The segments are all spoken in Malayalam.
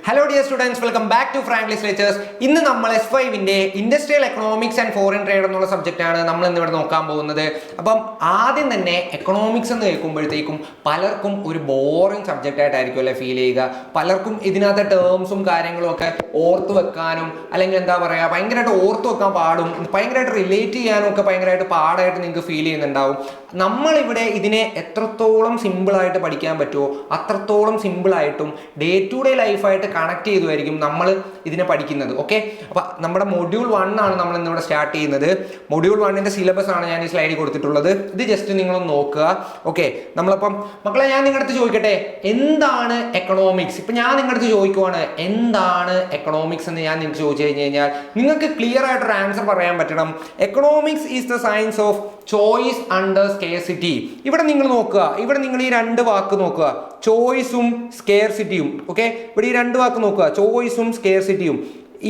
Hello dear students, welcome back to Franklin's Lectures. ഇന്ന് നമ്മൾ S5ന്റെ industrial economics and foreign trade എന്നുള്ള സബ്ജക്റ്റാണ് നമ്മൾ ഇന്നിവിടെ നോക്കാൻ പോകുന്നത്. അപ്പം ആദ്യം തന്നെ എക്കണോമിക്സ് എന്ന് കേൾക്കുമ്പോഴത്തേക്കും പലർക്കും ഒരു ബോറിംഗ് സബ്ജക്റ്റ് ആയിട്ടായിരിക്കും അല്ലെ ഫീൽ ചെയ്യുക. പലർക്കും ഇതിനകത്തെ ടേംസും കാര്യങ്ങളും ഒക്കെ ഓർത്ത് വെക്കാനും അല്ലെങ്കിൽ എന്താ പറയുക ഭയങ്കരമായിട്ട് ഓർത്ത് വെക്കാൻ പാടും, ഭയങ്കരമായിട്ട് റിലേറ്റ് ചെയ്യാനും ഒക്കെ ഭയങ്കരമായിട്ട് പാടായിട്ട് നിങ്ങൾക്ക് ഫീൽ ചെയ്യുന്നുണ്ടാവും. നമ്മളിവിടെ ഇതിനെ എത്രത്തോളം സിമ്പിളായിട്ട് പഠിക്കാൻ പറ്റുമോ അത്രത്തോളം സിമ്പിളായിട്ടും ഡേ ടു ഡേ ലൈഫായിട്ട് കണക്ട് ചെയ്തുമായിരിക്കും നമ്മൾ ഇതിനെ പഠിക്കുന്നത്. ഓക്കെ, അപ്പം നമ്മുടെ മൊഡ്യൂൾ 1 ആണ് നമ്മൾ ഇന്നിവിടെ സ്റ്റാർട്ട് ചെയ്യുന്നത്. മൊഡ്യൂൾ 1ന്റെ സിലബസ് ആണ് ഞാൻ ഈ സ്ലൈഡിൽ കൊടുത്തിട്ടുള്ളത്. ഇത് ജസ്റ്റ് നിങ്ങളൊന്ന് നോക്കുക. ഓക്കെ, നമ്മളപ്പം മക്കളെ ഞാൻ നിങ്ങളുടെ അടുത്ത് ചോദിക്കട്ടെ, എന്താണ് എക്കണോമിക്സ്? ഇപ്പം ഞാൻ നിങ്ങളുടെ അടുത്ത് ചോദിക്കുവാണ് എന്താണ് എക്കണോമിക്സ് എന്ന് ഞാൻ നിങ്ങൾക്ക് ചോദിച്ചു കഴിഞ്ഞ് കഴിഞ്ഞാൽ നിങ്ങൾക്ക് ക്ലിയർ ആയിട്ടൊരു ആൻസർ പറയാൻ പറ്റണം. Economics is the science of choice under സ്കേർസിറ്റി. ഇവിടെ നിങ്ങൾ നോക്കുക, ഇവിടെ നിങ്ങൾ ഈ രണ്ട് വാക്ക് നോക്കുക, ചോയ്സും സ്കേർസിറ്റിയും. ഓക്കെ, ഇവിടെ ഈ രണ്ട് വാക്ക് നോക്കുക, ചോയ്സും സ്കേർസിറ്റിയും.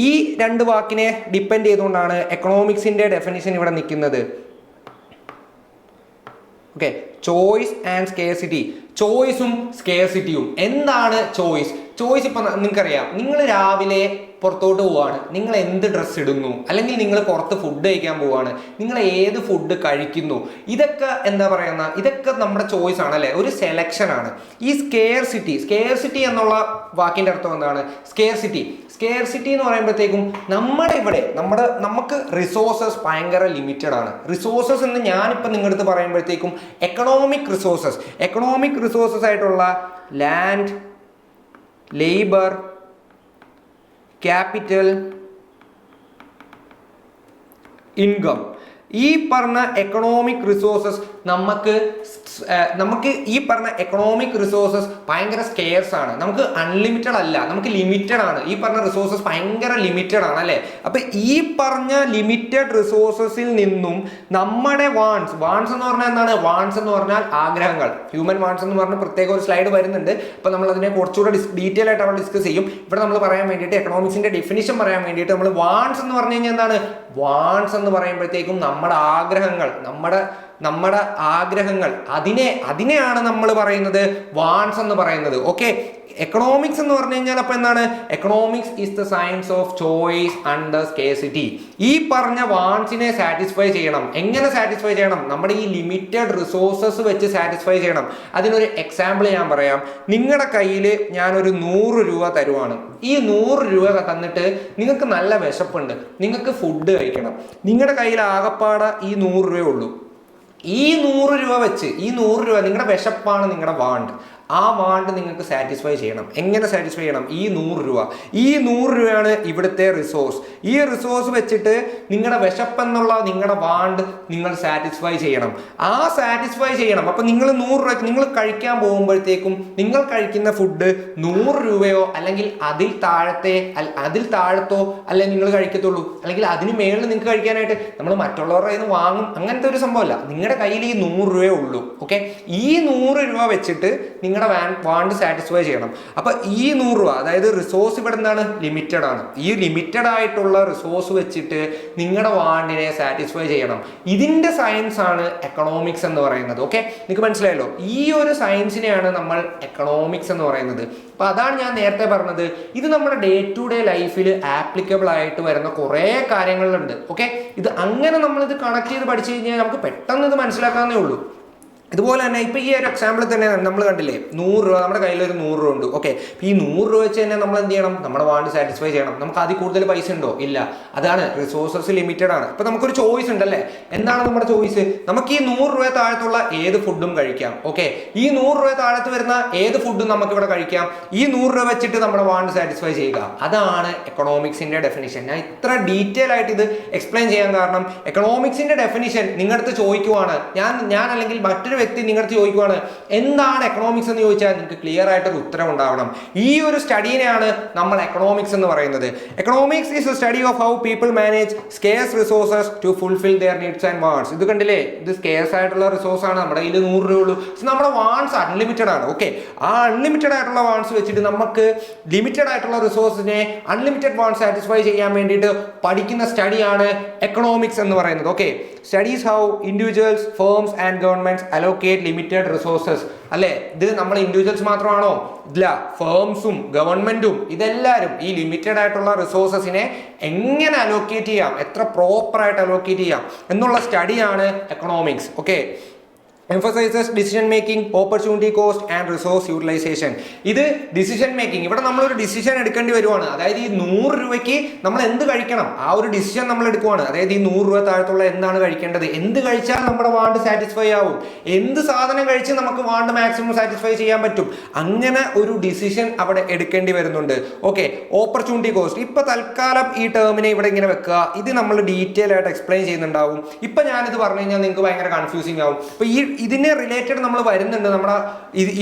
ഈ രണ്ട് വാക്കിനെ ഡിപ്പെൻഡ് ചെയ്തുകൊണ്ടാണ് എക്കണോമിക്സിന്റെ ഡെഫിനിഷൻ ഇവിടെ നിൽക്കുന്നത്. Okay, choice and scarcity. ചോയ്സും സ്കേർസിറ്റിയും. എന്താണ് ചോയ്സ്? ചോയ്സ് ഇപ്പം നിങ്ങൾക്കറിയാം, നിങ്ങൾ രാവിലെ പുറത്തോട്ട് പോവാണ്, നിങ്ങൾ എന്ത് ഡ്രസ്സ് ഇടുന്നു, അല്ലെങ്കിൽ നിങ്ങൾ പുറത്ത് ഫുഡ് കഴിക്കാൻ പോവാണ്, നിങ്ങൾ ഏത് ഫുഡ് കഴിക്കുന്നു, ഇതൊക്കെ എന്താ പറയുന്ന ഇതൊക്കെ നമ്മുടെ ചോയ്സ് ആണ് അല്ലേ, ഒരു സെലക്ഷൻ ആണ്. ഈ സ്കേർസിറ്റി എന്നുള്ള വാക്കിന്റെ അർത്ഥം എന്താണ്? സ്കേർസിറ്റി എന്ന് പറയുമ്പോഴത്തേക്കും നമുക്ക് റിസോഴ്സസ് ഭയങ്കര ലിമിറ്റഡ് ആണ്. റിസോഴ്സസ് എന്ന് ഞാനിപ്പോൾ നിങ്ങളുടെ അടുത്ത് പറയുമ്പോഴത്തേക്കും എക്കണോമിക് റിസോഴ്സസ് ആയിട്ടുള്ള ലാൻഡ്, ലേബർ, ക്യാപിറ്റൽ, ഇൻകം, ഈ പറഞ്ഞ എക്കണോമിക് റിസോഴ്സസ് നമുക്ക് ഈ പറഞ്ഞ എക്കണോമിക് റിസോഴ്സസ് ഭയങ്കര സ്കേർസ് ആണ്. നമുക്ക് അൺലിമിറ്റഡ് അല്ല, നമുക്ക് ലിമിറ്റഡ് ആണ്. ഈ പറഞ്ഞ റിസോഴ്സസ് ഭയങ്കര ലിമിറ്റഡ് ആണ് അല്ലേ. അപ്പൊ ഈ പറഞ്ഞ ലിമിറ്റഡ് റിസോഴ്സസിൽ നിന്നും നമ്മുടെ വാൺസ് എന്ന് പറഞ്ഞാൽ എന്താണ്? വാൺസ് എന്ന് പറഞ്ഞാൽ ആഗ്രഹങ്ങൾ. ഹ്യൂമൻ വാൺസ് എന്ന് പറഞ്ഞ പ്രത്യേക ഒരു സ്ലൈഡ് വരുന്നുണ്ട്. അപ്പൊ നമ്മൾ അതിനെ കുറച്ചുകൂടെ ഡീറ്റെയിൽ ആയിട്ട് അവിടെ ഡിസ്കസ് ചെയ്യും. ഇവിടെ നമ്മൾ പറയാൻ വേണ്ടിയിട്ട് എക്കണോമിക്സിന്റെ ഡെഫിനിഷൻ പറയാൻ വേണ്ടിയിട്ട് നമ്മൾ വാൺസ് എന്ന് പറഞ്ഞു കഴിഞ്ഞാൽ എന്താണ്? വാൺസ് എന്ന് പറയുമ്പോഴത്തേക്കും നമ്മുടെ ആഗ്രഹങ്ങൾ, നമ്മുടെ ആഗ്രഹങ്ങൾ, അതിനെയാണ് നമ്മൾ പറയുന്നത് വാൺസ് എന്ന് പറയുന്നത്. ഓക്കെ, എക്കണോമിക്സ് എന്ന് പറഞ്ഞു കഴിഞ്ഞാൽ അപ്പൊ എന്താണ്? Economics is the science of choice under സ്കേർസിറ്റി. ഈ പറഞ്ഞ വാൺസിനെ സാറ്റിസ്ഫൈ ചെയ്യണം. എങ്ങനെ സാറ്റിസ്ഫൈ ചെയ്യണം? നമ്മുടെ ഈ ലിമിറ്റഡ് റിസോഴ്സസ് വെച്ച് സാറ്റിസ്ഫൈ ചെയ്യണം. അതിനൊരു എക്സാമ്പിൾ ഞാൻ പറയാം. നിങ്ങളുടെ കയ്യിൽ ഞാനൊരു 100 രൂപ തരുവാണ്. ഈ 100 രൂപ തന്നിട്ട് നിങ്ങൾക്ക് നല്ല വിശപ്പുണ്ട്, നിങ്ങൾക്ക് ഫുഡ് കഴിക്കണം. നിങ്ങളുടെ കയ്യിൽ ആകപ്പാടെ ഈ 100 രൂപയേ ഉള്ളൂ. ഈ 100 രൂപ വെച്ച്, ഈ 100 രൂപ നിങ്ങളുടെ വിശപ്പാണ്, നിങ്ങളുടെ വാണ്ട്. ആ വാണ്ട് നിങ്ങൾക്ക് സാറ്റിസ്ഫൈ ചെയ്യണം. എങ്ങനെ സാറ്റിസ്ഫൈ ചെയ്യണം? ഈ 100 രൂപയാണ് ഇവിടുത്തെ റിസോഴ്സ്. ഈ റിസോഴ്സ് വെച്ചിട്ട് നിങ്ങളുടെ വിശപ്പെന്നുള്ള നിങ്ങളുടെ വാണ്ട് നിങ്ങൾ സാറ്റിസ്ഫൈ ചെയ്യണം. അപ്പൊ നിങ്ങൾ 100 രൂപയ്ക്ക് നിങ്ങൾ കഴിക്കാൻ പോകുമ്പോഴത്തേക്കും നിങ്ങൾ കഴിക്കുന്ന ഫുഡ് 100 രൂപയോ അല്ലെങ്കിൽ അതിൽ താഴത്തോ അല്ലെ നിങ്ങൾ കഴിക്കത്തുള്ളൂ, അല്ലെങ്കിൽ അതിന് മേളിൽ നിങ്ങൾക്ക് കഴിക്കാനായിട്ട് നമ്മൾ മറ്റുള്ളവരുടെ കയ്യിൽ നിന്ന് വാങ്ങും. അങ്ങനത്തെ ഒരു സംഭവമല്ല. നിങ്ങളുടെ കയ്യിൽ ഈ 100 രൂപയേ ഉള്ളൂ. ഓക്കെ, ഈ 100 രൂപ വെച്ചിട്ട് നിങ്ങളുടെ വാണ്ട് സാറ്റിസ്ഫൈ ചെയ്യണം. അപ്പൊ ഈ 100 രൂപ, അതായത് റിസോഴ്സ് ഇവിടെ എന്താണ്? ലിമിറ്റഡ് ആണ്. ഈ ലിമിറ്റഡ് ആയിട്ടുള്ള റിസോഴ്സ് വെച്ചിട്ട് നിങ്ങളുടെ വാണ്ടിനെ സാറ്റിസ്ഫൈ ചെയ്യണം. ഇതിന്റെ സയൻസ് ആണ് എക്കണോമിക്സ് എന്ന് പറയുന്നത്. ഓക്കെ, നിങ്ങൾക്ക് മനസ്സിലായല്ലോ? ഈ ഒരു സയൻസിനെയാണ് നമ്മൾ എക്കണോമിക്സ് എന്ന് പറയുന്നത്. അപ്പൊ അതാണ് ഞാൻ നേരത്തെ പറഞ്ഞത്. ഇത് നമ്മുടെ ഡേ ടു ഡേ ലൈഫിൽ ആപ്ലിക്കബിൾ ആയിട്ട് വരുന്ന കുറെ കാര്യങ്ങളുണ്ട്. ഓക്കെ, ഇത് അങ്ങനെ നമ്മളിത് കണക്ട് ചെയ്ത് പഠിച്ചു കഴിഞ്ഞാൽ നമുക്ക് പെട്ടെന്ന് ഇത് മനസ്സിലാക്കാവുന്നേ ഉള്ളൂ. ഇതുപോലെ തന്നെ ഇപ്പൊ ഈ ഒരു എക്സാമ്പിൾ തന്നെ നമ്മൾ കണ്ടില്ലേ, 100 രൂപ നമ്മുടെ കയ്യിൽ ഒരു 100 രൂപ ഉണ്ട്. ഓക്കെ, ഈ 100 രൂപ വെച്ച് തന്നെ നമ്മൾ എന്ത് ചെയ്യണം? നമ്മുടെ വാണ്ട് സാറ്റിസ്ഫൈ ചെയ്യണം. നമുക്ക് അതിൽ കൂടുതൽ പൈസ ഉണ്ടോ? ഇല്ല. അതാണ് റിസോഴ്സസ് ലിമിറ്റഡ് ആണ്. ഇപ്പൊ നമുക്കൊരു ചോയ്സ് ഉണ്ടല്ലേ. എന്താണ് നമ്മുടെ ചോയ്സ്? നമുക്ക് ഈ 100 രൂപ താഴത്തുള്ള ഏത് ഫുഡും കഴിക്കാം. ഓക്കെ, ഈ 100 രൂപ താഴത്ത് വരുന്ന ഏത് ഫുഡും നമുക്ക് ഇവിടെ കഴിക്കാം. ഈ 100 രൂപ വെച്ചിട്ട് നമ്മുടെ വാണ്ട് സാറ്റിസ്ഫൈ ചെയ്യുക. അതാണ് എക്കണോമിക്സിന്റെ ഡെഫിനിഷൻ. ഞാൻ ഇത്ര ഡീറ്റെയിൽ ആയിട്ട് ഇത് എക്സ്പ്ലെയിൻ ചെയ്യാൻ കാരണം എക്കണോമിക്സിന്റെ ഡെഫിനിഷൻ നിങ്ങളുടെ അടുത്ത് ചോദിക്കുവാണ്. ഞാൻ അല്ലെങ്കിൽ മറ്റൊരു വ്യക്തി നിങ്ങളുടെ ചോദിക്കുവാണ് എന്താണ് എക്കണോമിക്സ് എന്ന് ചോദിച്ചാൽ നിങ്ങൾക്ക് ക്ലിയർ ആയിട്ടൊരു ഉത്തരം ഉണ്ടാവണം. ഈ ഒരു സ്റ്റഡിനെയാണ് നമ്മൾ എക്കണോമിക്സ് എന്ന് പറയുന്നത്. Economics is a study of how people manage scarce resources to fulfil their needs and wants. ഇത് കണ്ടില്ലേ, ഇത് സ്കേഴ്സ് ആയിട്ടുള്ള റിസോഴ്സ് ആണ്. നമ്മുടെ കയ്യിൽ 100 രൂപ ഉള്ളൂ. നമ്മുടെ വാണ്ട്സ് അൺലിമിറ്റഡ് ആണ്. ഓക്കെ, ആ അൺലിമിറ്റഡ് ആയിട്ടുള്ള വാണ്ട്സ് വെച്ചിട്ട് നമുക്ക് ലിമിറ്റഡ് ആയിട്ടുള്ള റിസോഴ്സിനെ അൺലിമിറ്റഡ് വാണ്ട്സ് സാറ്റിസ്ഫൈ ചെയ്യാൻ വേണ്ടിയിട്ട് പഠിക്കുന്ന സ്റ്റഡിയാണ് എക്കണോമിക്സ് എന്ന് പറയുന്നത്. Okay, studies how individuals, firms and governments allocate allocate limited resources അല്ലെ. ഇത് നമ്മൾ ഇൻഡിവിജ്വൽസ് മാത്രമാണോ? ഇല്ല, ഫേംസും ഗവൺമെന്റും ഇതെല്ലാവരും ഈ ലിമിറ്റഡ് ആയിട്ടുള്ള റിസോഴ്സസിനെ എങ്ങനെ അലോക്കേറ്റ് ചെയ്യാം, എത്ര പ്രോപ്പർ ആയിട്ട് അലോക്കേറ്റ് ചെയ്യാം എന്നുള്ള സ്റ്റഡിയാണ് economics. Okay, emphasizes decision making, opportunity cost and resource utilization. ഇത് ഡിസിഷൻ മേക്കിംഗ്. ഇവിടെ നമ്മളൊരു ഡിസിഷൻ എടുക്കേണ്ടി വരുവാണ്. അതായത് ഈ 100 രൂപയ്ക്ക് നമ്മൾ എന്ത് കഴിക്കണം, ആ ഒരു ഡിസിഷൻ നമ്മൾ എടുക്കുവാണ്. അതായത് ഈ 100 രൂപ താഴത്തുള്ള എന്താണ് കഴിക്കേണ്ടത്, എന്ത് കഴിച്ചാൽ നമ്മുടെ വാണ്ട് സാറ്റിസ്ഫൈ ആവും, എന്ത് സാധനം കഴിച്ച് നമുക്ക് വാണ്ട് മാക്സിമം സാറ്റിസ്ഫൈ ചെയ്യാൻ പറ്റും, അങ്ങനെ ഒരു ഡിസിഷൻ അവിടെ എടുക്കേണ്ടി വരുന്നുണ്ട്. Okay, opportunity cost. ഇപ്പൊ തൽക്കാലം ഈ ടേമിനെ ഇവിടെ ഇങ്ങനെ വെക്കുക. ഇത് നമ്മൾ ഡീറ്റെയിൽ ആയിട്ട് എക്സ്പ്ലെയിൻ ചെയ്യുന്നുണ്ടാവും. ഇപ്പൊ ഞാനിത് പറഞ്ഞു കഴിഞ്ഞാൽ നിങ്ങൾക്ക് ഭയങ്കര കൺഫ്യൂസിങ് ആവും. ഇപ്പൊ ഇതിനെ റിലേറ്റഡ് നമ്മൾ വരുന്നുണ്ട്, നമ്മുടെ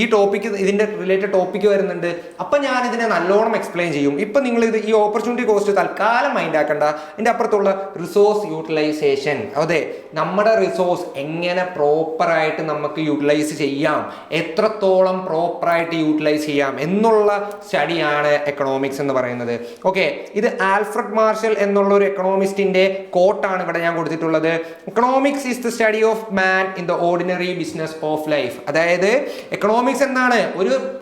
ഈ ടോപ്പിക്ക്, ഇതിന്റെ റിലേറ്റഡ് ടോപ്പിക്ക് വരുന്നുണ്ട്. അപ്പൊ ഞാൻ ഇതിനെ നല്ലോണം എക്സ്പ്ലെയിൻ ചെയ്യും. ഇപ്പൊ നിങ്ങൾ ഇത് ഈ ഓപ്പർച്യൂണിറ്റി കോസ്റ്റ് തൽക്കാലം മൈൻഡ് ആക്കണ്ട. ഇതിന്റെ അപ്പുറത്തുള്ള റിസോഴ്സ് യൂട്ടിലൈസേഷൻ, അതെ, നമ്മുടെ റിസോഴ്സ് എങ്ങനെ പ്രോപ്പറായിട്ട് നമുക്ക് യൂട്ടിലൈസ് ചെയ്യാം, എത്രത്തോളം പ്രോപ്പറായിട്ട് യൂട്ടിലൈസ് ചെയ്യാം എന്നുള്ള സ്റ്റഡിയാണ് എക്കണോമിക്സ് എന്ന് പറയുന്നത്. ഓക്കെ, ഇത് ആൽഫ്രഡ് മാർഷൽ എന്നുള്ള ഒരു എക്കണോമിസ്റ്റിന്റെ കോട്ടാണ് ഇവിടെ ഞാൻ കൊടുത്തിട്ടുള്ളത്. Economics is the study of man in the ordinary business of life. അതായത് എക്കണോമിക്സ് എന്താണ്,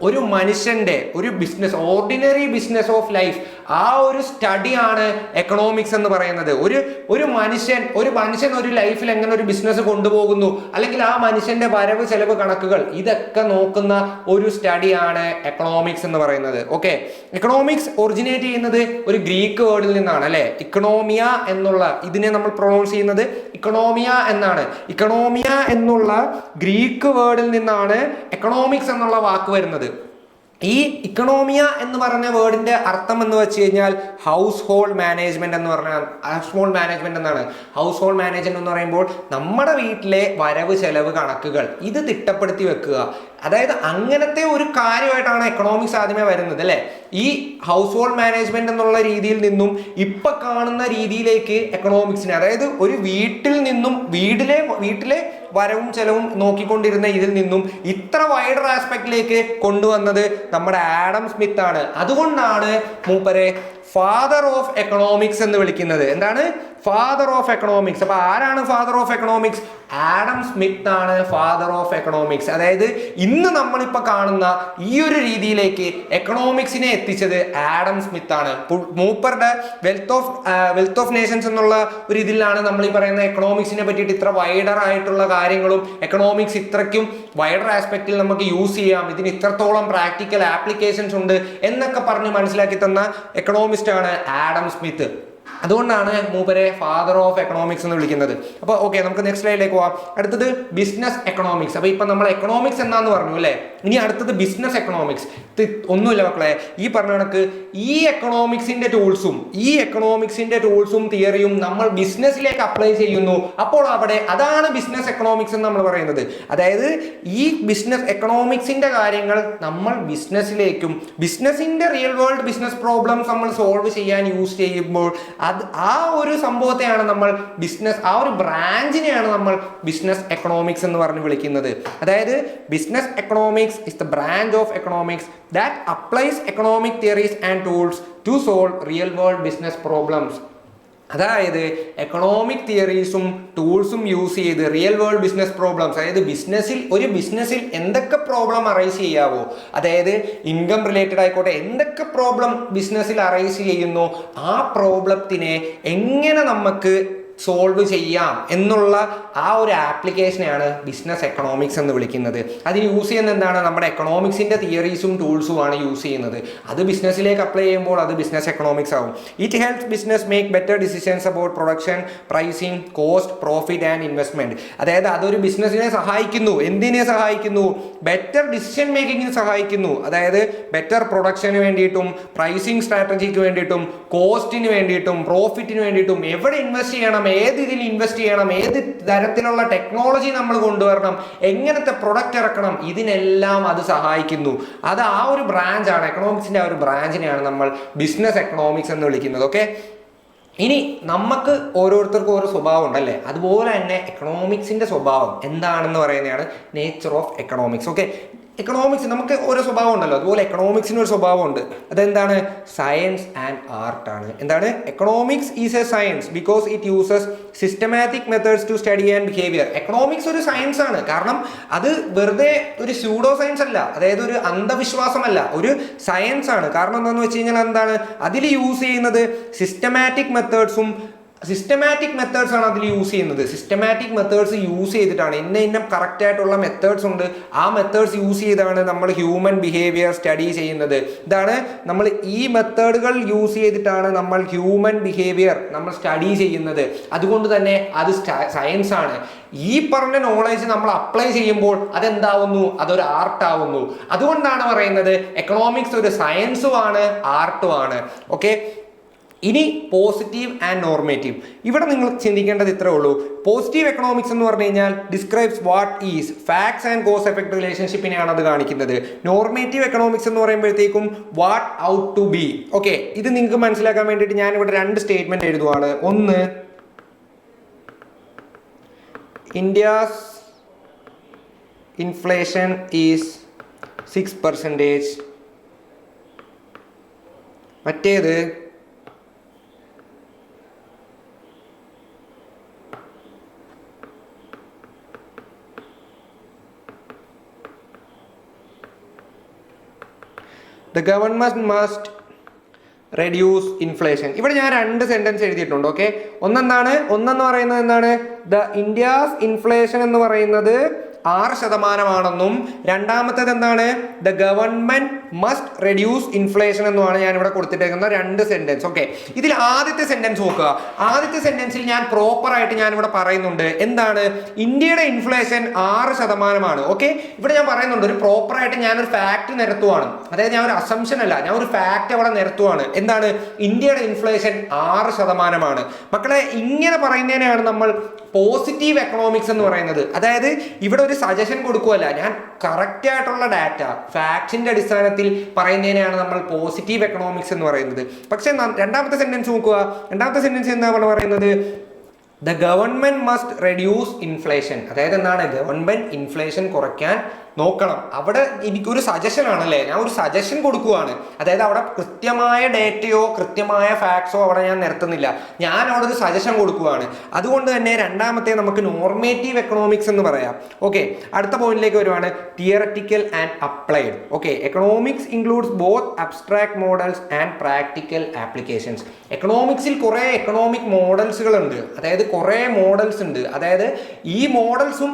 ഒരു മനുഷ്യന്റെ ഒരു business, ordinary business of life, ആ ഒരു സ്റ്റഡിയാണ് എക്കണോമിക്സ് എന്ന് പറയുന്നത്. ഒരു മനുഷ്യൻ ഒരു ലൈഫിൽ എങ്ങനെ ഒരു ബിസിനസ് കൊണ്ടുപോകുന്നു, അല്ലെങ്കിൽ ആ മനുഷ്യന്റെ വരവ് ചെലവ് കണക്കുകൾ, ഇതൊക്കെ നോക്കുന്ന ഒരു സ്റ്റഡിയാണ് എക്കണോമിക്സ് എന്ന് പറയുന്നത്. ഓക്കെ, എക്കണോമിക്സ് ഒറിജിനേറ്റ് ചെയ്യുന്നത് ഒരു ഗ്രീക്ക് വേർഡിൽ നിന്നാണ് അല്ലെ. ഇക്കണോമിയ എന്നുള്ള ഇതിനെ നമ്മൾ പ്രൊനൗൺസ് ചെയ്യുന്നത് ഇക്കണോമിയ എന്നാണ്. ഇക്കണോമിയ എന്നുള്ള ഗ്രീക്ക് വേർഡിൽ നിന്നാണ് എക്കണോമിക്സ് എന്നുള്ള വാക്ക് വരുന്നത്. ഈ ഇക്കണോമിയ എന്ന് പറഞ്ഞ വേർഡിന്റെ അർത്ഥം എന്ന് വെച്ച് കഴിഞ്ഞാൽ ഹൗസ് ഹോൾഡ് മാനേജ്മെന്റ് എന്ന് പറഞ്ഞാൽ, ഹൗസ് ഹോൾഡ് മാനേജ്മെന്റ് എന്നാണ്. ഹൗസ് ഹോൾഡ് മാനേജ്മെന്റ് എന്ന് പറയുമ്പോൾ നമ്മുടെ വീട്ടിലെ വരവ് ചെലവ് കണക്കുകൾ ഇത് തിട്ടപ്പെടുത്തി വെക്കുക. അതായത് അങ്ങനത്തെ ഒരു കാര്യമായിട്ടാണ് എക്കണോമിക്സ് ആദ്യമേ വരുന്നത് അല്ലെ. ഈ ഹൗസ് ഹോൾഡ് മാനേജ്മെന്റ് എന്നുള്ള രീതിയിൽ നിന്നും ഇപ്പൊ കാണുന്ന രീതിയിലേക്ക് എക്കണോമിക്സിനെ, അതായത് ഒരു വീട്ടിൽ നിന്നും വീട്ടിലെ വരവും ചെലവും നോക്കിക്കൊണ്ടിരുന്ന ഇതിൽ നിന്നും ഇത്ര വൈഡർ ആസ്പെക്റ്റിലേക്ക് കൊണ്ടുവന്നത് നമ്മുടെ ആഡം സ്മിത്ത് ആണ്. അതുകൊണ്ടാണ് മൂപ്പരെ ഫാദർ ഓഫ് എക്കണോമിക്സ് എന്ന് വിളിക്കുന്നത്. എന്താണ്? Father of economics. അപ്പൊ ആരാണ് father of economics? Adam Smith ആണ് ഫാദർ ഓഫ് എക്കണോമിക്സ്. അതായത് ഇന്ന് നമ്മളിപ്പോ കാണുന്ന ഈ ഒരു രീതിയിലേക്ക് എക്കണോമിക്സിനെ എത്തിച്ചത് ആഡം സ്മിത്ത് ആണ്. മൂപ്പറുടെ വെൽത്ത് ഓഫ് നേഷൻസ് എന്നുള്ള ഒരു ഇതിലാണ് നമ്മൾ ഈ പറയുന്ന എക്കണോമിക്സിനെ പറ്റിയിട്ട് ഇത്ര വൈഡർ ആയിട്ടുള്ള കാര്യങ്ങളും, എക്കണോമിക്സ് ഇത്രയ്ക്കും വൈഡർ ആസ്പെക്റ്റിൽ നമുക്ക് യൂസ് ചെയ്യാം, ഇതിന് ഇത്രത്തോളം പ്രാക്ടിക്കൽ ആപ്ലിക്കേഷൻസ് ഉണ്ട് എന്നൊക്കെ പറഞ്ഞ് മനസ്സിലാക്കി തന്ന എക്കണോമിസ്റ്റ് ആണ് ആഡം സ്മിത്ത്. അതുകൊണ്ടാണ് മൂപ്പരെ ഫാദർ ഓഫ് എക്കണോമിക്സ് എന്ന് വിളിക്കുന്നത്. അപ്പോൾ ഓക്കെ, നമുക്ക് നെക്സ്റ്റ് സ്ലൈഡിലേക്ക് പോവാം. അടുത്തത് ബിസിനസ് എക്കണോമിക്സ്. അപ്പോൾ ഇപ്പം നമ്മൾ എക്കണോമിക്സ് എന്താന്ന് പറഞ്ഞു അല്ലേ, ഇനി അടുത്തത് ബിസിനസ് എക്കണോമിക്സ്. ഒന്നുമില്ല മക്കളെ, ഈ പറഞ്ഞ കണക്ക് ഈ എക്കണോമിക്സിന്റെ ടൂൾസും തിയറിയും നമ്മൾ ബിസിനസ്സിലേക്ക് അപ്ലൈ ചെയ്യുന്നു. അപ്പോൾ അവിടെ അതാണ് ബിസിനസ് എക്കണോമിക്സ് എന്ന് നമ്മൾ പറയുന്നത്. അതായത് ഈ ബിസിനസ് എക്കണോമിക്സിന്റെ കാര്യങ്ങൾ നമ്മൾ ബിസിനസ്സിലേക്കും, ബിസിനസിന്റെ റിയൽ വേൾഡ് ബിസിനസ് പ്രോബ്ലംസ് നമ്മൾ സോൾവ് ചെയ്യാൻ യൂസ് ചെയ്യുമ്പോൾ ആ ഒരു സംഭവത്തെയാണ് നമ്മൾ ആ ഒരു ബ്രാഞ്ചിനെയാണ് നമ്മൾ ബിസിനസ് എക്കണോമിക്സ് എന്ന് പറഞ്ഞ് വിളിക്കുന്നത്. അതായത് business economics is the branch of economics that applies economic theories and tools to solve real world business problems. അതായത് എക്കണോമിക് തിയറീസും ടൂൾസും യൂസ് ചെയ്ത് റിയൽ വേൾഡ് ബിസിനസ് പ്രോബ്ലംസ്, അതായത് ബിസിനസ്സിൽ എന്തൊക്കെ പ്രോബ്ലം അറൈസ് ചെയ്യാവോ, അതായത് ഇൻകം റിലേറ്റഡ് ആയിക്കോട്ടെ, എന്തൊക്കെ പ്രോബ്ലം ബിസിനസ്സിൽ അറൈസ് ചെയ്യുന്നു ആ പ്രോബ്ലത്തിനെ എങ്ങനെ നമുക്ക് സോൾവ് ചെയ്യാം എന്നുള്ള ആ ഒരു ആപ്ലിക്കേഷനെയാണ് ബിസിനസ് എക്കണോമിക്സ് എന്ന് വിളിക്കുന്നത്. അതിന് യൂസ് ചെയ്യുന്നത് എന്താണ്? നമ്മുടെ എക്കണോമിക്സിന്റെ തിയറീസും ടൂൾസുമാണ് യൂസ് ചെയ്യുന്നത്. അത് ബിസിനസ്സിലേക്ക് അപ്ലൈ ചെയ്യുമ്പോൾ അത് ബിസിനസ് എക്കണോമിക്സ് ആവും. It helps business make better decisions about production, pricing, cost, profit and investment. അതായത് അതൊരു ബിസിനസ്സിനെ സഹായിക്കുന്നു. എന്തിനെ സഹായിക്കുന്നു? ബെറ്റർ ഡിസിഷൻ മേക്കിങ്ങിന് സഹായിക്കുന്നു. അതായത് ബെറ്റർ പ്രൊഡക്ഷന് വേണ്ടിയിട്ടും, പ്രൈസിങ് സ്ട്രാറ്റജിക്ക് വേണ്ടിയിട്ടും, കോസ്റ്റിന് വേണ്ടിയിട്ടും, പ്രോഫിറ്റിന് വേണ്ടിയിട്ടും, എവിടെ ഇൻവെസ്റ്റ് ചെയ്യണം, ഏത് ഇതിൽ ഇൻവെസ്റ്റ് ചെയ്യണം, ഏത് തരത്തിലുള്ള ടെക്നോളജി നമ്മൾ കൊണ്ടുവരണം, എങ്ങനത്തെ പ്രൊഡക്റ്റ് ഇറക്കണം, ഇതിനെല്ലാം അത് സഹായിക്കുന്നു. അത് ആ ഒരു ബ്രാഞ്ചാണ്, എക്കണോമിക്സിന്റെ ആ ഒരു ബ്രാഞ്ചിനെയാണ് നമ്മൾ ബിസിനസ് എക്കണോമിക്സ് എന്ന് വിളിക്കുന്നത്. ഓക്കെ, ഇനി നമുക്ക് ഓരോരുത്തർക്കും ഓരോ സ്വഭാവം ഉണ്ടല്ലേ, അതുപോലെ തന്നെ എക്കണോമിക്സിന്റെ സ്വഭാവം എന്താണെന്ന് പറയുന്നതാണ് nature of economics. Okay, economics നമുക്ക് ഓരോ സ്വഭാവം ഉണ്ടല്ലോ, അതുപോലെ എക്കണോമിക്സിന് ഒരു സ്വഭാവമുണ്ട്. അതെന്താണ്? സയൻസ് ആൻഡ് ആർട്ട് ആണ്. എന്താണ്? Economics is a science because it uses systematic methods to study and behaviour. Economics ഒരു സയൻസ് ആണ്, കാരണം അത് വെറുതെ ഒരു സ്യൂഡോ സയൻസ് അല്ല, അതായത് ഒരു അന്ധവിശ്വാസമല്ല, ഒരു സയൻസ് ആണ്. കാരണം എന്താണെന്ന് വെച്ച് കഴിഞ്ഞാൽ എന്താണ് അതിൽ യൂസ് ചെയ്യുന്നത്? സിസ്റ്റമാറ്റിക് മെത്തേഡ്സ് ആണ് അതിൽ യൂസ് ചെയ്യുന്നത്. സിസ്റ്റമാറ്റിക് മെത്തേഡ്സ് യൂസ് ചെയ്തിട്ടാണ് ഇന്ന കറക്റ്റ് ആയിട്ടുള്ള മെത്തേഡ്സ് ഉണ്ട്, ആ മെത്തേഡ്സ് യൂസ് ചെയ്താണ് നമ്മൾ ഹ്യൂമൻ ബിഹേവിയർ സ്റ്റഡി ചെയ്യുന്നത്. ഇതാണ് നമ്മൾ ഈ മെത്തേഡുകൾ യൂസ് ചെയ്തിട്ടാണ് നമ്മൾ ഹ്യൂമൻ ബിഹേവിയർ നമ്മൾ സ്റ്റഡി ചെയ്യുന്നത്. അതുകൊണ്ട് തന്നെ അത് സയൻസ് ആണ്. ഈ പറഞ്ഞ നോളേജ് നമ്മൾ അപ്ലൈ ചെയ്യുമ്പോൾ അതെന്താവുന്നു? അതൊരു ആർട്ട് ആവുന്നു. അതുകൊണ്ടാണ് പറയുന്നത് എക്കണോമിക്സ് ഒരു സയൻസും ആണ് ആർട്ടും ആണ്. ഓക്കെ, ഇനി പോസിറ്റീവ് ആൻഡ് നോർമേറ്റീവ്. ഇവിടെ നിങ്ങൾ ചിന്തിക്കേണ്ടത് ഇത്രേ ഉള്ളൂ. പോസിറ്റീവ് എക്കണോമിക്സ് എന്ന് പറഞ്ഞു കഴിഞ്ഞാൽ describes what is, facts and cause effect റിലേഷൻഷിപ്പിനെയാണ് അത് കാണിക്കുന്നത്. നോർമേറ്റീവ് എക്കണോമിക്സ് എന്ന് പറയുമ്പോഴത്തേക്കും what ought to be. Okay, ഇത് നിങ്ങൾക്ക് മനസ്സിലാക്കാൻ വേണ്ടിയിട്ട് ഞാൻ ഇവിടെ 2 സ്റ്റേറ്റ്മെന്റ് എഴുതുവാണ്. ഒന്ന്, ഇന്ത്യാസ് ഇൻഫ്ലേഷൻ ഈസ് 6%. മറ്റേത് the government must reduce inflation. ഇവിടെ ഞാൻ 2 സെന്റൻസ് എഴുതിയിട്ടുണ്ട്. ഓക്കെ, ഒന്നെന്ന് പറയുന്നത് എന്താണ്? ദ ഇന്ത്യാസ് ഇൻഫ്ലേഷൻ എന്ന് പറയുന്നത് 6% രണ്ടാമത്തേത് എന്താണ്? The government must reduce inflation എന്നുമാണ് ഞാൻ ഇവിടെ കൊടുത്തിട്ടേക്കുന്ന 2 സെന്റൻസ്. ഓക്കെ, ഇതിൽ ആദ്യത്തെ സെന്റൻസ് നോക്കുക. ആദ്യത്തെ സെന്റൻസിൽ ഞാൻ പ്രോപ്പർ ആയിട്ട് ഞാൻ ഇവിടെ പറയുന്നുണ്ട് എന്താണ്? ഇന്ത്യയുടെ ഇൻഫ്ലേഷൻ 6%. ഓക്കെ, ഇവിടെ ഞാൻ പറയുന്നുണ്ട് ഒരു പ്രോപ്പർ ആയിട്ട് ഞാനൊരു ഫാക്ട് നിരത്തുവാണ്, അതായത് ഞാൻ ഒരു അസംഷൻ അല്ല, ഞാൻ ഒരു ഫാക്ട് അവിടെ നിരത്തുവാണ്. എന്താണ്? ഇന്ത്യയുടെ ഇൻഫ്ലേഷൻ 6%. മക്കളെ, ഇങ്ങനെ പറയുന്നതിനെയാണ് നമ്മൾ പോസിറ്റീവ് എക്കണോമിക്സ് എന്ന് പറയുന്നത്. അതായത് ഇവിടെ ഒരു സജഷൻ കൊടുക്കുകയല്ല, ഞാൻ കറക്റ്റ് ആയിട്ടുള്ള ഡാറ്റ ഫാക്ട്സിന്റെ അടിസ്ഥാനത്തിൽ പറയുന്നതിനെയാണ് നമ്മൾ പോസിറ്റീവ് എക്കണോമിക്സ് എന്ന് പറയുന്നത്. പക്ഷെ രണ്ടാമത്തെ സെന്റൻസ് നോക്കുക. രണ്ടാമത്തെ സെന്റൻസ് എന്താണ് പറയുന്നത്? The government must reduce inflation. അതായത് എന്താണ്? ഗവൺമെന്റ് ഇൻഫ്ലേഷൻ കുറയ്ക്കാൻ നോക്കണം. അവിടെ എനിക്കൊരു സജഷൻ ആണല്ലേ, ഞാൻ ഒരു സജഷൻ കൊടുക്കുകയാണ്. അതായത് അവിടെ കൃത്യമായ ഡേറ്റയോ കൃത്യമായ ഫാക്ട്സോ അവിടെ ഞാൻ നിരത്തുന്നില്ല, ഞാൻ അവിടെ ഒരു സജഷൻ കൊടുക്കുകയാണ്. അതുകൊണ്ട് തന്നെ രണ്ടാമത്തെ നമുക്ക് നോർമേറ്റീവ് എക്കണോമിക്സ് എന്ന് പറയാം. ഓക്കെ, അടുത്ത പോയിന്റിലേക്ക് വരുവാണ്, theoretical and applied. Okay, economics includes both abstract models and practical applications. എക്കണോമിക്സിൽ കുറേ എക്കണോമിക് മോഡൽസുകൾ ഉണ്ട്, അതായത് കുറേ മോഡൽസ് ഉണ്ട്. അതായത് ഈ മോഡൽസും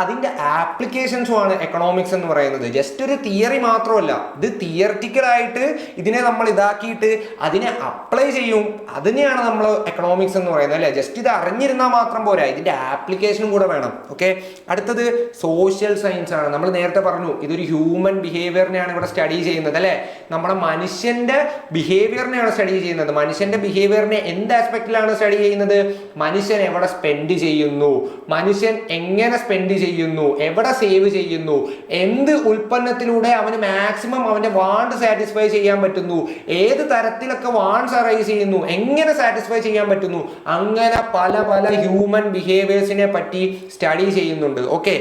അതിന്റെ ആപ്ലിക്കേഷൻസും ആണ് എക്കണോമിക്സ് എന്ന് പറയുന്നത്. ജസ്റ്റ് ഒരു തിയറി മാത്രമല്ല, ഇത് തിയറിറ്റിക്കലായിട്ട് ഇതിനെ നമ്മൾ ഇതാക്കിയിട്ട് അതിനെ അപ്ലൈ ചെയ്യും. അതിനെയാണ് നമ്മൾ എക്കണോമിക്സ് എന്ന് പറയുന്നത് അല്ലേ. ജസ്റ്റ് ഇത് അറിഞ്ഞിരുന്നാൽ മാത്രം പോരാ, ഇതിന്റെ ആപ്ലിക്കേഷനും കൂടെ വേണം. ഓക്കെ, അടുത്തത് സോഷ്യൽ സയൻസ് ആണ്. നമ്മൾ നേരത്തെ പറഞ്ഞു ഇതൊരു ഹ്യൂമൻ ബിഹേവിയറിനെയാണ് ഇവിടെ സ്റ്റഡി ചെയ്യുന്നത് അല്ലേ. നമ്മുടെ മനുഷ്യന്റെ ബിഹേവിയറിനെയാണ് സ്റ്റഡി ചെയ്യുന്നത്. മനുഷ്യന്റെ ബിഹേവിയറിനെ എന്ത് ആസ്പെക്റ്റിലാണ് സ്റ്റഡി ചെയ്യുന്നത്? മനുഷ്യൻ എവിടെ സ്പെൻഡ് ചെയ്യുന്നു, മനുഷ്യൻ എങ്ങനെ സ്പെൻഡ് ചെയ്യുന്നു, എവിടെ സേവ് ചെയ്യുന്നു, എന്ത് ഉൽപ്പന്നത്തിലൂടെ അവന് മാക്സിമം അവന്റെ വാണ്ട് സാറ്റിസ്ഫൈ ചെയ്യാൻ പറ്റുന്നു, ഏത് തരത്തിലൊക്കെ വാണ്ട്സ് അറൈസ് ചെയ്യുന്നു, എങ്ങനെ സാറ്റിസ്ഫൈ ചെയ്യാൻ പറ്റുന്നു, അങ്ങനെ പല പല ഹ്യൂമൻ ബിഹേവിയേഴ്സിനെ പറ്റി സ്റ്റഡി ചെയ്യുന്നുണ്ട്. ഓക്കെ,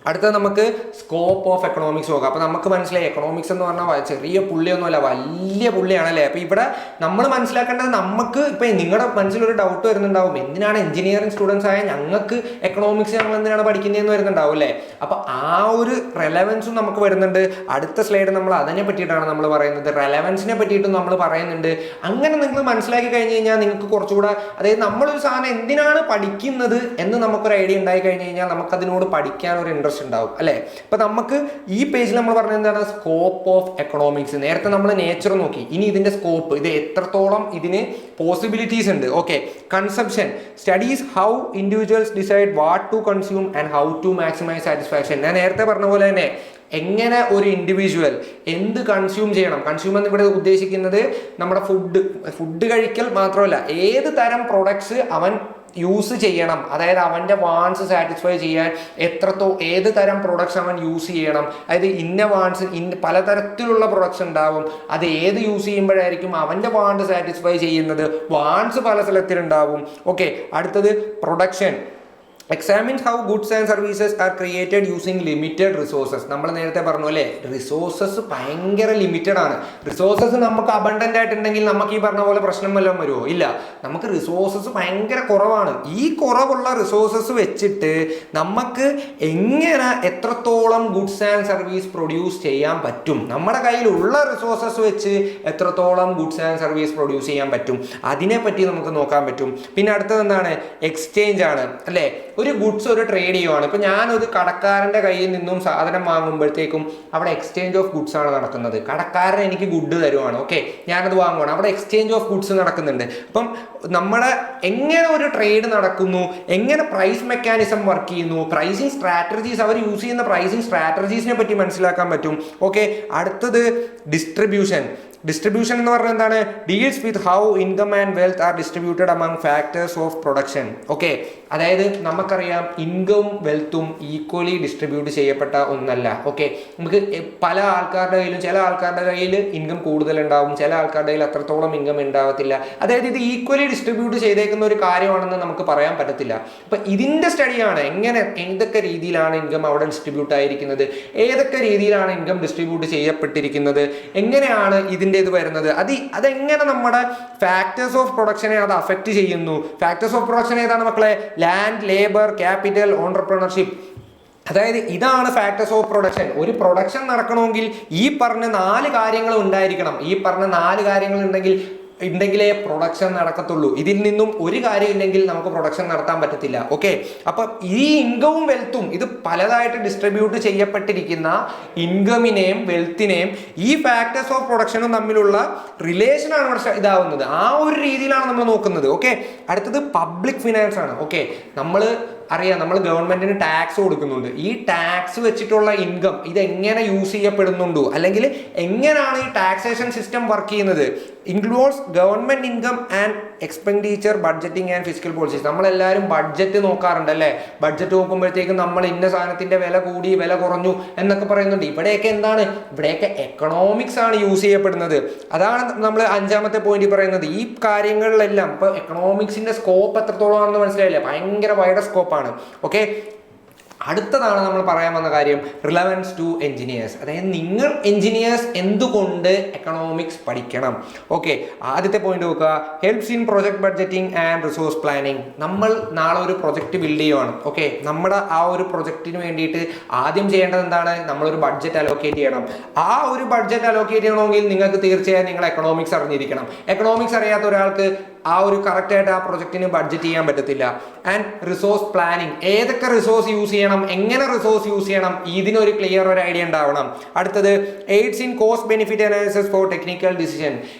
അടുത്തത് നമുക്ക് സ്കോപ്പ് ഓഫ് എക്കണോമിക്സ് നോക്കാം. അപ്പോൾ നമുക്ക് മനസ്സിലായി എക്കണോമിക്സ് എന്ന് പറഞ്ഞാൽ ചെറിയ പുള്ളിയൊന്നുമല്ല, വലിയ പുള്ളിയാണല്ലേ. അപ്പോൾ ഇവിടെ നമ്മൾ മനസ്സിലാക്കേണ്ടത്, നമുക്ക് ഇപ്പം നിങ്ങളുടെ മനസ്സിലൊരു ഡൗട്ട് വരുന്നുണ്ടാവും, എന്തിനാണ് എഞ്ചിനീയറിംഗ് സ്റ്റുഡൻസ് ആയ ഞങ്ങൾക്ക് എക്കണോമിക്സ് ഞങ്ങൾ എന്തിനാണ് പഠിക്കുന്നതെന്ന് വരുന്നുണ്ടാവും അല്ലേ. അപ്പോൾ ആ ഒരു റെലവൻസും നമുക്ക് വരുന്നുണ്ട്. അടുത്ത സ്ലൈഡ് നമ്മൾ അതിനെ പറ്റിയിട്ടാണ് നമ്മൾ പറയുന്നത്, റെലവൻസിനെ പറ്റിയിട്ടും നമ്മൾ പറയുന്നുണ്ട്. അങ്ങനെ നിങ്ങൾ മനസ്സിലാക്കി കഴിഞ്ഞ് കഴിഞ്ഞാൽ നിങ്ങൾക്ക് കുറച്ചുകൂടെ, അതായത് നമ്മളൊരു സാധനം എന്തിനാണ് പഠിക്കുന്നത് എന്ന് നമുക്കൊരു ഐഡിയ ഉണ്ടായി കഴിഞ്ഞ് കഴിഞ്ഞാൽ നമുക്കതിനോട് പഠിക്കാൻ ഒരു ഇൻട്രസ്റ്റ് ഉണ്ടാവും അല്ലെ. ഇപ്പൊ നമുക്ക് ഈ പേജിൽ നമ്മൾ പറഞ്ഞത് എന്താണ്? Scope of economics. നേരത്തെ നമ്മൾ നേച്ചർ നോക്കി, ഇനി ഇതിന്റെ സ്കോപ്പ്, ഇത് എത്രത്തോളം ഇതിന് പോസിബിലിറ്റീസ് ഉണ്ട്. Okay, consumption studies how individuals decide what to consume and how to maximise satisfaction. ഞാൻ നേരത്തെ പറഞ്ഞ പോലെ തന്നെ എങ്ങനെ ഒരു ഇൻഡിവിജ്വൽ എന്ത് കൺസ്യൂം ചെയ്യണം. കൺസ്യൂം എന്ന് ഇവിടെ ഉദ്ദേശിക്കുന്നത് നമ്മുടെ ഫുഡ് കഴിക്കൽ മാത്രമല്ല, ഏത് തരം പ്രൊഡക്ട്സ് അവൻ യൂസ് ചെയ്യണം, അതായത് അവൻ്റെ വാണ്ട്സ് സാറ്റിസ്ഫൈ ചെയ്യാൻ ഏത് തരം പ്രൊഡക്ട്സ് അവൻ യൂസ് ചെയ്യണം. അതായത് ഇന്ന വാണ്ട്സ് പലതരത്തിലുള്ള പ്രൊഡക്ട്സ് ഉണ്ടാവും, അത് ഏത് യൂസ് ചെയ്യുമ്പോഴായിരിക്കും അവൻ്റെ വാണ്ട് സാറ്റിസ്ഫൈ ചെയ്യുന്നത്. വാണ്ട്സ് പല സ്ഥലത്തിലുണ്ടാവും. ഓക്കെ, അടുത്തത് production. Examines how goods and services are created using limited resources. നമ്മൾ നേരത്തെ പറഞ്ഞു അല്ലേ, റിസോഴ്സസ് ഭയങ്കര ലിമിറ്റഡ് ആണ്. റിസോഴ്സസ് നമുക്ക് അബണ്ടന്റ് ആയിട്ടുണ്ടെങ്കിൽ നമുക്ക് ഈ പറഞ്ഞ പോലെ പ്രശ്നം വല്ലതും വരുമോ? ഇല്ല. നമുക്ക് റിസോഴ്സസ് ഭയങ്കര കുറവാണ്. ഈ കുറവുള്ള റിസോഴ്സസ് വെച്ചിട്ട് നമുക്ക് എങ്ങനെ എത്രത്തോളം ഗുഡ്സ് ആൻഡ് സർവീസ് പ്രൊഡ്യൂസ് ചെയ്യാൻ പറ്റും, നമ്മുടെ കയ്യിലുള്ള റിസോഴ്സസ് വെച്ച് എത്രത്തോളം ഗുഡ്സ് ആൻഡ് സർവീസ് പ്രൊഡ്യൂസ് ചെയ്യാൻ പറ്റും, അതിനെപ്പറ്റി നമുക്ക് നോക്കാൻ പറ്റും. പിന്നെ അടുത്തത് എന്താണ്? എക്സ്ചേഞ്ച് ആണ് അല്ലേ. ഒരു ഗുഡ്സ് ഒരു ട്രേഡ് ചെയ്യുവാണ്. ഇപ്പൊ ഞാനൊരു കടക്കാരന്റെ കയ്യിൽ നിന്നും സാധനം വാങ്ങുമ്പോഴത്തേക്കും അവിടെ എക്സ്ചേഞ്ച് ഓഫ് ഗുഡ്സ് ആണ് നടക്കുന്നത്. കടക്കാരൻ എനിക്ക് ഗുഡ് തരുവാണ്, ഓക്കെ, ഞാനത് വാങ്ങുവാണ്, അവിടെ എക്സ്ചേഞ്ച് ഓഫ് ഗുഡ്സ് നടക്കുന്നുണ്ട്. അപ്പം നമ്മുടെ എങ്ങനെ ഒരു ട്രേഡ് നടക്കുന്നു, എങ്ങനെ പ്രൈസ് മെക്കാനിസം വർക്ക് ചെയ്യുന്നു, പ്രൈസിങ് സ്ട്രാറ്റജീസ്, അവർ യൂസ് ചെയ്യുന്ന പ്രൈസിങ് സ്ട്രാറ്റജീസിനെ പറ്റി മനസ്സിലാക്കാൻ പറ്റും. ഓക്കെ, അടുത്തത് ഡിസ്ട്രിബ്യൂഷൻ. ഡിസ്ട്രിബ്യൂഷൻ എന്ന് പറഞ്ഞാൽ എന്താണ്? Deals with how income and wealth R distributed among factors of production. Okay, അതായത് നമുക്കറിയാം ഇൻകവും വെൽത്തും ഈക്വലി ഡിസ്ട്രിബ്യൂട്ട് ചെയ്യപ്പെട്ട ഒന്നല്ല. ഓക്കെ, നമുക്ക് പല ആൾക്കാരുടെ കയ്യിലും, ചില ആൾക്കാരുടെ കയ്യിൽ ഇൻകം കൂടുതലുണ്ടാവും, ചില ആൾക്കാരുടെ കയ്യിൽ അത്രത്തോളം ഇൻകം ഉണ്ടാവത്തില്ല. അതായത് ഇത് ഈക്വലി ഡിസ്ട്രിബ്യൂട്ട് ചെയ്തേക്കുന്ന ഒരു കാര്യമാണെന്ന് നമുക്ക് പറയാൻ പറ്റത്തില്ല. അപ്പൊ ഇതിന്റെ സ്റ്റഡിയാണ് എങ്ങനെ, ഏതൊക്കെ രീതിയിലാണ് ഇൻകം അവിടെ ഡിസ്ട്രിബ്യൂട്ട് ആയിരിക്കുന്നത്, ഏതൊക്കെ രീതിയിലാണ് ഇൻകം ഡിസ്ട്രിബ്യൂട്ട് ചെയ്യപ്പെട്ടിരിക്കുന്നത്, എങ്ങനെയാണ് ഇതിന്റെ ഇത് വരുന്നത്, അതെങ്ങനെ നമ്മുടെ ഫാക്ടേഴ്സ് ഓഫ് പ്രൊഡക്ഷനെ അത് അഫക്റ്റ് ചെയ്യുന്നു. ഫാക്ടേഴ്സ് ഓഫ് പ്രൊഡക്ഷൻ ഏതാണ് മക്കളെ? Land, labour, capital, entrepreneurship. അതായത് ഇതാണ് ഫാക്ടേഴ്സ് ഓഫ് പ്രൊഡക്ഷൻ. ഒരു പ്രൊഡക്ഷൻ നടക്കണമെങ്കിൽ ഈ പറഞ്ഞ 4 കാര്യങ്ങൾ ഉണ്ടായിരിക്കണം. ഈ പറഞ്ഞ 4 കാര്യങ്ങൾ ഉണ്ടെങ്കിലേ പ്രൊഡക്ഷൻ നടക്കത്തുള്ളൂ. ഇതിൽ നിന്നും ഒരു കാര്യം ഇല്ലെങ്കിൽ നമുക്ക് പ്രൊഡക്ഷൻ നടത്താൻ പറ്റത്തില്ല. ഓക്കെ, അപ്പൊ ഈ ഇൻകവും വെൽത്തും ഇത് പലതായിട്ട് ഡിസ്ട്രിബ്യൂട്ട് ചെയ്യപ്പെട്ടിരിക്കുന്ന ഇൻകമിനെയും വെൽത്തിനെയും ഈ ഫാക്ടേഴ്സ് ഓഫ് പ്രൊഡക്ഷനും തമ്മിലുള്ള റിലേഷനാണ് ഇവിടെ ഇതാവുന്നത്. ആ ഒരു രീതിയിലാണ് നമ്മൾ നോക്കുന്നത്. ഓക്കെ, അടുത്തത് പബ്ലിക് ഫിനാൻസ് ആണ്. ഓക്കെ, നമ്മൾ ഗവൺമെന്റിന് ടാക്സ് കൊടുക്കുന്നുണ്ട്. ഈ ടാക്സ് വെച്ചിട്ടുള്ള ഇൻകം ഇതെങ്ങനെ യൂസ് ചെയ്യപ്പെടുന്നുണ്ടോ, അല്ലെങ്കിൽ എങ്ങനെയാണ് ഈ ടാക്സേഷൻ സിസ്റ്റം വർക്ക് ചെയ്യുന്നത്, includes government income and expenditure, budgeting and physical policies. നമ്മളെല്ലാവരും ബഡ്ജറ്റ് നോക്കാറുണ്ട് അല്ലേ. ബഡ്ജറ്റ് നോക്കുമ്പോഴത്തേക്കും നമ്മൾ ഇന്ന സാധനത്തിന്റെ വില കൂടി, വില കുറഞ്ഞു എന്നൊക്കെ പറയുന്നുണ്ട്. ഇവിടെയൊക്കെ എന്താണ്? ഇവിടെയൊക്കെ എക്കണോമിക്സ് ആണ് യൂസ് ചെയ്യപ്പെടുന്നത്. അതാണ് നമ്മൾ 5ാമത്തെ പോയിന്റ് പറയുന്നത്. ഈ കാര്യങ്ങളിലെല്ലാം ഇപ്പൊ എക്കണോമിക്സിന്റെ സ്കോപ്പ് എത്രത്തോളം ആണെന്ന് മനസ്സിലായില്ലേ? ഭയങ്കര വൈഡ് സ്കോപ്പാണ്. ഓക്കെ, അടുത്തതാണ് നമ്മൾ പറയാൻ വന്ന കാര്യം, റിലവൻസ് ടു എഞ്ചിനീയേഴ്സ്. അതായത് നിങ്ങൾ എഞ്ചിനീയേഴ്സ് എന്തുകൊണ്ട് എക്കണോമിക്സ് പഠിക്കണം. ഓക്കെ, ആദ്യത്തെ പോയിന്റ് നോക്കുക, helps in project budgeting and resource planning. നമ്മൾ നാളെ ഒരു പ്രൊജക്ട് ബിൽഡ് ചെയ്യുവാണ്. ഓക്കെ, നമ്മുടെ ആ ഒരു പ്രൊജക്റ്റിന് വേണ്ടിയിട്ട് ആദ്യം ചെയ്യേണ്ടത് എന്താണ്? നമ്മളൊരു ബഡ്ജറ്റ് അലോക്കേറ്റ് ചെയ്യണം. ആ ഒരു ബഡ്ജറ്റ് അലോക്കേറ്റ് ചെയ്യണമെങ്കിൽ നിങ്ങൾക്ക് തീർച്ചയായും നിങ്ങൾ എക്കണോമിക്സ് അറിഞ്ഞിരിക്കണം. എക്കണോമിക്സ് അറിയാത്ത ഒരാൾക്ക് ആ ഒരു കറക്റ്റായിട്ട് ആ പ്രൊജക്റ്റിന് ബഡ്ജറ്റ് ചെയ്യാൻ പറ്റത്തില്ല. ആൻഡ് റിസോഴ്സ് പ്ലാനിങ്, ഏതൊക്കെ റിസോഴ്സ് യൂസ് ചെയ്യണം, എങ്ങനെ റിസോഴ്സ് യൂസ് ചെയ്യണം, ഇതിനൊരു ക്ലിയർ ഒരു ഐഡിയ ഉണ്ടാവണം. അടുത്തത് aids in cost benefit analysis for technical decision.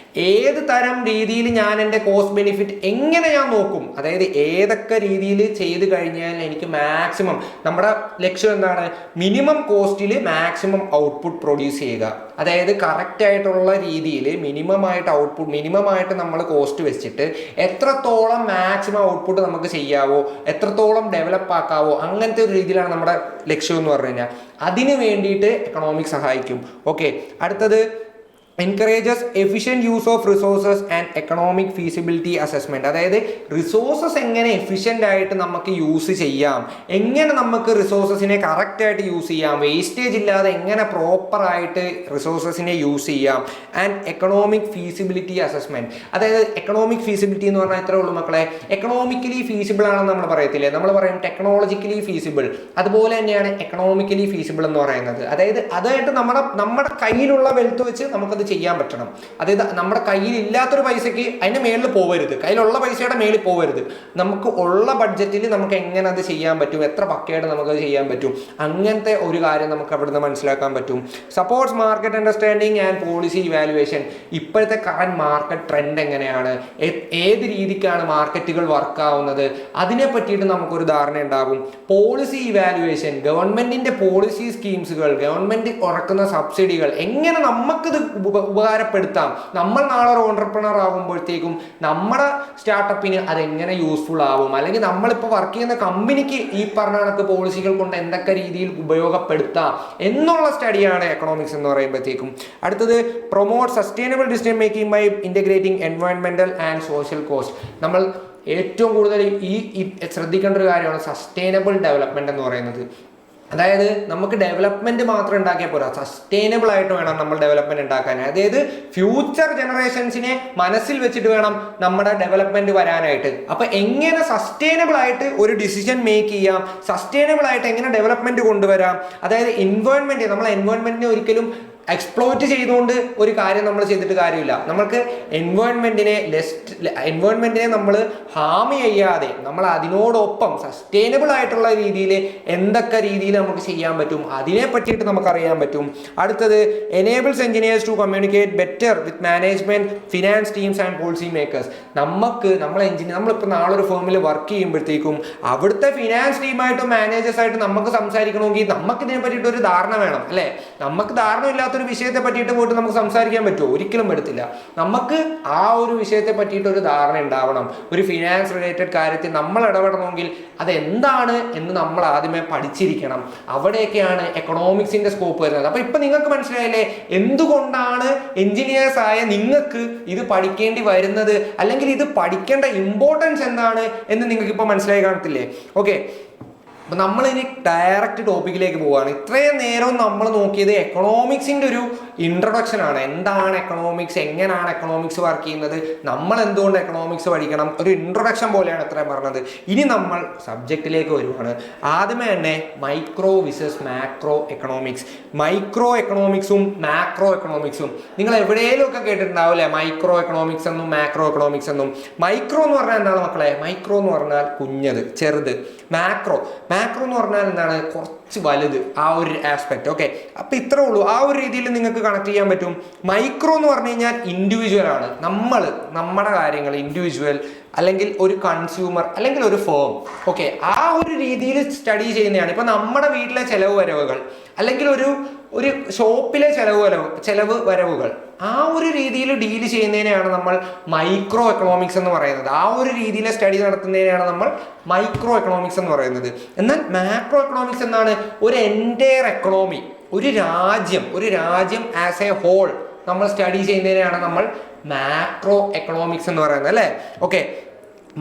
ഏത് തരം രീതിയിൽ ഞാൻ എൻ്റെ കോസ്റ്റ് ബെനിഫിറ്റ് എങ്ങനെ ഞാൻ നോക്കും, അതായത് ഏതൊക്കെ രീതിയിൽ ചെയ്ത് കഴിഞ്ഞാൽ എനിക്ക് മാക്സിമം, നമ്മുടെ ലക്ഷ്യം എന്താണ്? മിനിമം കോസ്റ്റിൽ മാക്സിമം ഔട്ട്പുട്ട് പ്രൊഡ്യൂസ് ചെയ്യുക. അതായത് കറക്റ്റ് ആയിട്ടുള്ള രീതിയിൽ മിനിമം ആയിട്ട് നമ്മൾ കോസ്റ്റ് വെച്ചിട്ട് എത്രത്തോളം മാക്സിമം ഔട്ട്പുട്ട് നമുക്ക് ചെയ്യാവോ, എത്രത്തോളം ഡെവലപ്പ് ആക്കാവോ, അങ്ങനത്തെ ഒരു രീതിയിലാണ് നമ്മുടെ ലക്ഷ്യം എന്ന് പറഞ്ഞു കഴിഞ്ഞാൽ. അതിന് വേണ്ടിയിട്ട് എക്കണോമിക്സ് സഹായിക്കും. ഓക്കെ, അടുത്തത് encourages efficient use of resources and economic feasibility assessment. അതായത് റിസോഴ്സസ് എങ്ങനെ എഫിഷ്യൻ്റ് ആയിട്ട് നമുക്ക് യൂസ് ചെയ്യാം, എങ്ങനെ നമുക്ക് റിസോഴ്സസിനെ കറക്റ്റായിട്ട് യൂസ് ചെയ്യാം, വേസ്റ്റേജ് ഇല്ലാതെ എങ്ങനെ പ്രോപ്പറായിട്ട് റിസോഴ്സസിനെ യൂസ് ചെയ്യാം. And economic feasibility assessment. അതായത് എക്കണോമിക് ഫീസിബിലിറ്റി എന്ന് പറഞ്ഞാൽ ഇത്രേ ഉള്ളൂ മക്കളെ. എക്കണോമിക്കലി ഫീസിബിൾ ആണെന്ന് നമ്മൾ പറയത്തില്ലേ, നമ്മൾ പറയും ടെക്നോളജിക്കലി ഫീസിബിൾ. അതുപോലെ തന്നെയാണ് എക്കണോമിക്കലി ഫീസിബിൾ എന്ന് പറയുന്നത്. അതായിട്ട് നമ്മുടെ കയ്യിലുള്ള വെൽത്ത് വെച്ച് നമുക്കത് ചെയ്യാൻ പറ്റണം. അതായത് നമ്മുടെ കയ്യിൽ ഇല്ലാത്തൊരു പൈസക്ക് അതിന്റെ മേളിൽ പോവരുത്, കയ്യിലുള്ള പൈസയുടെ മേളിൽ പോവരുത്. നമുക്ക് ഉള്ള ബഡ്ജറ്റിൽ നമുക്ക് എങ്ങനെ അത് ചെയ്യാൻ പറ്റും, എത്ര പക്കയായിട്ട് നമുക്കത് ചെയ്യാൻ പറ്റും, അങ്ങനത്തെ ഒരു കാര്യം നമുക്ക് അവിടുന്ന് മനസ്സിലാക്കാൻ പറ്റും. Supports market understanding and policy evaluation. ഇപ്പോഴത്തെ കറന്റ് മാർക്കറ്റ് ട്രെൻഡ് എങ്ങനെയാണ്, ഏത് രീതിക്കാണ് മാർക്കറ്റുകൾ വർക്ക് ആവുന്നത്, അതിനെ പറ്റിയിട്ട് നമുക്കൊരു ധാരണ ഉണ്ടാകും. പോളിസി ഇവാലുവേഷൻ, ഗവൺമെന്റിന്റെ പോളിസി സ്കീംസുകൾ, ഗവൺമെന്റ് ഇറക്കുന്ന സബ്സിഡികൾ എങ്ങനെ നമുക്കിത് ഉപകാരപ്പെടുത്താം. നമ്മൾ നാളെ ഒരു ഓൺട്രപ്രണർ ആകുമ്പോഴത്തേക്കും നമ്മുടെ സ്റ്റാർട്ടപ്പിന് അതെങ്ങനെ യൂസ്ഫുൾ ആവും, അല്ലെങ്കിൽ നമ്മളിപ്പോൾ വർക്ക് ചെയ്യുന്ന കമ്പനിക്ക് ഈ പറഞ്ഞ കണക്ക് പോളിസികൾ കൊണ്ട് എന്തൊക്കെ രീതിയിൽ ഉപയോഗപ്പെടുത്താം എന്നുള്ള സ്റ്റഡിയാണ് എക്കണോമിക്സ് എന്ന് പറയുമ്പോഴത്തേക്കും. അടുത്തത് promote sustainable decision making by integrating എൻവയോൺമെന്റൽ ആൻഡ് സോഷ്യൽ കോസ്റ്റ്. നമ്മൾ ഏറ്റവും കൂടുതൽ ഈ ശ്രദ്ധിക്കേണ്ട ഒരു കാര്യമാണ് സസ്റ്റൈനബിൾ ഡെവലപ്മെന്റ് എന്ന് പറയുന്നത്. അതായത് നമുക്ക് ഡെവലപ്മെന്റ് മാത്രം ഉണ്ടാക്കിയാൽ പോരാ, സസ്റ്റൈനബിൾ ആയിട്ട് വേണം നമ്മൾ ഡെവലപ്മെന്റ് ഉണ്ടാക്കാൻ. അതായത് ഫ്യൂച്ചർ ജനറേഷൻസിനെ മനസ്സിൽ വെച്ചിട്ട് വേണം നമ്മുടെ ഡെവലപ്മെന്റ് വരാനായിട്ട്. അപ്പൊ എങ്ങനെ സസ്റ്റൈനബിൾ ആയിട്ട് ഒരു ഡിസിഷൻ മേക്ക് ചെയ്യാം, സസ്റ്റൈനബിൾ ആയിട്ട് എങ്ങനെ ഡെവലപ്മെന്റ് കൊണ്ടുവരാം, അതായത് നമ്മൾ എൻവയോൺമെന്റിനെ ഒരിക്കലും എക്സ്പ്ലോയിറ്റ് ചെയ്തുകൊണ്ട് ഒരു കാര്യം നമ്മൾ ചെയ്തിട്ട് കാര്യമില്ല. നമുക്ക് എൻവയോൺമെന്റിനെ നമ്മൾ ഹാം ചെയ്യാതെ നമ്മൾ അതിനോടൊപ്പം സസ്റ്റൈനബിൾ ആയിട്ടുള്ള രീതിയിൽ എന്തൊക്കെ രീതിയിൽ നമുക്ക് ചെയ്യാൻ പറ്റും അതിനെ പറ്റിയിട്ട് നമുക്ക് അറിയാൻ പറ്റും. അടുത്തത് enables engineers to communicate better with management, finance teams and policy makers. നമ്മളിപ്പോൾ നാളെ ഒരു ഫേമിൽ വർക്ക് ചെയ്യുമ്പോഴത്തേക്കും അവിടുത്തെ ഫിനാൻസ് ടീമായിട്ടും മാനേജേഴ്സായിട്ടും നമുക്ക് സംസാരിക്കണമെങ്കിൽ നമുക്ക് ഇതിനെ പറ്റിയിട്ട് ഒരു ധാരണ വേണം അല്ലേ. നമുക്ക് ധാരണ ഇല്ലാത്തൊരു വിഷയത്തെ പറ്റിയിട്ട് പോയിട്ട് നമുക്ക് സംസാരിക്കാൻ പറ്റുമോ? ഒരിക്കലും പറ്റത്തില്ല. നമുക്ക് ആ ഒരു വിഷയത്തെ പറ്റിയിട്ട് ഒരു ധാരണ ഉണ്ടാവണം. ഒരു ഫിനാൻസ് റിലേറ്റഡ് കാര്യത്തിൽ നമ്മൾ ഇടപെടണമെങ്കിൽ അതെന്താണ് എന്ന് നമ്മൾ ആദ്യമേ പഠിച്ചിരിക്കണം. അവിടെയൊക്കെയാണ് എക്കണോമിക്സിന്റെ സ്കോപ്പ് വരുന്നത്. അപ്പൊ ഇപ്പൊ നിങ്ങൾക്ക് മനസ്സിലായില്ലേ എന്തുകൊണ്ടാണ് എഞ്ചിനീയേഴ്സ് ആയ നിങ്ങൾക്ക് ഇത് പഠിക്കേണ്ടി വരുന്നത്, അല്ലെങ്കിൽ ഇത് പഠിക്കേണ്ട ഇമ്പോർട്ടൻസ് എന്താണ് എന്ന് നിങ്ങൾക്ക് ഇപ്പൊ മനസ്സിലായി കാണത്തില്ലേ? ഓക്കെ, അപ്പൊ നമ്മൾ ഇനി ഡയറക്റ്റ് ടോപ്പിക്കിലേക്ക് പോവുകയാണ്. ഇത്രയും നേരം നമ്മൾ നോക്കിയത് എക്കണോമിക്സിന്റെ ഒരു ഇൻട്രൊഡക്ഷൻ ആണ്. എന്താണ് എക്കണോമിക്സ്, എങ്ങനെയാണ് എക്കണോമിക്സ് വർക്ക് ചെയ്യുന്നത്, നമ്മൾ എന്തുകൊണ്ട് എക്കണോമിക്സ് പഠിക്കണം, ഒരു ഇൻട്രൊഡക്ഷൻ പോലെയാണ് ഇത്രയും പറഞ്ഞത്. ഇനി നമ്മൾ സബ്ജക്റ്റിലേക്ക് വരുവാണ്. ആദ്യമേ തന്നെ micro versus macro economics. Micro എക്കണോമിക്സും മാക്രോ എക്കണോമിക്സും നിങ്ങൾ എവിടെയെങ്കിലും ഒക്കെ കേട്ടിട്ടുണ്ടാവില്ലേ, മൈക്രോ എക്കണോമിക്സ് എന്നും മാക്രോ എക്കണോമിക്സ് എന്നും. മൈക്രോ എന്ന് പറഞ്ഞാൽ എന്താണ് മക്കളെ? മൈക്രോ എന്ന് പറഞ്ഞാൽ കുഞ്ഞത്, ചെറുത്. മാക്രോ എന്ന് പറഞ്ഞാൽ എന്താണ്? കുറച്ച് വലുത്, ആ ഒരു ആസ്പെക്ട്. ഓക്കെ, അപ്പൊ ഇത്രേ ഉള്ളൂ. ആ ഒരു രീതിയിൽ നിങ്ങൾക്ക് കണക്ട് ചെയ്യാൻ പറ്റും. മൈക്രോ എന്ന് പറഞ്ഞു കഴിഞ്ഞാൽ ഇൻഡിവിജ്വൽ ആണ്. നമ്മുടെ കാര്യങ്ങൾ ഇൻഡിവിജ്വൽ, അല്ലെങ്കിൽ ഒരു കൺസ്യൂമർ, അല്ലെങ്കിൽ ഒരു ഫേം. ഓക്കെ, ആ ഒരു രീതിയിൽ സ്റ്റഡി ചെയ്യുന്നതാണ്. ഇപ്പൊ നമ്മുടെ വീട്ടിലെ ചെലവ് വരവുകൾ, അല്ലെങ്കിൽ ഒരു ഷോപ്പിലെ ചെലവ് വരവുകൾ, ആ ഒരു രീതിയിൽ ഡീൽ ചെയ്യുന്നതിനെയാണ് നമ്മൾ മൈക്രോ എക്കണോമിക്സ് എന്ന് പറയുന്നത്. ആ ഒരു രീതിയിലെ സ്റ്റഡി നടത്തുന്നതിനെയാണ് നമ്മൾ മൈക്രോ എക്കണോമിക്സ് എന്ന് പറയുന്നത്. എന്നാൽ മാക്രോ എക്കണോമിക്സ് എന്നാണ്? ഒരു എൻറ്റയർ എക്കണോമി, ഒരു രാജ്യം ആസ് എ ഹോൾ നമ്മൾ സ്റ്റഡി ചെയ്യുന്നതിനെയാണ് നമ്മൾ മാക്രോ എക്കണോമിക്സ് എന്ന് പറയുന്നത് അല്ലേ. ഓക്കെ,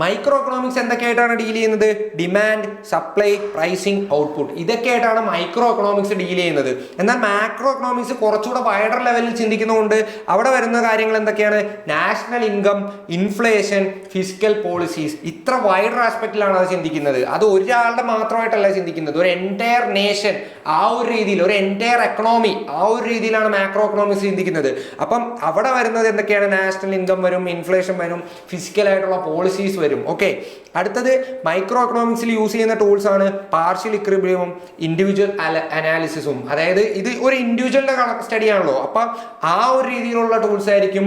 മൈക്രോ എക്കണോമിക്സ് എന്തൊക്കെയായിട്ടാണ് ഡീൽ ചെയ്യുന്നത്? ഡിമാൻഡ്, സപ്ലൈ, പ്രൈസിങ്, ഔട്ട്പുട്ട്, ഇതൊക്കെയായിട്ടാണ് മൈക്രോ എക്കണോമിക്സ് ഡീൽ ചെയ്യുന്നത്. എന്നാൽ മാക്രോ എക്കണോമിക്സ് കുറച്ചുകൂടെ വൈഡർ ലെവലിൽ ചിന്തിക്കുന്നതുകൊണ്ട് അവിടെ വരുന്ന കാര്യങ്ങൾ എന്തൊക്കെയാണ്? National income, inflation, fiscal policies. ഇത്ര വൈഡർ ആസ്പെക്റ്റിലാണ് അത് ചിന്തിക്കുന്നത്. അത് ഒരാളുടെ മാത്രമായിട്ടല്ല ചിന്തിക്കുന്നത്, ഒരു എൻറ്റയർ നേഷൻ, ആ ഒരു രീതിയിൽ, ഒരു എൻറ്റയർ എക്കണോമി, ആ ഒരു രീതിയിലാണ് മാക്രോ എക്കണോമിക്സ് ചിന്തിക്കുന്നത്. അപ്പം അവിടെ വരുന്നത് എന്തൊക്കെയാണ്? നാഷണൽ ഇൻകം വരും, ഇൻഫ്ലേഷൻ വരും, ഫിസിക്കലായിട്ടുള്ള പോളിസീസ് വരും. ഓക്കെ, അടുത്തത് മൈക്രോ എക്കണോമിക്സിൽ യൂസ് ചെയ്യുന്ന ടൂൾസ് ആണ് പാർഷ്യൽ ഇക്വിലിബ്രിയവും ഇൻഡിവിജ്വൽ അനാലിസിസും. അതായത് ഇത് ഒരു ഇൻഡിവിജ്വലിന്റെ സ്റ്റഡി ആണല്ലോ, അപ്പൊ ആ ഒരു രീതിയിലുള്ള ടൂൾസ് ആയിരിക്കും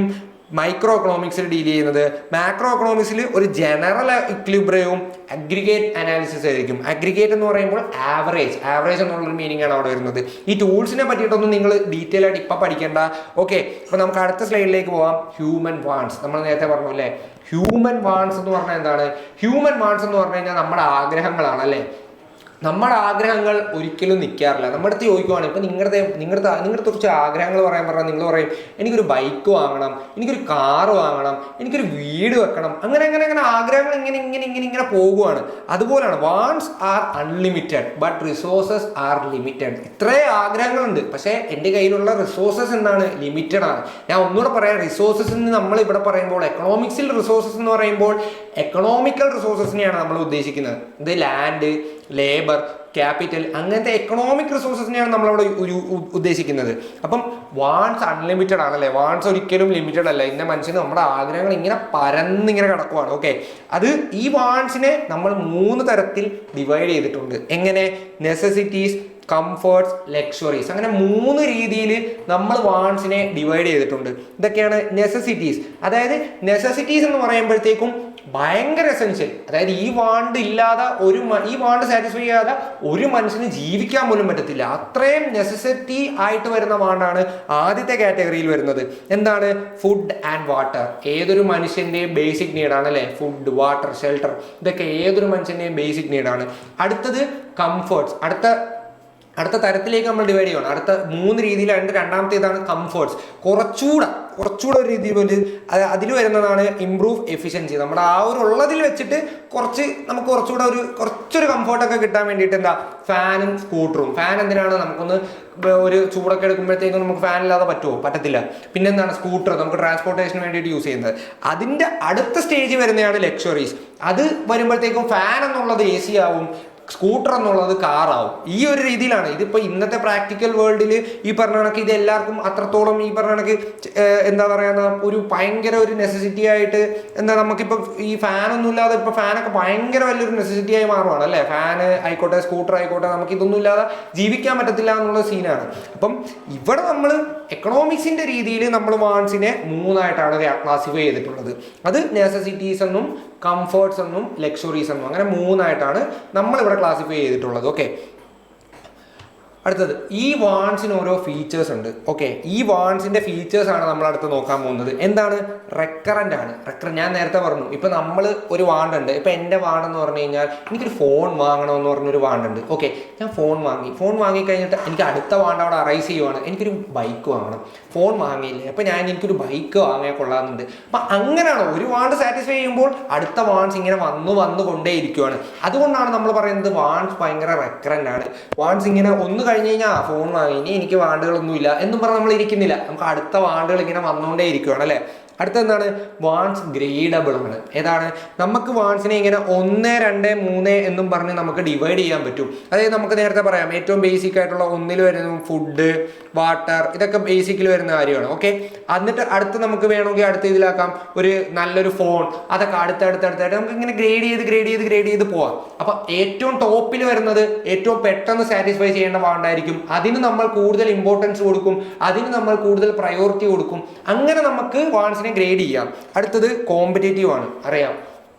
മൈക്രോ എക്കണോമിക്സിൽ ഡീൽ ചെയ്യുന്നത്. മാക്രോ എക്കണോമിക്സിൽ ഒരു ജനറൽ ഇക്വിലിബ്രിയവും അഗ്രിഗേറ്റ് അനാലിസിസ് ആയിരിക്കും. അഗ്രിഗേറ്റ് എന്ന് പറയുമ്പോൾ ആവറേജ് എന്നുള്ളൊരു മീനിങ് ആണ് അവിടെ വരുന്നത്. ഈ ടൂൾസിനെ പറ്റിയിട്ടൊന്നും നിങ്ങൾ ഡീറ്റെയിൽ ആയിട്ട് ഇപ്പം പഠിക്കേണ്ട. ഓക്കെ, അപ്പൊ നമുക്ക് അടുത്ത സ്ലൈഡിലേക്ക് പോവാം. Human wants. നമ്മൾ നേരത്തെ പറഞ്ഞു അല്ലേ, ഹ്യൂമൻ വാണ്ട്സ് എന്ന് പറഞ്ഞാൽ എന്താണ്? ഹ്യൂമൻ വാണ്ട്സ് എന്ന് പറഞ്ഞു കഴിഞ്ഞാൽ നമ്മുടെ ആഗ്രഹങ്ങളാണ് അല്ലേ. നമ്മുടെ ആഗ്രഹങ്ങൾ ഒരിക്കലും നിൽക്കാറില്ല. നമ്മുടെ അടുത്ത് ചോദിക്കുവാണ്, ഇപ്പം നിങ്ങളുടെ കുറച്ച് ആഗ്രഹങ്ങൾ പറഞ്ഞാൽ നിങ്ങൾ പറയും എനിക്കൊരു ബൈക്ക് വാങ്ങണം, എനിക്കൊരു കാറ് വാങ്ങണം, എനിക്കൊരു വീട് വെക്കണം, അങ്ങനെ ആഗ്രഹങ്ങൾ ഇങ്ങനെ പോകുവാണ്. അതുപോലെയാണ് wants R unlimited but resources R limited. ഇത്രയും ആഗ്രഹങ്ങളുണ്ട്, പക്ഷേ എൻ്റെ കയ്യിലുള്ള റിസോഴ്സസ് എന്താണ്? ലിമിറ്റഡ് ആണ്. ഞാൻ ഒന്നുകൂടെ പറയാം, റിസോഴ്സസ് നമ്മൾ ഇവിടെ പറയുമ്പോൾ എക്കണോമിക്സിൽ റിസോഴ്സസ് എന്ന് പറയുമ്പോൾ എക്കണോമിക്കൽ റിസോഴ്സസിനെയാണ് നമ്മൾ ഉദ്ദേശിക്കുന്നത്. ഇത് ലാൻഡ്, ലേബർ, ക്യാപിറ്റൽ, അങ്ങനത്തെ എക്കണോമിക് റിസോഴ്സസിനെയാണ് നമ്മളവിടെ ഉദ്ദേശിക്കുന്നത്. അപ്പം വാണ്ട്സ് അൺലിമിറ്റഡ് ആണല്ലേ, വാണ്ട്സ് ഒരിക്കലും ലിമിറ്റഡ് അല്ല. ഇന്ന മനുഷ്യന് നമ്മുടെ ആഗ്രഹങ്ങൾ ഇങ്ങനെ പരന്നിങ്ങനെ കിടക്കുവാണ്. ഓക്കെ, അത് ഈ വാണ്ട്സിനെ നമ്മൾ 3 തരത്തിൽ ഡിവൈഡ് ചെയ്തിട്ടുണ്ട്. എങ്ങനെ? Necessities, comforts, luxuries. അങ്ങനെ 3 രീതിയിൽ നമ്മൾ വാണ്ട്സിനെ ഡിവൈഡ് ചെയ്തിട്ടുണ്ട്. ഇതൊക്കെയാണ് നെസസിറ്റീസ്. അതായത് നെസസിറ്റീസ് എന്ന് പറയുമ്പോഴത്തേക്കും ഭയങ്കര എസെൻഷ്യൽ. അതായത് ഈ വാണ്ട് ഇല്ലാതെ ഈ വാണ്ട് സാറ്റിസ്ഫൈ ചെയ്യാതെ ഒരു മനുഷ്യന് ജീവിക്കാൻ പോലും പറ്റത്തില്ല. അത്രയും നെസസിറ്റി ആയിട്ട് വരുന്ന വാണ്ടാണ് ആദ്യത്തെ കാറ്റഗറിയിൽ വരുന്നത്. എന്താണ്? Food and water. ഏതൊരു മനുഷ്യന്റെയും ബേസിക് നീഡാണ് അല്ലെ. ഫുഡ്, വാട്ടർ, ഷെൽട്ടർ, ഇതൊക്കെ ഏതൊരു മനുഷ്യന്റെയും ബേസിക് നീഡാണ്. അടുത്തത് കംഫർട്ട്സ്. അടുത്ത തരത്തിലേക്ക് നമ്മൾ ഡിവൈഡ് ചെയ്യണം. അടുത്ത 3 രീതിയിലുണ്ട്. രണ്ടാമത്തേതാണ് കംഫർട്ട്സ്. കുറച്ചുകൂടെ ഒരു രീതി പോലെ അതിൽ വരുന്നതാണ് ഇംപ്രൂവ് എഫിഷ്യൻസി. നമ്മുടെ ആ ഒരു ഉള്ളതിൽ വെച്ചിട്ട് നമുക്ക് കുറച്ചുകൂടെ കുറച്ചൊരു കംഫർട്ടൊക്കെ കിട്ടാൻ വേണ്ടിയിട്ട് എന്താ ഫാനും സ്കൂട്ടറും. ഫാൻ എന്തിനാണ്, നമുക്കൊന്ന് ഒരു ചൂടൊക്കെ എടുക്കുമ്പോഴത്തേക്കും നമുക്ക് ഫാൻ ഇല്ലാതെ പറ്റുമോ? പറ്റത്തില്ല. പിന്നെ എന്താണ് സ്കൂട്ടർ, നമുക്ക് ട്രാൻസ്പോർട്ടേഷന് വേണ്ടിയിട്ട് യൂസ് ചെയ്യുന്നത്. അതിൻ്റെ അടുത്ത സ്റ്റേജ് വരുന്നതാണ് ലക്ഷറീസ്. അത് വരുമ്പോഴത്തേക്കും ഫാൻ എന്നുള്ളത് AC ആവും, സ്കൂട്ടർ എന്നുള്ളത് കാറാവും. ഈ ഒരു രീതിയിലാണ് ഇതിപ്പോൾ ഇന്നത്തെ പ്രാക്ടിക്കൽ വേൾഡിൽ ഈ പറഞ്ഞ കണക്ക് ഇത് എല്ലാവർക്കും അത്രത്തോളം ഈ പറഞ്ഞ കണക്ക് എന്താ പറയുക ഒരു ഭയങ്കര ഒരു നെസസിറ്റി ആയിട്ട് എന്താ നമുക്കിപ്പോൾ ഈ ഫാനൊന്നും ഇല്ലാതെ ഇപ്പോൾ ഫാനൊക്കെ ഭയങ്കര വലിയൊരു നെസസിറ്റി ആയി മാറുവാണ് അല്ലേ. ഫാന് ആയിക്കോട്ടെ സ്കൂട്ടർ ആയിക്കോട്ടെ നമുക്ക് ഇതൊന്നും ഇല്ലാതെ ജീവിക്കാൻ പറ്റത്തില്ല എന്നുള്ള സീനാണ്. അപ്പം ഇവിടെ നമ്മൾ എക്കണോമിക്സിന്റെ രീതിയിൽ നമ്മൾ വാൺസിനെ 3 ആയിട്ടാണ് ക്ലാസിഫൈ ചെയ്തിട്ടുള്ളത്. അത് നെസസിറ്റീസ് എന്നും കംഫർട്ട്സ് എന്നും ലക്ഷറീസ് എന്നും അങ്ങനെ 3 ആയിട്ടാണ് നമ്മളിവിടെ ക്ലാസിഫൈ ചെയ്തിട്ടുള്ളത്. ഓക്കെ, അടുത്തത് ഈ വാൺസിന് ഓരോ ഫീച്ചേഴ്സ് ഉണ്ട്. ഓക്കെ, ഈ വാൺസിന്റെ ഫീച്ചേഴ്സ് ആണ് നമ്മൾ അടുത്ത് നോക്കാൻ പോകുന്നത്. എന്താണ്? റെക്കറന്റ് ആണ്. ഞാൻ നേരത്തെ പറഞ്ഞു, ഇപ്പൊ നമ്മൾ ഒരു വാണ്ട് ഉണ്ട്. ഇപ്പൊ എന്റെ വാണ്ട് എന്ന് പറഞ്ഞു കഴിഞ്ഞാൽ എനിക്കൊരു ഫോൺ വാങ്ങണമെന്ന് പറഞ്ഞൊരു വാണ്ട് ഉണ്ട്. ഓക്കെ, ഞാൻ ഫോൺ വാങ്ങിക്കഴിഞ്ഞിട്ട് എനിക്ക് അടുത്ത വാണ്ട് അവിടെ അറൈസ് ചെയ്യുവാണ്, എനിക്കൊരു ബൈക്ക് വാങ്ങണം. ഫോൺ വാങ്ങിയില്ലേ, അപ്പൊ എനിക്കൊരു ബൈക്ക് വാങ്ങിയാൽ കൊള്ളാമെന്നുണ്ട്. അപ്പൊ അങ്ങനെയാണോ ഒരു വാണ്ട് സാറ്റിസ്ഫൈ ചെയ്യുമ്പോൾ അടുത്ത വാൺസ് ഇങ്ങനെ വന്നുകൊണ്ടേയിരിക്കുകയാണ്. അതുകൊണ്ടാണ് നമ്മൾ പറയുന്നത് വാൺസ് ഭയങ്കര റെക്കറന്റ് ആണ്. വാൺസ് ഇങ്ങനെ ഒന്ന് കഴിഞ്ഞ് കഴിഞ്ഞാൽ ഫോൺ വാങ്ങി, ഇനി എനിക്ക് വാണ്ടുകളൊന്നുമില്ല എന്നും പറഞ്ഞ് നമ്മൾ ഇരിക്കുന്നില്ല. നമുക്ക് അടുത്ത വാണ്ടുകൾ ഇങ്ങനെ വന്നുകൊണ്ടേ ഇരിക്കുകയാണ് അല്ലേ. അടുത്തെന്താണ്? വാൺസ് ഗ്രേഡബിൾ ആണ്. ഏതാണ്? നമുക്ക് വാൺസിനെ ഇങ്ങനെ 1, 2, 3 എന്നും പറഞ്ഞ് നമുക്ക് ഡിവൈഡ് ചെയ്യാൻ പറ്റും. അതായത് നമുക്ക് നേരത്തെ പറയാം ഏറ്റവും ബേസിക് ആയിട്ടുള്ള 1 വരുന്ന ഫുഡ്, വാട്ടർ, ഇതൊക്കെ ബേസിക്കിൽ വരുന്ന കാര്യമാണ്. ഓക്കെ, എന്നിട്ട് അടുത്ത് നമുക്ക് വേണമെങ്കിൽ അടുത്ത ഇതിലാക്കാം ഒരു നല്ലൊരു ഫോൺ, അതൊക്കെ അടുത്തടുത്തായിട്ട് നമുക്ക് ഇങ്ങനെ ഗ്രേഡ് ചെയ്ത് പോവാം. അപ്പൊ ഏറ്റവും ടോപ്പിൽ വരുന്നത് ഏറ്റവും പെട്ടെന്ന് സാറ്റിസ്ഫൈ ചെയ്യേണ്ട വാണ്ടായിരിക്കും. അതിന് നമ്മൾ കൂടുതൽ ഇമ്പോർട്ടൻസ് കൊടുക്കും, അതിന് നമ്മൾ കൂടുതൽ പ്രയോറിറ്റി കൊടുക്കും. അങ്ങനെ നമുക്ക് വാൺസിനെ ഗ്രേഡ് ചെയ്യാം. അടുത്തത് കോമ്പറ്റേറ്റീവ് ആണ്. അറിയാം,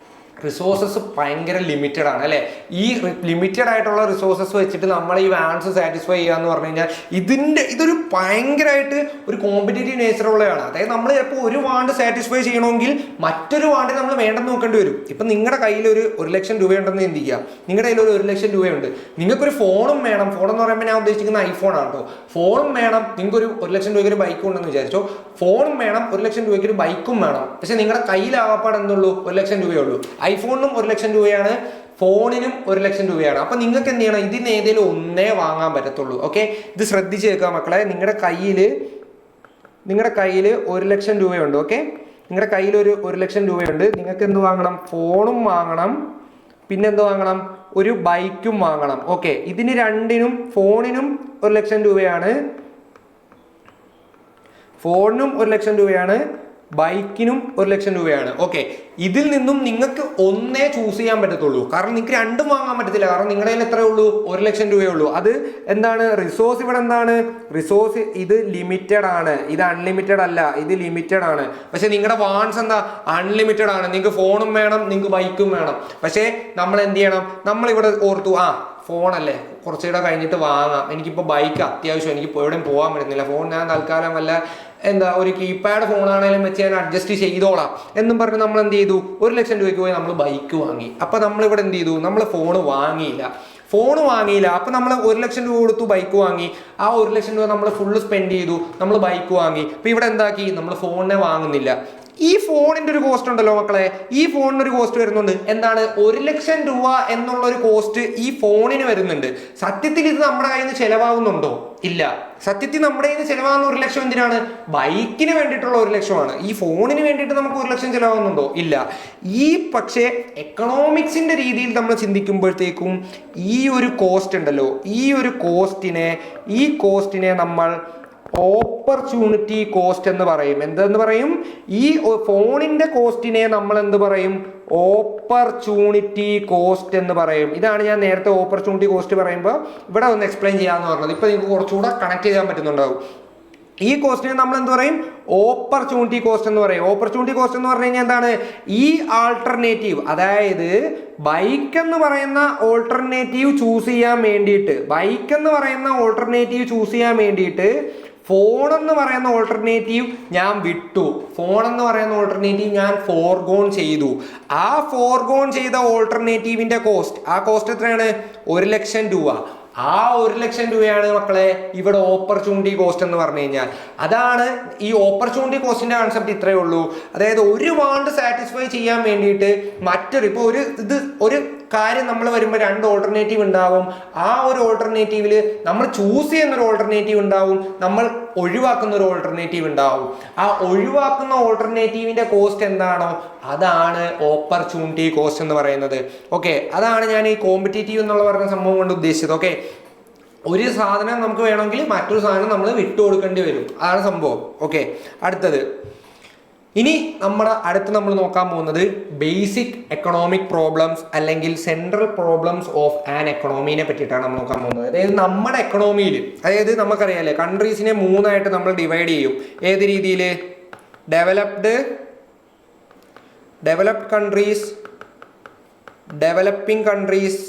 റിസോഴ്സസ് ഭയങ്കര ലിമിറ്റഡ് ആണ് അല്ലേ. ഈ ലിമിറ്റഡ് ആയിട്ടുള്ള റിസോഴ്സസ് വെച്ചിട്ട് നമ്മൾ ഈ വാൻസ് സാറ്റിസ്ഫൈ ചെയ്യുക എന്ന് പറഞ്ഞു കഴിഞ്ഞാൽ ഇതൊരു ഭയങ്കരമായിട്ട് ഒരു കോമ്പറ്റേറ്റീവ് നേച്ചർ ഉള്ളതാണ്. അതായത് നമ്മൾ ചിലപ്പോൾ ഒരു വാണ്ട് സാറ്റിസ്ഫൈ ചെയ്യണമെങ്കിൽ മറ്റൊരു വാണ്ടിന് നമ്മൾ വേണ്ടെന്ന് നോക്കേണ്ടി വരും. ഇപ്പം നിങ്ങളുടെ കയ്യിൽ ഒരു 1,00,000 രൂപയുണ്ടെന്ന് ചിന്തിക്കുക. നിങ്ങളുടെ കയ്യിൽ ഒരു 1,00,000 രൂപയുണ്ട്, നിങ്ങൾക്കൊരു ഫോണും വേണം. ഫോണെന്ന് പറയുമ്പോൾ ഞാൻ ഉദ്ദേശിക്കുന്ന ഐഫോൺ ആണ് കേട്ടോ. ഫോണും വേണം, നിങ്ങൾക്കൊരു 1,00,000 രൂപയ്ക്ക് ഒരു ബൈക്കും ഉണ്ടെന്ന് വിചാരിച്ചോ. ഫോണും വേണം, 1,00,000 രൂപയ്ക്ക് ഒരു ബൈക്കും വേണം. പക്ഷെ നിങ്ങളുടെ കയ്യിലാവാപ്പാട് എന്തുള്ളൂ? 1,00,000 രൂപയേ ഉള്ളൂ. ഐഫോണിനും 1,00,000 രൂപയാണ്, ഫോണിനും 1,00,000 രൂപയാണ്. അപ്പൊ നിങ്ങൾക്ക് എന്ത് ചെയ്യണം? ഇതിന് ഏതെങ്കിലും ഒന്നേ വാങ്ങാൻ പറ്റത്തുള്ളൂ. ഓക്കെ, ഇത് ശ്രദ്ധിച്ച് കേൾക്കുക മക്കളെ. നിങ്ങളുടെ കയ്യിൽ 1,00,000 രൂപയുണ്ട്. ഓക്കെ, നിങ്ങളുടെ കയ്യിൽ ഒരു 1,00,000 രൂപയുണ്ട്. നിങ്ങൾക്ക് എന്ത് വാങ്ങണം? ഫോണും വാങ്ങണം, പിന്നെ എന്ത് വാങ്ങണം? ഒരു ബൈക്കും വാങ്ങണം. ഓക്കെ, ഇതിന് രണ്ടിനും, ഫോണിനും 1,00,000 രൂപയാണ്, ഫോണിനും 1,00,000 രൂപയാണ്, ബൈക്കിനും 1,00,000 രൂപയാണ്. ഓക്കെ, ഇതിൽ നിന്നും നിങ്ങൾക്ക് ഒന്നേ ചൂസ് ചെയ്യാൻ പറ്റത്തുള്ളൂ. കാരണം നിങ്ങൾക്ക് രണ്ടും വാങ്ങാൻ പറ്റത്തില്ല. കാരണം നിങ്ങളുടെ കയ്യിൽ എത്രയേ ഉള്ളൂ? 1,00,000 രൂപയേ ഉള്ളൂ. അത് എന്താണ്? റിസോഴ്സ് ഇവിടെ എന്താണ്? റിസോഴ്സ് ഇത് ലിമിറ്റഡ് ആണ്, ഇത് അൺലിമിറ്റഡ് അല്ല, ഇത് ലിമിറ്റഡ് ആണ്. പക്ഷെ നിങ്ങളുടെ വാൺസ് എന്താ? അൺലിമിറ്റഡ് ആണ്. നിങ്ങൾക്ക് ഫോണും വേണം, നിങ്ങൾക്ക് ബൈക്കും വേണം. പക്ഷേ നമ്മൾ എന്ത് ചെയ്യണം? നമ്മളിവിടെ ഓർത്തു, ഫോണല്ലേ കുറച്ചുകൂടെ കഴിഞ്ഞിട്ട് വാങ്ങാം, എനിക്കിപ്പോൾ ബൈക്ക് അത്യാവശ്യം, എനിക്ക് എവിടെയും പോകാൻ പറ്റുന്നില്ല, ഫോൺ ഞാൻ തൽക്കാലം വല്ല ഒരു കീപാഡ് ഫോണാണെങ്കിലും വെച്ച് ഞാൻ അഡ്ജസ്റ്റ് ചെയ്തോളാം എന്നും പറഞ്ഞ് നമ്മൾ എന്ത് ചെയ്തു? 1,00,000 രൂപയ്ക്ക് പോയി നമ്മൾ ബൈക്ക് വാങ്ങി. അപ്പൊ നമ്മളിവിടെ എന്ത് ചെയ്തു? നമ്മൾ ഫോൺ വാങ്ങിയില്ല. അപ്പൊ നമ്മൾ 1,00,000 രൂപ കൊടുത്തു, ബൈക്ക് വാങ്ങി. ആ 1,00,000 രൂപ നമ്മൾ ഫുള്ള് സ്പെൻഡ് ചെയ്തു, നമ്മൾ ബൈക്ക് വാങ്ങി. അപ്പൊ ഇവിടെ എന്താക്കി? നമ്മൾ ഫോണിനെ വാങ്ങുന്നില്ല. ഈ ഫോണിന്റെ ഒരു കോസ്റ്റ് ഉണ്ടല്ലോ മക്കളെ, ഈ ഫോണിന് ഒരു കോസ്റ്റ് വരുന്നുണ്ട്. എന്താണ്? 1,00,000 രൂപ എന്നുള്ള ഒരു കോസ്റ്റ് ഈ ഫോണിന് വരുന്നുണ്ട്. സത്യത്തിൽ ഇത് നമ്മുടെ കയ്യിൽ നിന്ന് ചെലവാകുന്നുണ്ടോ? ഇല്ല. സത്യത്തിൽ നമ്മുടെ കയ്യിൽ നിന്ന് ചെലവാകുന്ന 1,00,000 എന്തിനാണ്? ബൈക്കിന് വേണ്ടിയിട്ടുള്ള 1,00,000 ഈ ഫോണിന് വേണ്ടിയിട്ട് നമുക്ക് 1,00,000 ചെലവാകുന്നുണ്ടോ? ഇല്ല. പക്ഷേ എക്കണോമിക്സിന്റെ രീതിയിൽ നമ്മൾ ചിന്തിക്കുമ്പോഴത്തേക്കും ഈ ഒരു കോസ്റ്റ് ഉണ്ടല്ലോ, ഈ കോസ്റ്റിനെ നമ്മൾ ഓപ്പർച്യൂണിറ്റി കോസ്റ്റ് എന്ന് പറയും. എന്തെന്ന് പറയും? ഈ ഫോണിന്റെ കോസ്റ്റിനെ നമ്മൾ എന്ത് പറയും? ഓപ്പർച്യൂണിറ്റി കോസ്റ്റ് എന്ന് പറയും. ഇതാണ് ഞാൻ നേരത്തെ ഓപ്പർച്യൂണിറ്റി കോസ്റ്റ് പറയുമ്പോൾ ഇവിടെ ഒന്ന് എക്സ്പ്ലെയിൻ ചെയ്യാന്ന് പറഞ്ഞത്. ഇപ്പൊ നിങ്ങൾക്ക് കുറച്ചുകൂടെ കണക്ട് ചെയ്യാൻ പറ്റുന്നുണ്ടാവും. ഈ കോസ്റ്റിനെ നമ്മൾ എന്ത് പറയും? ഓപ്പർച്യൂണിറ്റി കോസ്റ്റ് എന്ന് പറയും. ഓപ്പർച്യൂണിറ്റി കോസ്റ്റ് എന്ന് പറഞ്ഞു കഴിഞ്ഞാൽ എന്താണ്? ഈ ആൾട്ടർനേറ്റീവ്, അതായത് ബൈക്ക് എന്ന് പറയുന്ന ഓൾട്ടർനേറ്റീവ് ചൂസ് ചെയ്യാൻ വേണ്ടിയിട്ട് ഫോൺ എന്ന് പറയുന്ന ഓൾട്ടർനേറ്റീവ് ഞാൻ വിട്ടു. ഞാൻ ഫോർഗോൺ ചെയ്തു. ആ ഫോർഗോൺ ചെയ്ത ഓൾട്ടർനേറ്റീവിന്റെ കോസ്റ്റ് എത്രയാണ്? 1,00,000 രൂപ. ആ 1,00,000 രൂപയാണ് മക്കളെ ഇവിടെ ഓപ്പർച്യൂണിറ്റി കോസ്റ്റ് എന്ന് പറഞ്ഞു കഴിഞ്ഞാൽ. അതാണ് ഈ ഓപ്പർച്യൂണിറ്റി കോസ്റ്റിന്റെ കൺസെപ്റ്റ്. ഇത്രയേ ഉള്ളൂ. അതായത് ഒരു വാണ്ട് സാറ്റിസ്ഫൈ ചെയ്യാൻ വേണ്ടിയിട്ട് മറ്റൊരു ഇപ്പോൾ ഒരു കാര്യം നമ്മൾ വരുമ്പോൾ 2 ഓൾട്ടർനേറ്റീവ് ഉണ്ടാവും. ആ ഒരു ഓൾട്ടർനേറ്റീവിൽ നമ്മൾ ചൂസ് ചെയ്യുന്ന ഒരു ഓൾട്ടർനേറ്റീവ് ഉണ്ടാവും, നമ്മൾ ഒഴിവാക്കുന്ന ഒരു ഓൾട്ടർനേറ്റീവ് ഉണ്ടാവും. ആ ഒഴിവാക്കുന്ന ഓൾട്ടർനേറ്റീവിന്റെ കോസ്റ്റ് എന്താണോ അതാണ് ഓപ്പർച്യൂണിറ്റി കോസ്റ്റ് എന്ന് പറയുന്നത്. ഓക്കെ, അതാണ് ഞാൻ ഈ കോമ്പറ്റീറ്റീവ് എന്നുള്ള പറയുന്ന സംഭവം കൊണ്ട് ഉദ്ദേശിച്ചത്. ഓക്കെ, ഒരു സാധനം നമുക്ക് വേണമെങ്കിൽ മറ്റൊരു സാധനം നമ്മൾ വിട്ടുകൊടുക്കേണ്ടി വരും, അതാണ് സംഭവം. ഓക്കെ, അടുത്തത് ഇനി നമ്മൾ നോക്കാൻ പോകുന്നത് ബേസിക് എക്കണോമിക് പ്രോബ്ലംസ് അല്ലെങ്കിൽ സെൻട്രൽ പ്രോബ്ലംസ് ഓഫ് ആൻ എക്കണോമിനെ പറ്റിയിട്ടാണ് നമ്മൾ നോക്കാൻ പോകുന്നത്. അതായത് നമ്മുടെ എക്കണോമിയിൽ, അതായത് നമുക്കറിയാലേ കൺട്രീസിനെ 3 നമ്മൾ ഡിവൈഡ് ചെയ്യും. ഏത് രീതിയിൽ? Developed countries, developing countries,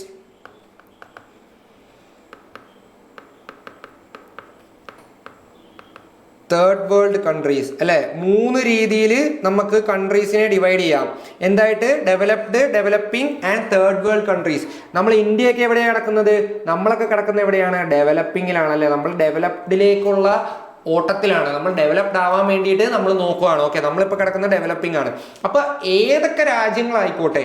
third world countries അല്ലെ. 3 രീതിയിൽ നമുക്ക് കൺട്രീസിനെ ഡിവൈഡ് ചെയ്യാം. എന്തായിട്ട്? Developed, developing and third world countries. നമ്മൾ ഇന്ത്യയൊക്കെ എവിടെയാണ് കിടക്കുന്നത്? നമ്മളൊക്കെ കിടക്കുന്നത് എവിടെയാണ്? ഡെവലപ്പിംഗിലാണല്ലേ. നമ്മൾ ഡെവലപ്ഡിലേക്കുള്ള ഓട്ടത്തിലാണ്, നമ്മൾ ഡെവലപ്ഡ് ആവാൻ വേണ്ടിയിട്ട് നമ്മൾ നോക്കുകയാണ്. ഓക്കെ, നമ്മളിപ്പോൾ കിടക്കുന്ന ഡെവലപ്പിംഗ് ആണ്. അപ്പൊ ഏതൊക്കെ രാജ്യങ്ങളായിക്കോട്ടെ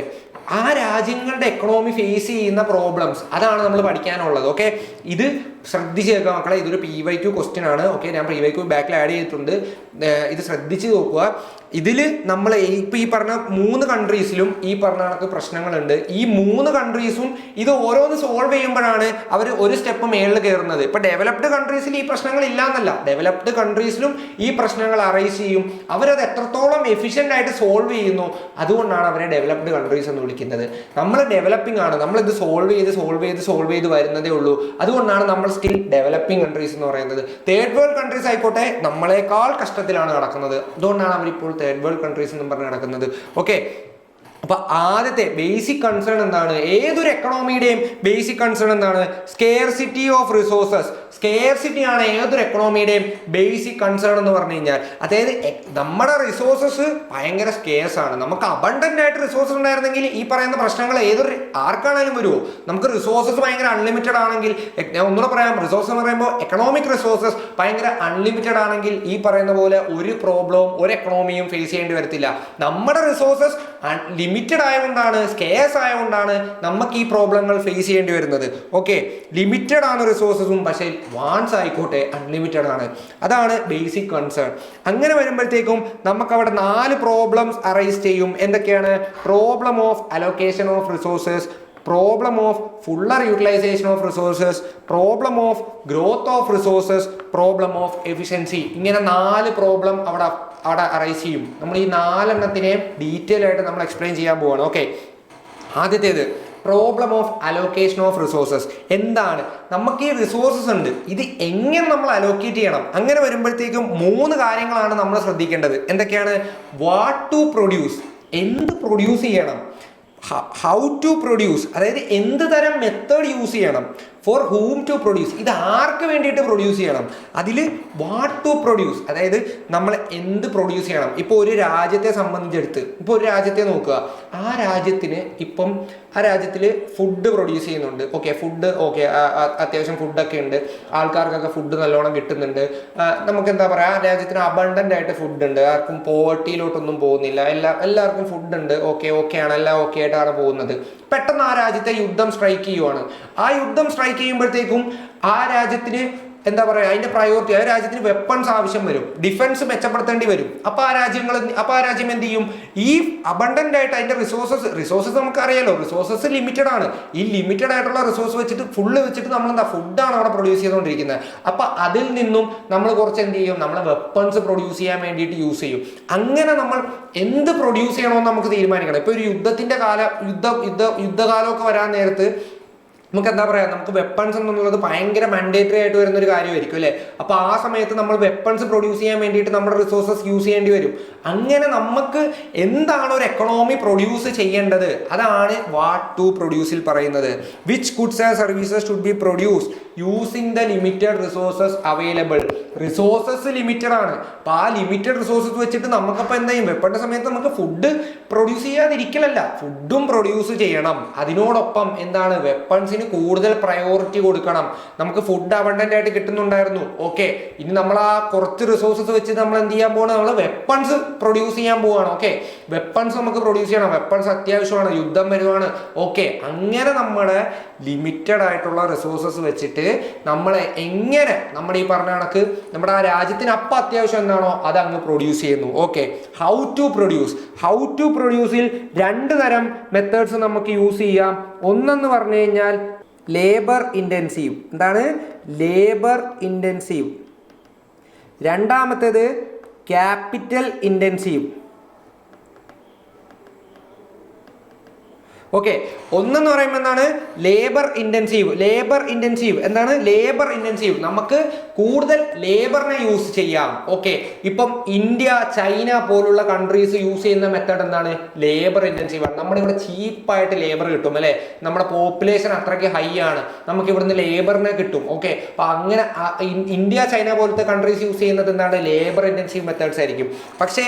ആ രാജ്യങ്ങളുടെ എക്കണോമി ഫേസ് ചെയ്യുന്ന പ്രോബ്ലംസ് അതാണ് നമ്മൾ പഠിക്കാനുള്ളത്. ഓക്കെ, ഇത് ശ്രദ്ധിച്ച് കേൾക്കുക മക്കളെ. ഇതൊരു PYQ ക്വസ്റ്റ്യൻ ആണ്. ഓക്കെ, ഞാൻ PYQ ബാക്കിൽ ആഡ് ചെയ്തിട്ടുണ്ട്. ഇത് ശ്രദ്ധിച്ച് നോക്കുക. ഇതിൽ നമ്മൾ ഇപ്പം ഈ പറഞ്ഞ 3 കൺട്രീസിലും ഈ പറഞ്ഞ കണക്ക് പ്രശ്നങ്ങളുണ്ട്. ഈ 3 കൺട്രീസും ഇത് ഓരോന്ന് സോൾവ് ചെയ്യുമ്പോഴാണ് അവർ ഒരു സ്റ്റെപ്പ് മേളിൽ കയറുന്നത്. ഇപ്പം ഡെവലപ്ഡ് കൺട്രീസിൽ ഈ പ്രശ്നങ്ങൾ ഇല്ലാന്നല്ല, ഡെവലപ്ഡ് കൺട്രീസിലും ഈ പ്രശ്നങ്ങൾ അറൈസ് ചെയ്യും. അവരത് എത്രത്തോളം എഫിഷ്യൻ്റ് ആയിട്ട് സോൾവ് ചെയ്യുന്നു, അതുകൊണ്ടാണ് അവരെ ഡെവലപ്ഡ് കൺട്രീസ് എന്ന് വിളിക്കുന്നത്. നമ്മൾ ഡെവലപ്പിംഗ് ആണ്, നമ്മളിത് സോൾവ് ചെയ്ത് വരുന്നതേ ഉള്ളൂ. അതുകൊണ്ടാണ് നമ്മൾ സ്റ്റിൽ ഡെവലപ്പിംഗ് കൺട്രീസ് എന്ന് പറയുന്നത്. തേർഡ് വേൾഡ് കൺട്രീസ് ആയിക്കോട്ടെ നമ്മളെക്കാൾ കഷ്ടത്തിലാണ് നടക്കുന്നത്. അതുകൊണ്ടാണ് അവരിപ്പോൾ തേർഡ് വേൾഡ് കൺട്രീസ് എന്നും പറഞ്ഞ് നടക്കുന്നത്. ഓക്കെ, അപ്പൊ ആദ്യത്തെ ബേസിക് കൺസേൺ എന്താണ്? ഏതൊരു എക്കണോമിയുടെയും ബേസിക് കൺസേൺ എന്താണ്? സ്കേർസിറ്റി ഓഫ് റിസോഴ്സസ്. സ്കേർസിറ്റി ആണ് ഏതൊരു എക്കണോമിയുടെയും ബേസിക് കൺസേൺ എന്ന് പറഞ്ഞു കഴിഞ്ഞാൽ. അതായത് നമ്മുടെ റിസോഴ്സസ് ഭയങ്കര സ്കേഴ്സ് ആണ്. നമുക്ക് അബണ്ടന്റ് ആയിട്ട് റിസോഴ്സസ് ഉണ്ടായിരുന്നെങ്കിൽ ഈ പറയുന്ന പ്രശ്നങ്ങൾ ആർക്കാണെങ്കിലും വരുമോ? നമുക്ക് റിസോഴ്സസ് ഭയങ്കര അൺലിമിറ്റഡ് ആണെങ്കിൽ, ഞാൻ ഒന്നുകൂടെ പറയാം, റിസോഴ്സ് എന്ന് പറയുമ്പോൾ എക്കണോമിക് റിസോഴ്സസ് ഭയങ്കര അൺലിമിറ്റഡ് ആണെങ്കിൽ ഈ പറയുന്ന പോലെ ഒരു പ്രോബ്ലവും ഒരു എക്കണോമിയും ഫേസ് ചെയ്യേണ്ടി വരത്തില്ല. നമ്മുടെ റിസോഴ്സസ് ലിമിറ്റഡ് ആയതുകൊണ്ടാണ്, സ്കേഴ്സ് ആയതുകൊണ്ടാണ് നമുക്ക് ഈ പ്രോബ്ലങ്ങൾ ഫേസ് ചെയ്യേണ്ടി വരുന്നത്. ഓക്കെ, ലിമിറ്റഡ് ആണ് റിസോഴ്സസും, പക്ഷേ വാണ്ട്സ് ആയിക്കോട്ടെ അൺലിമിറ്റഡ് ആണ്. അതാണ് ബേസിക് കൺസേൺ. അങ്ങനെ വരുമ്പോഴത്തേക്കും നമുക്ക് അവിടെ 4 പ്രോബ്ലംസ് അറൈസ് ചെയ്യും. എന്തൊക്കെയാണ്? Problem of allocation of resources, problem of fuller utilisation of resources, problem of growth of resources, problem of efficiency. ഇങ്ങനെ 4 പ്രോബ്ലം അവിടെ അറൈസ് ചെയ്യും. നമ്മൾ ഈ 4 എണ്ണത്തിനെ ഡീറ്റെയിൽ ആയിട്ട് നമ്മൾ എക്സ്പ്ലെയിൻ ചെയ്യാൻ പോവാണ്. ഓക്കെ, ആദ്യത്തേത് problem of allocation of resources. എന്താണ്? നമുക്ക് ഈ റിസോഴ്സസ് ഉണ്ട്, ഇത് എങ്ങനെ നമ്മൾ അലോക്കേറ്റ് ചെയ്യണം? അങ്ങനെ വരുമ്പോഴത്തേക്കും 3 കാര്യങ്ങളാണ് നമ്മൾ ശ്രദ്ധിക്കേണ്ടത്. എന്തൊക്കെയാണ്? വാട്ട് ടു പ്രൊഡ്യൂസ്, എന്ത് പ്രൊഡ്യൂസ് ചെയ്യണം. ഹൗ ടു പ്രൊഡ്യൂസ്, അതായത് എന്ത് തരം മെത്തേഡ് യൂസ് ചെയ്യണം. ഫോർ ഹൂം ടു പ്രൊഡ്യൂസ്, ഇത് ആർക്ക് വേണ്ടിയിട്ട് പ്രൊഡ്യൂസ് ചെയ്യണം. അതിൽ വാട്ട് ടു പ്രൊഡ്യൂസ്, അതായത് നമ്മൾ എന്ത് പ്രൊഡ്യൂസ് ചെയ്യണം. ഇപ്പോൾ ഒരു രാജ്യത്തെ സംബന്ധിച്ചെടുത്ത്, ഇപ്പോൾ ഒരു രാജ്യത്തെ നോക്കുക, ആ രാജ്യത്തിൽ ഫുഡ് പ്രൊഡ്യൂസ് ചെയ്യുന്നുണ്ട്. ഓക്കെ, ഫുഡ് ഓക്കെ, അത്യാവശ്യം ഫുഡൊക്കെ ഉണ്ട്, ആൾക്കാർക്കൊക്കെ ഫുഡ് നല്ലോണം കിട്ടുന്നുണ്ട്. നമുക്ക് എന്താ പറയുക, ആ രാജ്യത്തിന് അബണ്ടൻ്റ് ആയിട്ട് ഫുഡ് ഉണ്ട്, ആർക്കും പോവർട്ടിയിലോട്ടൊന്നും പോകുന്നില്ല, എല്ലാവർക്കും ഫുഡ് ഉണ്ട്. ഓക്കെ ആണ്, എല്ലാം ഓക്കെ ആയിട്ടാണ് പോകുന്നത്. പെട്ടെന്ന് ആ രാജ്യത്തെ യുദ്ധം സ്ട്രൈക്ക് ചെയ്യുവാണ്. ആ യുദ്ധം സ്ട്രൈക്ക് ചെയ്യുമ്പോഴത്തേക്കും ആ രാജ്യത്തിന് എന്താ പറയുക, അതിന്റെ പ്രയോറിറ്റി, ആ രാജ്യത്തിന് വെപ്പൺസ് ആവശ്യം വരും, ഡിഫൻസ് മെച്ചപ്പെടുത്തേണ്ടി വരും. അപ്പോൾ ആ രാജ്യം എന്ത് ചെയ്യും? ഈ അബണ്ടന്റ് ആയിട്ട് അതിന്റെ റിസോഴ്സസ് നമുക്കറിയാലോ, റിസോഴ്സസ് ലിമിറ്റഡ് ആണ്. ഈ ലിമിറ്റഡ് ആയിട്ടുള്ള റിസോഴ്സ് വെച്ചിട്ട് നമ്മൾ എന്താ ഫുഡാണ് അവിടെ പ്രൊഡ്യൂസ് ചെയ്തുകൊണ്ടിരിക്കുന്നത്. അപ്പൊ അതിൽ നിന്നും നമ്മൾ കുറച്ച് എന്ത് ചെയ്യും? നമ്മൾ വെപ്പൺസ് പ്രൊഡ്യൂസ് ചെയ്യാൻ വേണ്ടിയിട്ട് യൂസ് ചെയ്യും. അങ്ങനെ നമ്മൾ എന്ത് പ്രൊഡ്യൂസ് ചെയ്യണമെന്ന് നമുക്ക് തീരുമാനിക്കണം. ഇപ്പൊ ഒരു യുദ്ധകാലമൊക്കെ വരാൻ നേരത്ത് നമുക്ക് എന്താ പറയുക, നമുക്ക് വെപ്പൺസ് എന്നുള്ളത് ഭയങ്കര മാൻഡേറ്ററി ആയിട്ട് വരുന്ന ഒരു കാര്യമായിരിക്കും അല്ലേ. അപ്പോൾ ആ സമയത്ത് നമ്മൾ വെപ്പൺസ് പ്രൊഡ്യൂസ് ചെയ്യാൻ വേണ്ടിയിട്ട് നമ്മുടെ റിസോഴ്സസ് യൂസ് ചെയ്യേണ്ടി വരും. അങ്ങനെ നമുക്ക് എന്താണ് ഒരു എക്കണോമി പ്രൊഡ്യൂസ് ചെയ്യേണ്ടത്, അതാണ് വാട്ട് ടു പ്രൊഡ്യൂസിൽ പറയുന്നത്. Which goods and services should be produced using the limited resources available. Resources limited ആണ്. അപ്പൊ ആ ലിമിറ്റഡ് റിസോഴ്സസ് വെച്ചിട്ട് നമുക്കപ്പോൾ എന്താ ചെയ്യും? വെപ്പന്റെ സമയത്ത് നമുക്ക് ഫുഡ് പ്രൊഡ്യൂസ് ചെയ്യാതിരിക്കലല്ല, ഫുഡും പ്രൊഡ്യൂസ് ചെയ്യണം. അതിനോടൊപ്പം എന്താണ്, വെപ്പൺസിന് കൂടുതൽ പ്രയോറിറ്റി കൊടുക്കണം. നമുക്ക് ഫുഡ് അബണ്ടന്റ് ആയിട്ട് കിട്ടുന്നുണ്ടായിരുന്നു, ഓക്കെ, ഇനി നമ്മൾ ആ കുറച്ച് റിസോഴ്സസ് വെച്ച് നമ്മൾ എന്ത് ചെയ്യാൻ പോകണം? നമ്മൾ വെപ്പൺസ് പ്രൊഡ്യൂസ് ചെയ്യാൻ പോവാണ്. ഓക്കെ, വെപ്പൺസ് നമുക്ക് പ്രൊഡ്യൂസ് ചെയ്യണം, വെപ്പൺസ് അത്യാവശ്യമാണ്, യുദ്ധം വരുവാണ്. ഓക്കെ, അങ്ങനെ നമ്മുടെ ലിമിറ്റഡ് ആയിട്ടുള്ള റിസോഴ്സസ് വെച്ചിട്ട് നമ്മൾ എങ്ങനെ നമ്മുടെ ഈ പറഞ്ഞ കണക്ക് നമ്മുടെ ആ രാജ്യത്തിന് അപ്പം അത്യാവശ്യം എന്താണോ അത് അങ്ങ് പ്രൊഡ്യൂസ് ചെയ്യുന്നു. ഓക്കെ, ഹൗ ടു പ്രൊഡ്യൂസിൽ രണ്ട് തരം മെത്തേഡ്സ് നമുക്ക് യൂസ് ചെയ്യാം. ഒന്നെന്ന് പറഞ്ഞു കഴിഞ്ഞാൽ ലേബർ ഇൻറ്റൻസീവ്. എന്താണ്? Labour intensive. രണ്ടാമത്തേത് ക്യാപിറ്റൽ ഇൻറ്റൻസീവ്. ഓക്കെ, ഒന്നെന്ന് പറയുമ്പോൾ എന്താണ്? Labour intensive. എന്താണ് ലേബർ ഇൻറ്റൻസീവ്? നമുക്ക് കൂടുതൽ ലേബറിനെ യൂസ് ചെയ്യാം. ഓക്കെ, ഇപ്പം ഇന്ത്യ, ചൈന പോലുള്ള കൺട്രീസ് യൂസ് ചെയ്യുന്ന മെത്തേഡ് എന്താണ്? ലേബർ ഇൻറ്റൻസീവ് ആണ്. നമ്മുടെ ഇവിടെ ചീപ്പായിട്ട് ലേബർ കിട്ടും, അല്ലെ? നമ്മുടെ പോപ്പുലേഷൻ അത്രയ്ക്ക് ഹൈ ആണ്, നമുക്ക് ഇവിടുന്ന് ലേബറിനെ കിട്ടും. ഓക്കെ, അപ്പൊ അങ്ങനെ ഇന്ത്യ, ചൈന പോലത്തെ കൺട്രീസ് യൂസ് ചെയ്യുന്നത് എന്താണ്? ലേബർ ഇൻറ്റൻസീവ് മെത്തേഡ്സ് ആയിരിക്കും. പക്ഷേ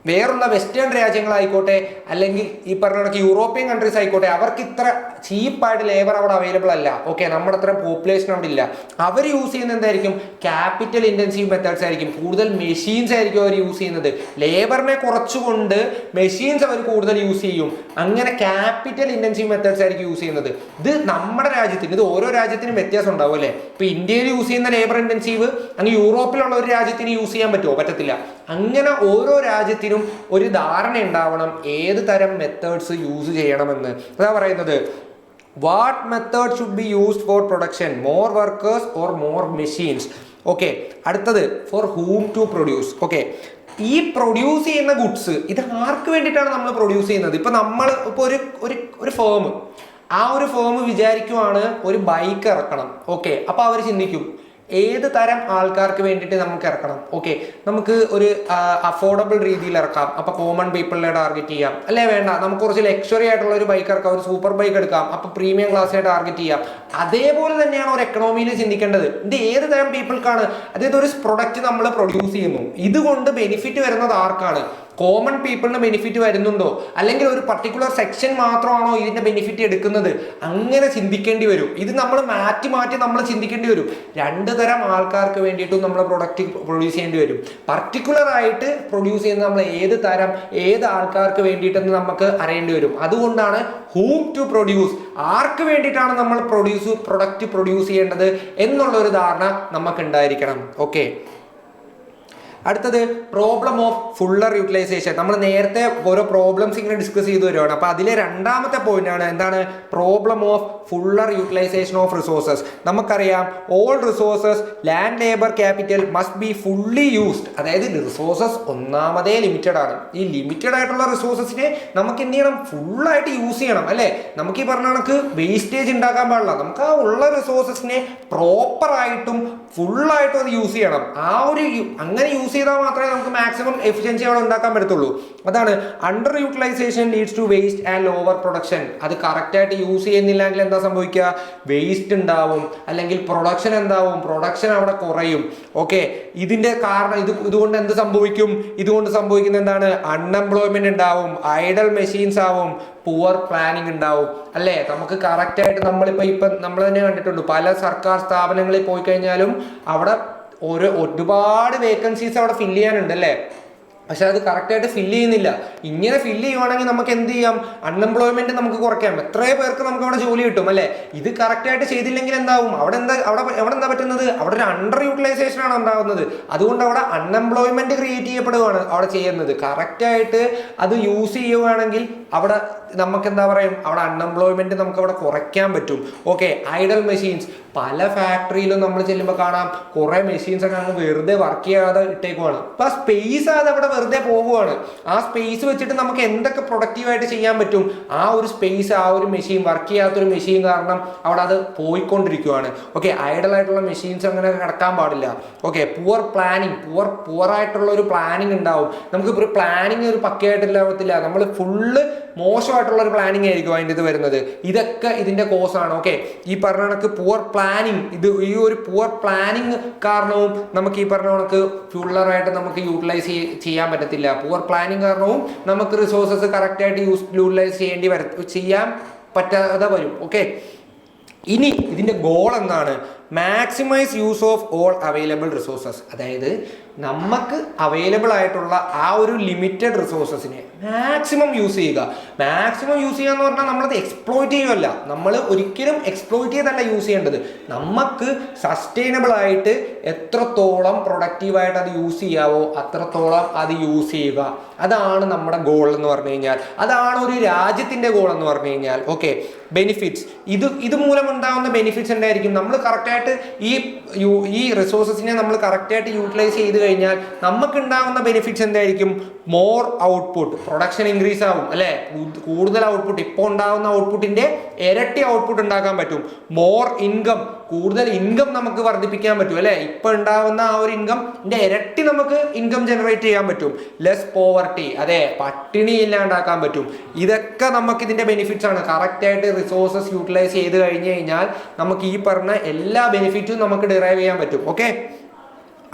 വേറുള്ള വെസ്റ്റേൺ രാജ്യങ്ങളായിക്കോട്ടെ, അല്ലെങ്കിൽ ഈ പറഞ്ഞ കണക്ക് യൂറോപ്യൻ കൺട്രീസ് ആയിക്കോട്ടെ, അവർക്ക് ഇത്ര ചീപ്പായിട്ട് ലേബർ അവിടെ അവൈലബിൾ അല്ല. ഓക്കെ, നമ്മുടെ അത്ര പോപ്പുലേഷൻ അവിടെ ഇല്ല. അവർ യൂസ് ചെയ്യുന്നത് എന്തായിരിക്കും? ക്യാപിറ്റൽ ഇൻറ്റൻസീവ് മെത്തേഡ്സ് ആയിരിക്കും. കൂടുതൽ മെഷീൻസ് ആയിരിക്കും അവർ യൂസ് ചെയ്യുന്നത്. ലേബറിനെ കുറച്ചുകൊണ്ട് മെഷീൻസ് അവർ കൂടുതൽ യൂസ് ചെയ്യും. അങ്ങനെ ക്യാപിറ്റൽ ഇൻറ്റൻസീവ് മെത്തേഡ്സ് ആയിരിക്കും യൂസ് ചെയ്യുന്നത്. ഇത് നമ്മുടെ രാജ്യത്തിന്, ഇത് ഓരോ രാജ്യത്തിനും വ്യത്യാസം ഉണ്ടാവും, അല്ലേ? ഇപ്പൊ ഇന്ത്യയിൽ യൂസ് ചെയ്യുന്ന ലേബർ ഇൻറ്റൻസീവ് അങ്ങ് യൂറോപ്പിലുള്ള ഒരു രാജ്യത്തിന് യൂസ് ചെയ്യാൻ പറ്റുമോ? പറ്റത്തില്ല. അങ്ങനെ ഓരോ രാജ്യത്തിനും ഒരു ധാരണ ഉണ്ടാവണം ഏത് തരം മെത്തേഡ്സ് യൂസ് ചെയ്യണമെന്ന്. അതാ പറയുന്നത്, what method should be used for production, more workers or more machines. Okay, അടുത്തത് for whom to produce. Okay, ഈ പ്രൊഡ്യൂസ് ചെയ്യുന്ന ഗുഡ്സ് ഇത് ആർക്ക് വേണ്ടിയിട്ടാണ് നമ്മൾ പ്രൊഡ്യൂസ് ചെയ്യുന്നത്? ഇപ്പൊ നമ്മൾ ഇപ്പൊ ഒരു ഫേം, ആ ഒരു ഫേം വിചാരിക്കുവാണ് ഒരു ബൈക്ക് ഇറക്കണം. ഓക്കെ, അപ്പൊ അവർ ചിന്തിക്കും ഏത് തരം ആൾക്കാർക്ക് വേണ്ടിയിട്ട് നമുക്ക് ഇറക്കണം. ഓക്കെ, നമുക്ക് ഒരു അഫോർഡബിൾ രീതിയിൽ ഇറക്കാം, അപ്പൊ കോമൺ പീപ്പിളിനെ ടാർഗറ്റ് ചെയ്യാം, അല്ലേ? വേണ്ട, നമുക്ക് കുറച്ച് ലക്ഷറി ആയിട്ടുള്ള ഒരു ബൈക്ക് ഇറക്കാം, ഒരു സൂപ്പർ ബൈക്ക് എടുക്കാം, അപ്പൊ പ്രീമിയം ക്ലാസ്സിനെ ടാർഗറ്റ് ചെയ്യാം. അതേപോലെ തന്നെയാണ് ഒരു എക്കണോമിയിൽ ചിന്തിക്കേണ്ടത്. ഇത് ഏത് തരം പീപ്പിൾക്കാണ്? അതായത് ഒരു പ്രൊഡക്റ്റ് നമ്മൾ പ്രൊഡ്യൂസ് ചെയ്യുന്നു, ഇതുകൊണ്ട് ബെനിഫിറ്റ് വരുന്നത് ആർക്കാണ്? കോമൺ പീപ്പിളിന് ബെനിഫിറ്റ് വരുന്നുണ്ടോ, അല്ലെങ്കിൽ ഒരു പർട്ടിക്കുലർ സെക്ഷൻ മാത്രമാണോ ഇതിന്റെ ബെനിഫിറ്റ് എടുക്കുന്നത്? അങ്ങനെ ചിന്തിക്കേണ്ടി വരും. ഇത് നമ്മൾ മാറ്റി നമ്മൾ ചിന്തിക്കേണ്ടി വരും. രണ്ട് തരം ആൾക്കാർക്ക് വേണ്ടിയിട്ടും നമ്മൾ പ്രൊഡക്റ്റ് പ്രൊഡ്യൂസ് ചെയ്യേണ്ടി വരും. പർട്ടിക്കുലർ ആയിട്ട് പ്രൊഡ്യൂസ് ചെയ്യുന്ന നമ്മൾ ഏത് ആൾക്കാർക്ക് വേണ്ടിയിട്ടെന്ന് നമുക്ക് അറിയേണ്ടി വരും. അതുകൊണ്ടാണ് ഹൂം ടു പ്രൊഡ്യൂസ്, ആർക്ക് വേണ്ടിയിട്ടാണ് നമ്മൾ പ്രൊഡക്റ്റ് പ്രൊഡ്യൂസ് ചെയ്യേണ്ടത് എന്നുള്ള ഒരു ധാരണ നമുക്ക് ഉണ്ടായിരിക്കണം. ഓക്കെ, അടുത്തത് പ്രോബ്ലം ഓഫ് ഫുള്ളർ യൂട്ടിലൈസേഷൻ. നമ്മൾ നേരത്തെ ഓരോ പ്രോബ്ലംസ് ഇങ്ങനെ ഡിസ്കസ് ചെയ്തു വരുവാണ്. അപ്പൊ അതിലെ രണ്ടാമത്തെ പോയിന്റ് ആണ് എന്താണ്? Problem of fuller utilisation of resources. നമുക്കറിയാം all resources, land, labour, capital must be fully used. അതായത് റിസോഴ്സസ് ഒന്നാമതേ ലിമിറ്റഡ് ആണ്. ഈ ലിമിറ്റഡ് ആയിട്ടുള്ള റിസോഴ്സസിനെ നമുക്ക് എന്ത് ചെയ്യണം? ഫുള്ളായിട്ട് യൂസ് ചെയ്യണം, അല്ലേ? നമുക്ക് ഈ പറഞ്ഞ കണക്ക് വേസ്റ്റേജ് ഉണ്ടാക്കാൻ പാടില്ല. നമുക്ക് ആ ഉള്ള റിസോഴ്സസിനെ പ്രോപ്പറായിട്ടും ഫുള്ളായിട്ടും അത് യൂസ് ചെയ്യണം. അങ്ങനെ യൂസ് ചെയ്താൽ മാത്രമേ നമുക്ക് മാക്സിമം എഫിഷ്യൻസി അവിടെ ഉണ്ടാക്കാൻ പറ്റത്തുള്ളൂ. അതാണ് under utilisation leads to waste and lower production. അത് കറക്റ്റ് ആയിട്ട് യൂസ് ചെയ്യുന്നില്ലെങ്കിൽ എന്താ സംഭവിക്കുക? വേസ്റ്റ് ഉണ്ടാവും, അല്ലെങ്കിൽ പ്രൊഡക്ഷൻ എന്താവും? പ്രൊഡക്ഷൻ അവിടെ കുറയും. ഓക്കെ, ഇതിന്റെ കാരണം ഇതുകൊണ്ട് എന്ത് സംഭവിക്കും? ഇതുകൊണ്ട് സംഭവിക്കുന്നത് എന്താണ്? അൺഎംപ്ലോയ്മെന്റ് ഉണ്ടാവും, ഐഡൽ മെഷീൻസ് ആവും, പുവർ പ്ലാനിങ് ഉണ്ടാവും, അല്ലേ? നമുക്ക് കറക്റ്റ് ആയിട്ട് നമ്മൾ തന്നെ കണ്ടിട്ടുണ്ട്, പല സർക്കാർ സ്ഥാപനങ്ങളിൽ പോയി കഴിഞ്ഞാലും അവിടെ ഒരുപാട് വേക്കൻസീസ് അവിടെ ഫില്ല് ചെയ്യാനുണ്ട്, അല്ലേ? പക്ഷെ അത് കറക്റ്റായിട്ട് ഫില്ല് ചെയ്യുന്നില്ല. ഇങ്ങനെ ഫില്ല് ചെയ്യുവാണെങ്കിൽ നമുക്ക് എന്ത് ചെയ്യാം? അൺഎംപ്ലോയ്മെന്റ് നമുക്ക് കുറയ്ക്കാം. എത്രയോ പേർക്ക് നമുക്ക് അവിടെ ജോലി കിട്ടും, അല്ലേ? ഇത് കറക്റ്റായിട്ട് ചെയ്തില്ലെങ്കിൽ എന്താവും? അവിടെ എന്താ പറ്റുന്നത്? അവിടെ ഒരു അണ്ടർ യൂട്ടിലൈസേഷൻ ആണ് ഉണ്ടാകുന്നത്. അതുകൊണ്ട് അവിടെ അൺഎംപ്ലോയ്മെന്റ് ക്രിയേറ്റ് ചെയ്യപ്പെടുകയാണ് അവിടെ ചെയ്യുന്നത്. കറക്റ്റായിട്ട് അത് യൂസ് ചെയ്യുകയാണെങ്കിൽ അവിടെ നമുക്ക് എന്താ പറയും? അവിടെ അൺഎംപ്ലോയ്മെന്റ് നമുക്ക് അവിടെ കുറയ്ക്കാൻ പറ്റും. Okay, idle machines. പല ഫാക്ടറിയിലും നമ്മൾ ചെല്ലുമ്പോൾ കാണാം കുറെ മെഷീൻസ് ഒക്കെ അങ്ങ് വെറുതെ വർക്ക് ചെയ്യാതെ ഇട്ടേക്കുവാണ്. അപ്പൊ ആ സ്പേസ് അത് അവിടെ വെറുതെ പോവുകയാണ്. ആ സ്പേസ് വെച്ചിട്ട് നമുക്ക് എന്തൊക്കെ പ്രൊഡക്റ്റീവായിട്ട് ചെയ്യാൻ പറ്റും? ആ ഒരു സ്പേസ്, ആ ഒരു മെഷീൻ, വർക്ക് ചെയ്യാത്തൊരു മെഷീൻ കാരണം അവിടെ അത് പോയിക്കൊണ്ടിരിക്കുകയാണ്. ഓക്കെ, ഐഡൽ ആയിട്ടുള്ള മെഷീൻസ് അങ്ങനെ കിടക്കാൻ പാടില്ല. ഓക്കെ, പുവർ പ്ലാനിങ്, പുവർ ആയിട്ടുള്ള ഒരു പ്ലാനിങ് ഉണ്ടാവും. നമുക്കിപ്പോൾ ഒരു പ്ലാനിങ് ഒരു പക്കയായിട്ടില്ലാവത്തില്ല. നമ്മൾ ഫുള്ള് മോശമായിട്ടുള്ള ഒരു പ്ലാനിങ് ആയിരിക്കും അതിൻ്റെ ഇത് വരുന്നത്. ഇതൊക്കെ ഇതിന്റെ കോസ് ആണ്. ഓക്കെ, ഈ പറഞ്ഞ കണക്ക് പുവർ പ്ലാനിങ്, ഈ ഒരു പുവർ പ്ലാനിങ് കാരണവും നമുക്ക് ഈ പറഞ്ഞ കണക്ക് ഫുള്ളറായിട്ട് നമുക്ക് യൂട്ടിലൈസ് ചെയ്യാൻ പറ്റത്തില്ല. പുവർ പ്ലാനിങ് കാരണവും നമുക്ക് റിസോഴ്സസ് കറക്റ്റായിട്ട് യൂട്ടിലൈസ് ചെയ്യാൻ പറ്റാതെ വരും. ഓക്കെ, ഇനി ഇതിന്റെ ഗോൾ എന്താണ്? Maximise use of all available resources. അതായത് നമുക്ക് അവൈലബിൾ ആയിട്ടുള്ള ആ ഒരു ലിമിറ്റഡ് റിസോഴ്സസിനെ മാക്സിമം യൂസ് ചെയ്യുക. മാക്സിമം യൂസ് ചെയ്യുക എന്ന് പറഞ്ഞാൽ നമ്മളത് എക്സ്പ്ലോയിറ്റ് ചെയ്യുമല്ല, നമ്മൾ ഒരിക്കലും എക്സ്പ്ലോയിറ്റ് ചെയ്തല്ല യൂസ് ചെയ്യേണ്ടത്. നമുക്ക് സസ്റ്റൈനബിൾ ആയിട്ട് എത്രത്തോളം പ്രൊഡക്റ്റീവായിട്ട് അത് യൂസ് ചെയ്യാവോ അത്രത്തോളം അത് യൂസ് ചെയ്യുക. അതാണ് നമ്മുടെ ഗോൾ എന്ന് പറഞ്ഞു കഴിഞ്ഞാൽ, അതാണ് ഒരു രാജ്യത്തിന്റെ ഗോൾ എന്ന് പറഞ്ഞു കഴിഞ്ഞാൽ. ഓക്കെ, ബെനിഫിറ്റ്സ്, ഇത് മൂലം ഉണ്ടാകുന്ന ബെനിഫിറ്റ്സ് എന്തായിരിക്കും? നമ്മൾ കറക്റ്റായിട്ട് ഈ റിസോഴ്സസിനെ നമ്മൾ കറക്റ്റായിട്ട് യൂട്ടിലൈസ് ചെയ്ത് കഴിഞ്ഞാൽ നമുക്ക് ഉണ്ടാകുന്ന ബെനിഫിറ്റ്സ് എന്തായിരിക്കും? മോർ ഔട്ട്പുട്ട്, പ്രൊഡക്ഷൻ ഇൻക്രീസ് ആവും അല്ലെ, കൂടുതൽ ഔട്ട്പുട്ട്, ഇപ്പോൾ ഉണ്ടാകുന്ന ഔട്ട്പുട്ടിന്റെ ഇരട്ടി ഔട്ട്പുട്ട് ഉണ്ടാക്കാൻ പറ്റും. മോർ ഇൻകം, കൂടുതൽ ഇൻകം നമുക്ക് വർദ്ധിപ്പിക്കാൻ പറ്റും അല്ലെ, ഇപ്പൊ ഉണ്ടാവുന്ന ആ ഒരു ഇൻകമിന്റെ ഇരട്ടി നമുക്ക് ഇൻകം ജനറേറ്റ് ചെയ്യാൻ പറ്റും. ലെസ് പോവർട്ടി, അതെ, പട്ടിണി ഇല്ലാണ്ടാക്കാൻ പറ്റും. ഇതൊക്കെ നമുക്ക് ഇതിന്റെ ബെനിഫിറ്റ്സ് ആണ്. കറക്റ്റ് ആയിട്ട് റിസോഴ്സസ് യൂട്ടിലൈസ് ചെയ്ത് കഴിഞ്ഞു കഴിഞ്ഞാൽ നമുക്ക് ഈ പറഞ്ഞ എല്ലാ ബെനിഫിറ്റും നമുക്ക് ഡിറൈവ് ചെയ്യാൻ പറ്റും. ഓക്കെ,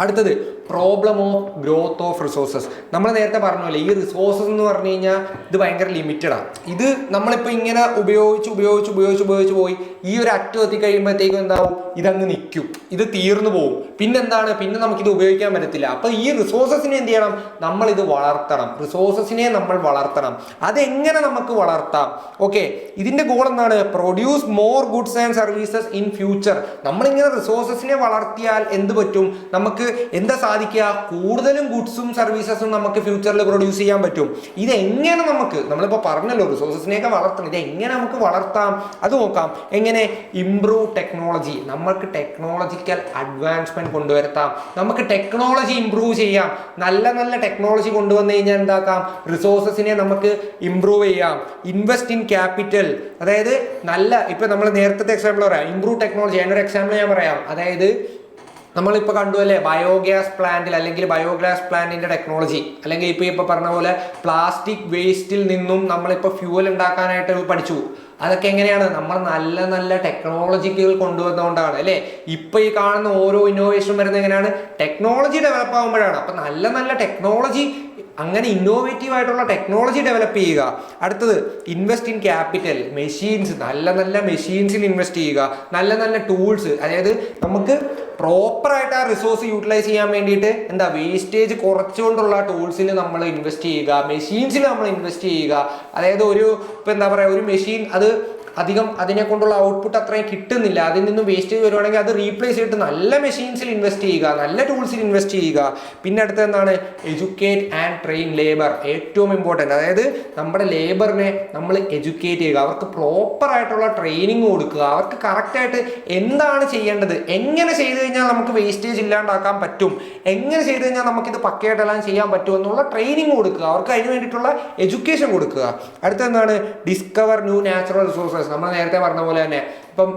അടുത്തത് problem of growth of resources. നമ്മൾ നേരത്തെ പറഞ്ഞല്ലേ, ഈ റിസോഴ്സസ് എന്ന് പറഞ്ഞു കഴിഞ്ഞാൽ ഇത് ഭയങ്കര ലിമിറ്റഡാണ്. ഇത് നമ്മളിപ്പോൾ ഇങ്ങനെ ഉപയോഗിച്ച് പോയി ഈ ഒരു അറ്റം എത്തി കഴിയുമ്പോഴത്തേക്കും എന്താവും? ഇതങ്ങ് നിൽക്കും, ഇത് തീർന്നു പോകും. പിന്നെന്താണ്? പിന്നെ നമുക്കിത് ഉപയോഗിക്കാൻ പറ്റത്തില്ല. അപ്പൊ ഈ റിസോഴ്സസിനെ എന്ത് ചെയ്യണം? നമ്മളിത് വളർത്തണം. റിസോഴ്സസിനെ നമ്മൾ വളർത്തണം. അതെങ്ങനെ നമുക്ക് വളർത്താം? ഓക്കെ, ഇതിന്റെ ഗോൾ എന്താണ്? Produce more goods and services in future. നമ്മളിങ്ങനെ റിസോഴ്സസിനെ വളർത്തിയാൽ എന്ത് പറ്റും? നമുക്ക് എന്താ സാധിക്കുക? കൂടുതലും ഗുഡ്സും സർവീസസും നമുക്ക് ഫ്യൂച്ചറിൽ പ്രൊഡ്യൂസ് ചെയ്യാൻ പറ്റും. ഇതെങ്ങനെ നമ്മളിപ്പോൾ പറഞ്ഞല്ലോ റിസോഴ്സസിനെയൊക്കെ വളർത്തണം. ഇതെങ്ങനെ നമുക്ക് വളർത്താം? അത് നോക്കാം. എങ്ങനെ? Improve technology. നമുക്ക് ടെക്നോളജിക്കൽ അഡ്വാൻസ്മെന്റ് കൊണ്ടുവരുത്താം. നമുക്ക് ടെക്നോളജി ഇംപ്രൂവ് ചെയ്യാം. നല്ല നല്ല ടെക്നോളജി കൊണ്ടുവന്നു കഴിഞ്ഞാൽ എന്താക്കാം? റിസോഴ്സസിനെ നമുക്ക് ഇംപ്രൂവ് ചെയ്യാം. ഇൻവെസ്റ്റ് ഇൻ ക്യാപിറ്റൽ, അതായത് ഇപ്പൊ നമ്മൾ നേരത്തെ എക്സാമ്പിൾ പറയാം. ഇംപ്രൂവ് ടെക്നോളജി, അതിനൊരു എക്സാമ്പിൾ ഞാൻ പറയാം. അതായത് നമ്മളിപ്പോൾ കണ്ടു അല്ലേ, ബയോഗ്യാസ് പ്ലാന്റിൽ അല്ലെങ്കിൽ ബയോഗ്യാസ് പ്ലാന്റിന്റെ ടെക്നോളജി, അല്ലെങ്കിൽ ഇപ്പൊ പറഞ്ഞ പോലെ പ്ലാസ്റ്റിക് വേസ്റ്റിൽ നിന്നും നമ്മളിപ്പോൾ ഫ്യൂവൽ ഉണ്ടാക്കാനായിട്ട് പഠിച്ചു. അതൊക്കെ എങ്ങനെയാണ്? നമ്മൾ നല്ല നല്ല ടെക്നോളജികൾ കൊണ്ടുവന്നുകൊണ്ടാണ് അല്ലേ. ഇപ്പൊ ഈ കാണുന്ന ഓരോ ഇന്നോവേഷനും വരുന്നത് എങ്ങനെയാണ്? ടെക്നോളജി ഡെവലപ്പ് ആകുമ്പോഴാണ്. അപ്പൊ നല്ല നല്ല ടെക്നോളജി, അങ്ങനെ ഇന്നോവേറ്റീവ് ആയിട്ടുള്ള ടെക്നോളജി ഡെവലപ്പ് ചെയ്യുക. അടുത്തത് ഇൻവെസ്റ്റ് ഇൻ ക്യാപിറ്റൽ, മെഷീൻസ്, നല്ല നല്ല മെഷീൻസിൽ ഇൻവെസ്റ്റ് ചെയ്യുക. നല്ല നല്ല ടൂൾസ്, അതായത് നമുക്ക് പ്രോപ്പറായിട്ട് ആ റിസോഴ്സ് യൂട്ടിലൈസ് ചെയ്യാൻ വേണ്ടിയിട്ട് വേസ്റ്റേജ് കുറച്ചുകൊണ്ടുള്ള ടൂൾസിൽ നമ്മൾ ഇൻവെസ്റ്റ് ചെയ്യുക, മെഷീൻസിൽ നമ്മൾ ഇൻവെസ്റ്റ് ചെയ്യുക. അതായത് ഒരു മെഷീൻ അത് അധികം അതിനെ കൊണ്ടുള്ള ഔട്ട്പുട്ട് അത്രയും കിട്ടുന്നില്ല, അതിൽ നിന്നും വേസ്റ്റേജ് വരുവാണെങ്കിൽ അത് റീപ്ലേസ് ചെയ്തിട്ട് നല്ല മെഷീൻസിൽ ഇൻവെസ്റ്റ് ചെയ്യുക, നല്ല ടൂൾസിൽ ഇൻവെസ്റ്റ് ചെയ്യുക. പിന്നെ അടുത്ത എന്താണ്? Educate and train labour. ഏറ്റവും ഇമ്പോർട്ടൻറ്റ്, അതായത് നമ്മുടെ ലേബറിനെ നമ്മൾ എഡ്യൂക്കേറ്റ് ചെയ്യുക, അവർക്ക് പ്രോപ്പർ ആയിട്ടുള്ള ട്രെയിനിങ് കൊടുക്കുക, അവർക്ക് കറക്റ്റായിട്ട് എന്താണ് ചെയ്യേണ്ടത്, എങ്ങനെ ചെയ്തു കഴിഞ്ഞാൽ നമുക്ക് വേസ്റ്റേജ് ഇല്ലാണ്ടാക്കാൻ പറ്റും, എങ്ങനെ ചെയ്തു കഴിഞ്ഞാൽ നമുക്കിത് പക്കയായിട്ടെല്ലാം ചെയ്യാൻ പറ്റും എന്നുള്ള ട്രെയിനിങ് കൊടുക്കുക, അവർക്ക് അതിന് വേണ്ടിയിട്ടുള്ള എഡ്യൂക്കേഷൻ കൊടുക്കുക. അടുത്തെന്താണ്? Discover new natural resources. നമ്മൾ നേരത്തെ പറഞ്ഞ പോലെ തന്നെ ഇപ്പം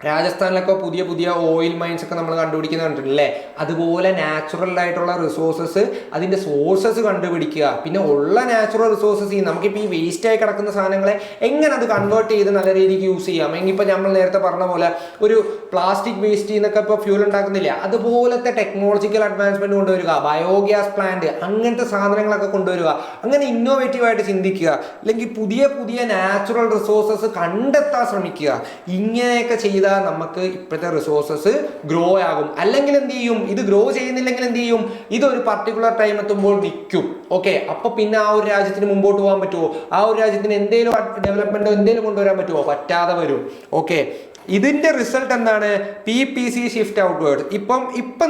രാജസ്ഥാനിലൊക്കെ പുതിയ പുതിയ ഓയിൽ മൈൻസ് ഒക്കെ നമ്മൾ കണ്ടുപിടിക്കുന്ന കണ്ടിട്ടില്ലേ? അതുപോലെ നാച്ചുറൽ ആയിട്ടുള്ള റിസോഴ്സസ്, അതിന്റെ സോഴ്സസ് കണ്ടുപിടിക്കുക. പിന്നെ ഉള്ള നാച്ചുറൽ റിസോഴ്സസ് നമുക്കിപ്പോൾ ഈ വേസ്റ്റ് ആയി കിടക്കുന്ന സാധനങ്ങളെ എങ്ങനെ അത് കൺവേർട്ട് ചെയ്ത് നല്ല രീതിക്ക് യൂസ് ചെയ്യാം. എങ്കിൽ ഇപ്പം നമ്മൾ നേരത്തെ പറഞ്ഞ പോലെ ഒരു പ്ലാസ്റ്റിക് വേസ്റ്റ് എന്നൊക്കെ ഇപ്പോൾ ഫ്യൂൽ ഉണ്ടാക്കുന്നില്ല, അതുപോലത്തെ ടെക്നോളജിക്കൽ അഡ്വാൻസ്മെന്റ് കൊണ്ടുവരിക, ബയോഗ്യാസ് പ്ലാന്റ്, അങ്ങനത്തെ സാധനങ്ങളൊക്കെ കൊണ്ടുവരിക. അങ്ങനെ ഇന്നോവേറ്റീവ് ആയിട്ട് ചിന്തിക്കുക, അല്ലെങ്കിൽ പുതിയ പുതിയ നാച്ചുറൽ റിസോഴ്സസ് കണ്ടെത്താൻ ശ്രമിക്കുക. ഇങ്ങനെയൊക്കെ ചെയ്താൽ നമുക്ക് ഇപ്പോഴത്തെ റിസോഴ്സസ് ഗ്രോ ആകും. അല്ലെങ്കിൽ എന്ത് ചെയ്യും? ഇത് ഗ്രോ ചെയ്യുന്നില്ലെങ്കിൽ എന്ത് ചെയ്യും? ഇതൊരു പർട്ടിക്കുലർ ടൈം എത്തുമ്പോൾ നിൽക്കും. ഓക്കെ, അപ്പൊ പിന്നെ ആ ഒരു രാജ്യത്തിന് മുമ്പോട്ട് പോകാൻ പറ്റുമോ? ആ ഒരു രാജ്യത്തിന് എന്തെങ്കിലും ഡെവലപ്മെന്റോ എന്തെങ്കിലും കൊണ്ടുവരാൻ പറ്റുമോ? പറ്റാതെ വരും. ഓക്കെ, ഇതിന്റെ റിസൾട്ട് എന്താണ്? PPC shift outward. ഇപ്പം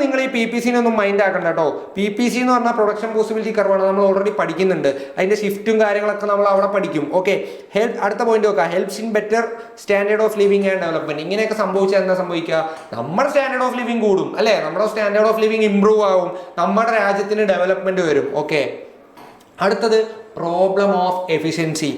നിങ്ങൾ ഈ PPC ഒന്നും മൈൻഡ് ആക്കണ്ട കേട്ടോ. PPC എന്ന് പറഞ്ഞാൽ പ്രൊഡക്ഷൻ പോസിബിലിറ്റി കർവാണ്, നമ്മൾ ഓൾറെഡി പഠിക്കുന്നുണ്ട്. അതിന്റെ ഷിഫ്റ്റും കാര്യങ്ങളൊക്കെ നമ്മൾ അവിടെ പഠിക്കും. ഓക്കെ, അടുത്ത പോയിന്റ് നോക്കാം. Helps in better standard of living and development. ഇങ്ങനെയൊക്കെ സംഭവിച്ചാൽ എന്താ സംഭവിക്കുക? നമ്മുടെ സ്റ്റാൻഡേർഡ് ഓഫ് ലിവിംഗ് കൂടും അല്ലെ, നമ്മുടെ സ്റ്റാൻഡേർഡ് ഓഫ് ലിവിംഗ് ഇംപ്രൂവ് ആവും, നമ്മുടെ രാജ്യത്തിന് ഡെവലപ്മെന്റ് വരും. ഓക്കെ, അടുത്തത് പ്രോബ്ലം ഓഫ് എഫിഷ്യൻസി.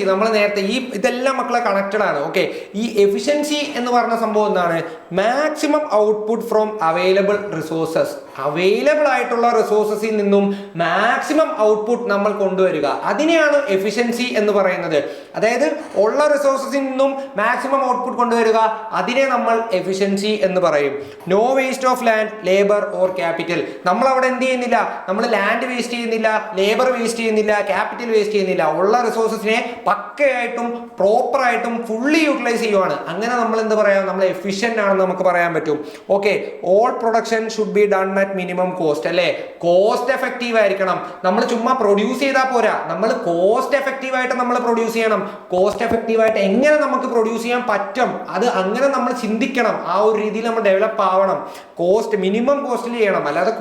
നമ്മൾ നേരത്തെ ഇതെല്ലാം മക്കളെ കണക്റ്റഡ് ആണ്. ഓക്കെ, ഈ എഫിഷ്യൻസി എന്ന് പറഞ്ഞ സംഭവം എന്താണ്? Maximum output from available resources. Available ആയിട്ടുള്ള റിസോഴ്സസിൽ നിന്നും മാക്സിമം ഔട്ട്പുട്ട് നമ്മൾ കൊണ്ടുവരിക, അതിനെയാണ് എഫിഷ്യൻസി എന്ന് പറയുന്നത്. അതായത് ഉള്ള റിസോഴ്സസിൽ നിന്നും മാക്സിമം ഔട്ട്പുട്ട് കൊണ്ടുവരിക, അതിനെ നമ്മൾ എഫിഷ്യൻസി എന്ന് പറയും. No waste of land, labour or capital. നമ്മൾ അവിടെ എന്ത് ചെയ്യുന്നില്ല, നമ്മൾ ലാൻഡ് വേസ്റ്റ് ചെയ്യുന്നില്ല, ലേബർ വേസ്റ്റ് ചെയ്യുന്നില്ല, ക്യാപിറ്റൽ വേസ്റ്റ് ചെയ്യുന്നില്ല. ഉള്ള റിസോഴ്സസിനെ പക്കയായിട്ടും പ്രോപ്പറായിട്ടും ഫുള്ളി യൂട്ടിലൈസ് ചെയ്യുവാണ്. അങ്ങനെ നമ്മൾ എന്ത് പറയാം, നമ്മൾ എഫിഷ്യന്റ് ആണെന്ന് നമുക്ക് പറയാൻ പറ്റും. Okay, all production should be done at minimum cost. അല്ലേ, കോസ്റ്റ് എഫക്റ്റീവ് ആയിരിക്കണം. നമ്മൾ ചുമ്മാ പ്രൊഡ്യൂസ് ചെയ്താൽ പോരാ, നമ്മൾ കോസ്റ്റ് എഫക്റ്റീവ് ആയിട്ട് നമ്മൾ പ്രൊഡ്യൂസ് ചെയ്യണം. കോസ്റ്റ് എഫക്റ്റീവ് ആയിട്ട് എങ്ങനെ നമുക്ക് പ്രൊഡ്യൂസ് ചെയ്യാൻ പറ്റും, അത് അങ്ങനെ നമ്മൾ ചിന്തിക്കണം. ആ ഒരു രീതിയിൽ നമ്മൾ ഡെവലപ്പ് ആവണം. കോസ്റ്റ് മിനിമം കോസ്റ്റിൽ ചെയ്യണം. അല്ലാതെ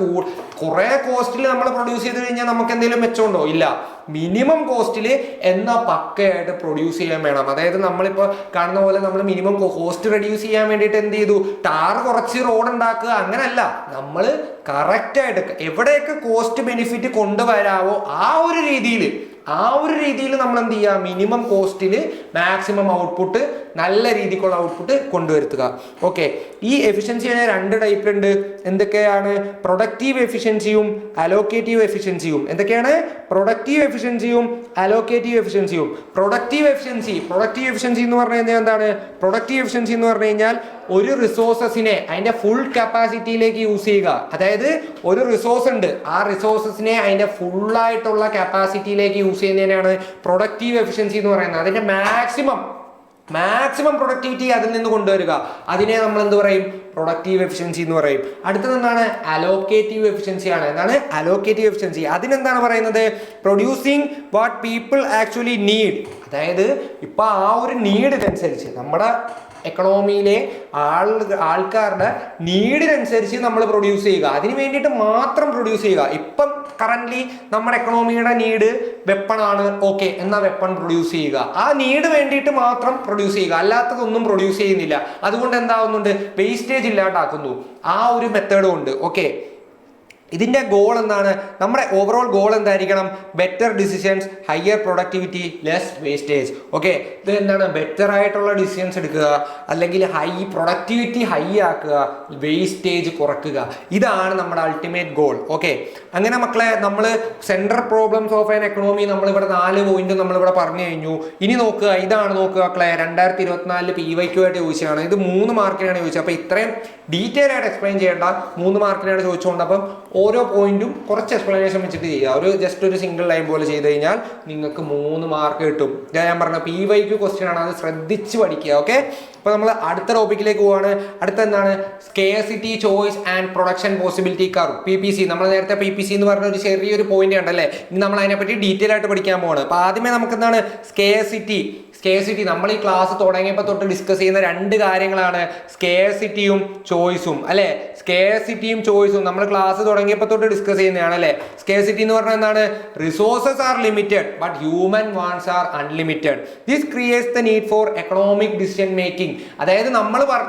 കുറെ കോസ്റ്റിൽ നമ്മൾ പ്രൊഡ്യൂസ് ചെയ്ത് കഴിഞ്ഞാൽ നമുക്ക് എന്തെങ്കിലും മെച്ചമുണ്ടോ? ഇല്ല. മിനിമം കോസ്റ്റിൽ എന്നാൽ പക്കയായിട്ട് പ്രൊഡ്യൂസ് ചെയ്യാൻ വേണം. അതായത് നമ്മളിപ്പോൾ കാണുന്ന പോലെ നമ്മൾ മിനിമം കോസ്റ്റ് റെഡ്യൂസ് ചെയ്യാൻ വേണ്ടിയിട്ട് എന്ത് ചെയ്തു, ടാർ കുറച്ച് റോഡ് ഉണ്ടാക്കുക, അങ്ങനല്ല. നമ്മൾ കറക്റ്റായിട്ട് എവിടെയൊക്കെ കോസ്റ്റ് ബെനിഫിറ്റ് കൊണ്ടുവരാവോ ആ ഒരു രീതിയിൽ നമ്മൾ എന്ത് ചെയ്യുക, മിനിമം കോസ്റ്റിൽ മാക്സിമം ഔട്ട്പുട്ട്, നല്ല രീതിക്കുള്ള ഔട്ട്പുട്ട് കൊണ്ടുവരുത്തുക. ഓക്കെ, ഈ എഫിഷ്യൻസിയുടെ 2 ടൈപ്പിലുണ്ട്. എന്തൊക്കെയാണ്? പ്രൊഡക്റ്റീവ് എഫിഷ്യൻസിയും അലോക്കേറ്റീവ് എഫിഷ്യൻസിയും. എന്തൊക്കെയാണ്? പ്രൊഡക്റ്റീവ് എഫിഷ്യൻസിയും അലോക്കേറ്റീവ് എഫിഷ്യൻസിയും. പ്രൊഡക്റ്റീവ് എഫിഷ്യൻസി എന്ന് പറഞ്ഞു കഴിഞ്ഞാൽ എന്താണ്? പ്രൊഡക്റ്റീവ് എഫിഷ്യൻസി എന്ന് പറഞ്ഞു കഴിഞ്ഞാൽ ഒരു റിസോഴ്സസിനെ അതിന്റെ ഫുൾ കപ്പാസിറ്റിയിലേക്ക് യൂസ് ചെയ്യുക. അതായത് ഒരു റിസോഴ്സ് ഉണ്ട്, ആ റിസോഴ്സസിനെ അതിന്റെ ഫുൾ ആയിട്ടുള്ള കപ്പാസിറ്റിയിലേക്ക് യൂസ് ചെയ്യുന്നതിനാണ് പ്രൊഡക്റ്റീവ് എഫിഷ്യൻസി എന്ന് പറയുന്നത്. അതിന്റെ മാക്സിമം പ്രൊഡക്ടിവിറ്റി അതിൽ നിന്ന് കൊണ്ടുവരിക, അതിനെ നമ്മൾ എന്ത് പറയും? പ്രൊഡക്റ്റീവ് എഫിഷ്യൻസി എന്ന് പറയും. അടുത്തത് എന്താണ്? അലോക്കേറ്റീവ് എഫിഷ്യൻസി ആണ്. എന്താണ് അലോക്കേറ്റീവ് എഫിഷ്യൻസി? അതിനെന്താണ് പറയുന്നത്? Producing what people actually need. അതായത് ഇപ്പൊ ആ ഒരു നീഡിനനുസരിച്ച് നമ്മുടെ എക്കണോമിയിലെ ആൾക്കാരുടെ നീഡിനനുസരിച്ച് നമ്മൾ പ്രൊഡ്യൂസ് ചെയ്യുക, അതിന് വേണ്ടിയിട്ട് മാത്രം പ്രൊഡ്യൂസ് ചെയ്യുക. ഇപ്പം കറന്റ് നമ്മുടെ എക്കണോമിയുടെ നീഡ് വെപ്പണാണ്, ഓക്കെ, എന്നാൽ വെപ്പൺ പ്രൊഡ്യൂസ് ചെയ്യുക. ആ നീഡ് വേണ്ടിയിട്ട് മാത്രം പ്രൊഡ്യൂസ് ചെയ്യുക, അല്ലാത്തതൊന്നും പ്രൊഡ്യൂസ് ചെയ്യുന്നില്ല. അതുകൊണ്ട് എന്താവുന്നുണ്ട്? വേസ്റ്റേജ് ഇല്ലാണ്ടാക്കുന്നു. ആ ഒരു മെത്തേഡും ഉണ്ട്. ഓക്കെ, ഇതിന്റെ ഗോൾ എന്താണ്? നമ്മുടെ ഓവറോൾ ഗോൾ എന്തായിരിക്കണം? Better decisions, higher productivity, less wastage. Okay, ഇത് എന്താണ്? ബെറ്റർ ആയിട്ടുള്ള ഡിസിഷൻസ് എടുക്കുക, അല്ലെങ്കിൽ പ്രൊഡക്ടിവിറ്റി ഹൈ ആക്കുക, വേസ്റ്റേജ് കുറക്കുക. ഇതാണ് നമ്മുടെ അൾട്ടിമേറ്റ് ഗോൾ. ഓക്കെ, അങ്ങനെ മക്കളെ നമ്മൾ central problems of an economy നമ്മളിവിടെ 4 പോയിന്റ് നമ്മളിവിടെ പറഞ്ഞു കഴിഞ്ഞു. ഇനി നോക്കുക, ഇതാണ് നോക്കുക മക്കളെ, 2024 PYQ ആയിട്ട് ചോദിച്ചതാണ്. ഇത് 3 മാർക്കിനാണ് ചോദിച്ചത്. അപ്പൊ ഇത്രയും ഡീറ്റെയിൽ ആയിട്ട് എക്സ്പ്ലെയിൻ ചെയ്യേണ്ട, 3 മാർക്കിനാണ് ചോദിച്ചുകൊണ്ട്. അപ്പം ഓരോ പോയിന്റും കുറച്ച് എക്സ്പ്ലനേഷൻ വെച്ചിട്ട് ചെയ്യുക. ജസ്റ്റ് ഒരു സിംഗിൾ ലൈൻ പോലെ ചെയ്ത് കഴിഞ്ഞാൽ നിങ്ങൾക്ക് 3 മാർക്ക് കിട്ടും. ഞാൻ പറഞ്ഞ PYQ ക്വസ്റ്റ്യൻ ആണ്, അത് ശ്രദ്ധിച്ച് പഠിക്കുക. ഓക്കെ, അപ്പൊ നമ്മൾ അടുത്ത ടോപ്പിക്കിലേക്ക് പോവാണ്. അടുത്ത എന്താണ്? Scarcity, choice and production possibility curve, PPC. നമ്മൾ നേരത്തെ PPC എന്ന് പറഞ്ഞ ഒരു ചെറിയൊരു പോയിന്റ് ഉണ്ടല്ലേ, ഇനി നമ്മൾ അതിനെപ്പറ്റി ഡീറ്റെയിൽ ആയിട്ട് പഠിക്കാൻ പോവാണ്. അപ്പൊ ആദ്യമേ നമുക്ക് എന്താണ് സ്കേഴ്സിറ്റി നമ്മൾ ഈ ക്ലാസ് തുടങ്ങിയപ്പോൾ തൊട്ട് ഡിസ്കസ് ചെയ്യുന്ന 2 കാര്യങ്ങളാണ് സ്കേഴ്സിറ്റിയും ചോയ്സും. അല്ലെ, സ്കേഴ്സിറ്റിയും ചോയ്സും നമ്മൾ ക്ലാസ് തുടങ്ങിയപ്പോൾ തൊട്ട് ഡിസ്കസ് ചെയ്യുന്നതാണ്. അല്ലെ, സ്കേഴ്സിറ്റി എന്ന് പറഞ്ഞാൽ എന്താണ്? Resources R limited but human wants R unlimited. This creates the need for economic decision making. അതായത്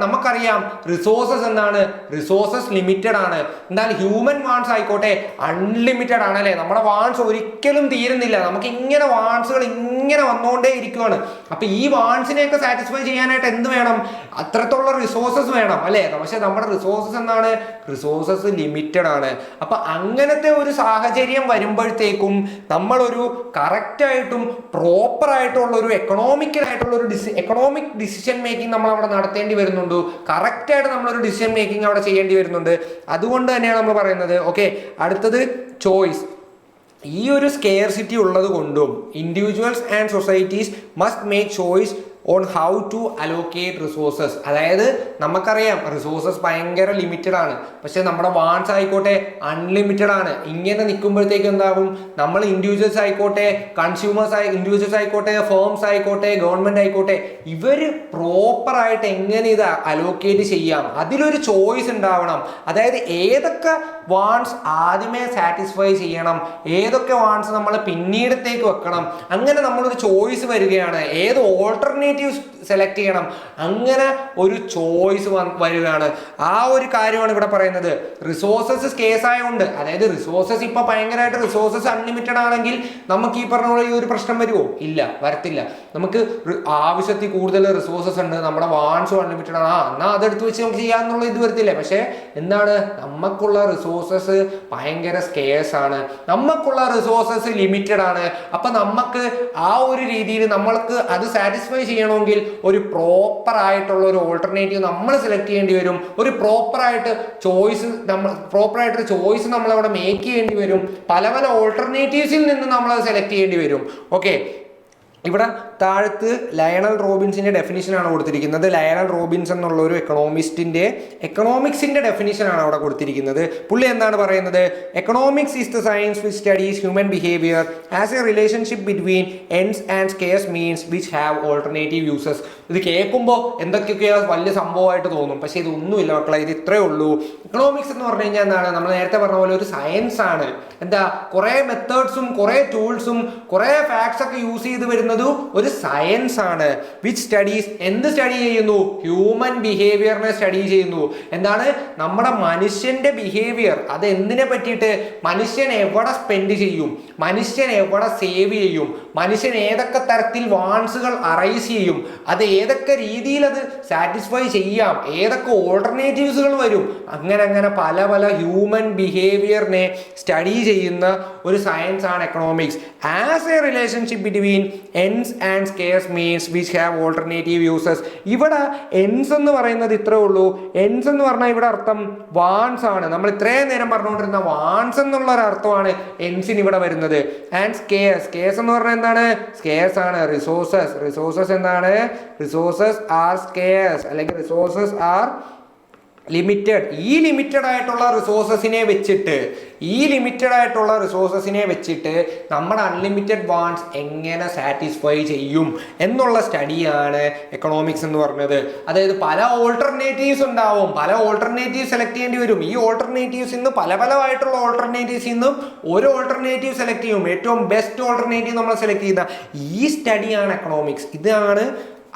നമുക്കറിയാം റിസോഴ്സസ് എന്താണ്? റിസോഴ്സസ് ലിമിറ്റഡ് ആണ്. എന്നാൽ ഹ്യൂമൻ വാണ്ട്സ് ആയിക്കോട്ടെ അൺലിമിറ്റഡ് ആണ്. അല്ലെ, നമ്മുടെ വാണ്ട്സ് ഒരിക്കലും തീരുന്നില്ല. നമുക്ക് ഇങ്ങനെ വാണ്ട്സുകൾ ഇങ്ങനെ വന്നുകൊണ്ടേ ഇരിക്കുകയാണ്. അപ്പൊ ഈ വാണ്ട്സിനെയൊക്കെ സാറ്റിസ്ഫൈ ചെയ്യാനായിട്ട് എന്ത് വേണം? അത്രത്തോളം റിസോഴ്സസ് വേണം. അല്ലെ, പക്ഷെ നമ്മുടെ റിസോഴ്സസ് എന്താണ്? റിസോഴ്സസ് ലിമിറ്റഡ് ആണ്. അപ്പൊ അങ്ങനത്തെ ഒരു സാഹചര്യം വരുമ്പോഴത്തേക്കും നമ്മളൊരു കറക്റ്റ് ആയിട്ടും പ്രോപ്പർ ആയിട്ടുള്ള ഒരു എക്കണോമിക് ഡിസിഷൻ മേക്കിംഗ് നമ്മൾ അവിടെ നടത്തേണ്ടി വരുന്നുണ്ട്. കറക്റ്റ് ആയിട്ട് നമ്മളൊരു ഡിസിഷൻ മേക്കിംഗ് അവിടെ ചെയ്യേണ്ടി വരുന്നുണ്ട്. അതുകൊണ്ട് തന്നെയാണ് നമ്മൾ പറയുന്നത്. ഓക്കെ, അടുത്തത് ചോയ്സ്. ഈ ഒരു സ്കെയർസിറ്റി ഉള്ളത് കൊണ്ടും individuals and societies must make choice on how to allocate resources. അതായത് നമുക്കറിയാം റിസോഴ്സസ് ഭയങ്കര ലിമിറ്റഡ് ആണ്, പക്ഷെ നമ്മുടെ വാണ്ട്സ് ആയിക്കോട്ടെ അൺലിമിറ്റഡ് ആണ്. ഇങ്ങനെ നിൽക്കുമ്പോഴത്തേക്ക് എന്താകും? നമ്മൾ ഇൻഡിവിജ്വൽസ് ആയിക്കോട്ടെ, ഇൻഡിവിജ്വൽസ് ആയിക്കോട്ടെ, ഫേംസ് ആയിക്കോട്ടെ, ഗവൺമെന്റ് ആയിക്കോട്ടെ, ഇവര് പ്രോപ്പർ ആയിട്ട് എങ്ങനെ ഇത് അലോക്കേറ്റ് ചെയ്യാം, അതിലൊരു ചോയ്സ് ഉണ്ടാവണം. അതായത് ഏതൊക്കെ വാണ്ട്സ് ആദ്യമേ സാറ്റിസ്ഫൈ ചെയ്യണം, ഏതൊക്കെ വാണ്ട്സ് നമ്മൾ പിന്നീടത്തേക്ക് വെക്കണം, അങ്ങനെ നമ്മളൊരു ചോയ്സ് വരികയാണ്. ഏത് ഓൾട്ടർനേറ്റീവ് ഓൾട്ടർനേറ്റീവ്സ് സെലക്ട് ചെയ്യണം. അങ്ങനെ ഒരു ചോയ്സ് വരികയാണ്. ആ ഒരു കാര്യമാണ് ഇവിടെ പറയുന്നത്. റിസോഴ്സസ് സ്കേഴ്സ് ആയതുകൊണ്ട്, അതായത് റിസോഴ്സസ് ഇപ്പൊ ഭയങ്കരമായിട്ട് റിസോഴ്സസ് അൺലിമിറ്റഡ് ആണെങ്കിൽ നമുക്ക് ഈ പറഞ്ഞ പോലെ ഈ ഒരു പ്രശ്നം വരുമോ? ഇല്ല, വരത്തില്ല. നമുക്ക് ആവശ്യത്തിൽ കൂടുതൽ റിസോഴ്സസ് ഉണ്ട്, നമ്മുടെ വാൺസും അൺലിമിറ്റഡ് ആണ്, എന്നാൽ അതെടുത്ത് വെച്ച് നമുക്ക് ചെയ്യാന്നുള്ള ഇത് വരത്തില്ല. പക്ഷെ എന്താണ്, നമുക്കുള്ള റിസോഴ്സസ് ഭയങ്കര സ്കേഴ്സ് ആണ്, നമുക്കുള്ള റിസോഴ്സസ് ലിമിറ്റഡ് ആണ്. അപ്പൊ നമുക്ക് ആ ഒരു രീതിയിൽ നമ്മൾക്ക് അത് സാറ്റിസ്ഫൈ ചെയ്യണമെങ്കിൽ ഒരു പ്രോപ്പർ ആയിട്ടുള്ള ഒരു ഓൾട്ടർനേറ്റീവ് നമ്മൾ സെലക്ട് ചെയ്യേണ്ടി വരും. ഒരു പ്രോപ്പറായിട്ടൊരു ചോയ്സ് നമ്മൾ അവിടെ മേക്ക് ചെയ്യേണ്ടി വരും. പല പല ഓൾട്ടർനേറ്റീവ്സിൽ നിന്ന് നമ്മൾ അത് സെലക്ട് ചെയ്യേണ്ടി വരും. ഓക്കെ, ഇവിടെ താഴത്ത് ലയണൽ റോബിൻസിന്റെ ഡെഫിനിഷൻ ആണ് കൊടുത്തിരിക്കുന്നത്. ലയണൽ റോബിൻസ് എന്നുള്ള ഒരു എക്കണോമിക്സിന്റെ ഡെഫിനിഷൻ ആണ് അവിടെ കൊടുത്തിരിക്കുന്നത്. പുള്ളി എന്താണ് പറയുന്നത്? Economics is the science which studies human behaviour as A relationship between ends and scarce means which have alternative uses. ഇത് കേൾക്കുമ്പോൾ എന്തൊക്കെയൊക്കെയോ വലിയ സംഭവമായിട്ട് തോന്നും, പക്ഷെ ഇതൊന്നുമില്ല മക്കളെ, ഇത് ഇത്രയേ ഉള്ളൂ. എക്കണോമിക്സ് എന്ന് പറഞ്ഞു കഴിഞ്ഞാൽ എന്താണ്? നമ്മൾ നേരത്തെ പറഞ്ഞ പോലെ ഒരു സയൻസ് ആണ്. എന്താ, കുറെ മെത്തേഡ്സും കുറെ ടൂൾസും കുറെ ഫാക്ട്സ് ഒക്കെ യൂസ് ചെയ്ത് വരുന്നത് ഒരു സയൻസ് ആണ്. വിച്ച് സ്റ്റഡീസ്, എന്ത് സ്റ്റഡി ചെയ്യുന്നു? ഹ്യൂമൻ ബിഹേവിയറിനെ സ്റ്റഡി ചെയ്യുന്നു. എന്താണ്? നമ്മുടെ മനുഷ്യന്റെ ബിഹേവിയർ. അത് എന്തിനെ പറ്റിയിട്ട്? മനുഷ്യൻ എവിടെ സ്പെൻഡ് ചെയ്യും, മനുഷ്യൻ എവിടെ സേവ് ചെയ്യും, മനുഷ്യൻ ഏതൊക്കെ തരത്തിൽ വാൺസുകൾ അറൈസ് ചെയ്യും, അത് ഏതൊക്കെ രീതിയിൽ അത് സാറ്റിസ്ഫൈ ചെയ്യാം, ഏതൊക്കെ ഓൾട്ടർനേറ്റീവ്സുകൾ വരും, അങ്ങനെ പല പല ഹ്യൂമൻ ബിഹേവിയറിനെ സ്റ്റഡി ചെയ്യുന്ന ഒരു സയൻസ് ആണ് economics. As A relationship between ends and scarce means which have alternative uses. ഇവിടെ എൻഡ്സ് എന്ന് പറയുന്നത് ഇത്രേ ഉള്ളൂ. എൻഡ്സ് എന്ന് പറഞ്ഞാൽ ഇവിടെ അർത്ഥം വാൺസ് ആണ്. നമ്മൾ ഇത്രയും നേരം പറഞ്ഞുകൊണ്ടിരുന്ന വാൺസ് എന്നുള്ള ഒരു അർത്ഥമാണ് എൻഡ്സിന് ഇവിടെ വരുന്നത്. ആൻഡ് സ്കേഴ്സ് എന്ന് പറഞ്ഞാൽ എന്താണ്? സ്കേഴ്സ് ആണ്. റിസോഴ്സസ് എന്താണ്? റിസോഴ്സസ് ആർ സ്കേഴ്സ്, അല്ലെങ്കിൽ റിസോഴ്സസ് ആർ ലിമിറ്റഡ്. ഈ ലിമിറ്റഡ് ആയിട്ടുള്ള റിസോഴ്സസിനെ വെച്ചിട്ട് നമ്മുടെ അൺലിമിറ്റഡ് വാൺസ് എങ്ങനെ സാറ്റിസ്ഫൈ ചെയ്യും എന്നുള്ള സ്റ്റഡിയാണ് എക്കണോമിക്സ് എന്ന് പറഞ്ഞത്. അതായത് പല ഓൾട്ടർനേറ്റീവ്സ് ഉണ്ടാവും, പല ഓൾട്ടർനേറ്റീവ് സെലക്ട് ചെയ്യേണ്ടി വരും. ഈ ഓൾട്ടർനേറ്റീവ്സ് ഇന്ന് പലമായിട്ടുള്ള ഓൾട്ടർനേറ്റീവ്സ് ഇന്നും ഒരു ഓൾട്ടർനേറ്റീവ് സെലക്ട് ചെയ്യും. ഏറ്റവും ബെസ്റ്റ് ഓൾട്ടർനേറ്റീവ് നമ്മൾ സെലക്ട് ചെയ്ത ഈ സ്റ്റഡിയാണ് എക്കണോമിക്സ്. ഇതാണ്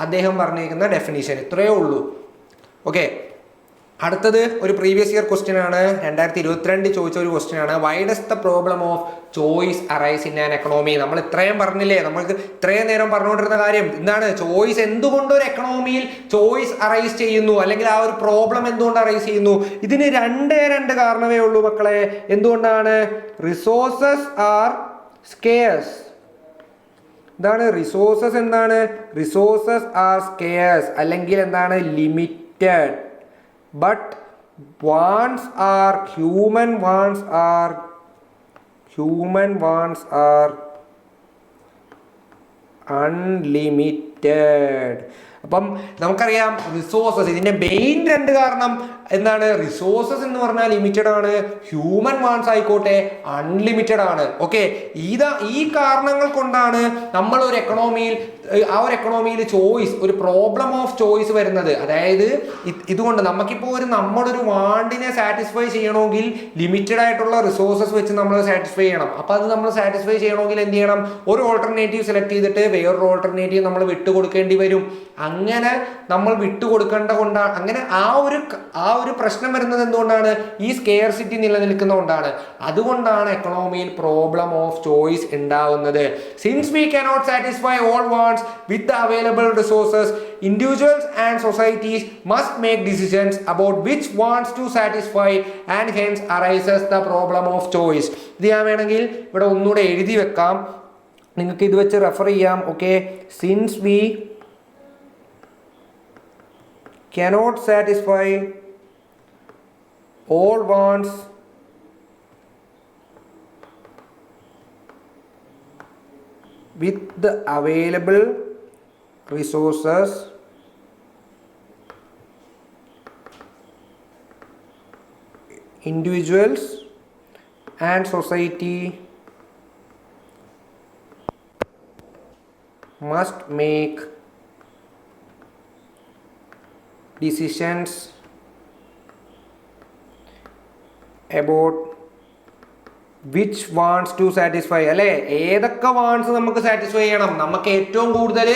അദ്ദേഹം പറഞ്ഞിരിക്കുന്ന ഡെഫിനിഷൻ. ഇത്രയേ ഉള്ളൂ. ഓക്കെ, അടുത്തത് ഒരു പ്രീവിയസ് ഇയർ ക്വസ്റ്റ്യൻ ആണ്. 2022 ചോദിച്ച ഒരു ക്വസ്റ്റ്യൻ ആണ്. Why does the problem of choice arise in an economy? നമ്മൾ ഇത്രയും പറഞ്ഞില്ലേ, നമ്മൾക്ക് ഇത്രയും നേരം പറഞ്ഞുകൊണ്ടിരുന്ന കാര്യം എന്താണ്? ചോയ്സ്, എന്തുകൊണ്ട് ഒരു എക്കണോമിയിൽ ചോയ്സ് അറൈസ് ചെയ്യുന്നു, അല്ലെങ്കിൽ ആ ഒരു പ്രോബ്ലം എന്തുകൊണ്ട് അറൈസ് ചെയ്യുന്നു? ഇതിന് രണ്ട് കാരണമേ ഉള്ളൂ മക്കളെ. എന്തുകൊണ്ടാണ്? Resources R scarce. എന്താണ് റിസോഴ്സസ്? എന്താണ് റിസോഴ്സസ് ആർ സ്കേഴ്സ്, അല്ലെങ്കിൽ എന്താണ് limited. But human wants are unlimited. അപ്പം നമുക്കറിയാം റിസോഴ്സസ്, ഇതിന്റെ മെയിൻ രണ്ട് കാരണം എന്താണ്? റിസോഴ്സസ് എന്ന് പറഞ്ഞാൽ ലിമിറ്റഡ് ആണ്, ഹ്യൂമൻ വാൺസ് ആയിക്കോട്ടെ അൺലിമിറ്റഡ് ആണ്. ഓക്കെ, ഈ കാരണങ്ങൾ കൊണ്ടാണ് നമ്മൾ ഒരു എക്കണോമിയിൽ ചോയ്സ്, ഒരു പ്രോബ്ലം ഓഫ് ചോയ്സ് വരുന്നത്. അതായത് ഇതുകൊണ്ട് നമുക്കിപ്പോൾ നമ്മുടെ ഒരു വാണ്ടിനെ സാറ്റിസ്ഫൈ ചെയ്യണമെങ്കിൽ ലിമിറ്റഡ് ആയിട്ടുള്ള റിസോഴ്സസ് വെച്ച് നമ്മൾ സാറ്റിസ്ഫൈ ചെയ്യണം. അപ്പൊ അത് നമ്മൾ സാറ്റിസ്ഫൈ ചെയ്യണമെങ്കിൽ എന്ത് ചെയ്യണം? ഒരു ഓൾട്ടർനേറ്റീവ് സെലക്ട് ചെയ്തിട്ട് വേറൊരു ഓൾട്ടർനേറ്റീവ് നമ്മൾ വിട്ടുകൊടുക്കേണ്ടി വരും. അങ്ങനെ നമ്മൾ വിട്ടുകൊടുക്കേണ്ട കൊണ്ടാണ്, അങ്ങനെ ആ ഒരു പ്രശ്നം വരുന്നത് എന്തുകൊണ്ടാണ്? ഈ സ്കെയർസിറ്റി നിലനിൽക്കുന്നതുകൊണ്ടാണ്. അതുകൊണ്ടാണ് എക്കണോമിയിൽ പ്രോബ്ലം ഓഫ് ചോയ്സ് ഉണ്ടാവുന്നത്. Since we cannot satisfy all wants with the available resources, individuals and societies must make decisions about which wants to satisfy, and hence arises the problem of choice. ഇത് ഞാൻ വേണമെങ്കിൽ ഇവിടെ ഒന്നുകൂടെ എഴുതി വെക്കാം, നിങ്ങൾക്ക് ഇത് വെച്ച് റെഫർ ചെയ്യാം. Okay, since we cannot satisfy all wants with the available resources, individuals and society must make decisions about which wants to satisfy. അല്ലെ, ഏതൊക്കെ വാൺസ് നമുക്ക് സാറ്റിസ്ഫൈ ചെയ്യണം, നമുക്ക് ഏറ്റവും കൂടുതൽ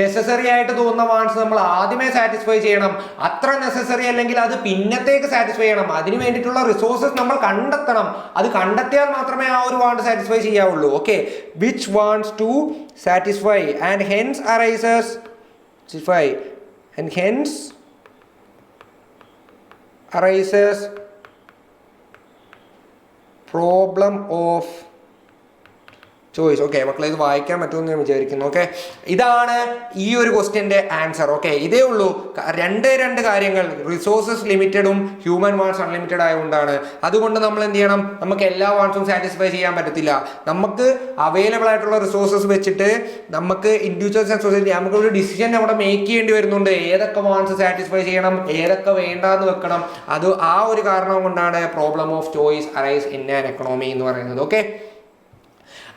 നെസസറി ആയിട്ട് തോന്നുന്ന വാണ്ട്സ് നമ്മൾ ആദ്യമേ സാറ്റിസ്ഫൈ ചെയ്യണം. അത്ര നെസസറി അല്ലെങ്കിൽ അത് പിന്നത്തേക്ക് സാറ്റിസ്ഫൈ ചെയ്യണം. അതിന് വേണ്ടിയിട്ടുള്ള റിസോഴ്സസ് നമ്മൾ കണ്ടെത്തണം. അത് കണ്ടെത്തിയാൽ മാത്രമേ ആ ഒരു വാണ്ട് സാറ്റിസ്ഫൈ ചെയ്യാവുള്ളൂ. Okay, which wants to satisfy and hence arises and hence arises problem of choice. Okay മക്കളെ, ഇത് വായിക്കാൻ പറ്റുമെന്ന് ഞാൻ വിചാരിക്കുന്നു. ഓക്കെ, ഇതാണ് ഈ ഒരു ക്വസ്റ്റ്യന്റെ ആൻസർ. ഓക്കെ, ഇതേ ഉള്ളൂ. രണ്ട് കാര്യങ്ങൾ, റിസോഴ്സസ് ലിമിറ്റഡും ഹ്യൂമൻ വാണ്ട്സ് അൺലിമിറ്റഡ് ആയതുകൊണ്ടാണ്. അതുകൊണ്ട് നമ്മൾ എന്ത് ചെയ്യണം? നമുക്ക് എല്ലാ വാണ്ട്സും സാറ്റിസ്ഫൈ ചെയ്യാൻ പറ്റത്തില്ല. നമുക്ക് അവൈലബിൾ ആയിട്ടുള്ള റിസോഴ്സസ് വെച്ചിട്ട് നമുക്ക് ഇൻഡിവിജ്വൽസ് ആൻഡ് സൊസൈറ്റി നമുക്ക് ഒരു ഡിസിഷൻ അവിടെ മേക്ക് ചെയ്യേണ്ടി വരുന്നുണ്ട്. ഏതൊക്കെ വാണ്ട്സ് സാറ്റിസ്ഫൈ ചെയ്യണം, ഏതൊക്കെ വേണ്ടാന്ന് വെക്കണം. അത് ആ ഒരു കാരണം കൊണ്ടാണ് problem of choice arise in an economy എന്ന് പറയുന്നത്. ഓക്കെ,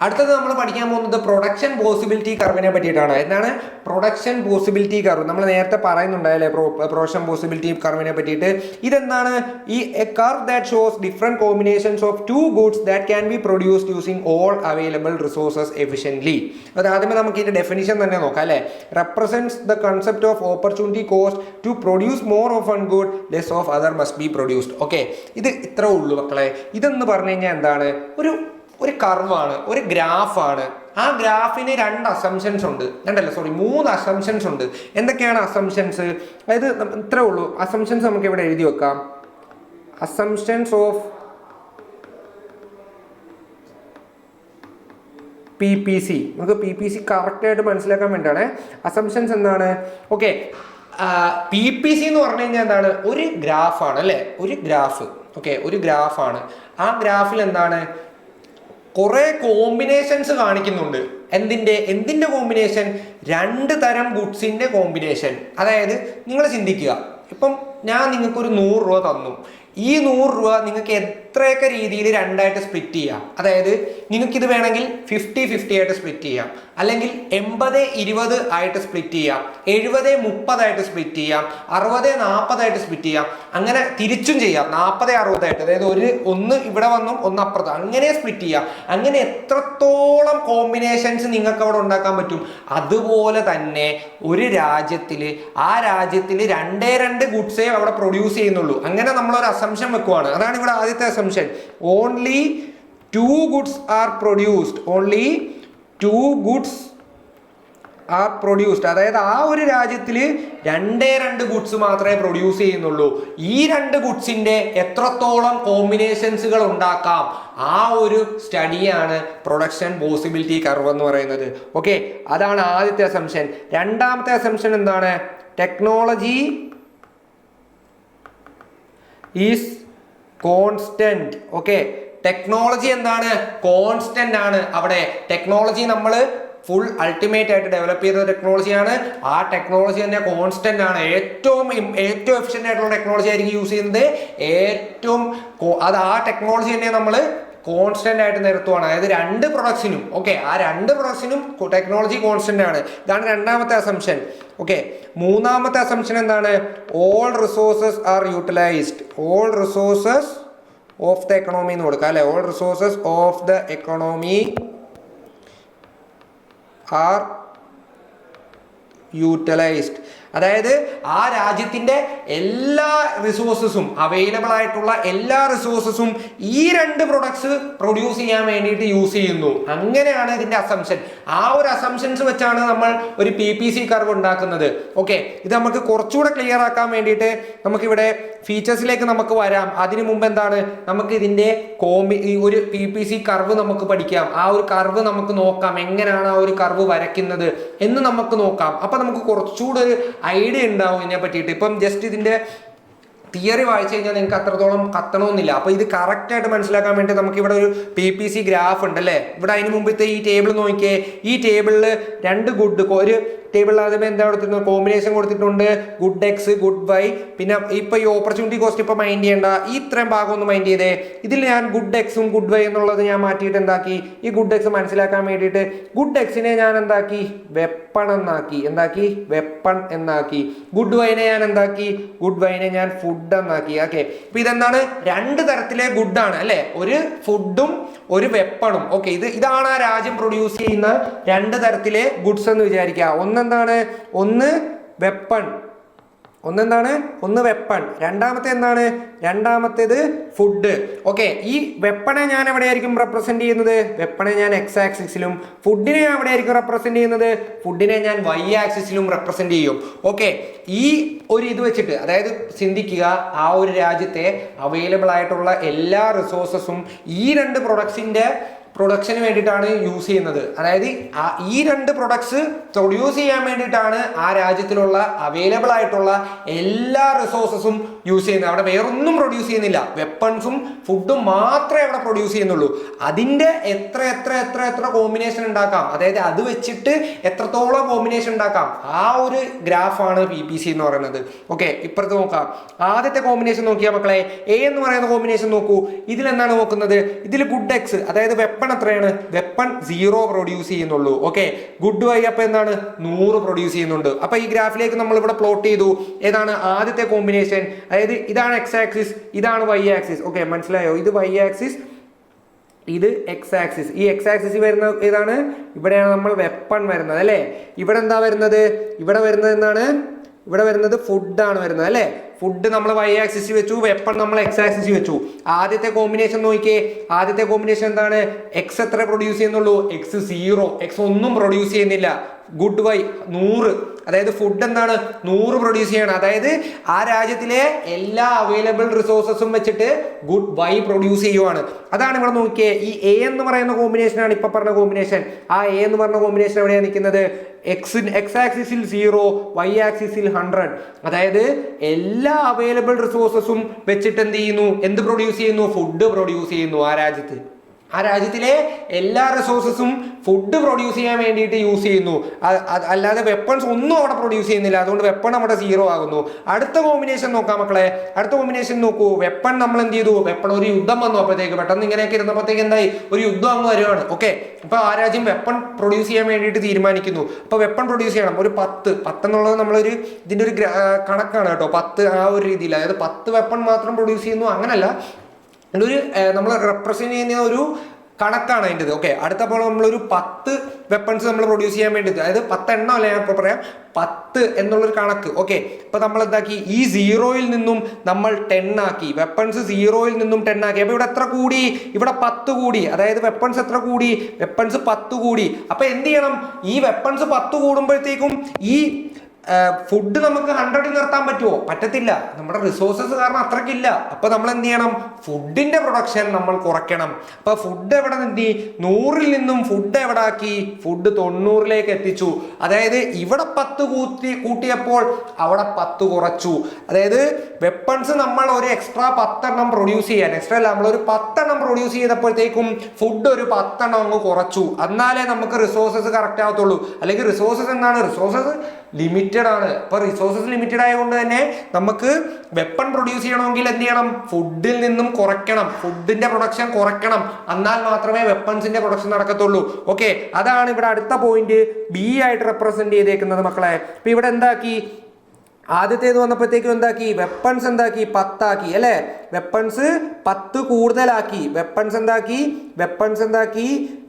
അടുത്തത് നമ്മൾ പഠിക്കാൻ പോകുന്നത് പ്രൊഡക്ഷൻ പോസിബിലിറ്റി കർവിനെ പറ്റിയിട്ടാണ്. എന്താണ് പ്രൊഡക്ഷൻ പോസിബിലിറ്റി കർവ്? നമ്മൾ നേരത്തെ പറയുന്നുണ്ടായല്ലേ പ്രൊഡക്ഷൻ പോസിബിലിറ്റി കർവിനെ പറ്റിയിട്ട്. ഇതെന്താണ്? ഈ a curve that shows different combinations of two goods that can be produced using all available resources efficiently. അത് ആദ്യമേ നമുക്ക് ഇതിന്റെ ഡെഫിനിഷൻ തന്നെ നോക്കാം അല്ലേ. Represents the concept of opportunity cost to produce more of one good less of other must be produced. Okay, ഇത് ഇത്രേ ഉള്ളൂ മക്കളെ. ഇതെന്ന് പറഞ്ഞു കഴിഞ്ഞാൽ എന്താണ്? ഒരു കർവാണ്, ഒരു ഗ്രാഫാണ്. ആ ഗ്രാഫിന് 2 അസംഷൻസ് ഉണ്ട്. 3 അസംഷൻസ് ഉണ്ട്. എന്തൊക്കെയാണ് അസംഷൻസ്? അതായത് ഇത്രേ ഉള്ളൂ അസംഷൻസ്. നമുക്ക് ഇവിടെ എഴുതി വെക്കാം. Assumptions of PPC. നമുക്ക് PPC കറക്റ്റായിട്ട് മനസ്സിലാക്കാൻ വേണ്ടിയാണ്. അസംഷൻസ് എന്താണ്? ഓക്കെ, PPC എന്ന് പറഞ്ഞു കഴിഞ്ഞാൽ എന്താണ്? ഒരു ഗ്രാഫാണ് അല്ലേ, ഒരു ഗ്രാഫ്. ഓക്കെ, ഒരു ഗ്രാഫാണ്. ആ ഗ്രാഫിൽ എന്താണ്? കുറെ കോമ്പിനേഷൻസ് കാണിക്കുന്നുണ്ട്. എന്തിന്റെ കോമ്പിനേഷൻ? 2 തരം ഗുഡ്സിന്റെ കോമ്പിനേഷൻ. അതായത് നിങ്ങൾ ചിന്തിക്കുക, ഇപ്പം ഞാൻ നിങ്ങൾക്കൊരു 100 രൂപ തന്നു. ഈ 100 രൂപ നിങ്ങൾക്ക് എത്രയൊക്കെ രീതിയിൽ 2ആയിട്ട് സ്പ്ലിറ്റ് ചെയ്യാം. അതായത് നിങ്ങൾക്കിത് വേണമെങ്കിൽ 50-50 ആയിട്ട് സ്പ്ലിറ്റ് ചെയ്യാം, അല്ലെങ്കിൽ 80-20 ആയിട്ട് സ്പ്ലിറ്റ് ചെയ്യാം, 70-30 ആയിട്ട് സ്പ്ലിറ്റ് ചെയ്യാം, 60-40 ആയിട്ട് സ്പ്ലിറ്റ് ചെയ്യാം. അങ്ങനെ തിരിച്ചും ചെയ്യാം, 40-60 ആയിട്ട്. അതായത് ഒന്ന് ഇവിടെ വന്നും ഒന്ന് അപ്പുറത്ത്, അങ്ങനെ സ്പ്ലിറ്റ് ചെയ്യാം. അങ്ങനെ എത്രത്തോളം കോമ്പിനേഷൻസ് നിങ്ങൾക്ക് അവിടെ ഉണ്ടാക്കാൻ പറ്റും. അതുപോലെ തന്നെ ഒരു രാജ്യത്തിൽ ആ രാജ്യത്തിൽ 2 ഗുഡ്സേ അവിടെ പ്രൊഡ്യൂസ് ചെയ്യുന്നുള്ളൂ. അങ്ങനെ നമ്മളൊരു അസംഷൻ വെക്കുവാണ്. അതാണ് ഇവിടെ ആദ്യത്തെ assumption. Only 2 goods are produced. Only 2 goods are produced. അതായത് ആ ഒരു രാജ്യത്തിൽ 2 ഗുഡ്സ് മാത്രമേ പ്രൊഡ്യൂസ് ചെയ്യുന്നുള്ളൂ. ഈ 2 ഗുഡ്സിന്റെ എത്രത്തോളം കോമ്പിനേഷൻസുകൾ ഉണ്ടാക്കാം, ആ ഒരു സ്റ്റഡിയാണ് പ്രൊഡക്ഷൻ പോസിബിലിറ്റി കർവ് എന്ന് പറയുന്നത്. ഓക്കെ, അതാണ് ആദ്യത്തെ അസംഷൻ. രണ്ടാമത്തെ അസംഷൻ എന്താണ്? Technology is constant. Okay, technology എന്താണ്? കോൺസ്റ്റന്റ് ആണ്. അവിടെ ടെക്നോളജി നമ്മൾ ഫുൾ അൾട്ടിമേറ്റ് ആയിട്ട് ഡെവലപ്പ് ചെയ്ത ടെക്നോളജിയാണ്. ആ ടെക്നോളജി തന്നെ കോൺസ്റ്റന്റ് ആണ്. ഏറ്റവും എഫിഷ്യന്റ് ആയിട്ടുള്ള ടെക്നോളജി ആയിരിക്കും യൂസ് ചെയ്യുന്നത്. ആ ടെക്നോളജി തന്നെ നമ്മൾ കോൺസ്റ്റന്റ് ആയിട്ട് നിരത്തുവാണ്. അതായത് 2 പ്രൊഡക്ട്സിനും. ഓക്കെ, ആ 2 പ്രൊഡക്ട്സിനും ടെക്നോളജി കോൺസ്റ്റന്റ് ആണ്. ഇതാണ് രണ്ടാമത്തെ അസംഷൻ. ഓക്കെ, മൂന്നാമത്തെ അസംഷൻ എന്താണ്? All resources are utilised. All resources of the economy എന്ന് കൊടുക്കാം അല്ലെ. All resources of the economy are utilised. അതായത് ആ രാജ്യത്തിന്റെ എല്ലാ റിസോഴ്സസും, അവൈലബിൾ ആയിട്ടുള്ള എല്ലാ റിസോഴ്സസും ഈ 2 പ്രൊഡക്ട്സ് പ്രൊഡ്യൂസ് ചെയ്യാൻ വേണ്ടിയിട്ട് യൂസ് ചെയ്യുന്നു. അങ്ങനെയാണ് ഇതിന്റെ അസംഷൻ. ആ ഒരു അസംഷൻസ് വെച്ചാണ് നമ്മൾ ഒരു PPC കർവ് ഉണ്ടാക്കുന്നത്. ഓക്കെ, ഇത് നമുക്ക് കുറച്ചുകൂടെ ക്ലിയർ ആക്കാൻ വേണ്ടിയിട്ട് നമുക്കിവിടെ ഫീച്ചേഴ്സിലേക്ക് നമുക്ക് വരാം. അതിനു മുമ്പ് എന്താണ്, നമുക്ക് ഇതിന്റെ ഒരു PPC കർവ് നമുക്ക് പഠിക്കാം. ആ ഒരു കർവ് നമുക്ക് നോക്കാം, എങ്ങനെയാണ് ആ ഒരു കർവ് വരയ്ക്കുന്നത് എന്ന് നമുക്ക് നോക്കാം. അപ്പൊ നമുക്ക് കുറച്ചുകൂടെ ഒരു ഐഡിയ ഉണ്ടാവും ഇതിനെ പറ്റിയിട്ട്. ഇപ്പം ജസ്റ്റ് ഇതിന്റെ തിയറി വായിച്ചു കഴിഞ്ഞാൽ നിങ്ങൾക്ക് അത്രത്തോളം കത്തണമെന്നില്ല. അപ്പൊ ഇത് കറക്റ്റ് ആയിട്ട് മനസ്സിലാക്കാൻ വേണ്ടി നമുക്ക് ഇവിടെ ഒരു PPC ഗ്രാഫ് ഉണ്ട് അല്ലേ. ഇവിടെ അതിന് മുമ്പത്തെ ഈ ടേബിൾ നോക്കിയേ. ഈ ടേബിളിൽ 2 ഗുഡ്, ഒരു ടേബിളിൽ ആദ്യമേ എന്താ കൊടുത്തിട്ടുണ്ട്? കോമ്പിനേഷൻ കൊടുത്തിട്ടുണ്ട്. Good X, good Y. പിന്നെ ഇപ്പൊ ഈ ഓപ്പർച്യൂണിറ്റി കോസ്റ്റ് ഇപ്പൊ മൈൻഡ് ചെയ്യേണ്ട, ഈ ഇത്രയും ഭാഗം ഒന്ന് മൈൻഡ് ചെയ്തേ. ഇതിൽ ഞാൻ ഗുഡ് എക്സും ഗുഡ് വൈ എന്നുള്ളത് ഞാൻ മാറ്റിയിട്ട് എന്താക്കി, ഈ ഗുഡ് എക്സ് മനസ്സിലാക്കാൻ വേണ്ടിയിട്ട് ഗുഡ് എക്സിനെ ഞാൻ എന്താക്കി, വെപ്പൺ എന്നാക്കി. ഗുഡ് വൈനെ ഞാൻ എന്താക്കി, ഗുഡ് വൈനെ ഞാൻ ഫുഡ് എന്നാക്കി. ഓക്കെ, ഇപ്പൊ ഇതെന്താണ്? 2 തരത്തിലെ ഗുഡാണ് അല്ലെ. ഒരു ഫുഡും ഒരു വെപ്പണും. ഓക്കെ, ഇതാണ് ആ രാജ്യം പ്രൊഡ്യൂസ് ചെയ്യുന്ന 2 തരത്തിലെ ഗുഡ്സ് എന്ന് വിചാരിക്കുക. ഒന്ന് ഒന്നെന്താണ്, ഒന്ന് വെപ്പൺ, ഒന്ന് വെപ്പൺ. രണ്ടാമത്തേത് ഫുഡ്. ഓക്കെ, ഈ വെപ്പണെ ഞാൻ എവിടെയായിരിക്കും റെപ്രസെന്റ് ചെയ്യുന്നത്? വെപ്പണെ ഞാൻ എക്സ് ആക്സിസിലും, ഫുഡിനെ ഞാൻ എവിടെയായിരിക്കും റെപ്രസെന്റ് ചെയ്യുന്നത്? ഫുഡിനെ ഞാൻ വൈ ആക്സിസിലും റെപ്രസെന്റ് ചെയ്യും. ഓക്കെ, ഈ ഒരു ഇത് വെച്ചിട്ട്, അതായത് ചിന്തിക്കുക, ആ ഒരു രാജ്യത്തെ അവൈലബിൾ ആയിട്ടുള്ള എല്ലാ റിസോഴ്സസും ഈ രണ്ട് പ്രൊഡക്ഷന് വേണ്ടിയിട്ടാണ് യൂസ് ചെയ്യുന്നത്. അതായത് ഈ രണ്ട് പ്രൊഡക്ട്സ് പ്രൊഡ്യൂസ് ചെയ്യാൻ വേണ്ടിയിട്ടാണ് ആ രാജ്യത്തിലുള്ള അവൈലബിൾ ആയിട്ടുള്ള എല്ലാ റിസോഴ്സസും യൂസ് ചെയ്യുന്നത്. അവിടെ വേറൊന്നും പ്രൊഡ്യൂസ് ചെയ്യുന്നില്ല, വെപ്പൺസും ഫുഡും മാത്രമേ അവിടെ പ്രൊഡ്യൂസ് ചെയ്യുന്നുള്ളൂ. അതിൻ്റെ എത്ര കോമ്പിനേഷൻ ഉണ്ടാക്കാം, അതായത് അത് വെച്ചിട്ട് എത്രത്തോളം കോമ്പിനേഷൻ ഉണ്ടാക്കാം, ആ ഒരു ഗ്രാഫാണ് PPC എന്ന് പറയുന്നത്. ഓക്കെ, ഇപ്പുറത്ത് നോക്കാം. ആദ്യത്തെ കോമ്പിനേഷൻ നോക്കിയാൽ മക്കളെ, എ എന്ന് പറയുന്ന കോമ്പിനേഷൻ നോക്കൂ. ഇതിലെന്താണ് നോക്കുന്നത്? ഇതിൽ ഗുഡ് എക്സ്, അതായത് വെപ്പൺ എത്രയാണ്? വെപ്പൺ 0 പ്രൊഡ്യൂസ് ചെയ്യുന്നുള്ളൂ. ഓക്കെ, ഗുഡ് വൈ അപ്പൊ എന്താണ്? 100 പ്രൊഡ്യൂസ് ചെയ്യുന്നുണ്ട്. അപ്പൊ ഈ ഗ്രാഫിലേക്ക് നമ്മൾ ഇവിടെ പ്ലോട്ട് ചെയ്തു. ഏതാണ് ആദ്യത്തെ കോമ്പിനേഷൻ? അതായത് ഇതാണ് എക്സ് ആക്സിസ്, ഇതാണ് വൈ ആക്സിസ്. ഓക്കെ, മനസ്സിലായോ? ഇത് വൈ ആക്സിസ്, ഇത് എക്സ് ആക്സിസ്. ഈ എക്സ് ആക്സിസ് വരുന്ന ഏതാണ്? ഇവിടെയാണ് നമ്മൾ വെപ്പൺ വരുന്നത് അല്ലേ. ഇവിടെ എന്താ വരുന്നത്? ഇവിടെ വരുന്നത് എന്താണ്? ഇവിടെ വരുന്നത് ഫുഡാണ് വരുന്നത് അല്ലേ. ഫുഡ് നമ്മൾ വൈ ആക്സിസ് വെച്ചു, വെപ്പൺ നമ്മൾ എക്സ് ആക്സിസ് വെച്ചു. ആദ്യത്തെ കോമ്പിനേഷൻ നോക്കിയേ. ആദ്യത്തെ കോമ്പിനേഷൻ എന്താണ്? എക്സ് എത്ര പ്രൊഡ്യൂസ് ചെയ്യുന്നുള്ളൂ? എക്സ് 0, എക്സ് ഒന്നും പ്രൊഡ്യൂസ് ചെയ്യുന്നില്ല. ഗുഡ് വൈ 100, അതായത് ഫുഡ് എന്താണ്? 100 പ്രൊഡ്യൂസ് ചെയ്യണം. അതായത് ആ രാജ്യത്തിലെ എല്ലാ അവൈലബിൾ റിസോഴ്സസും വെച്ചിട്ട് ഗുഡ് വൈ പ്രൊഡ്യൂസ് ചെയ്യുവാണ്. അതാണ് ഇവിടെ നോക്കിയേ. ഈ എ എന്ന് പറയുന്ന കോമ്പിനേഷനാണ് ഇപ്പൊ പറഞ്ഞ കോമ്പിനേഷൻ. ആ എ എന്ന് പറഞ്ഞ കോമ്പിനേഷൻ എവിടെയാണ് നിൽക്കുന്നത്? എക്സ് ആക്സിസിൽ 0, വൈ ആക്സിസിൽ 100. അതായത് എല്ലാ അവൈലബിൾ റിസോഴ്സസും വെച്ചിട്ട് എന്ത് പ്രൊഡ്യൂസ് ചെയ്യുന്നു? ഫുഡ് പ്രൊഡ്യൂസ് ചെയ്യുന്നു. ആ രാജ്യത്തിലെ എല്ലാ റിസോഴ്സസും ഫുഡ് പ്രൊഡ്യൂസ് ചെയ്യാൻ വേണ്ടിയിട്ട് യൂസ് ചെയ്യുന്നു. അല്ലാതെ വെപ്പൺസ് ഒന്നും അവിടെ പ്രൊഡ്യൂസ് ചെയ്യുന്നില്ല. അതുകൊണ്ട് വെപ്പൺ അവിടെ 0 ആകുന്നു. അടുത്ത കോമ്പിനേഷൻ നോക്കാം മക്കളെ. അടുത്ത കോമ്പിനേഷൻ നോക്കൂ. വെപ്പൺ നമ്മൾ എന്ത് ചെയ്തു? വെപ്പൺ ഒരു യുദ്ധം വന്നു. അപ്പോഴത്തേക്ക് പെട്ടെന്ന് ഇങ്ങനെയൊക്കെ ഇരുന്നപ്പോഴത്തേക്ക് എന്തായി? ഒരു യുദ്ധം അങ്ങ് വരുവാണ്. ഓക്കെ, അപ്പൊ ആ രാജ്യം വെപ്പൺ പ്രൊഡ്യൂസ് ചെയ്യാൻ വേണ്ടിയിട്ട് തീരുമാനിക്കുന്നു. അപ്പൊ വെപ്പൺ പ്രൊഡ്യൂസ് ചെയ്യണം. ഒരു 10 എന്നുള്ളത് നമ്മളൊരു ഇതിന്റെ ഒരു കണക്കാണ് കേട്ടോ. 10 ആ ഒരു രീതിയിൽ, അതായത് 10 വെപ്പൺ മാത്രം പ്രൊഡ്യൂസ് ചെയ്യുന്നു അങ്ങനല്ല, ഒരു നമ്മൾ റെപ്രസെന്റ് ചെയ്യുന്ന ഒരു കണക്കാണ് അതിൻ്റെത്. ഓക്കെ, അടുത്തപ്പോൾ നമ്മളൊരു 10 വെപ്പൺസ് നമ്മൾ പ്രൊഡ്യൂസ് ചെയ്യാൻ വേണ്ടി, അതായത് 10 എണ്ണം അല്ല, ഞാൻ ഇപ്പോൾ പറയാം 10 എന്നുള്ളൊരു കണക്ക്. ഓക്കെ, ഇപ്പൊ നമ്മൾ എന്താക്കി? ഈ 0യിൽ നിന്നും നമ്മൾ 10 ആക്കി. വെപ്പൺസ് 0യിൽ നിന്നും 10 ആക്കി. അപ്പൊ ഇവിടെ എത്ര കൂടി? ഇവിടെ 10 കൂടി. അതായത് വെപ്പൺസ് എത്ര കൂടി? വെപ്പൺസ് 10 കൂടി. അപ്പൊ എന്ത് ചെയ്യണം? ഈ വെപ്പൺസ് 10 കൂടുമ്പോഴത്തേക്കും ഈ ഫുഡ് നമുക്ക് 100 നിർത്താൻ പറ്റുമോ? പറ്റത്തില്ല. നമ്മുടെ റിസോഴ്സസ് കാരണം അത്രക്കില്ല. അപ്പൊ നമ്മൾ എന്ത് ചെയ്യണം? ഫുഡിന്റെ പ്രൊഡക്ഷൻ നമ്മൾ കുറയ്ക്കണം. അപ്പൊ ഫുഡ് എവിടെ നിർത്തി? 100ൽ നിന്നും ഫുഡ് എവിടെ ആക്കി? ഫുഡ് 90ലേക്ക് എത്തിച്ചു. അതായത് ഇവിടെ 10 കൂട്ടിയപ്പോൾ അവിടെ 10 കുറച്ചു. അതായത് വെപ്പൺസ് നമ്മൾ ഒരു എക്സ്ട്രാ 10 എണ്ണം പ്രൊഡ്യൂസ് ചെയ്യാൻ, എക്സ്ട്രാ അല്ല, നമ്മളൊരു 10 എണ്ണം പ്രൊഡ്യൂസ് ചെയ്തപ്പോഴത്തേക്കും ഫുഡ് ഒരു 10 എണ്ണം അങ്ങ് കുറച്ചു. എന്നാലേ നമുക്ക് റിസോഴ്സസ് കറക്റ്റ് ആവത്തുള്ളൂ. അല്ലെങ്കിൽ റിസോഴ്സസ് എന്താണ്? റിസോഴ്സസ് ലിമിറ്റഡ് ആണ്. അപ്പൊ റിസോഴ്സസ് ലിമിറ്റഡ് ആയതുകൊണ്ട് തന്നെ നമുക്ക് വെപ്പൺ പ്രൊഡ്യൂസ് ചെയ്യണമെങ്കിൽ എന്ത് ചെയ്യണം? ഫുഡിൽ നിന്നും കുറയ്ക്കണം, ഫുഡിന്റെ പ്രൊഡക്ഷൻ കുറയ്ക്കണം. എന്നാൽ മാത്രമേ വെപ്പൺസിന്റെ പ്രൊഡക്ഷൻ നടക്കത്തുള്ളൂ. ഓക്കെ, അതാണ് ഇവിടെ അടുത്ത പോയിന്റ് ബി ആയിട്ട് റെപ്രസെന്റ് ചെയ്തേക്കുന്നത് മക്കളെ. അപ്പൊ ഇവിടെ എന്താക്കി? ആദ്യത്തേത് വന്നപ്പോഴത്തേക്കും എന്താക്കി? വെപ്പൺസ് എന്താക്കി? 10 ആക്കി അല്ലെ. വെപ്പൺസ് 10 കൂടുതലാക്കി. വെപ്പൺസ് എന്താക്കി?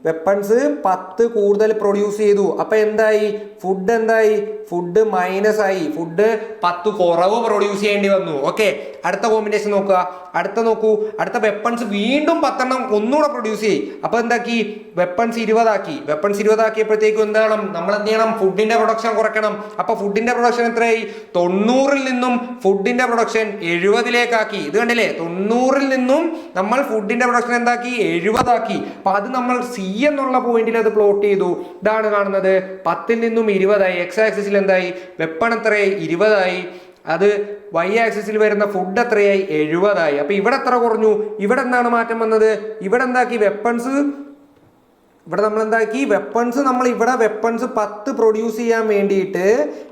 വെപ്പൺസ് 10 കൂടുതൽ പ്രൊഡ്യൂസ് ചെയ്തു. അപ്പൊ എന്തായി? ഫുഡ് എന്തായി? ഫുഡ് മൈനസ് ആയി. ഫുഡ് 10 കുറവ് പ്രൊഡ്യൂസ് ചെയ്യേണ്ടി വന്നു. ഓക്കെ, അടുത്ത കോമ്പിനേഷൻ നോക്കുക. അടുത്ത വെപ്പൺസ് വീണ്ടും 10 എണ്ണം ഒന്നുകൂടെ പ്രൊഡ്യൂസ് ചെയ്യും. അപ്പൊ എന്താക്കി? വെപ്പൺസ് 20 ആക്കി. വെപ്പൺസ് 20 ആക്കിയപ്പോഴത്തേക്കും എന്താണ്? നമ്മൾ എന്ത് ചെയ്യണം? ഫുഡിന്റെ പ്രൊഡക്ഷൻ കുറയ്ക്കണം. അപ്പൊ ഫുഡിന്റെ പ്രൊഡക്ഷൻ എത്രയായി? 90ൽ നിന്നും ഫുഡിന്റെ പ്രൊഡക്ഷൻ 70ലേക്ക് ആക്കി. ഇത് കണ്ടില്ലേ? 90ൽ നിന്നും നമ്മൾ ഫുഡിന്റെ പ്രൊഡക്ഷൻ എന്താക്കി? 70 ആക്കി. അപ്പൊ അത് നമ്മൾ സി എന്നുള്ള പോയിന്റിൽ അത് പ്ലോട്ട് ചെയ്തു. ഇതാണ് കാണുന്നത്. 10ൽ നിന്നും 20 ആയി. എക്സ് ആക്സിസിൽ എന്തായി? വെപ്പൺ എത്രയായി? 20 ആയി. അത് വൈ ആക്സിസിൽ വരുന്ന ഫുഡ് എത്രയായി? 70 ആയി. അപ്പൊ ഇവിടെ എത്ര കുറഞ്ഞു? ഇവിടെ എന്താണ് മാറ്റം വന്നത്? ഇവിടെ എന്താക്കി? വെപ്പൺസ് ഇവിടെ നമ്മൾ എന്താക്കി? നമ്മൾ ഇവിടെ വെപ്പൺസ് 10 പ്രൊഡ്യൂസ് ചെയ്യാൻ വേണ്ടിയിട്ട്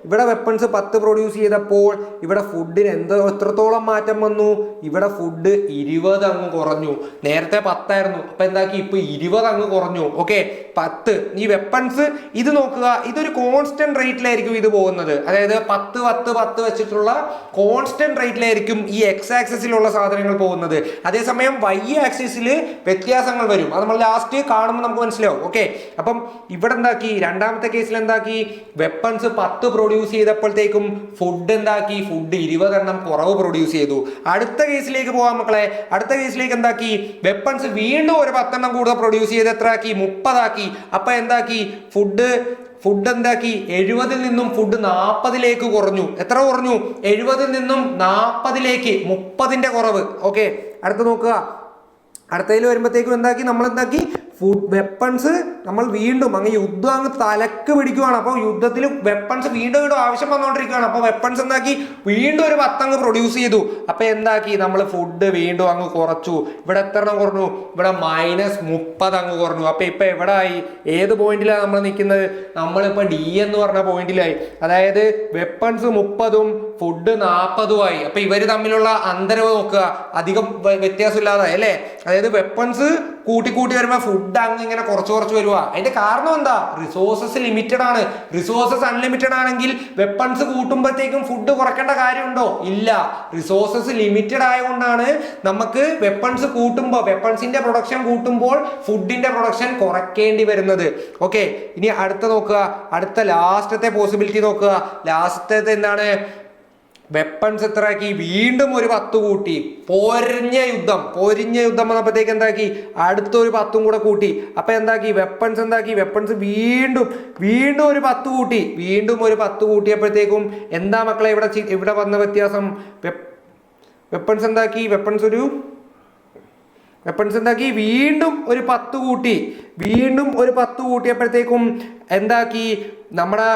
ഇവിടെ വെപ്പൺസ് 10 പ്രൊഡ്യൂസ് ചെയ്തപ്പോൾ ഇവിടെ ഫുഡിന് എത്രത്തോളം മാറ്റം വന്നു? ഇവിടെ ഫുഡ് 20 അങ്ങ് കുറഞ്ഞു. നേരത്തെ 10 ആയിരുന്നു. അപ്പൊ എന്താക്കി? ഇപ്പൊ 20 അങ്ങ് കുറഞ്ഞു. ഓക്കെ, 10. ഈ വെപ്പൺസ് ഇത് നോക്കുക, ഇതൊരു കോൺസ്റ്റന്റ് റേറ്റിലായിരിക്കും ഇത് പോകുന്നത്. അതായത് 10 വെച്ചിട്ടുള്ള കോൺസ്റ്റന്റ് റേറ്റിലായിരിക്കും ഈ എക്സ് ആക്സിസിലുള്ള സാധനങ്ങൾ പോകുന്നത്. അതേസമയം വൈ ആക്സിസിൽ വ്യത്യാസങ്ങൾ വരും. അത് നമ്മൾ ലാസ്റ്റ് കാണുമ്പോൾ നമുക്ക് മനസ്സിലാവും. മനസ്സിലാവും. ഓക്കെ, അപ്പം ഇവിടെ എന്താക്കി, രണ്ടാമത്തെ കേസിൽ എന്താക്കി, വെപ്പൺസ് 10 പ്രൊഡ്യൂസ് ചെയ്തപ്പോഴത്തേക്കും ഫുഡ് എന്താക്കി, ഫുഡ് 20 എണ്ണം കുറവ് പ്രൊഡ്യൂസ് ചെയ്തു. അടുത്ത കേസിലേക്ക് പോവാം മക്കളെ. അടുത്ത കേസിലേക്ക് എന്താക്കി, വെപ്പൺസ് വീണ്ടും ഒരു 10 എണ്ണം കൂടുതൽ പ്രൊഡ്യൂസ് ചെയ്ത് എത്ര ആക്കി, 30 ആക്കി. അപ്പൊ എന്താക്കി, ഫുഡ് എന്താക്കി, 70 നിന്നും ഫുഡ് 40 കുറഞ്ഞു. എത്ര കുറഞ്ഞു, 70 നിന്നും 40 30ന്റെ കുറവ്. ഓക്കെ, അടുത്ത് നോക്കുക. അടുത്തതിൽ വരുമ്പോഴത്തേക്കും എന്താക്കി, നമ്മൾ എന്താക്കി, ഫുഡ് വെപ്പൺസ് നമ്മൾ വീണ്ടും അങ്ങ് യുദ്ധം അങ്ങ് തലക്ക് പിടിക്കുവാണ്. അപ്പോൾ യുദ്ധത്തിൽ വെപ്പൺസ് വീണ്ടും ആവശ്യം വന്നുകൊണ്ടിരിക്കുകയാണ്. അപ്പോൾ വെപ്പൺസ് എന്താക്കി, വീണ്ടും ഒരു 10 അങ്ങ് പ്രൊഡ്യൂസ് ചെയ്തു. അപ്പൊ എന്താക്കി, നമ്മൾ ഫുഡ് വീണ്ടും അങ്ങ് കുറച്ചു. ഇവിടെ എത്ര എണ്ണം കുറഞ്ഞു, ഇവിടെ -30 അങ്ങ് കുറഞ്ഞു. അപ്പൊ ഇപ്പൊ എവിടെ ആയി, ഏത് പോയിന്റിലാണ് നമ്മൾ നിൽക്കുന്നത്, നമ്മളിപ്പോ D എന്ന് പറഞ്ഞ പോയിന്റിലായി. അതായത് വെപ്പൺസ് 30ഉം ഫുഡ് 40ഉം ആയി. അപ്പൊ ഇവര് തമ്മിലുള്ള അന്തരം നോക്കുക, അധികം വ്യത്യാസമില്ലാതായി അല്ലേ. അതായത് വെപ്പൺസ് കൂട്ടി വരുമ്പോ ഫുഡ് അങ്ങ് ഇങ്ങനെ കുറച്ച് വരുക. അതിന്റെ കാരണം എന്താ, റിസോഴ്സസ് ലിമിറ്റഡ് ആണ്. റിസോഴ്സസ് അൺലിമിറ്റഡ് ആണെങ്കിൽ വെപ്പൺസ് കൂട്ടുമ്പോഴത്തേക്കും ഫുഡ് കുറയ്ക്കേണ്ട കാര്യമുണ്ടോ, ഇല്ല. റിസോഴ്സസ് ലിമിറ്റഡ് ആയതുകൊണ്ടാണ് നമുക്ക് വെപ്പൺസ് കൂട്ടുമ്പോൾ, വെപ്പൺസിന്റെ പ്രൊഡക്ഷൻ കൂട്ടുമ്പോൾ ഫുഡിന്റെ പ്രൊഡക്ഷൻ കുറയ്ക്കേണ്ടി വരുന്നത്. ഓക്കെ, ഇനി അടുത്ത നോക്കുക, അടുത്ത ലാസ്റ്റത്തെ പോസിബിലിറ്റി നോക്കുക. ലാസ്റ്റത്തെ എന്താണ്, വെപ്പൺസ് എത്രയാക്കി, വീണ്ടും ഒരു 10 കൂട്ടി. പോരിഞ്ഞ യുദ്ധം വന്നപ്പോഴത്തേക്ക് എന്താക്കി, അടുത്തൊരു 10ഉം കൂടെ കൂട്ടി. അപ്പൊ എന്താക്കി, വെപ്പൺസ് എന്താക്കി, വെപ്പൺസ് വീണ്ടും ഒരു 10 കൂട്ടി. വീണ്ടും ഒരു 10 കൂട്ടിയപ്പോഴത്തേക്കും എന്താ മക്കളെ ഇവിടെ വന്ന വ്യത്യാസം, വെപ്പൺസ് എന്താക്കി, വെപ്പൺസ് എന്താക്കി, വീണ്ടും ഒരു 10 കൂട്ടി. വീണ്ടും ഒരു 10 കൂട്ടിയപ്പോഴത്തേക്കും എന്താക്കി, നമ്മുടെ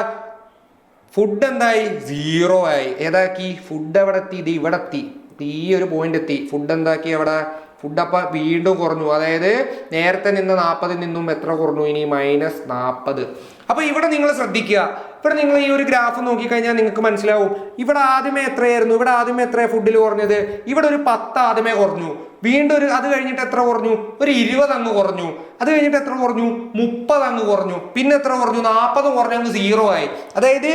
ഫുഡ് എന്തായി, 0 ആയി. ഏതാക്കി, ഫുഡ് എവിടെ എത്തി, ഇത് ഇവിടെ എത്തി, ഈ ഒരു പോയിന്റ് എത്തി. ഫുഡ് എന്താക്കി, അവിടെ ഫുഡ് അപ്പൊ വീണ്ടും കുറഞ്ഞു. അതായത് നേരത്തെ നിന്ന് 40 നിന്നും എത്ര കുറഞ്ഞു, ഇനി -40. അപ്പൊ ഇവിടെ നിങ്ങൾ ശ്രദ്ധിക്കുക, ഇവിടെ നിങ്ങൾ ഈ ഒരു ഗ്രാഫ് നോക്കിക്കഴിഞ്ഞാൽ നിങ്ങൾക്ക് മനസ്സിലാവും. ഇവിടെ ആദ്യമേ എത്രയായിരുന്നു, ഇവിടെ ആദ്യമേ എത്രയാണ് ഫുഡിൽ കുറഞ്ഞത്, ഇവിടെ ഒരു 10 ആദ്യമേ കുറഞ്ഞു. വീണ്ടും അത് കഴിഞ്ഞിട്ട് എത്ര കുറഞ്ഞു, ഒരു 20 അങ്ങ് കുറഞ്ഞു. അത് കഴിഞ്ഞിട്ട് എത്ര കുറഞ്ഞു, 30 അങ്ങ് കുറഞ്ഞു. പിന്നെ എത്ര കുറഞ്ഞു, 40 കുറഞ്ഞു, അങ്ങ് 0 ആയി. അതായത്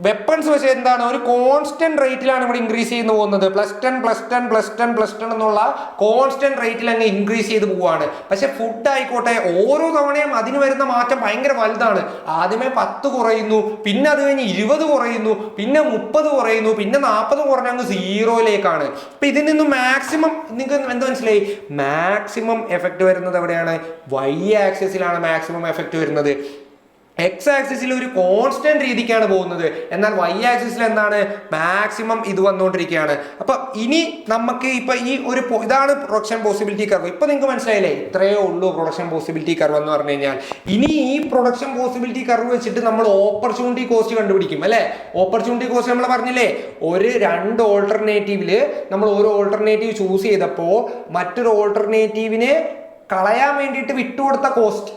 വെപ്പൺസ് പക്ഷേ എന്താണ്, ഒരു കോൺസ്റ്റന്റ് റേറ്റിലാണ് ഇവിടെ ഇൻക്രീസ് ചെയ്യുന്ന പോകുന്നത്. +10 എന്നുള്ള കോൺസ്റ്റന്റ് റേറ്റിൽ അങ്ങ് ഇൻക്രീസ് ചെയ്ത് പോവാണ്. പക്ഷെ ഫുഡ് ആയിക്കോട്ടെ, ഓരോ തവണയും അതിന് വരുന്ന മാറ്റം ഭയങ്കര വലുതാണ്. ആദ്യമേ 10 കുറയുന്നു, പിന്നെ അത് കഴിഞ്ഞ് 20 കുറയുന്നു, പിന്നെ 30 കുറയുന്നു, പിന്നെ 40 കുറഞ്ഞ അങ്ങ് 0യിലേക്കാണ്. അപ്പൊ ഇതിൽ നിന്നും മാക്സിമം നിങ്ങൾക്ക് എന്താ മനസ്സിലായി, മാക്സിമം എഫക്ട് വരുന്നത് എവിടെയാണ്, Y ആക്സിസിലാണ് മാക്സിമം എഫക്ട് വരുന്നത്. X ആക്സിസിൽ ഒരു കോൺസ്റ്റന്റ് രീതിക്കാണ് പോകുന്നത്, എന്നാൽ Y ആക്സിസിൽ എന്താണ്, മാക്സിമം ഇത് വന്നുകൊണ്ടിരിക്കുകയാണ്. അപ്പൊ ഇനി നമുക്ക് ഇപ്പൊ ഈ ഒരു ഇതാണ് പ്രൊഡക്ഷൻ പോസിബിലിറ്റി കർവ്. ഇപ്പൊ നിങ്ങൾക്ക് മനസ്സിലായില്ലേ, ഇത്രയേ ഉള്ളൂ പ്രൊഡക്ഷൻ പോസിബിലിറ്റി കർവ് എന്ന് പറഞ്ഞു കഴിഞ്ഞാൽ. ഇനി ഈ പ്രൊഡക്ഷൻ പോസിബിലിറ്റി കർവ് വെച്ചിട്ട് നമ്മൾ ഓപ്പർച്യൂണിറ്റി കോസ്റ്റ് കണ്ടുപിടിക്കും അല്ലെ. ഓപ്പർച്യൂണിറ്റി കോസ്റ്റ് നമ്മൾ പറഞ്ഞില്ലേ, ഒരു 2 ഓൾട്ടർനേറ്റീവില് നമ്മൾ ഒരു ഓൾട്ടർനേറ്റീവ് ചൂസ് ചെയ്തപ്പോൾ മറ്റൊരു ഓൾട്ടർനേറ്റീവിനെ കളയാൻ വേണ്ടിയിട്ട് വിട്ടുകൊടുത്ത കോസ്റ്റ്,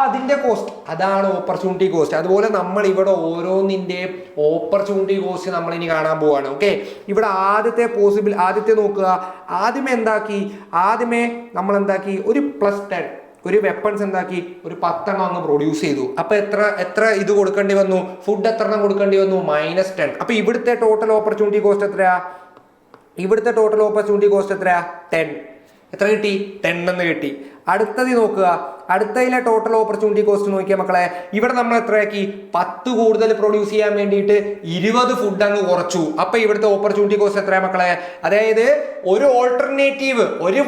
അതിന്റെ കോസ്റ്റ്, അതാണ് ഓപ്പർച്യൂണിറ്റി കോസ്റ്റ്. അതുപോലെ നമ്മൾ ഇവിടെ ഓരോന്നിന്റെ ഓപ്പർച്യൂണിറ്റി കോസ്റ്റ് നമ്മൾ ഇനി കാണാൻ പോവാണ്. ഓക്കെ, ഇവിടെ ആദ്യത്തെ നോക്കുക. ആദ്യമേ നമ്മൾ എന്താക്കി, ഒരു +10 ഒരു വെപ്പൺസ് എന്താക്കി, ഒരു 10 എണ്ണം അങ്ങ് പ്രൊഡ്യൂസ് ചെയ്തു. അപ്പൊ എത്ര ഇത് കൊടുക്കേണ്ടി വന്നു, ഫുഡ് എത്ര എണ്ണം കൊടുക്കേണ്ടി വന്നു, -10. അപ്പൊ ഇവിടുത്തെ ടോട്ടൽ ഓപ്പർച്യൂണിറ്റി കോസ്റ്റ് എത്രയാ, 10. എത്ര കിട്ടി, 10 എന്ന് കിട്ടി. അടുത്തത് നോക്കുക, അടുത്തതിലെ ടോട്ടൽ ഓപ്പർച്യൂണിറ്റി കോസ്റ്റ് നോക്കിയാൽ മക്കളെ, ഇവിടെ നമ്മൾ എത്രയാക്കി, 10 കൂടുതൽ പ്രൊഡ്യൂസ് ചെയ്യാൻ വേണ്ടിയിട്ട് 20 ഫുഡ് അങ്ങ് കുറച്ചു. അപ്പൊ ഇവിടുത്തെ ഓപ്പർച്യൂണിറ്റി കോസ്റ്റ് എത്രയാ മക്കളെ, അതായത് ഒരു ഓൾട്ടർനേറ്റീവ് ഒരു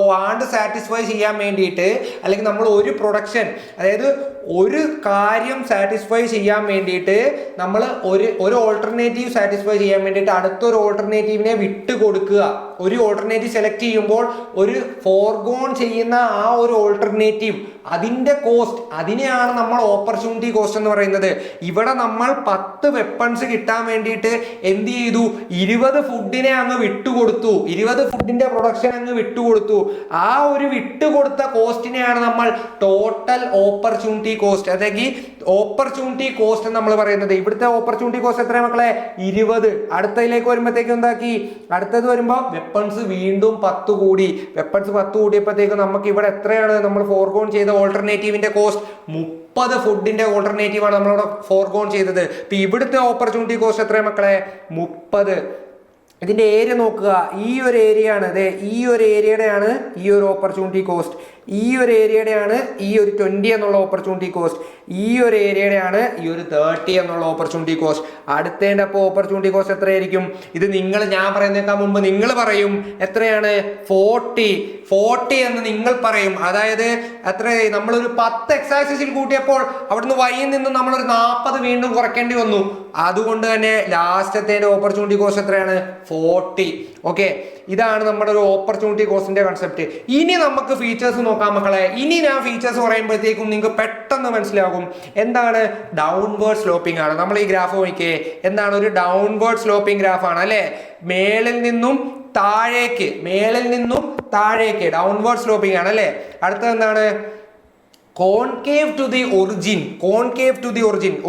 വാണ്ട് സാറ്റിസ്ഫൈ ചെയ്യാൻ വേണ്ടിയിട്ട്, അല്ലെങ്കിൽ നമ്മൾ ഒരു പ്രൊഡക്ഷൻ, അതായത് ഒരു കാര്യം സാറ്റിസ്ഫൈ ചെയ്യാൻ വേണ്ടിയിട്ട് നമ്മൾ ഒരു ഓൾട്ടർനേറ്റീവ് സാറ്റിസ്ഫൈ ചെയ്യാൻ വേണ്ടിയിട്ട് അടുത്തൊരു ഓൾട്ടർനേറ്റീവിനെ വിട്ടുകൊടുക്കുക. ഒരു ഓൾട്ടർനേറ്റീവ് സെലക്ട് ചെയ്യുമ്പോൾ ഒരു ഫോർഗോൺ ചെയ്യുന്ന ആ ഒരു ഓൾട്ടർനേറ്റീവ്, അതിന്റെ കോസ്റ്റ്, അതിനെയാണ് നമ്മൾ ഓപ്പർച്യൂണിറ്റി കോസ്റ്റ് എന്ന് പറയുന്നത്. ഇവിടെ നമ്മൾ 10 വെപ്പൺസ് കിട്ടാൻ വേണ്ടിയിട്ട് എന്ത് ചെയ്തു, 20 ഫുഡിനെ അങ്ങ് വിട്ടുകൊടുത്തു, 20 ഫുഡിന്റെ പ്രൊഡക്ഷൻ അങ്ങ് വിട്ടുകൊടുത്തു. ആ ഒരു വിട്ടുകൊടുത്ത കോസ്റ്റിനെയാണ് നമ്മൾ ടോട്ടൽ ഓപ്പർച്യൂണിറ്റി കോസ്റ്റ്, അല്ലെങ്കിൽ ഓപ്പർച്യൂണിറ്റി കോസ്റ്റ് നമ്മൾ പറയുന്നത്. ഇവിടുത്തെ ഓപ്പർച്യൂണിറ്റി കോസ്റ്റ് എത്രയാണ് മക്കളെ, 20. അടുത്തതിലേക്ക് വരുമ്പോഴത്തേക്കും എന്താക്കി, അടുത്തത് വരുമ്പോൾ വെപ്പൺസ് വീണ്ടും 10 കൂടി. വെപ്പൺസ് 10 കൂടിയപ്പോഴത്തേക്കും നമുക്ക് ഇവിടെ എത്രയാണ് നമ്മൾ ഫോർഗോൺ ചെയ്ത ഓൾട്ടർനേറ്റീവിന്റെ കോസ്റ്റ്, 30 ഫുഡിന്റെ ഓൾട്ടർനേറ്റീവ് ആണ് നമ്മളിവിടെ ഫോർഗോൺ ചെയ്തത്. ഇപ്പൊ ഇവിടുത്തെ ഓപ്പർച്യൂണിറ്റി കോസ്റ്റ് എത്രയാണ് മക്കളെ, 30. ഇതിന്റെ ഏരിയ നോക്കുക, ഈ ഒരു ഏരിയ ആണ്, ഈ ഒരു ഏരിയയുടെയാണ് ഈ ഒരു ഓപ്പർച്യൂണിറ്റി കോസ്റ്റ്. ഈ ഒരു ഏരിയയുടെയാണ് ഈ ഒരു 20 എന്നുള്ള ഓപ്പർച്യൂണിറ്റി കോസ്റ്റ്, ഈ ഒരു ഏരിയയുടെയാണ് ഈ ഒരു 30 എന്നുള്ള ഓപ്പർച്യൂണിറ്റി കോസ്റ്റ്. അടുത്തതിൻ്റെ അപ്പോൾ ഓപ്പർച്യൂണിറ്റി കോസ്റ്റ് എത്രയായിരിക്കും? ഇത് ഞാൻ പറയുന്നേക്കാൾ മുമ്പ് നിങ്ങൾ പറയും എത്രയാണ്? 40 എന്ന് നിങ്ങൾ പറയും. അതായത് എത്ര നമ്മളൊരു 10 എക്സാക്സിസിൽ കൂട്ടിയപ്പോൾ അവിടുന്ന് വൈയിൽ നിന്ന് നമ്മളൊരു 40 വീണ്ടും കുറയ്ക്കേണ്ടി വന്നു. അതുകൊണ്ട് തന്നെ ലാസ്റ്റത്തെ ഓപ്പർച്യൂണിറ്റി കോസ്റ്റ് എത്രയാണ്? 40. ഓക്കെ, ഇതാണ് നമ്മുടെ ഒരു ഓപ്പർച്യൂണിറ്റി കോസ്റ്റിന്റെ കൺസെപ്റ്റ്. ഇനി നമുക്ക് ഫീച്ചേഴ്സ് നോക്കാം മക്കളെ. ഇനി ഞാൻ ഫീച്ചേഴ്സ് പറയുമ്പോഴത്തേക്കും നിങ്ങൾക്ക് പെട്ടെന്ന് മനസ്സിലാകും എന്താണ് ഡൗൺവേർഡ് സ്ലോപ്പിംഗ് ആണ്. നമ്മൾ ഈ ഗ്രാഫ് നോക്കിയേ, എന്താണ് ഒരു ഡൗൺവേർഡ് സ്ലോപ്പിംഗ് ഗ്രാഫ് ആണ് അല്ലേ? മേളിൽ നിന്നും താഴേക്ക് ഡൗൺവേർഡ് സ്ലോപ്പിംഗ് ആണ് അല്ലേ? അടുത്തത് എന്താണ്? Concave to the origin.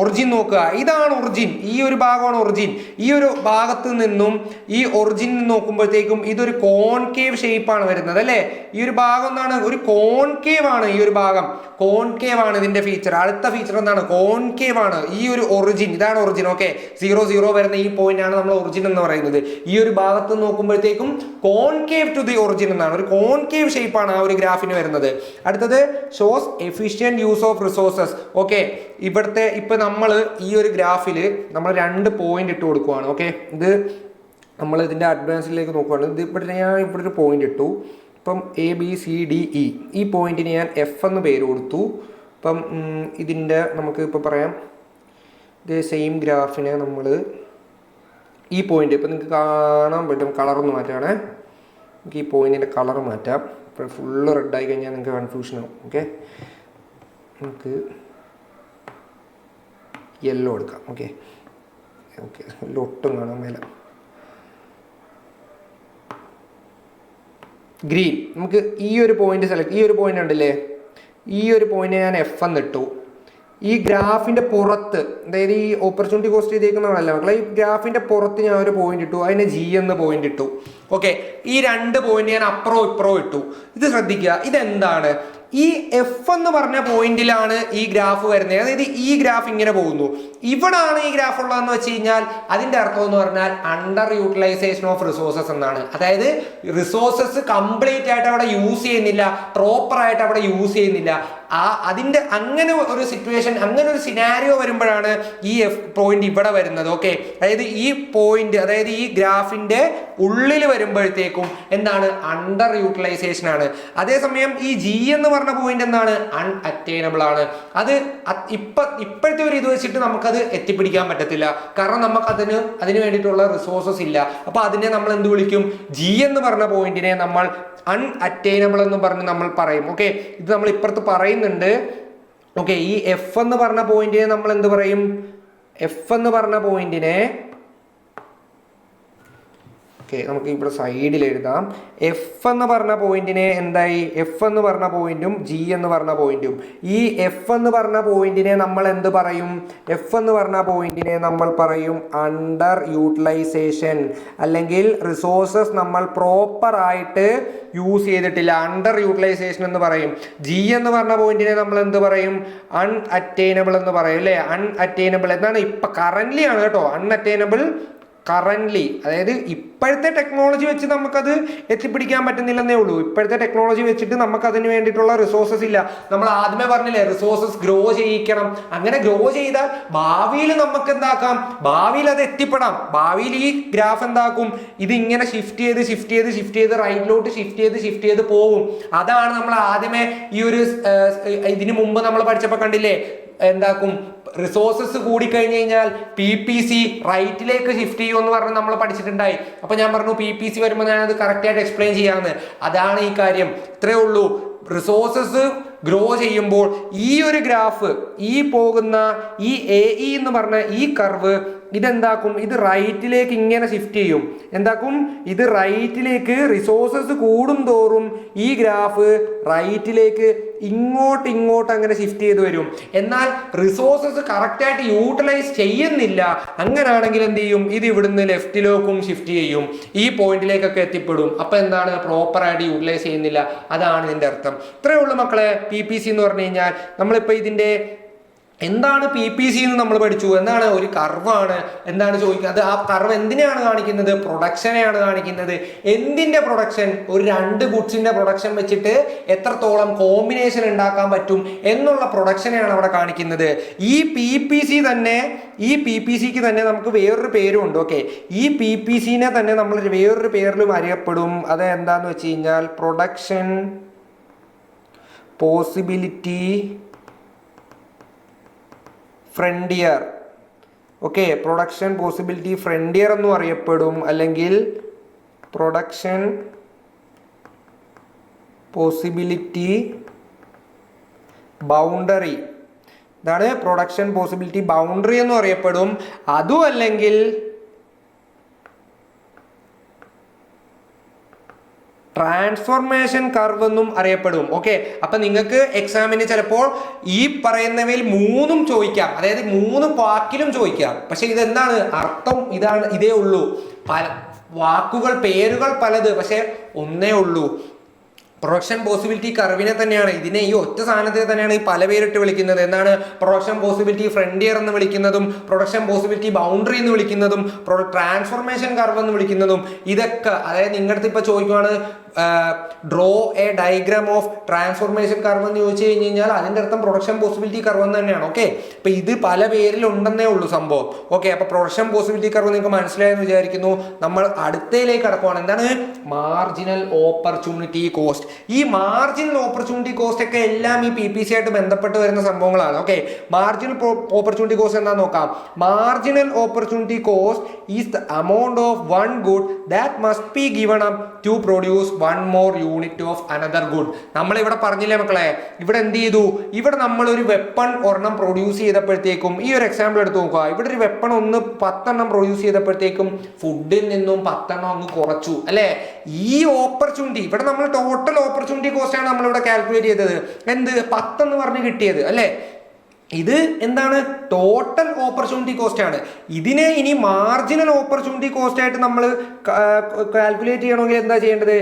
Origin നോക്കുക, ഇതാണ് ഒറിജിൻ. ഈ ഒരു ഭാഗമാണ് ഒറിജിൻ. ഈ ഒരു ഭാഗത്ത് നിന്നും ഈ ഒറിജിൻ നോക്കുമ്പോഴത്തേക്കും ഇതൊരു കോൺകേവ് ഷേപ്പാണ് വരുന്നത് അല്ലേ? ഈ ഒരു ഭാഗം എന്താണ്? ഒരു കോൺകേവ് ആണ്. ഈ ഒരു ഭാഗം കോൺകേവ് ആണ് ഇതിന്റെ ഫീച്ചർ. അടുത്ത ഫീച്ചർ എന്താണ്? കോൺകേവ് ആണ്. ഈ ഒരു ഒറിജിൻ, ഇതാണ് ഒറിജിൻ. ഓക്കെ, 0 വരുന്ന ഈ പോയിന്റ് ആണ് നമ്മൾ ഒറിജിൻ എന്ന് പറയുന്നത്. ഈ ഒരു ഭാഗത്ത് നോക്കുമ്പോഴത്തേക്കും കോൺകേവ് ടു ദി ഒറിജിൻ എന്നാണ്, ഒരു കോൺകേവ് ഷേപ്പാണ് ആ ഒരു ഗ്രാഫിന് വരുന്നത്. അടുത്തത് shows efficient use of resources. Okay, ഇവിടുത്തെ ഇപ്പൊ നമ്മൾ ഈ ഒരു ഗ്രാഫിൽ നമ്മൾ 2 പോയിന്റ് ഇട്ട് കൊടുക്കുവാണ്. ഓക്കെ, ഇത് നമ്മൾ ഇതിന്റെ അഡ്വാൻസിലേക്ക് നോക്കുവാണ്. ഞാൻ ഇവിടെ ഒരു പോയിന്റ് ഇട്ടു. ഇപ്പം ABCDE ഈ പോയിന്റിന് ഞാൻ F എന്ന് പേര് കൊടുത്തു. ഇപ്പം ഇതിൻ്റെ നമുക്ക് ഇപ്പോൾ പറയാം, ഇത് സെയിം ഗ്രാഫിനെ നമ്മൾ ഈ പോയിന്റ് ഇപ്പം നിങ്ങൾക്ക് കാണാൻ പറ്റും. കളറൊന്ന് മാറ്റാണേ, നമുക്ക് ഈ പോയിന്റിൻ്റെ കളർ മാറ്റാം. ഇപ്പോൾ ഫുള്ള് റെഡായി കഴിഞ്ഞാൽ നിങ്ങൾക്ക് കൺഫ്യൂഷൻ ആവും. ഓക്കെ, നമുക്ക് യെല്ലോ എടുക്കാം. ഓക്കെ, ഒട്ടും കാണാൻ മേല. ഗ്രീൻ. നമുക്ക് ഈ ഒരു പോയിന്റ് സെലക്ട്, ഈ ഒരു പോയിന്റ് ഉണ്ടല്ലേ, ഈ ഒരു പോയിന്റ് ഞാൻ F എന്നിട്ടു. ഈ ഗ്രാഫിന്റെ പുറത്ത്, അതായത് ഈ ഓപ്പർച്യൂണിറ്റി കോസ്റ്റ് ചെയ്തേക്കുന്നതാണല്ലോ മക്കളെ, ഈ ഗ്രാഫിന്റെ പുറത്ത് ഞാൻ ഒരു പോയിന്റ് ഇട്ടു, അതിന് G എന്ന് പോയിന്റ് ഇട്ടു. ഓക്കെ, ഈ 2 പോയിന്റ് ഞാൻ അപ്പുറവും ഇപ്പുറവും ഇട്ടു. ഇത് ശ്രദ്ധിക്കുക, ഇതെന്താണ്? ഈ F എന്ന് പറഞ്ഞ പോയിന്റിലാണ് ഈ ഗ്രാഫ് വരുന്നത്. അതായത് ഈ ഗ്രാഫ് ഇങ്ങനെ പോകുന്നു, ഇവിടാണ് ഈ ഗ്രാഫ് ഉള്ളതെന്ന് വെച്ച് കഴിഞ്ഞാൽ അതിന്റെ അർത്ഥം എന്ന് പറഞ്ഞാൽ അണ്ടർ യൂട്ടിലൈസേഷൻ ഓഫ് റിസോഴ്സസ് എന്നാണ്. അതായത് റിസോഴ്സസ് കംപ്ലീറ്റ് ആയിട്ട് അവിടെ യൂസ് ചെയ്യുന്നില്ല, പ്രോപ്പർ ആയിട്ട് അവിടെ യൂസ് ചെയ്യുന്നില്ല. അതിന്റെ അങ്ങനെ ഒരു സിറ്റുവേഷൻ, അങ്ങനെ ഒരു സിനാരിയോ വരുമ്പോഴാണ് ഈ പോയിന്റ് ഇവിടെ വരുന്നത്. ഓക്കെ, അതായത് ഈ പോയിന്റ്, അതായത് ഈ ഗ്രാഫിന്റെ ഉള്ളിൽ വരുമ്പോഴത്തേക്കും എന്താണ്? അണ്ടർ യൂട്ടിലൈസേഷൻ ആണ്. അതേസമയം ഈ G എന്ന് പറഞ്ഞ പോയിന്റ് എന്താണ്? അൺഅറ്റൈനബിൾ ആണ്. അത് ഇപ്പോഴത്തെ ഒരു ഇത് വെച്ചിട്ട് നമുക്കത് എത്തിപ്പിടിക്കാൻ പറ്റത്തില്ല, കാരണം നമുക്ക് അതിന് വേണ്ടിയിട്ടുള്ള റിസോഴ്സസ് ഇല്ല. അപ്പൊ അതിനെ നമ്മൾ എന്ത് വിളിക്കും? G എന്ന് പറഞ്ഞ പോയിന്റിനെ നമ്മൾ അൺഅറ്റൈനബിൾ എന്ന് പറഞ്ഞ് നമ്മൾ പറയും. ഓക്കെ, ഇത് നമ്മൾ ഇപ്പുറത്ത് പറയുന്നുണ്ട്. ഓക്കെ, ഈ F എന്ന് പറഞ്ഞ പോയിന്റിനെ നമ്മൾ എന്ത് പറയും? F എന്ന് പറഞ്ഞ പോയിന്റിനെ, ഓക്കെ, നമുക്ക് ഇവിടെ സൈഡിൽ എഴുതാം. F എന്ന് പറഞ്ഞ പോയിന്റിനെ എന്തായി? F എന്ന് പറഞ്ഞ പോയിന്റും G എന്ന് പറഞ്ഞ പോയിന്റും. ഈ F എന്ന് പറഞ്ഞ പോയിന്റിനെ നമ്മൾ എന്ത് പറയും? F എന്ന് പറഞ്ഞ പോയിന്റിനെ നമ്മൾ പറയും അണ്ടർ യൂട്ടിലൈസേഷൻ, അല്ലെങ്കിൽ റിസോഴ്സസ് നമ്മൾ പ്രോപ്പർ ആയിട്ട് യൂസ് ചെയ്തിട്ടില്ല, അണ്ടർ യൂട്ടിലൈസേഷൻ എന്ന് പറയും. G എന്ന് പറഞ്ഞ പോയിന്റിനെ നമ്മൾ എന്ത് പറയും? അൺഅറ്റൈനബിൾ എന്ന് പറയും അല്ലേ? അൺഅറ്റൈനബിൾ എന്നാണ് ഇപ്പൊ കറന്റ്ലി ആണ് കേട്ടോ. അൺഅറ്റൈനബിൾ കറന്റ്ലി, അതായത് ഇപ്പോഴത്തെ ടെക്നോളജി വെച്ച് നമുക്കത് എത്തിപ്പിടിക്കാൻ പറ്റുന്നില്ലെന്നേ ഉള്ളൂ. ഇപ്പോഴത്തെ ടെക്നോളജി വെച്ചിട്ട് നമുക്ക് അതിന് വേണ്ടിയിട്ടുള്ള റിസോഴ്സസ് ഇല്ല. നമ്മൾ ആദ്യമേ പറഞ്ഞില്ലേ, റിസോഴ്സസ് ഗ്രോ ചെയ്യിക്കണം. അങ്ങനെ ഗ്രോ ചെയ്താൽ ഭാവിയിൽ നമുക്ക് എന്താക്കാം? ഭാവിയിൽ അത് എത്തിപ്പെടാം. ഭാവിയിൽ ഈ ഗ്രാഫ് എന്താക്കും? ഇത് ഇങ്ങനെ ഷിഫ്റ്റ് ചെയ്ത് റൈറ്റിലോട്ട് ഷിഫ്റ്റ് ചെയ്ത് പോകും. അതാണ് നമ്മൾ ആദ്യമേ ഈ ഒരു ഇതിനു മുമ്പ് നമ്മൾ പഠിച്ചപ്പോൾ കണ്ടില്ലേ, എന്താക്കും? റിസോഴ്സസ് കൂടിക്കഴിഞ്ഞ് കഴിഞ്ഞാൽ PPC റൈറ്റിലേക്ക് ഷിഫ്റ്റ് ചെയ്യുമെന്ന് പറഞ്ഞ് നമ്മൾ പഠിച്ചിട്ടുണ്ടായി. അപ്പൊ ഞാൻ പറഞ്ഞു PPC വരുമ്പോൾ ഞാൻ അത് കറക്റ്റായിട്ട് എക്സ്പ്ലെയിൻ ചെയ്യാമെന്ന്. അതാണ് ഈ കാര്യം, ഇത്രയേ ഉള്ളൂ. റിസോഴ്സസ് ഗ്രോ ചെയ്യുമ്പോൾ ഈ ഒരു ഗ്രാഫ്, ഈ പോകുന്ന ഈ AE എന്ന് പറഞ്ഞ ഈ കർവ് ഇതെന്താക്കും? ഇത് റൈറ്റിലേക്ക് ഇങ്ങനെ ഷിഫ്റ്റ് ചെയ്യും. എന്താക്കും? ഇത് റൈറ്റിലേക്ക്, റിസോഴ്സസ് കൂടും തോറും ഈ ഗ്രാഫ് റൈറ്റിലേക്ക് ഇങ്ങോട്ട് അങ്ങനെ ഷിഫ്റ്റ് ചെയ്ത് വരും. എന്നാൽ റിസോഴ്സസ് കറക്റ്റായിട്ട് യൂട്ടിലൈസ് ചെയ്യുന്നില്ല. അങ്ങനാണെങ്കിൽ എന്ത് ചെയ്യും? ഇത് ഇവിടുന്ന് ലെഫ്റ്റിലേക്കും ഷിഫ്റ്റ് ചെയ്യും, ഈ പോയിന്റിലേക്കൊക്കെ എത്തിപ്പെടും. അപ്പൊ എന്താണ്? പ്രോപ്പറായിട്ട് യൂട്ടിലൈസ് ചെയ്യുന്നില്ല. അതാണ് ഇതിന്റെ അർത്ഥം. ഇത്രയേ ഉള്ളൂ മക്കളെ PPC എന്ന് പറഞ്ഞു കഴിഞ്ഞാൽ. നമ്മളിപ്പോൾ ഇതിന്റെ എന്താണ് PPC എന്ന് നമ്മൾ പഠിച്ചു. എന്താണ് ഒരു കർവാണ്. എന്താണ് ചോദിക്കുക, അത് ആ കർവ് എന്തിനെയാണ് കാണിക്കുന്നത്? പ്രൊഡക്ഷനെയാണ് കാണിക്കുന്നത്. എന്തിന്റെ പ്രൊഡക്ഷൻ? ഒരു 2 ഗുഡ്സിന്റെ പ്രൊഡക്ഷൻ വെച്ചിട്ട് എത്രത്തോളം കോമ്പിനേഷൻ ഉണ്ടാക്കാൻ പറ്റും എന്നുള്ള പ്രൊഡക്ഷനെയാണ് അവിടെ കാണിക്കുന്നത്. ഈ PPCക്ക് തന്നെ നമുക്ക് വേറൊരു പേരും ഉണ്ട്. ഓക്കെ, ഈ PPCനെ തന്നെ നമ്മൾ വേറൊരു പേരിലും അറിയപ്പെടും. അത് എന്താന്ന് വെച്ച് കഴിഞ്ഞാൽ production possibility frontier. Okay, production possibility frontier എന്നും അറിയപ്പെടും, അല്ലെങ്കിൽ പ്രൊഡക്ഷൻ പോസിബിലിറ്റി ബൗണ്ടറി. ഇതാണ് പ്രൊഡക്ഷൻ പോസിബിലിറ്റി ബൗണ്ടറി എന്നും അറിയപ്പെടും. അതും അല്ലെങ്കിൽ ട്രാൻസ്ഫോർമേഷൻ കർവ് എന്നും അറിയപ്പെടും. ഓക്കെ, അപ്പൊ നിങ്ങൾക്ക് എക്സാമിന് ചിലപ്പോൾ ഈ പറയുന്നവയിൽ 3ഉം ചോദിക്കാം, അതായത് 3 വാക്കിലും ചോദിക്കാം. പക്ഷെ ഇതെന്താണ് അർത്ഥം? ഇതേ ഉള്ളൂ. പല വാക്കുകൾ, പേരുകൾ പലത്, പക്ഷെ ഒന്നേ ഉള്ളൂ. പ്രൊഡക്ഷൻ പോസിബിലിറ്റി കർവിനെ തന്നെയാണ്, ഇതിനെ ഈ ഒറ്റ സാധനത്തെ തന്നെയാണ് ഈ പല പേരിട്ട് വിളിക്കുന്നത്. എന്താണ്? പ്രൊഡക്ഷൻ പോസിബിലിറ്റി ഫ്രണ്ടിയർ എന്ന് വിളിക്കുന്നതും, പ്രൊഡക്ഷൻ പോസിബിലിറ്റി ബൗണ്ടറി എന്ന് വിളിക്കുന്നതും, ട്രാൻസ്ഫോർമേഷൻ കർവ് എന്ന് വിളിക്കുന്നതും. ഇതൊക്കെ അതായത് നിങ്ങളുടെ അടുത്ത് ഇപ്പൊ ചോദിക്കുവാണ് draw a diagram of transformation curve എന്ന് ചോദിച്ചു കഴിഞ്ഞാൽ അതിന്റെ അർത്ഥം പ്രൊഡക്ഷൻ പോസിബിലിറ്റി കർവ് എന്ന് തന്നെയാണ്. ഓക്കെ, അപ്പൊ ഇത് പല പേരിൽ ഉണ്ടെന്നേ ഉള്ളൂ സംഭവം. ഓക്കെ, അപ്പൊ പ്രൊഡക്ഷൻ പോസിബിലിറ്റി കർവ് നിങ്ങൾക്ക് മനസ്സിലായെന്ന് വിചാരിക്കുന്നു. നമ്മൾ അടുത്തയിലേക്ക് കടക്കുവാണ്. എന്താണ്? Marginal opportunity cost. ഈ മാർജിനൽ ഓപ്പർച്യൂണിറ്റി കോസ്റ്റ് ഒക്കെ എല്ലാം ഈ PPC ആയിട്ട് ബന്ധപ്പെട്ട് വരുന്ന സംഭവങ്ങളാണ്. ഓക്കെ, മാർജിനൽ ഓപ്പർച്യൂണിറ്റി കോസ്റ്റ് എന്താ നോക്കാം. Marginal opportunity cost is the amount of one good that must be given up to produce one more unit of another good. നമ്മൾ ഇവിടെ പറഞ്ഞില്ലേ മക്കളെ, ഇവിടെ എന്ത് ചെയ്തു? ഇവിടെ നമ്മൾ ഒരു വെപ്പൺ ഒരെണ്ണം പ്രൊഡ്യൂസ് ചെയ്തപ്പോഴത്തേക്കും, ഈ ഒരു എക്സാമ്പിൾ എടുത്ത് നോക്കുക. ഇവിടെ ഒരു വെപ്പൺ 10 എണ്ണം പ്രൊഡ്യൂസ് ചെയ്തപ്പോഴത്തേക്കും ഫുഡിൽ നിന്നും 10 എണ്ണം അങ്ങ് കുറച്ചു, അല്ലെ? ഈ ഓപ്പർച്യൂണിറ്റി ഇവിടെ നമ്മൾ ടോട്ടൽ ഓപ്പർച്യൂണിറ്റി കോസ്റ്റ് ആണ് നമ്മളിവിടെ കാൽക്കുലേറ്റ് ചെയ്തത്. എന്ത്? 10 എന്ന് പറഞ്ഞ് കിട്ടിയത്, അല്ലെ? ഇത് എന്താണ്? ടോട്ടൽ ഓപ്പർച്യൂണിറ്റി കോസ്റ്റ് ആണ്. ഇതിനെ ഇനി മാർജിനൽ ഓപ്പർച്യൂണിറ്റി കോസ്റ്റ് ആയിട്ട് നമ്മൾ കാൽക്കുലേറ്റ് ചെയ്യണമെങ്കിൽ എന്താ ചെയ്യേണ്ടത്?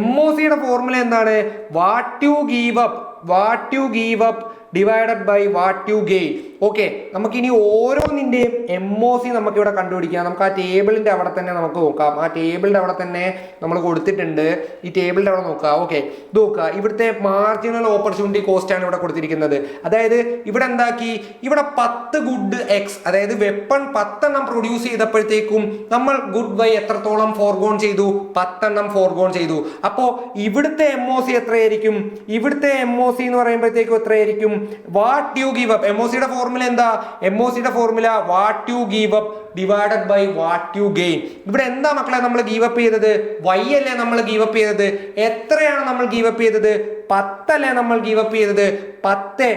MOCയുടെ ഫോർമുല എന്താണ്? What you give up divided by what you gain. Okay, നമുക്കിനി ഓരോന്നിൻ്റെയും MOC നമുക്ക് ഇവിടെ കണ്ടുപിടിക്കാം. നമുക്ക് ആ ടേബിളിൻ്റെ അവിടെ തന്നെ നമുക്ക് നോക്കാം. ആ ടേബിളിൻ്റെ അവിടെ തന്നെ നമ്മൾ കൊടുത്തിട്ടുണ്ട്. ഈ ടേബിളിൻ്റെ അവിടെ നോക്കാം. ഓക്കെ, ഇത് നോക്കുക. ഇവിടുത്തെ മാർജിനൽ ഓപ്പർച്യൂണിറ്റി കോസ്റ്റ് ആണ് ഇവിടെ കൊടുത്തിരിക്കുന്നത്. അതായത് ഇവിടെ എന്താക്കി? ഇവിടെ 10 ഗുഡ് എക്സ്, അതായത് വെപ്പൺ 10 എണ്ണം പ്രൊഡ്യൂസ് ചെയ്തപ്പോഴത്തേക്കും നമ്മൾ ഗുഡ് ബൈ എത്രത്തോളം ഫോർഗോൺ ചെയ്തു? 10 എണ്ണം ഫോർഗോൺ ചെയ്തു. അപ്പോൾ ഇവിടുത്തെ MOC എത്രയായിരിക്കും? ഇവിടുത്തെ MOC എന്ന് പറയുമ്പോഴത്തേക്കും എത്രയായിരിക്കും? What you give up. MOCയുടെ ഫോർമുല എന്താ? MOCയുടെ formula what you give up divided by what you gain. ഇവിടെ എന്താ മക്കളെ നമ്മൾ ഗീവ് അപ്പ് ചെയ്തത്? Y അല്ലേ നമ്മൾ ഗീവ് അപ്പ് ചെയ്തത്? എത്രയാണ് നമ്മൾ ഗീവ് അപ്പ് ചെയ്തത്? 10 അല്ലേ നമ്മൾ ഗീവ് അപ്പ് ചെയ്തത്? 10.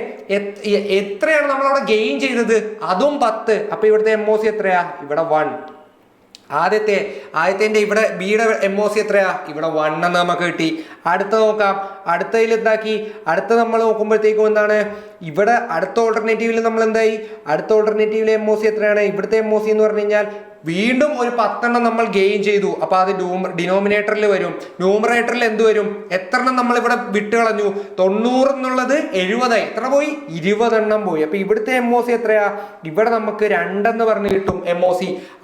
എത്രയാണ് നമ്മൾ അവിടെ ഗെയിൻ ചെയ്തത്? അതും 10. അപ്പൊ ഇവിടുത്തെ MOC എത്രയാ? ഇവിടെ 1. ആദ്യത്തെ ഇവിടെ ബിയുടെ MOC എത്രയാ? ഇവിടെ 1 എന്ന് നമുക്ക് കിട്ടി. അടുത്ത നോക്കാം. അടുത്തതിൽ എന്താക്കി? അടുത്ത നമ്മൾ നോക്കുമ്പോഴത്തേക്കും എന്താണ്? ഇവിടെ അടുത്ത ഓൾട്ടർനേറ്റീവിൽ നമ്മൾ എന്തായി? അടുത്ത ഓൾട്ടർനേറ്റീവിലെ MOC എത്രയാണ്? ഇവിടുത്തെ MOC എന്ന് പറഞ്ഞു കഴിഞ്ഞാൽ വീണ്ടും ഒരു 10 എണ്ണം നമ്മൾ ഗെയിൻ ചെയ്തു. അപ്പൊ അത് ഡിനോമിനേറ്ററിൽ വരും. ന്യൂമറേറ്ററിൽ എന്ത് വരും? എത്ര എണ്ണം നമ്മൾ ഇവിടെ വിട്ടുകളഞ്ഞു? 90 എന്നുള്ളത് 70. എത്ര പോയി? 20 എണ്ണം പോയി. അപ്പൊ ഇവിടുത്തെ MOC എത്രയാ? ഇവിടെ നമുക്ക് 2 എന്ന് പറഞ്ഞ് കിട്ടും MOC.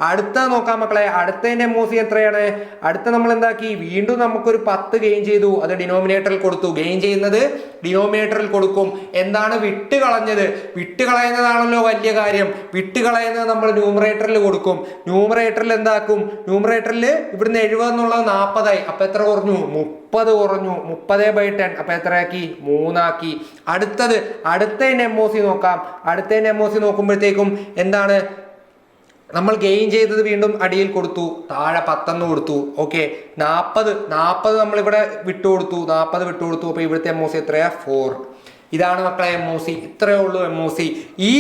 അടുത്ത നോക്കാം മക്കളെ. അടുത്തതിന്റെ MOC എത്രയാണ്? അടുത്ത നമ്മൾ എന്താക്കി? വീണ്ടും നമുക്കൊരു 10 ഗെയിൻ ചെയ്തു. അത് ഡിനോമിനേറ്ററിൽ കൊടുത്തു. ഗെയിൻ ചെയ്യുന്നത് ഡിനോമിനേറ്ററിൽ കൊടുക്കും. എന്താണ് വിട്ടുകളഞ്ഞത്? വിട്ടുകളയുന്നതാണല്ലോ വലിയ കാര്യം. വിട്ടുകളയുന്നത് നമ്മൾ ന്യൂമറേറ്ററിൽ കൊടുക്കും. ന്യൂമറേറ്ററിൽ എന്താക്കും? ന്യൂമറേറ്ററിൽ ഇവിടുന്ന് 70 എന്നുള്ളത് 40 ആയി. അപ്പൊ എത്ര കുറഞ്ഞു? 30 കുറഞ്ഞു. 30/10. അപ്പൊ എത്രയാക്കി? 3 ആക്കി. അടുത്തതിന്റെ MOC നോക്കാം. അടുത്തതിന്റെ MOC നോക്കുമ്പോഴത്തേക്കും എന്താണ്? നമ്മൾ ഗെയിൻ ചെയ്തത് വീണ്ടും അടിയിൽ കൊടുത്തു. താഴെ 10 കൊടുത്തു. ഓക്കെ, 40 നമ്മളിവിടെ വിട്ടുകൊടുത്തു. 40 വിട്ടുകൊടുത്തു. അപ്പൊ ഇവിടുത്തെ MOC എത്രയാ? 4. ഇതാണ് മക്കളെ MOC. ഇത്രയേ ഉള്ളൂ MOC. ഈ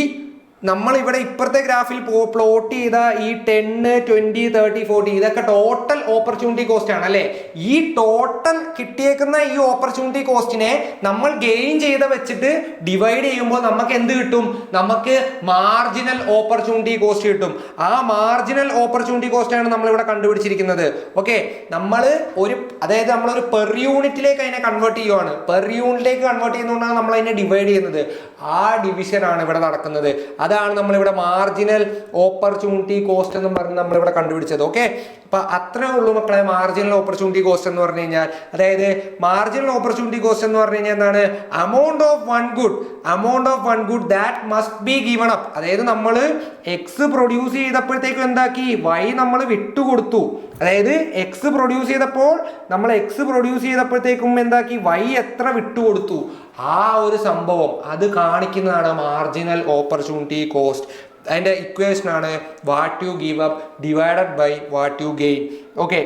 നമ്മൾ ഇവിടെ ഇപ്പുറത്തെ ഗ്രാഫിൽ പ്ലോട്ട് ചെയ്ത ഈ 10, 20, 30, 40 ഇതൊക്കെ ടോട്ടൽ ഓപ്പർച്യൂണിറ്റി കോസ്റ്റ് ആണ് അല്ലെ. ഈ ടോട്ടൽ കിട്ടിയേക്കുന്ന ഈ ഓപ്പർച്യൂണിറ്റി കോസ്റ്റിനെ നമ്മൾ ഗെയിൻ ചെയ്ത വെച്ചിട്ട് ഡിവൈഡ് ചെയ്യുമ്പോൾ നമുക്ക് എന്ത് കിട്ടും? നമുക്ക് മാർജിനൽ ഓപ്പർച്യൂണിറ്റി കോസ്റ്റ് കിട്ടും. ആ മാർജിനൽ ഓപ്പർച്യൂണിറ്റി കോസ്റ്റ് ആണ് നമ്മൾ ഇവിടെ കണ്ടുപിടിച്ചിരിക്കുന്നത്. ഓക്കെ, അതായത് നമ്മളൊരു പെർ യൂണിറ്റിലേക്ക് അതിനെ കൺവേർട്ട് ചെയ്യുവാണ്. പെർ യൂണിറ്റിലേക്ക് കൺവേർട്ട് ചെയ്യുന്നതുകൊണ്ടാണ് നമ്മൾ അതിനെ ഡിവൈഡ് ചെയ്യുന്നത്. ആ ഡിവിഷൻ ആണ് ഇവിടെ നടക്കുന്നത്. അതാണ് നമ്മളിവിടെ മാർജിനൽ ഓപ്പർച്യൂണിറ്റി കോസ്റ്റ് എന്ന് പറഞ്ഞ് നമ്മളിവിടെ കണ്ടുപിടിച്ചത്. ഓക്കെ, അപ്പൊ അത്രേ ഉള്ളൂ മക്കളെ മാർജിനൽ ഓപ്പർച്യൂണിറ്റി കോസ്റ്റ് എന്ന് പറഞ്ഞു കഴിഞ്ഞാൽ. അതായത് മാർജിനൽ ഓപ്പർച്യൂണിറ്റി കോസ്റ്റ് എന്ന് പറഞ്ഞു കഴിഞ്ഞാൽ എന്താണ്? amount of one good that must be given up. അതായത് നമ്മൾ എക്സ് പ്രൊഡ്യൂസ് ചെയ്തപ്പോഴത്തേക്കും എന്താക്കി? വൈ നമ്മൾ വിട്ടുകൊടുത്തു. അതായത് എക്സ് പ്രൊഡ്യൂസ് ചെയ്തപ്പോഴത്തേക്കും എന്താക്കി? വൈ എത്ര വിട്ടുകൊടുത്തു. ആ ഒരു സംഭവം അത് കാണിക്കുന്നതാണ് മാർജിനൽ ഓപ്പർച്യൂണിറ്റി കോസ്റ്റ്. അതിന്റെ ഇക്വേഷൻ ആണ് what you give up divided by what you gain. Okay,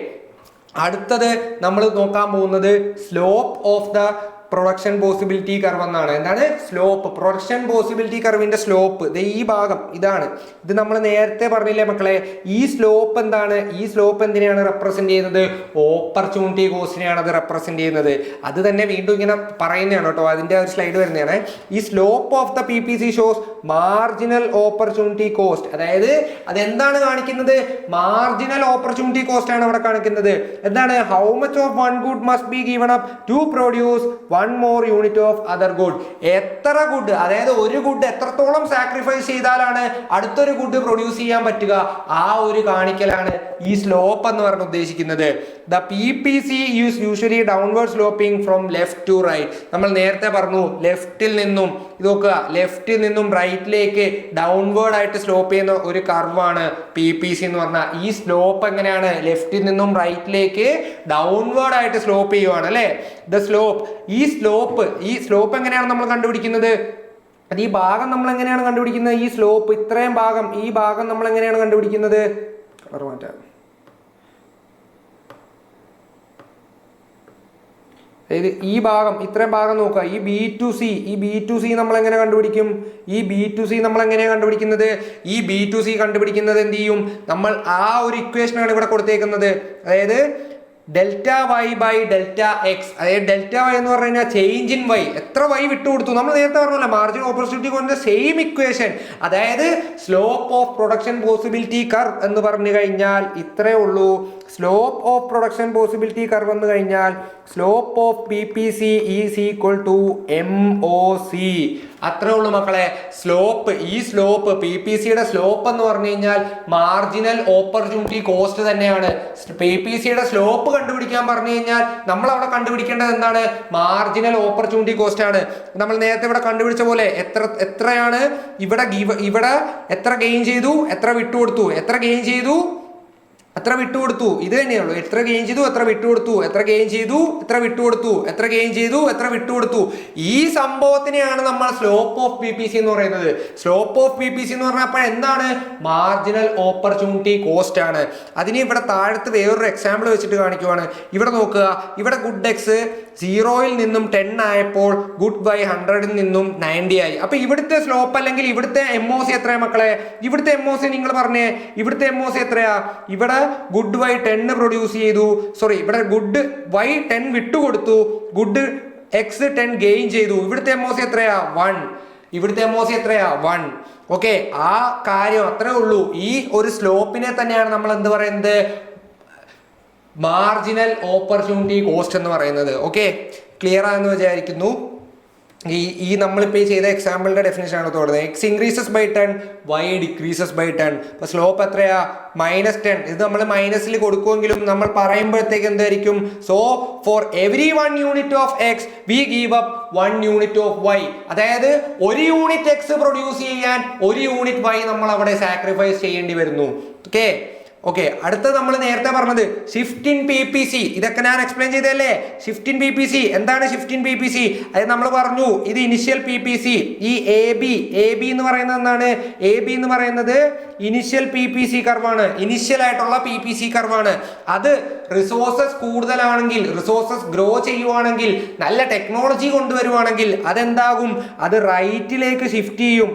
അടുത്തത് നമ്മൾ നോക്കാൻ പോകുന്നത് slope of the production possibility curve എന്നാണ്. എന്താണ് സ്ലോപ്പ്? പ്രൊഡക്ഷൻ പോസിബിലിറ്റി കർവിന്റെ സ്ലോപ്പ് ഈ ഭാഗം ഇതാണ്. ഇത് നമ്മൾ നേരത്തെ പറഞ്ഞില്ലേ മക്കളെ, ഈ സ്ലോപ്പ് എന്താണ്? ഈ സ്ലോപ്പ് എന്തിനെയാണ് റെപ്രസെന്റ് ചെയ്യുന്നത്? ഓപ്പർച്യൂണിറ്റി കോസ്റ്റിനെയാണ് അത് റെപ്രസെന്റ് ചെയ്യുന്നത്. അത് തന്നെ വീണ്ടും ഇങ്ങനെ പറയുന്നതാണ് കേട്ടോ, അതിന്റെ ഒരു സ്ലൈഡ് വരുന്നതാണ്. ഈ slope of the PPC shows marginal opportunity cost. അതായത് അതെന്താണ് കാണിക്കുന്നത്? മാർജിനൽ ഓപ്പർച്യൂണിറ്റി കോസ്റ്റ് ആണ് അവിടെ കാണിക്കുന്നത്. എന്താണ്? How much of one good must be given up to produce one more unit of other good. എത്ര ഗുഡ്, അതായത് ഒരു ഗുഡ് എത്രത്തോളം സാക്രിഫൈസ് ചെയ്താലാണ് അടുത്തൊരു ഗുഡ് പ്രൊഡ്യൂസ് ചെയ്യാൻ പറ്റുക, ആ ഒരു കാണിക്കലാണ് ഈ സ്ലോപ്പ് എന്ന് പറഞ്ഞ് ഉദ്ദേശിക്കുന്നത്. The PPC is usually downward sloping from left to right. നമ്മൾ നേരത്തെ പറഞ്ഞു ലെഫ്റ്റിൽ നിന്നും റൈറ്റിലേക്ക് ഡൗൺവേർഡ് ആയിട്ട് സ്ലോപ്പ് ചെയ്യുന്ന ഒരു കർവാണ് PPC എന്ന് പറഞ്ഞാൽ. ഈ സ്ലോപ്പ് എങ്ങനെയാണ്? ലെഫ്റ്റിൽ നിന്നും റൈറ്റിലേക്ക് ഡൗൺവേർഡ് ആയിട്ട് സ്ലോപ്പ് ചെയ്യുവാണ് അല്ലെ. ദ സ്ലോപ്പ്, ഈ സ്ലോപ്പ് എങ്ങനെയാണ് നമ്മൾ കണ്ടുപിടിക്കുന്നത്? അത് ഈ ഭാഗം നമ്മൾ എങ്ങനെയാണ് കണ്ടുപിടിക്കുന്നത്? ഈ സ്ലോപ്പ് ഇത്രയും ഭാഗം, ഈ ഭാഗം നമ്മൾ എങ്ങനെയാണ് കണ്ടുപിടിക്കുന്നത്? അതായത് ഈ ഭാഗം, ഇത്രയും ഭാഗം നോക്കുക. ഈ B2C നമ്മൾ എങ്ങനെ കണ്ടുപിടിക്കും? ഈ B2C നമ്മൾ എങ്ങനെയാണ് കണ്ടുപിടിക്കുന്നത്? ഈ B2C കണ്ടുപിടിക്കുന്നത് എന്ത് ചെയ്യും? നമ്മൾ ആ ഒരു ഇക്വേഷനാണ് ഇവിടെ കൊടുത്തേക്കുന്നത്. അതായത് delta Y by delta X. അതായത് ഡെൽറ്റ വൈ എന്ന് പറഞ്ഞു കഴിഞ്ഞാൽ ചേഞ്ച് ഇൻ വൈ, എത്ര വൈ വിട്ടുകൊടുത്തു. നമ്മൾ നേരത്തെ പറഞ്ഞല്ലോ മാർജിൻ ഓപ്പർച്യൂണിറ്റി കോസ്റ്റിന്റെ സെയിം ഇക്വേഷൻ. അതായത് slope of production possibility curve എന്ന് പറഞ്ഞു കഴിഞ്ഞാൽ ഇത്രേ ഉള്ളൂ. Slope of production possibility curve എന്ന് കഴിഞ്ഞാൽ slope of PPC is equal to MOC. അത്രേ ഉള്ളൂ മക്കളെ. ഈ സ്ലോപ്പ് PPCയുടെ സ്ലോപ്പ് എന്ന് പറഞ്ഞു കഴിഞ്ഞാൽ മാർജിനൽ ഓപ്പർച്യൂണിറ്റി കോസ്റ്റ് തന്നെയാണ്. PPCയുടെ സ്ലോപ്പ് കണ്ടുപിടിക്കാൻ പറഞ്ഞു കഴിഞ്ഞാൽ നമ്മൾ അവിടെ കണ്ടുപിടിക്കേണ്ടത് എന്താണ്? മാർജിനൽ ഓപ്പർച്യൂണിറ്റി കോസ്റ്റ് ആണ്. നമ്മൾ നേരത്തെ ഇവിടെ കണ്ടുപിടിച്ച പോലെ എത്രയാണ് ഇവിടെ എത്ര ഗെയിൻ ചെയ്തു, എത്ര വിട്ടുകൊടുത്തു, എത്ര വിട്ടുകൊടുത്തു. ഇത് തന്നെയുള്ളൂ. എത്ര ഗെയിൻ ചെയ്തു, എത്ര വിട്ടുകൊടുത്തു, എത്ര ഗെയിൻ ചെയ്തു, എത്ര വിട്ടുകൊടുത്തു, എത്ര ഗെയിൻ ചെയ്തു, എത്ര വിട്ടുകൊടുത്തു. ഈ സംഭവത്തിനെയാണ് നമ്മൾ സ്ലോപ്പ് ഓഫ് PPC എന്ന് പറയുന്നത്. സ്ലോപ്പ് ഓഫ് PPC എന്ന് പറഞ്ഞപ്പോൾ എന്താണ്? മാർജിനൽ ഓപ്പർച്യൂണിറ്റി കോസ്റ്റ് ആണ്. അതിന് ഇവിടെ താഴത്ത് വേറൊരു എക്സാമ്പിൾ വെച്ചിട്ട് കാണിക്കുവാണ്. ഇവിടെ നോക്കുക, ഇവിടെ ഗുഡ് എക്സ് 0ൽ നിന്നും 10 ആയപ്പോൾ ഗുഡ് ബൈ 100ൽ നിന്നും 90 ആയി. അപ്പൊ ഇവിടുത്തെ സ്ലോപ്പ് അല്ലെങ്കിൽ ഇവിടുത്തെ MOC എത്രയാ മക്കളെ? ഇവിടുത്തെ MOC നിങ്ങൾ പറഞ്ഞേ, ഇവിടുത്തെ MOC എത്രയാ? ഇവിടെ ഗുഡ് വൈ 10 പ്രൊഡ്യൂസ് ചെയ്തു, ഇവിടെ ഗുഡ് വൈ 10 വിട്ടുകൊടുത്തു, ഗുഡ് എക്സ് 10 ഗെയിൻ ചെയ്തു. ഇവിടുത്തെ MOC എത്രയാ? 1. ഇവിടുത്തെ MOC എത്രയാ? 1. ഓക്കെ, ആ കാര്യം അത്രേ ഉള്ളൂ. ഈ ഒരു സ്ലോപ്പിനെ തന്നെയാണ് നമ്മൾ എന്ത് പറയുന്നത്? മാർജിനൽ ഓപ്പർച്യൂണിറ്റി കോസ്റ്റ് എന്ന് പറയുന്നത്. ഓക്കെ, ക്ലിയർ ആണെന്ന് വിചാരിക്കുന്നു. ഈ നമ്മളിപ്പോൾ ഈ ചെയ്ത എക്സാമ്പിളിന്റെ ഡെഫിനിഷൻ ആണ് തോന്നുന്നത്. X increases by 10, Y decreases by 10. അപ്പൊ സ്ലോപ്പ് എത്രയാ? -10. ഇത് നമ്മൾ മൈനസിൽ കൊടുക്കുമെങ്കിലും നമ്മൾ പറയുമ്പോഴത്തേക്ക് എന്തായിരിക്കും? So for every 1 unit of X we give up 1 unit of Y. അതായത് ഒരു യൂണിറ്റ് എക്സ് പ്രൊഡ്യൂസ് ചെയ്യാൻ 1 യൂണിറ്റ് വൈ നമ്മൾ അവിടെ സാക്രിഫൈസ് ചെയ്യേണ്ടി വരുന്നു. ഓക്കെ, അടുത്ത നമ്മൾ നേരത്തെ പറഞ്ഞത് ഷിഫ്റ്റ് ഇൻ PPC. ഇതൊക്കെ ഞാൻ എക്സ്പ്ലെയിൻ ചെയ്തല്ലേ. ഷിഫ്റ്റ് ഇൻ PPC എന്താണ്? ഷിഫ്റ്റ് ഇൻ PPC അതായത് നമ്മൾ പറഞ്ഞു ഇത് ഇനിഷ്യൽ PPC. ഈ AB എന്ന് പറയുന്നത് എന്താണ്? AB എന്ന് പറയുന്നത് ഇനിഷ്യൽ PPC കർവാണ്. ഇനിഷ്യൽ ആയിട്ടുള്ള PPC കർവാണ്. അത് റിസോഴ്സസ് കൂടുതലാണെങ്കിൽ, റിസോഴ്സസ് ഗ്രോ ചെയ്യുവാണെങ്കിൽ, നല്ല ടെക്നോളജി കൊണ്ടുവരുവാണെങ്കിൽ അതെന്താകും? അത് റൈറ്റിലേക്ക് ഷിഫ്റ്റ് ചെയ്യും.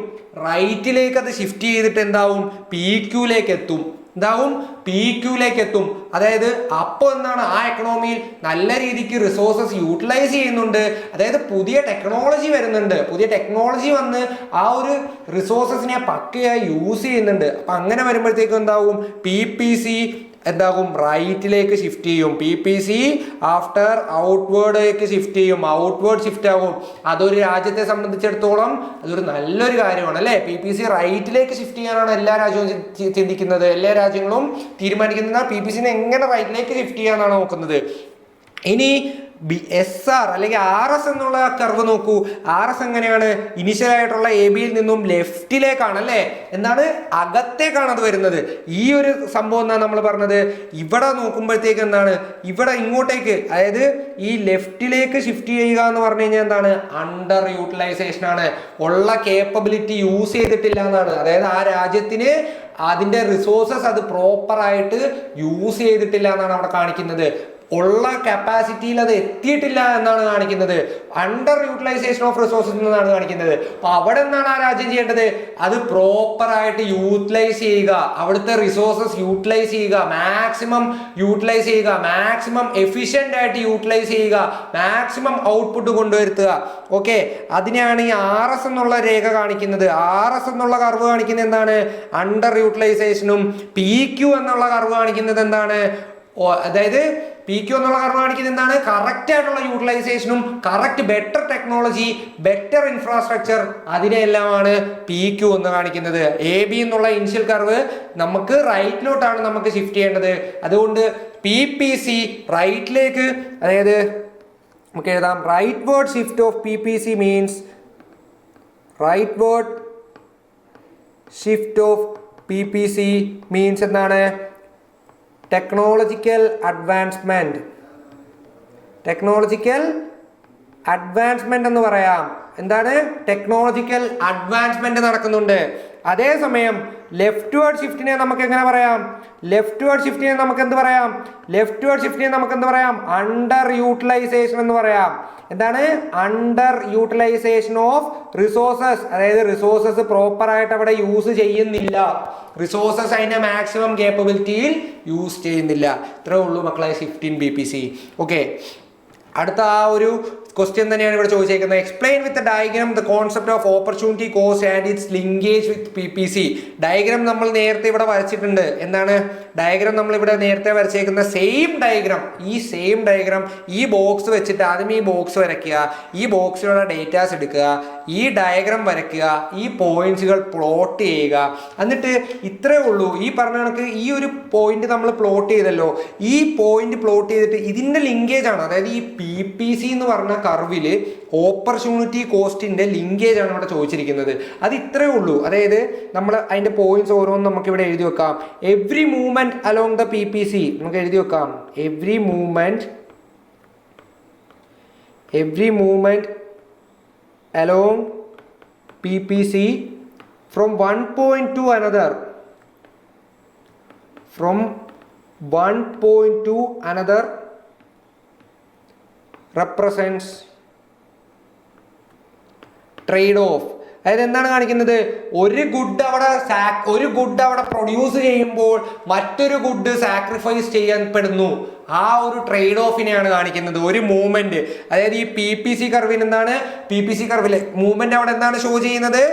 റൈറ്റിലേക്ക് അത് ഷിഫ്റ്റ് ചെയ്തിട്ട് എന്താവും പി ക്യൂലേക്ക് എത്തും. എന്താവും പി ക്യൂലേക്ക് എത്തും. അതായത് അപ്പോൾ എന്താണ് ആ എക്കണോമിയിൽ നല്ല രീതിക്ക് റിസോഴ്സസ് യൂട്ടിലൈസ് ചെയ്യുന്നുണ്ട്. അതായത് പുതിയ ടെക്നോളജി വരുന്നുണ്ട്. പുതിയ ടെക്നോളജി വന്ന് ആ ഒരു റിസോഴ്സസിനെ പക്കയായി യൂസ് ചെയ്യുന്നുണ്ട്. അപ്പൊ അങ്ങനെ വരുമ്പോഴത്തേക്കും എന്താവും പി പി സി എന്താകും റൈറ്റിലേക്ക് ഷിഫ്റ്റ് ചെയ്യും. പി പി സി ആഫ്റ്റർ ഔട്ട്വേർഡിലേക്ക് ഷിഫ്റ്റ് ചെയ്യും. ഔട്ട്വേർഡ് ഷിഫ്റ്റ് ആകും. അതൊരു രാജ്യത്തെ സംബന്ധിച്ചിടത്തോളം അതൊരു നല്ലൊരു കാര്യമാണ് അല്ലേ. പി പി സി റൈറ്റിലേക്ക് ഷിഫ്റ്റ് ചെയ്യാനാണ് എല്ലാ രാജ്യവും ചിന്തിക്കുന്നത്. എല്ലാ രാജ്യങ്ങളും തീരുമാനിക്കുന്നത് പി പി സിനെ എങ്ങനെ റൈറ്റിലേക്ക് ഷിഫ്റ്റ് ചെയ്യാനാണ് നോക്കുന്നത്. ഇനി എസ് ആർ അല്ലെങ്കിൽ ആർ എസ് എന്നുള്ള കർവ് നോക്കൂ. ആർ എസ് എങ്ങനെയാണ്? ഇനിഷ്യൽ ആയിട്ടുള്ള എ ബിയിൽ നിന്നും ലെഫ്റ്റിലേക്കാണ് അല്ലേ. എന്താണ് അകത്തേക്കാണ് അത് വരുന്നത്. ഈ ഒരു സംഭവം എന്നാണ് നമ്മൾ പറഞ്ഞത്. ഇവിടെ നോക്കുമ്പോഴത്തേക്ക് എന്താണ് ഇവിടെ ഇങ്ങോട്ടേക്ക്, അതായത് ഈ ലെഫ്റ്റിലേക്ക് ഷിഫ്റ്റ് ചെയ്യുക എന്ന് പറഞ്ഞു കഴിഞ്ഞാൽ എന്താണ് അണ്ടർ യൂട്ടിലൈസേഷൻ ആണ്. ഉള്ള കേപ്പബിലിറ്റി യൂസ് ചെയ്തിട്ടില്ല എന്നാണ്. അതായത് ആ രാജ്യത്തിന് അതിന്റെ റിസോഴ്സസ് അത് പ്രോപ്പർ ആയിട്ട് യൂസ് ചെയ്തിട്ടില്ല എന്നാണ് അവിടെ കാണിക്കുന്നത്. ഉള്ള കപ്പാസിറ്റിയിൽ അത് എത്തിയിട്ടില്ല എന്നാണ് കാണിക്കുന്നത്. അണ്ടർ യൂട്ടിലൈസേഷൻ ഓഫ് റിസോഴ്സസ് എന്നാണ് കാണിക്കുന്നത്. അപ്പൊ അവിടെ എന്താണ് ആ രാജ്യം ചെയ്യേണ്ടത്? അത് പ്രോപ്പർ ആയിട്ട് യൂട്ടിലൈസ് ചെയ്യുക. അവിടുത്തെ റിസോഴ്സസ് യൂട്ടിലൈസ് ചെയ്യുക, മാക്സിമം യൂട്ടിലൈസ് ചെയ്യുക, മാക്സിമം എഫിഷ്യന്റ് ആയിട്ട് യൂട്ടിലൈസ് ചെയ്യുക, മാക്സിമം ഔട്ട്പുട്ട് കൊണ്ടുവരുത്തുക. ഓക്കെ, അതിനെയാണ് ഈ ആർ എസ് എന്നുള്ള രേഖ കാണിക്കുന്നത്. ആർ എസ് എന്നുള്ള കർവ് കാണിക്കുന്നത് എന്താണ്? അണ്ടർ യൂട്ടിലൈസേഷനും. പി ക്യു എന്നുള്ള കർവ് കാണിക്കുന്നത് എന്താണ്? അതായത് പി ക്യു എന്നുള്ള കർവ് കാണിക്കുന്നത് എന്താണ്? കറക്റ്റ് ആയിട്ടുള്ള യൂട്ടിലൈസേഷനും correct better technology, better infrastructure, അതിനെല്ലാമാണ് പി ക്യു എന്ന് കാണിക്കുന്നത്. എ ബി എന്നുള്ള ഇനിഷ്യൽ കർവ് നമുക്ക് റൈറ്റിലോട്ടാണ് നമുക്ക് ഷിഫ്റ്റ് ചെയ്യേണ്ടത്. അതുകൊണ്ട് പി പി സി റൈറ്റിലേക്ക്, അതായത് നമുക്ക് എഴുതാം rightward shift of P P C means rightward shift of P P C means എന്താണ്? Technological advancement. ടെക്നോളജിക്കൽ അഡ്വാൻസ്മെന്റ് എന്ന് പറയാം. എന്താണ്? ടെക്നോളജിക്കൽ അഡ്വാൻസ്മെന്റ് നടക്കുന്നുണ്ട്. അതേസമയം ലെഫ്റ്റ് വേർഡ് ഷിഫ്റ്റിനെ നമുക്ക് എങ്ങനെ പറയാം? ലെഫ്റ്റ് വേർഡ് ഷിഫ്റ്റിനെ നമുക്ക് എന്ത് പറയാം? ലെഫ്റ്റ് വേർഡ് ഷിഫ്റ്റിനെ നമുക്ക് എന്ത് പറയാം? അണ്ടർ യൂട്ടിലൈസേഷൻ എന്ന് പറയാം. എന്താണ്? Under utilisation of resources. അതായത് റിസോഴ്സസ് പ്രോപ്പർ ആയിട്ട് അവിടെ യൂസ് ചെയ്യുന്നില്ല. റിസോഴ്സസ് അതിന്റെ മാക്സിമം കേപ്പബിലിറ്റിയിൽ യൂസ് ചെയ്യുന്നില്ല. ഇത്രേ ഉള്ളൂ മക്കളെ shift in B P C. Okay, അടുത്ത ആ ഒരു ക്വസ്റ്റ്യൻ തന്നെയാണ് ഇവിടെ ചോദിച്ചേക്കുന്നത്. Explain with diagram the concept of opportunity cost and its linkage with P P C. Diagram നമ്മൾ നേരത്തെ ഇവിടെ വരച്ചിട്ടുണ്ട്. എന്താണ് ഡയഗ്രാം? നമ്മൾ ഇവിടെ നേരത്തെ വരച്ചേക്കുന്ന സെയിം ഡയഗ്രാം, ഈ സെയിം ഡയഗ്രാം ഈ ബോക്സ് വെച്ചിട്ട് ആദ്യം ഈ ബോക്സ് വരയ്ക്കുക, ഈ ബോക്സിലുള്ള ഡേറ്റാസ് എടുക്കുക, ഈ ഡയഗ്രാം വരയ്ക്കുക, ഈ പോയിന്റ്സുകൾ പ്ലോട്ട് ചെയ്യുക. എന്നിട്ട് ഇത്രേ ഉള്ളൂ. ഈ പറഞ്ഞ കണക്ക് ഈ ഒരു പോയിന്റ് നമ്മൾ പ്ലോട്ട് ചെയ്തല്ലോ, ഈ പോയിന്റ് പ്ലോട്ട് ചെയ്തിട്ട് ഇതിന്റെ ലിങ്കേജ് ആണ്, അതായത് ഈ പി പി സി എന്ന് പറഞ്ഞ കർവില് ഓപ്പർച്യൂണിറ്റി കോസ്റ്റിന്റെ ലിങ്കേജ് ആണ് ഇവിടെ ചോദിച്ചിരിക്കുന്നത്. അത് ഇത്രേ ഉള്ളൂ. അതായത് നമ്മൾ അതിന്റെ പോയിന്റ്സ് ഓരോന്നും നമുക്ക് ഇവിടെ എഴുതി വെക്കാം. Every movement along the P P C നമുക്ക് എഴുതി വെക്കാം. Every movement along P P C from one point two another, from one point two another represents trade off. അതായത് എന്താണ് കാണിക്കുന്നത്? ഒരു ഗുഡ് അവിടെ പ്രൊഡ്യൂസ് ചെയ്യുമ്പോൾ മറ്റൊരു ഗുഡ് സാക്രിഫൈസ് ചെയ്യപ്പെടുന്നു. ആ ഒരു ട്രേഡ് ഓഫിനെയാണ് കാണിക്കുന്നത്. ഒരു മൂവ്മെന്റ്, അതായത് ഈ പി പി സി കർവിന് എന്താണ്? പി പി സി കർവിലെ മൂവ്മെന്റ് അവിടെ എന്താണ് ഷോ ചെയ്യുന്നത്?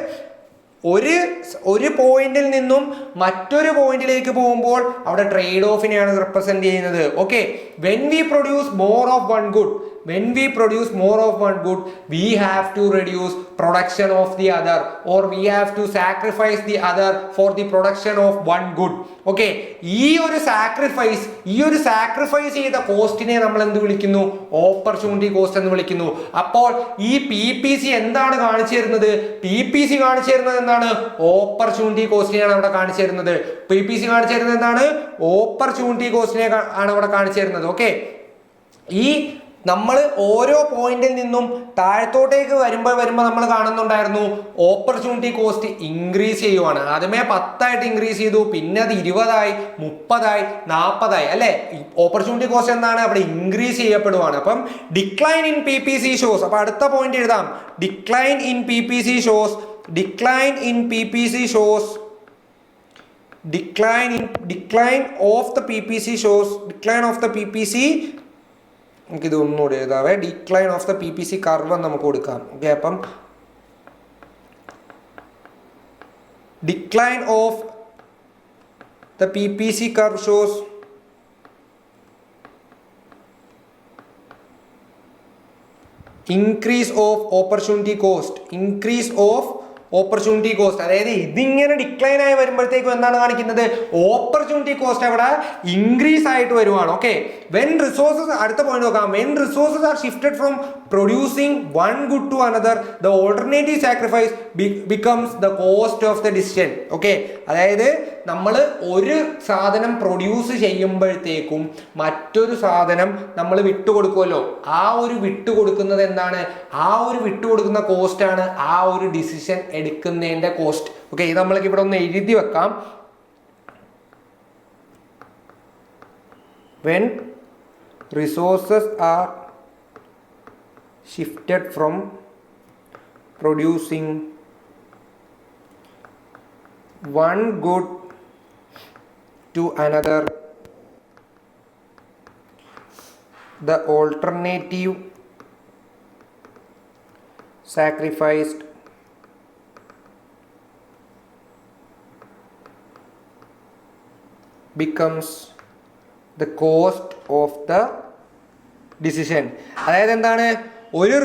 ഒരു പോയിന്റിൽ നിന്നും മറ്റൊരു പോയിന്റിലേക്ക് പോകുമ്പോൾ അവിടെ ട്രേഡ് ഓഫിനെയാണ് റെപ്രസെന്റ് ചെയ്യുന്നത്. Okay, when we produce more of one good, we have to reduce production of the other, or we have to sacrifice the other for the production of one good. Okay, ഈ ഒരു സാക്രിഫൈസ് ചെയ്ത കോസ്റ്റിനെ നമ്മൾ എന്ത് വിളിക്കുന്നു? ഓപ്പർച്യൂണിറ്റി കോസ്റ്റ് എന്ന് വിളിക്കുന്നു. അപ്പോൾ ഈ പി പി സി എന്താണ് കാണിച്ചു തരുന്നത്? പി പി സി കാണിച്ചു തരുന്നത് എന്താണ്? ഓപ്പർച്യൂണിറ്റി കോസ്റ്റിനെയാണ് അവിടെ കാണിച്ചു തരുന്നത്. പി പി സി കാണിച്ചു തരുന്നത് എന്താണ്? ഓപ്പർച്യൂണിറ്റി കോസ്റ്റിനെ ആണ് അവിടെ കാണിച്ചു തരുന്നത്. ഓക്കെ, ഈ നമ്മൾ ഓരോ പോയിന്റിൽ നിന്നും താഴത്തോട്ടേക്ക് വരുമ്പോൾ നമ്മൾ കാണുന്നുണ്ടായിരുന്നു ഓപ്പർച്യൂണിറ്റി കോസ്റ്റ് ഇൻക്രീസ് ചെയ്യുവാണ്. ആദ്യമേ 10 ഇൻക്രീസ് ചെയ്തു, പിന്നെ അത് 20, 30, 40 അല്ലെ. ഓപ്പർച്യൂണിറ്റി കോസ്റ്റ് എന്താണ്? അവിടെ ഇൻക്രീസ് ചെയ്യപ്പെടുവാണ്. അപ്പം decline in P P C shows. അപ്പൊ അടുത്ത പോയിന്റ് എഴുതാം. Decline in P P C shows decline in PPC shows decline of the PPC നമുക്കിത് ഒന്നുകൂടി എഴുതാവേ. Decline of the PPC curve നമുക്ക് കൊടുക്കാം. ഓക്കെ, അപ്പം decline of the PPC curve shows increase of opportunity cost. അതായത് ഇതിങ്ങനെ ഡിക്ലൈൻ ആയി വരുമ്പോഴത്തേക്കും എന്താണ് കാണിക്കുന്നത്? ഓപ്പർച്യൂണിറ്റി കോസ്റ്റ് അവിടെ ഇൻക്രീസ് ആയിട്ട് വരുവാണ്. ഓക്കെ, വെൻ റിസോഴ്സസ്, അടുത്ത പോയിന്റ് നോക്കാം. When resources are shifted from producing one good to another the alternative sacrifice becomes the cost of the decision. Okay, അതായത് നമ്മൾ ഒരു സാധനം പ്രൊഡ്യൂസ് ചെയ്യുമ്പോഴത്തേക്കും മറ്റൊരു സാധനം നമ്മൾ വിട്ടുകൊടുക്കുമല്ലോ. ആ ഒരു വിട്ടുകൊടുക്കുന്നത് എന്താണ്? ആ ഒരു വിട്ടുകൊടുക്കുന്ന കോസ്റ്റാണ് ആ ഒരു ഡിസിഷൻ എടുക്കുന്നതിൻ്റെ കോസ്റ്റ്. ഓക്കെ, ഇത് നമ്മൾക്ക് ഇവിടെ ഒന്ന് എഴുതി വെക്കാം. When resources are shifted from producing one good to another, the alternative sacrificed becomes the cost of the decision. അതായത് എന്താണ്? ഒരു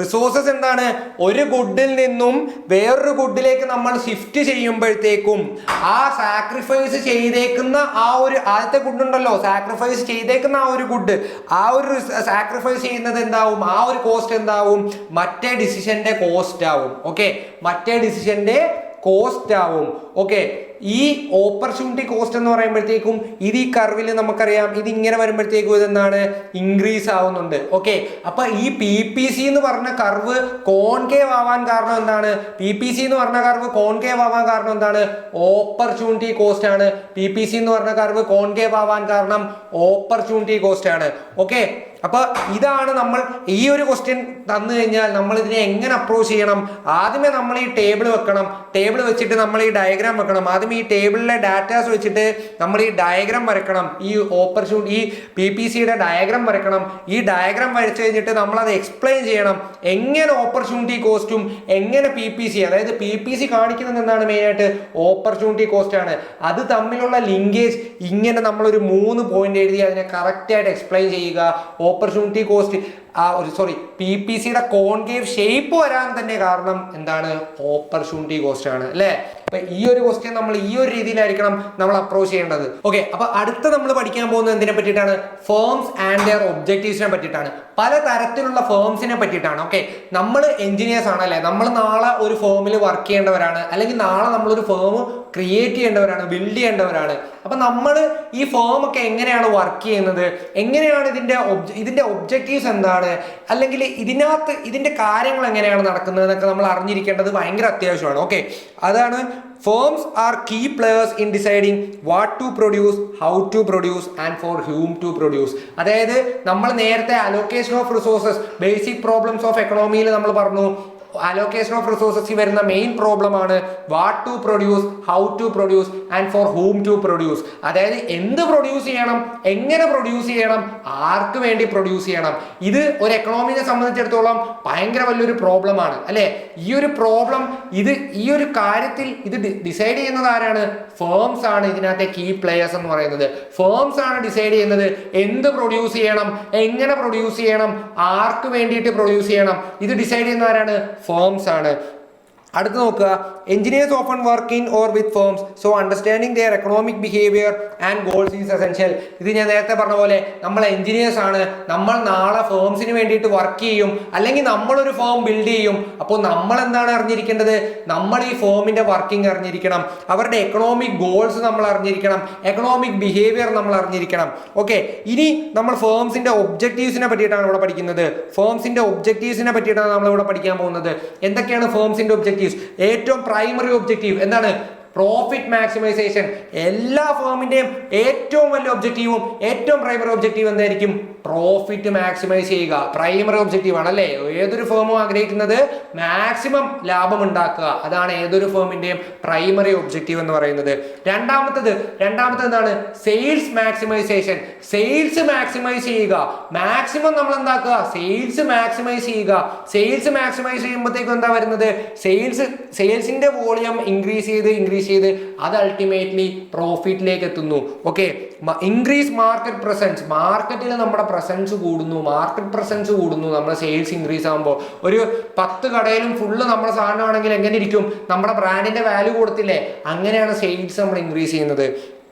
റിസോഴ്സസ് എന്താണ്? ഒരു ഗുഡിൽ നിന്നും വേറൊരു ഗുഡിലേക്ക് നമ്മൾ ഷിഫ്റ്റ് ചെയ്യുമ്പോഴത്തേക്കും ആ സാക്രിഫൈസ് ചെയ്തേക്കുന്ന ആ ഒരു ആദ്യത്തെ ഗുഡ് ഉണ്ടല്ലോ, സാക്രിഫൈസ് ചെയ്തേക്കുന്ന ആ ഒരു ഗുഡ്, ആ ഒരു സാക്രിഫൈസ് ചെയ്യുന്നത് എന്താവും? ആ ഒരു കോസ്റ്റ് എന്താവും? മറ്റേ ഡിസിഷന്റെ കോസ്റ്റ് ആവും. ഓക്കെ, മറ്റേ ഡിസിഷന്റെ കോസ്റ്റ് ആവും. ഓക്കെ, ഈ ഓപ്പർച്യൂണിറ്റി കോസ്റ്റ് എന്ന് പറയുമ്പോഴത്തേക്കും ഇത് ഈ കർവിൽ നമുക്കറിയാം, ഇത് ഇങ്ങനെ വരുമ്പോഴത്തേക്കും ഇതെന്താണ്? ഇൻക്രീസ് ആവുന്നുണ്ട്. ഓക്കെ, അപ്പൊ ഈ PPC എന്ന് പറഞ്ഞ കർവ് കോൺകേവ് ആവാൻ കാരണം എന്താണ്? PPC എന്ന് പറഞ്ഞ കർവ് കോൺകേവ് ആവാൻ കാരണം എന്താണ്? ഓപ്പർച്യൂണിറ്റി കോസ്റ്റ് ആണ്. PPC എന്ന് പറഞ്ഞ കർവ് കോൺകേവ് ആവാൻ കാരണം ഓപ്പർച്യൂണിറ്റി കോസ്റ്റ് ആണ്. ഓക്കെ, അപ്പൊ ഇതാണ് നമ്മൾ ഈ ഒരു ക്വസ്റ്റ്യൻ തന്നു കഴിഞ്ഞാൽ നമ്മൾ ഇതിനെ എങ്ങനെ അപ്രോച്ച് ചെയ്യണം? ആദ്യമേ നമ്മൾ ഈ ടേബിൾ വെക്കണം. ടേബിൾ വെച്ചിട്ട് നമ്മൾ ഈ ഡയഗ്രാം വെക്കണം. ആദ്യം ഈ ടേബിളിലെ ഡാറ്റാസ് വെച്ചിട്ട് നമ്മൾ ഈ ഡയഗ്രാം വരക്കണം. ഈ ഓപ്പർച്യൂണിറ്റി, ഈ PPCയുടെ ഡയഗ്രാം വരക്കണം. ഈ ഡയഗ്രാം വരച്ചു കഴിഞ്ഞിട്ട് നമ്മളത് എക്സ്പ്ലെയിൻ ചെയ്യണം. എങ്ങനെ ഓപ്പർച്യൂണിറ്റി കോസ്റ്റും എങ്ങനെ PPC, അതായത് PPC കാണിക്കുന്നത് എന്താണ്? മെയിനായിട്ട് ഓപ്പർച്യൂണിറ്റി കോസ്റ്റ് ആണ്. അത് തമ്മിലുള്ള ലിങ്കേജ് ഇങ്ങനെ നമ്മളൊരു 3 പോയിന്റ് എഴുതി അതിനെ കറക്റ്റായിട്ട് എക്സ്പ്ലെയിൻ ചെയ്യുക. ഓപ്പർച്യൂണിറ്റി കോസ്റ്റ് PPCയുടെ കോൺകേവ് ഷേപ്പ് വരാൻ തന്നെ കാരണം എന്താണ്? ഓപ്പർച്യൂണിറ്റി കോസ്റ്റ് ആണ്, അല്ലേ? അപ്പൊ ഈ ഒരു ക്വസ്റ്റ്യൻ നമ്മൾ ഈ ഒരു രീതിയിലായിരിക്കണം നമ്മൾ അപ്രോച്ച് ചെയ്യേണ്ടത്. ഓക്കെ, അപ്പൊ അടുത്ത നമ്മൾ പഠിക്കാൻ പോകുന്നത് എന്തിനെ പറ്റിയിട്ടാണ്? ഫേംസ് ആൻഡ് ദെയർ ഒബ്ജക്റ്റീവ്സിനെ പറ്റിയിട്ടാണ്. പല തരത്തിലുള്ള ഫേംസിനെ പറ്റിയിട്ടാണ്. ഓക്കെ, നമ്മൾ എഞ്ചിനീയേഴ്സ് ആണ്, അല്ലേ? നമ്മൾ നാളെ ഒരു ഫേമിൽ വർക്ക് ചെയ്യേണ്ടവരാണ്, അല്ലെങ്കിൽ നാളെ നമ്മളൊരു ഫേം ക്രിയേറ്റ് ചെയ്യേണ്ടവരാണ്, ബിൽഡ് ചെയ്യേണ്ടവരാണ്. അപ്പൊ നമ്മൾ ഈ ഫേം ഒക്കെ എങ്ങനെയാണ് വർക്ക് ചെയ്യുന്നത്, എങ്ങനെയാണ് ഇതിന്റെ ഒബ്ജക്റ്റീവ്സ് എന്താണ്, അല്ലെങ്കിൽ ഇതിന്റെ കാര്യങ്ങൾ എങ്ങനെയാണ് നടക്കുന്നത് എന്നൊക്കെ നമ്മൾ അറിഞ്ഞിരിക്കേണ്ടത് ഭയങ്കര അത്യാവശ്യമാണ്. ഓക്കെ, അതാണ് firms are key players in deciding what to produce, how to produce and for whom to produce. അതായത് നമ്മൾ നേരത്തെ allocation of resources, basic problems of എക്കണോമിയിൽ നമ്മൾ പറഞ്ഞു അലോക്കേഷൻ ഓഫ് റിസോഴ്സസ് വരുന്ന മെയിൻ പ്രോബ്ലം ആണ് what to produce, how to produce and for whom to produce. അതായത് എന്ത് പ്രൊഡ്യൂസ് ചെയ്യണം, എങ്ങനെ പ്രൊഡ്യൂസ് ചെയ്യണം, ആർക്ക് വേണ്ടി പ്രൊഡ്യൂസ് ചെയ്യണം. ഇത് ഒരു എക്കണോമിനെ സംബന്ധിച്ചിടത്തോളം ഭയങ്കര വലിയൊരു പ്രോബ്ലം ആണ്, അല്ലെ? ഈ ഒരു പ്രോബ്ലം, ഈ ഒരു കാര്യത്തിൽ ഇത് ഡിസൈഡ് ചെയ്യുന്നത് ആരാണ്? ഫേംസ് ആണ് ഇതിനകത്തെ കീ പ്ലേയേഴ്സ് എന്ന് പറയുന്നത്. ഫേംസ് ആണ് ഡിസൈഡ് ചെയ്യുന്നത് എന്ത് പ്രൊഡ്യൂസ് ചെയ്യണം, എങ്ങനെ പ്രൊഡ്യൂസ് ചെയ്യണം, ആർക്ക് വേണ്ടിയിട്ട് പ്രൊഡ്യൂസ് ചെയ്യണം. ഇത് ഡിസൈഡ് ചെയ്യുന്ന ആരാണ്? ഫേംസ് ആണ്. അടുത്ത് നോക്കുക, engineers often work in or with firms, so understanding their economic behaviour and goals is essential. ഇത് ഞാൻ നേരത്തെ പറഞ്ഞ പോലെ നമ്മൾ എഞ്ചിനീയേഴ്സ് ആണ്, നമ്മൾ നാളെ ഫേംസിന് വേണ്ടിയിട്ട് വർക്ക് ചെയ്യും, അല്ലെങ്കിൽ നമ്മളൊരു ഫേം ബിൽഡ് ചെയ്യും. അപ്പോൾ നമ്മൾ എന്താണ് അറിഞ്ഞിരിക്കേണ്ടത്? നമ്മൾ ഈ ഫേമിന്റെ വർക്കിംഗ് അറിഞ്ഞിരിക്കണം, അവരുടെ എക്കണോമിക് ഗോൾസ് നമ്മൾ അറിഞ്ഞിരിക്കണം, എക്കണോമിക് ബിഹേവിയർ നമ്മൾ അറിഞ്ഞിരിക്കണം. ഓക്കെ, ഇനി നമ്മൾ ഫേംസിന്റെ ഒബ്ജക്റ്റീവ്സിനെ പറ്റിയിട്ടാണ് ഇവിടെ പഠിക്കുന്നത്. ഫേംസിന്റെ ഒബ്ജക്റ്റീവ്സിനെ പറ്റിയിട്ടാണ് നമ്മൾ ഇവിടെ പഠിക്കാൻ പോകുന്നത്. എന്തൊക്കെയാണ് ഫേംസിന്റെ ഒബ്ജക്റ്റീവ്സ്? ഏറ്റവും പ്രൈമറി ഒബ്ജക്റ്റീവ് എന്താണ്? Profit maximisation. എല്ലാ ഫേമിന്റെയും ഏറ്റവും വലിയ ഒബ്ജക്റ്റീവും ഏറ്റവും പ്രൈമറി ഒബ്ജക്റ്റീവ് എന്തായിരിക്കും? പ്രോഫിറ്റ് മാക്സിമൈസ് ചെയ്യുക. പ്രൈമറി ഒബ്ജക്റ്റീവ് ആണ് അല്ലേ, ഏതൊരു ഫേമും ആഗ്രഹിക്കുന്നത് മാക്സിമം ലാഭം ഉണ്ടാക്കുക. അതാണ് ഏതൊരു ഫേമിന്റെയും പ്രൈമറി ഒബ്ജക്റ്റീവ് എന്ന് പറയുന്നത്. രണ്ടാമത്തത് എന്താണ്? Sales maximisation. സെയിൽസ് മാക്സിമൈസ് ചെയ്യുക. മാക്സിമം നമ്മൾ എന്താക്കുക? സെയിൽസ് മാക്സിമൈസ് ചെയ്യുക. സെയിൽസ് മാക്സിമൈസ് ചെയ്യുമ്പോഴത്തേക്കും എന്താ വരുന്നത്? സെയിൽസിന്റെ വോളിയം ഇൻക്രീസ് ചെയ്ത് അത് അൾട്ടിമേറ്റ്ലി പ്രോഫിറ്റിലേക്ക് എത്തുന്നു. Okay, increase market presence. മാർക്കറ്റിൽ നമ്മുടെ പ്രസൻസ് കൂടുന്നു, നമ്മുടെ സെയിൽസ് ഇൻക്രീസ് ആകുമ്പോൾ. ഒരു 10 കടയിലും ഫുള്ള് നമ്മുടെ സാധനമാണെങ്കിൽ എങ്ങനെ ഇരിക്കും? നമ്മുടെ ബ്രാൻഡിന്റെ വാല്യൂ കൊടുത്തില്ലേ? അങ്ങനെയാണ് സെയിൽസ് നമ്മൾ ഇൻക്രീസ് ചെയ്യുന്നത്.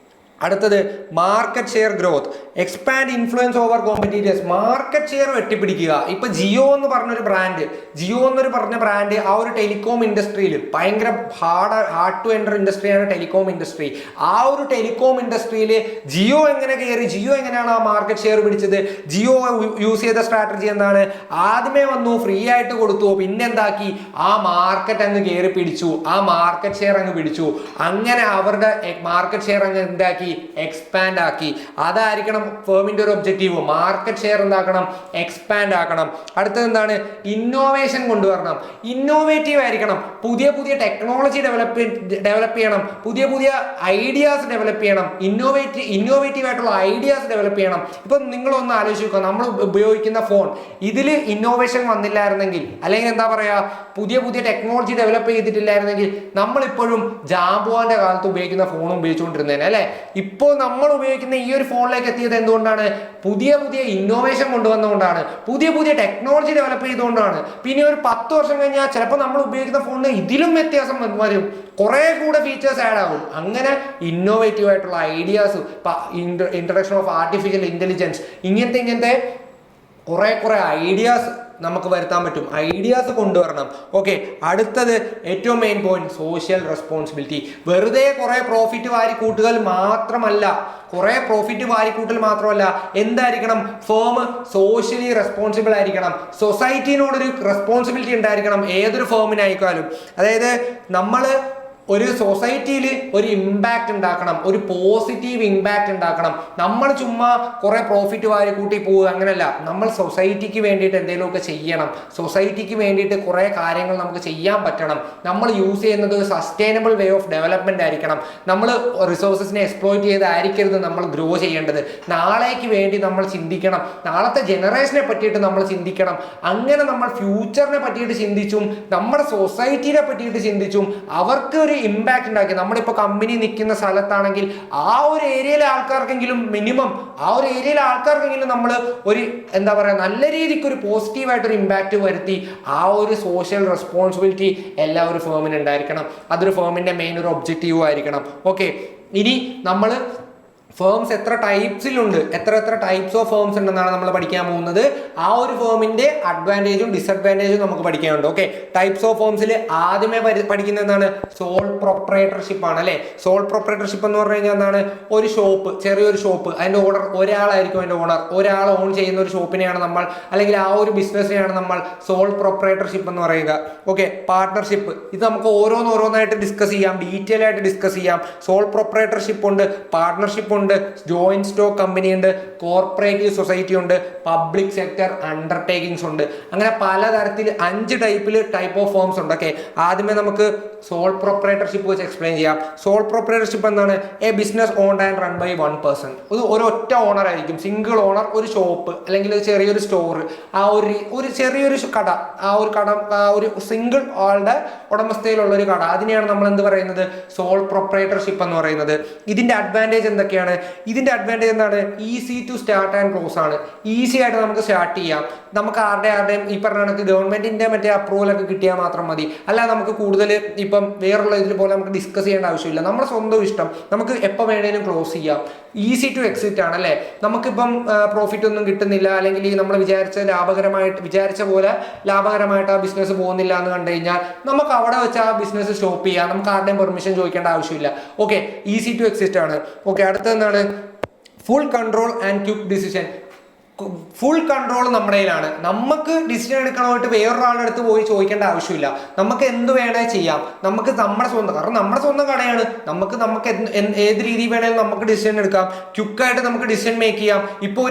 അടുത്തത് market share growth. Expand influence over competitors. Market share വെട്ടിപ്പിടിക്കുക. ഇപ്പൊ ജിയോ എന്ന് പറഞ്ഞൊരു ബ്രാൻഡ് ആ ഒരു ടെലികോം ഇൻഡസ്ട്രിയിൽ ഭയങ്കര ഹാർഡ് ടു എൻ്റർ ഇൻഡസ്ട്രിയാണ് ടെലികോം ഇൻഡസ്ട്രി. ആ ഒരു ടെലികോം ഇൻഡസ്ട്രിയിൽ ജിയോ എങ്ങനെ കയറി? ജിയോ എങ്ങനെയാണ് ആ മാർക്കറ്റ് ഷെയർ പിടിച്ചത്? ജിയോ യൂസ് ചെയ്ത സ്ട്രാറ്റജി എന്താണ്? ആദ്യമേ വന്നു, ഫ്രീ ആയിട്ട് കൊടുത്തു, പിന്നെ എന്താക്കി? ആ മാർക്കറ്റ് അങ്ങ് കയറി പിടിച്ചു, ആ മാർക്കറ്റ് ഷെയർ അങ്ങ് പിടിച്ചു. അങ്ങനെ അവരുടെ മാർക്കറ്റ് ഷെയർ അങ്ങ് എന്താക്കി? എക്സ്പാൻഡ് ആക്കി. അതായിരിക്കണം ഫേമിന്റെ ഒരു ഒബ്ജക്റ്റീവ്. മാർക്കറ്റ് ഷെയർ എന്താക്കണം? എക്സ്പാൻഡ് ആക്കണം. അടുത്തത് എന്താണ്? ഇന്നോവേഷൻ കൊണ്ടുവരണം. ഇന്നോവേറ്റീവ് ആയിരിക്കണം. പുതിയ ടെക്നോളജി ഡെവലപ്പ് ചെയ്യണം. പുതിയ ഐഡിയാസ് ഡെവലപ്പ് ചെയ്യണം. ഇന്നോവേറ്റീവ് ആയിട്ടുള്ള ഐഡിയാസ് ഡെവലപ്പ് ചെയ്യണം. ഇപ്പൊ നിങ്ങളൊന്ന് ആലോചിച്ച് നോക്കുക, നമ്മൾ ഉപയോഗിക്കുന്ന ഫോൺ, ഇതിൽ ഇന്നോവേഷൻ വന്നില്ലായിരുന്നെങ്കിൽ, അല്ലെങ്കിൽ എന്താ പറയാ, പുതിയ ടെക്നോളജി ഡെവലപ്പ് ചെയ്തിട്ടില്ലായിരുന്നെങ്കിൽ നമ്മളിപ്പോഴും ജാംബുവാന്റെ കാലത്ത് ഉപയോഗിക്കുന്ന ഫോൺ ഉപയോഗിച്ചുകൊണ്ടിരുന്നേനെ അല്ലെ. ഇപ്പോൾ നമ്മൾ ഉപയോഗിക്കുന്ന ഈ ഒരു ഫോണിലേക്ക് എത്തിയത് എന്തുകൊണ്ടാണ്? പുതിയ ഇന്നോവേഷൻ കൊണ്ടുവന്നുകൊണ്ടാണ്, പുതിയ ടെക്നോളജി ഡെവലപ്പ് ചെയ്തുകൊണ്ടാണ്. പിന്നെ ഒരു 10 വർഷം കഴിഞ്ഞാൽ ചിലപ്പോൾ നമ്മൾ ഉപയോഗിക്കുന്ന ഫോണിന് ഇതിലും വ്യത്യാസം വരും, കുറെ കൂടെ ഫീച്ചേഴ്സ് ആഡ് ആകും. അങ്ങനെ ഇന്നോവേറ്റീവ് ആയിട്ടുള്ള ideas, introduction of artificial intelligence, ഇങ്ങനത്തെ കുറെ ഐഡിയാസ് നമുക്ക് വരുത്താൻ പറ്റും. ഐഡിയാസ് കൊണ്ടുവരണം. ഓക്കെ, അടുത്തത് ഏറ്റവും മെയിൻ പോയിന്റ്, സോഷ്യൽ റെസ്പോൺസിബിലിറ്റി. വെറുതെ കുറെ പ്രോഫിറ്റ് വാരിക്കൂട്ടുകൾ മാത്രമല്ല, എന്തായിരിക്കണം? ഫേം സോഷ്യലി റെസ്പോൺസിബിൾ ആയിരിക്കണം. സൊസൈറ്റിനോടൊരു റെസ്പോൺസിബിലിറ്റി ഉണ്ടായിരിക്കണം ഏതൊരു ഫേമിനായിക്കാലും. അതായത് നമ്മൾ ഒരു സൊസൈറ്റിയിൽ ഒരു ഇമ്പാക്റ്റ് ഉണ്ടാക്കണം, ഒരു പോസിറ്റീവ് ഇമ്പാക്റ്റ് ഉണ്ടാക്കണം. നമ്മൾ ചുമ്മാ കുറെ പ്രോഫിറ്റ് വാരി കൂട്ടി പോവുക, അങ്ങനെയല്ല. നമ്മൾ സൊസൈറ്റിക്ക് വേണ്ടിയിട്ട് എന്തെങ്കിലുമൊക്കെ ചെയ്യണം. സൊസൈറ്റിക്ക് വേണ്ടിയിട്ട് കുറെ കാര്യങ്ങൾ നമുക്ക് ചെയ്യാൻ പറ്റണം. നമ്മൾ യൂസ് ചെയ്യുന്നത് ഒരു സസ്റ്റൈനബിൾ വേ ഓഫ് ഡെവലപ്മെന്റ് ആയിരിക്കണം. നമ്മൾ റിസോഴ്സസിനെ എക്സ്പ്ലോയിറ്റ് ചെയ്തായിരിക്കരുത് നമ്മൾ ഗ്രോ ചെയ്യേണ്ടത്. നാളേക്ക് വേണ്ടി നമ്മൾ ചിന്തിക്കണം, നാളത്തെ ജനറേഷനെ പറ്റിയിട്ട് നമ്മൾ ചിന്തിക്കണം. അങ്ങനെ നമ്മൾ ഫ്യൂച്ചറിനെ പറ്റിയിട്ട് ചിന്തിച്ചും നമ്മുടെ സൊസൈറ്റിനെ പറ്റിയിട്ട് ചിന്തിച്ചും അവർക്ക് ഒരു ഇമ്പാക്ട് ഉണ്ടാക്കി. നമ്മളിപ്പോൾ കമ്പനി നിൽക്കുന്ന സ്ഥലത്താണെങ്കിൽ ആ ഒരു ഏരിയയിലെ ആൾക്കാർക്കെങ്കിലും നമ്മൾ ഒരു എന്താ പറയുക, നല്ല രീതിക്ക് ഒരു പോസിറ്റീവായിട്ടൊരു ഇമ്പാക്റ്റ് വരുത്തി. ആ ഒരു സോഷ്യൽ റെസ്പോൺസിബിലിറ്റി എല്ലാ ഒരു ഫേമിന് ഉണ്ടായിരിക്കണം. അതൊരു ഫേമിന്റെ മെയിൻ ഒരു ഒബ്ജക്റ്റീവ് ആയിരിക്കണം. ഓക്കെ, ഇനി നമ്മൾ ഫേംസ് എത്ര ടൈപ്സിലുണ്ട്, എത്ര ടൈപ്സ് ഓഫ് ഫേംസ് ഉണ്ടെന്നാണ് നമ്മൾ പഠിക്കാൻ പോകുന്നത്. ആ ഒരു ഫേമിന്റെ അഡ്വാൻറ്റേജും ഡിസഡ്വാൻറ്റേജും നമുക്ക് പഠിക്കാനുണ്ട്. ഓക്കെ, ടൈപ്സ് ഓഫ് ഫേംസിൽ ആദ്യമേ പഠിക്കുന്നത് എന്താണ്? സോൾ പ്രൊപ്രൈറ്റർഷിപ്പ് ആണ് അല്ലെ. സോൾ പ്രൊപ്രൈറ്റർഷിപ്പ് എന്ന് പറഞ്ഞു കഴിഞ്ഞാൽ എന്താണ്? ഒരു ഷോപ്പ്, ചെറിയൊരു ഷോപ്പ്, അതിന്റെ ഓണർ ഒരാളായിരിക്കും. അതിന്റെ ഓണർ ഒരാൾ ഓൺ ചെയ്യുന്ന ഒരു ഷോപ്പിനെയാണ് നമ്മൾ, അല്ലെങ്കിൽ ആ ഒരു ബിസിനസ്സിനെയാണ് നമ്മൾ സോൾ പ്രൊപ്രൈറ്റർഷിപ്പ് എന്ന് പറയുക. ഓക്കെ, പാർട്ട്ണർഷിപ്പ്, ഇത് നമുക്ക് ഓരോന്നായിട്ട് ഡിസ്കസ് ചെയ്യാം, ഡീറ്റെയിൽ ആയിട്ട് ഡിസ്കസ് ചെയ്യാം. സോൾ പ്രൊപ്രൈറ്റർഷിപ്പ് ഉണ്ട്, പാർട്ട്ണർഷിപ്പ് ഉണ്ട്, ജോയിന്റ് സ്റ്റോക്ക് കമ്പനി ഉണ്ട്, കോർപ്പറേറ്റീവ് സൊസൈറ്റി ഉണ്ട്, പബ്ലിക് സെക്ടർ അണ്ടർടേക്കിങ്സ് ഉണ്ട്. അങ്ങനെ പലതരത്തിൽ 5 ടൈപ്പ് ഓഫ് ഫേംസ് ഉണ്ട്. ഓക്കെ, ആദ്യമേ നമുക്ക് സോൾ പ്രൊപ്രൈറ്റർഷിപ്പ് വെച്ച് എക്സ്പ്ലെയിൻ ചെയ്യാം. സോൾ പ്രൊപ്രൈറ്റർഷിപ്പ് എന്താണ്? A business owned and run by 1 person. ഒരു ഒറ്റ ഓണർ ആയിരിക്കും, സിംഗിൾ ഓണർ. ഒരു ഷോപ്പ് അല്ലെങ്കിൽ ചെറിയൊരു സ്റ്റോർ, ആ ഒരു ചെറിയൊരു കട, ആ ഒരു സിംഗിൾ ആളുടെ ഉടമസ്ഥയിലുള്ള ഒരു കട, അതിനെയാണ് നമ്മൾ എന്ത് പറയുന്നത്? സോൾ പ്രൊപ്രൈറ്റർഷിപ്പ് എന്ന് പറയുന്നത്. ഇതിന്റെ അഡ്വാൻറ്റേജ് എന്തൊക്കെയാണ്? ഇതിന്റെ അഡ്വാൻറ്റേജ് എന്താണ്? Easy to start and close ആണ്. ഈസി ആയിട്ട് നമുക്ക് സ്റ്റാർട്ട് ചെയ്യാം. നമുക്ക് ആരുടെയും ഈ പറഞ്ഞ കണക്ക് ഗവൺമെന്റിന്റെ മറ്റേ അപ്രൂവൽ ഒക്കെ കിട്ടിയാൽ മാത്രം മതി. അല്ല, നമുക്ക് കൂടുതൽ ഇപ്പം വേറുള്ള ഇതിൽ പോലെ നമുക്ക് ഡിസ്കസ് ചെയ്യേണ്ട ആവശ്യമില്ല. നമ്മുടെ സ്വന്തം ഇഷ്ടം, നമുക്ക് എപ്പോൾ വേണേലും ക്ലോസ് ചെയ്യാം. ഈസി ടു എക്സിറ്റ് ആണ് അല്ലേ. നമുക്കിപ്പം പ്രോഫിറ്റ് ഒന്നും കിട്ടുന്നില്ല, അല്ലെങ്കിൽ നമ്മൾ വിചാരിച്ച പോലെ ലാഭകരമായിട്ട് ആ ബിസിനസ് പോകുന്നില്ല എന്ന് കണ്ടു കഴിഞ്ഞാൽ നമുക്ക് അവിടെ വെച്ച് ആ ബിസിനസ് സ്റ്റോപ്പ് ചെയ്യാം. നമുക്ക് ആരുടെയും പെർമിഷൻ ചോദിക്കേണ്ട ആവശ്യമില്ല. ഓക്കെ, ഈസി ടു എക്സിറ്റ് ആണ്. ഓക്കെ, അടുത്ത എന്താണ്? Full control and quick decision. Full control നമ്മുടെ കയ്യിലാണ്. നമുക്ക് ഡിസിഷൻ എടുക്കണമായിട്ട് വേറൊരാളുടെ അടുത്ത് പോയി ചോദിക്കേണ്ട ആവശ്യമില്ല. നമുക്ക് എന്ത് വേണേ ചെയ്യാം. നമുക്ക് നമ്മുടെ സ്വന്തം, കാരണം നമ്മുടെ സ്വന്തം കടയാണ്. നമുക്ക് ഏത് രീതി വേണേലും നമുക്ക് ഡിസിഷൻ എടുക്കാം. ക്വിക്കായിട്ട് നമുക്ക് ഡിസിഷൻ മേക്ക് ചെയ്യാം. ഇപ്പോൾ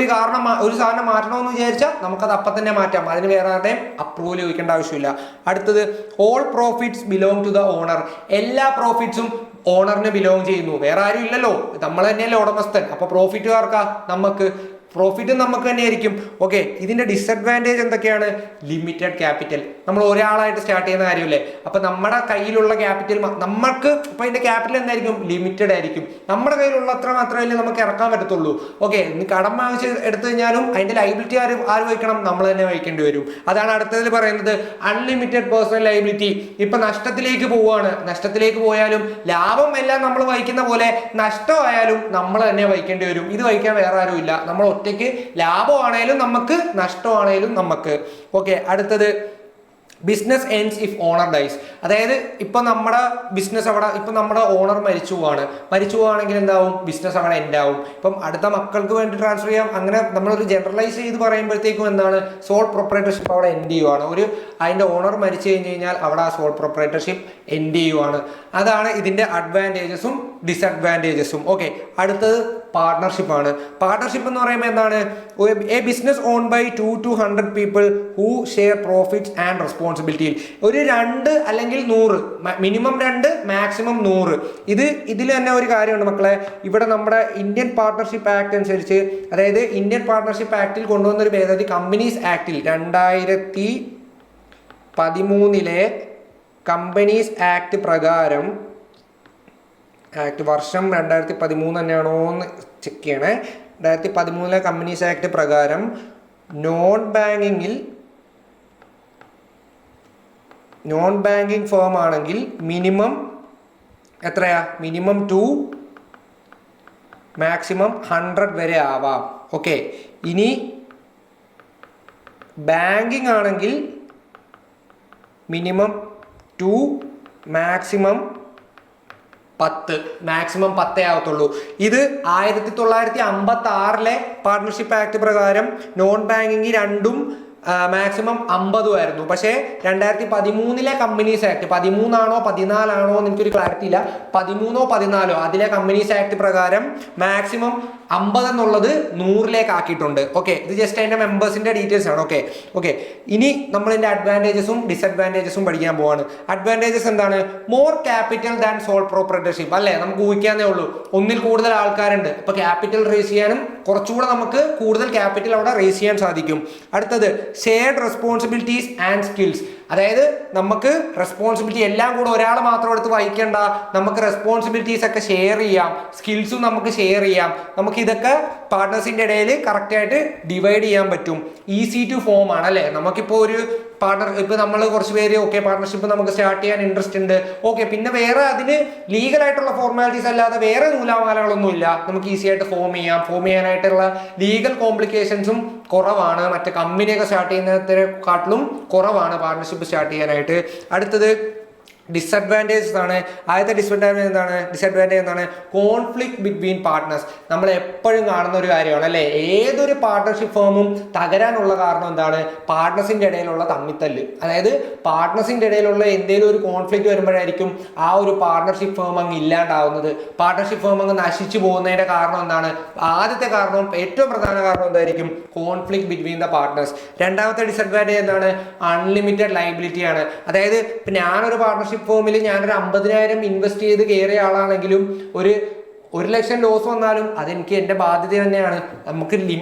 ഒരു സാധനം മാറ്റണമെന്ന് വിചാരിച്ചാൽ നമുക്കത് അപ്പം തന്നെ മാറ്റാം. അതിന് വേറെ ആരുടെയും അപ്രൂവൽ ചോദിക്കേണ്ട ആവശ്യമില്ല. അടുത്തത്, all profits belong to the owner. എല്ലാ പ്രോഫിറ്റ്സും ഓണറിന് ബിലോങ് ചെയ്യുന്നു. വേറെ ആരും ഇല്ലല്ലോ, നമ്മൾ തന്നെയല്ലേ ഉടമസ്ഥൻ. അപ്പൊ പ്രോഫിറ്റ് ആർക്കാ? നമുക്ക്. പ്രോഫിറ്റ് നമുക്ക് തന്നെ ആയിരിക്കും. ഓക്കെ, ഇതിന്റെ ഡിസഡ്വാൻറ്റേജ് എന്തൊക്കെയാണ്? Limited capital. നമ്മൾ ഒരാളായിട്ട് സ്റ്റാർട്ട് ചെയ്യുന്ന കാര്യമല്ലേ. അപ്പൊ നമ്മുടെ കയ്യിലുള്ള ക്യാപിറ്റൽ നമുക്ക് ഇപ്പൊ ഇതിന്റെ ക്യാപിറ്റൽ എന്തായിരിക്കും? ലിമിറ്റഡ് ആയിരിക്കും. നമ്മുടെ കയ്യിലുള്ള അത്ര മാത്രമല്ലേ നമുക്ക് ഇറക്കാൻ പറ്റത്തുള്ളൂ. ഓക്കെ, ഇനി കടം വാങ്ങിച്ച് എടുത്തു കഴിഞ്ഞാലും അതിന്റെ ലൈബിലിറ്റി ആര് വഹിക്കണം? നമ്മൾ തന്നെ വഹിക്കേണ്ടി വരും. അതാണ് അടുത്തതിൽ പറയുന്നത്, അൺലിമിറ്റഡ് പേഴ്സണൽ ലൈബിലിറ്റി. ഇപ്പൊ നഷ്ടത്തിലേക്ക് പോവുകയാണ്. നഷ്ടത്തിലേക്ക് പോയാലും ലാഭം എല്ലാം നമ്മൾ വഹിക്കുന്ന പോലെ നഷ്ടമായാലും നമ്മൾ തന്നെ വഹിക്കേണ്ടി വരും. ഇത് വഹിക്കാൻ വേറെ ആരും ഇല്ല. നമ്മൾ ഒറ്റയ്ക്ക് ലാഭമാണേലും നമുക്ക്, നഷ്ടമാണേലും നമുക്ക്. ഓക്കെ, അടുത്തത്, business ends if owner dies. അതായത് ഇപ്പൊ നമ്മുടെ ബിസിനസ് അവിടെ, ഇപ്പൊ നമ്മുടെ ഓണർ മരിച്ചു പോവാണെങ്കിൽ എന്താവും? ബിസിനസ് അവിടെ എൻഡ് ആവും. ഇപ്പം അടുത്ത മക്കൾക്ക് വേണ്ടി ട്രാൻസ്ഫർ ചെയ്യാം. അങ്ങനെ നമ്മളൊരു ജനറലൈസ് ചെയ്ത് പറയുമ്പോഴത്തേക്കും എന്താണ്? സോൾ പ്രൊപ്പറേറ്റർഷിപ്പ് അവിടെ എൻഡ് ചെയ്യുവാണ്. അതിന്റെ ഓണർ മരിച്ചു കഴിഞ്ഞാൽ അവിടെ ആ സോൾ പ്രൊപ്പറേറ്റർഷിപ്പ് എൻഡ് ചെയ്യുവാണ്. അതാണ് ഇതിന്റെ അഡ്വാൻറ്റേജസും ഡിസഡ്വാൻറ്റേജസും. ഓക്കെ, അടുത്തത് പാർട്ണർഷിപ്പ് ആണ്. പാർട്ണർഷിപ്പ് എന്ന് പറയുമ്പോൾ എന്താണ്? A business own by 2 to 100 people who share profits and responsibility. ഒരു 2 അല്ലെങ്കിൽ 100, മിനിമം 2 മാക്സിമം 100. ഇതിൽ തന്നെ ഒരു കാര്യമുണ്ട് മക്കളെ. ഇവിടെ നമ്മുടെ ഇന്ത്യൻ പാർട്ണർഷിപ്പ് ആക്ട് അനുസരിച്ച്, അതായത് ഇന്ത്യൻ പാർട്ണർഷിപ്പ് ആക്ടിൽ കൊണ്ടുവന്ന ഒരു ഭേദഗതി, കമ്പനീസ് ആക്ടിൽ 2013 കമ്പനീസ് ആക്ട് പ്രകാരം, ആക്ട് വർഷം 2013 തന്നെയാണോ എന്ന് ചെക്ക് ചെയ്യണേ. 2013 കമ്പനീസ് ആക്ട് പ്രകാരം നോൺ ബാങ്കിങ് ഫേം ആണെങ്കിൽ മിനിമം എത്രയാ? മിനിമം 2 മാക്സിമം 100 വരെ ആവാം. ഓക്കെ, ഇനി ബാങ്കിങ് ആണെങ്കിൽ മിനിമം 2 മാക്സിമം 10 ആവത്തുള്ളൂ. ഇത് 1956 പാർട്ണർഷിപ്പ് ആക്ട് പ്രകാരം നോൺ ബാങ്കിങ് 2 മാക്സിമം 50 ആയിരുന്നു. പക്ഷേ 2013 കമ്പനീസ് ആക്ട്, 13 14 എന്ന് എനിക്കൊരു ക്ലാരിറ്റി ഇല്ല, 13 14 അതിലെ കമ്പനീസ് ആക്ട് പ്രകാരം മാക്സിമം 50 എന്നുള്ളത് 100 ആക്കിയിട്ടുണ്ട്. ഓക്കെ, ഇത് ജസ്റ്റ് അതിന്റെ മെമ്പേഴ്സിന്റെ ഡീറ്റെയിൽസ് ആണ്. ഓക്കെ, ഇനി നമ്മൾ ഇതിന്റെ അഡ്വാൻറ്റേജസും ഡിസഡ്വാൻറ്റേജസും പഠിക്കാൻ പോവാണ്. അഡ്വാൻറ്റേജസ് എന്താണ്? More capital than soul proprietorship. അല്ലേ, നമുക്ക് ഊഹിക്കാന്നേ ഉള്ളൂ. ഒന്നിൽ കൂടുതൽ ആൾക്കാരുണ്ട്, അപ്പൊ ക്യാപിറ്റൽ റേസ് ചെയ്യാനും കുറച്ചുകൂടെ നമുക്ക് കൂടുതൽ ക്യാപിറ്റൽ അവിടെ റേസ് ചെയ്യാൻ സാധിക്കും. അടുത്തത്, ഷെയർഡ് റെസ്പോൺസിബിലിറ്റീസ് ആൻഡ് സ്കിൽസ്. അതായത് നമുക്ക് റെസ്പോൺസിബിലിറ്റി എല്ലാം കൂടെ ഒരാൾ മാത്രം എടുത്ത് വഹിക്കേണ്ട, നമുക്ക് റെസ്പോൺസിബിലിറ്റീസ് ഒക്കെ ഷെയർ ചെയ്യാം, സ്കിൽസും നമുക്ക് ഷെയർ ചെയ്യാം. നമുക്ക് ഇതൊക്കെ പാർട്ട്നേഴ്സിന്റെ ഇടയിൽ കറക്റ്റ് ആയിട്ട് ഡിവൈഡ് ചെയ്യാൻ പറ്റും. ഈസി ടു ഫോം ആണ്. അല്ലേ, നമുക്കിപ്പോൾ ഒരു ഇപ്പൊ നമ്മൾ കുറച്ച് പേര് പാർട്ണർഷിപ്പ് നമുക്ക് സ്റ്റാർട്ട് ചെയ്യാൻ ഇൻട്രസ്റ്റ് ഉണ്ട്. പിന്നെ വേറെ അതിന് ലീഗൽ ആയിട്ടുള്ള ഫോർമാലിറ്റീസ് അല്ലാതെ വേറെ നൂലാമാലകളൊന്നും ഇല്ല. നമുക്ക് ഈസി ആയിട്ട് ഫോം ചെയ്യാനായിട്ടുള്ള ലീഗൽ കോംപ്ലിക്കേഷൻസും കുറവാണ്. മറ്റേ കമ്പനിയൊക്കെ സ്റ്റാർട്ട് ചെയ്യുന്നതിനെക്കാട്ടിലും കുറവാണ് പാർട്ണർഷിപ്പ് സ്റ്റാർട്ട് ചെയ്യാനായിട്ട്. അടുത്തത് ഡിസഡ്വാൻറ്റേജസ് ആണ്. ആദ്യത്തെ ഡിസഡ്വാൻറ്റേജ് എന്താണ്? Conflict between partners. നമ്മൾ എപ്പോഴും കാണുന്ന ഒരു കാര്യമാണ് അല്ലേ. ഏതൊരു പാർട്ട്ണർഷിപ്പ് ഫേമും തകരാനുള്ള കാരണം എന്താണ്? പാർട്ട്നേഴ്സിന്റെ ഇടയിലുള്ള തമ്മിത്തല്ല്. അതായത് പാർട്ട്നേഴ്സിന്റെ ഇടയിലുള്ള എന്തെങ്കിലും ഒരു കോൺഫ്ലിക്റ്റ് വരുമ്പോഴായിരിക്കും ആ ഒരു പാർട്ട്ണർഷിപ്പ് ഫേം അങ്ങ് ഇല്ലാണ്ടാവുന്നത്. പാർട്ട്ണർഷിപ്പ് ഫേം അങ്ങ് നശിച്ചു പോകുന്നതിന്റെ കാരണം എന്താണ്? ആദ്യത്തെ കാരണം, ഏറ്റവും പ്രധാന കാരണം എന്തായിരിക്കും? Conflict between the partners. രണ്ടാമത്തെ ഡിസഡ്വാൻറ്റേജ് എന്താണ്? അൺലിമിറ്റഡ് ലൈബിലിറ്റി ആണ്. അതായത് ഇപ്പം ഞാനൊരു പാർട്ണർഷിപ്പ് ഫേമിൽ ഞാനൊരു 50,000 ഇൻവെസ്റ്റ് ചെയ്ത് കയറിയ ആളാണെങ്കിലും ഒരു 1,00,000 ലോസ് വന്നാലും അതെനിക്ക് എൻ്റെ ബാധ്യത തന്നെയാണ്. നമുക്ക്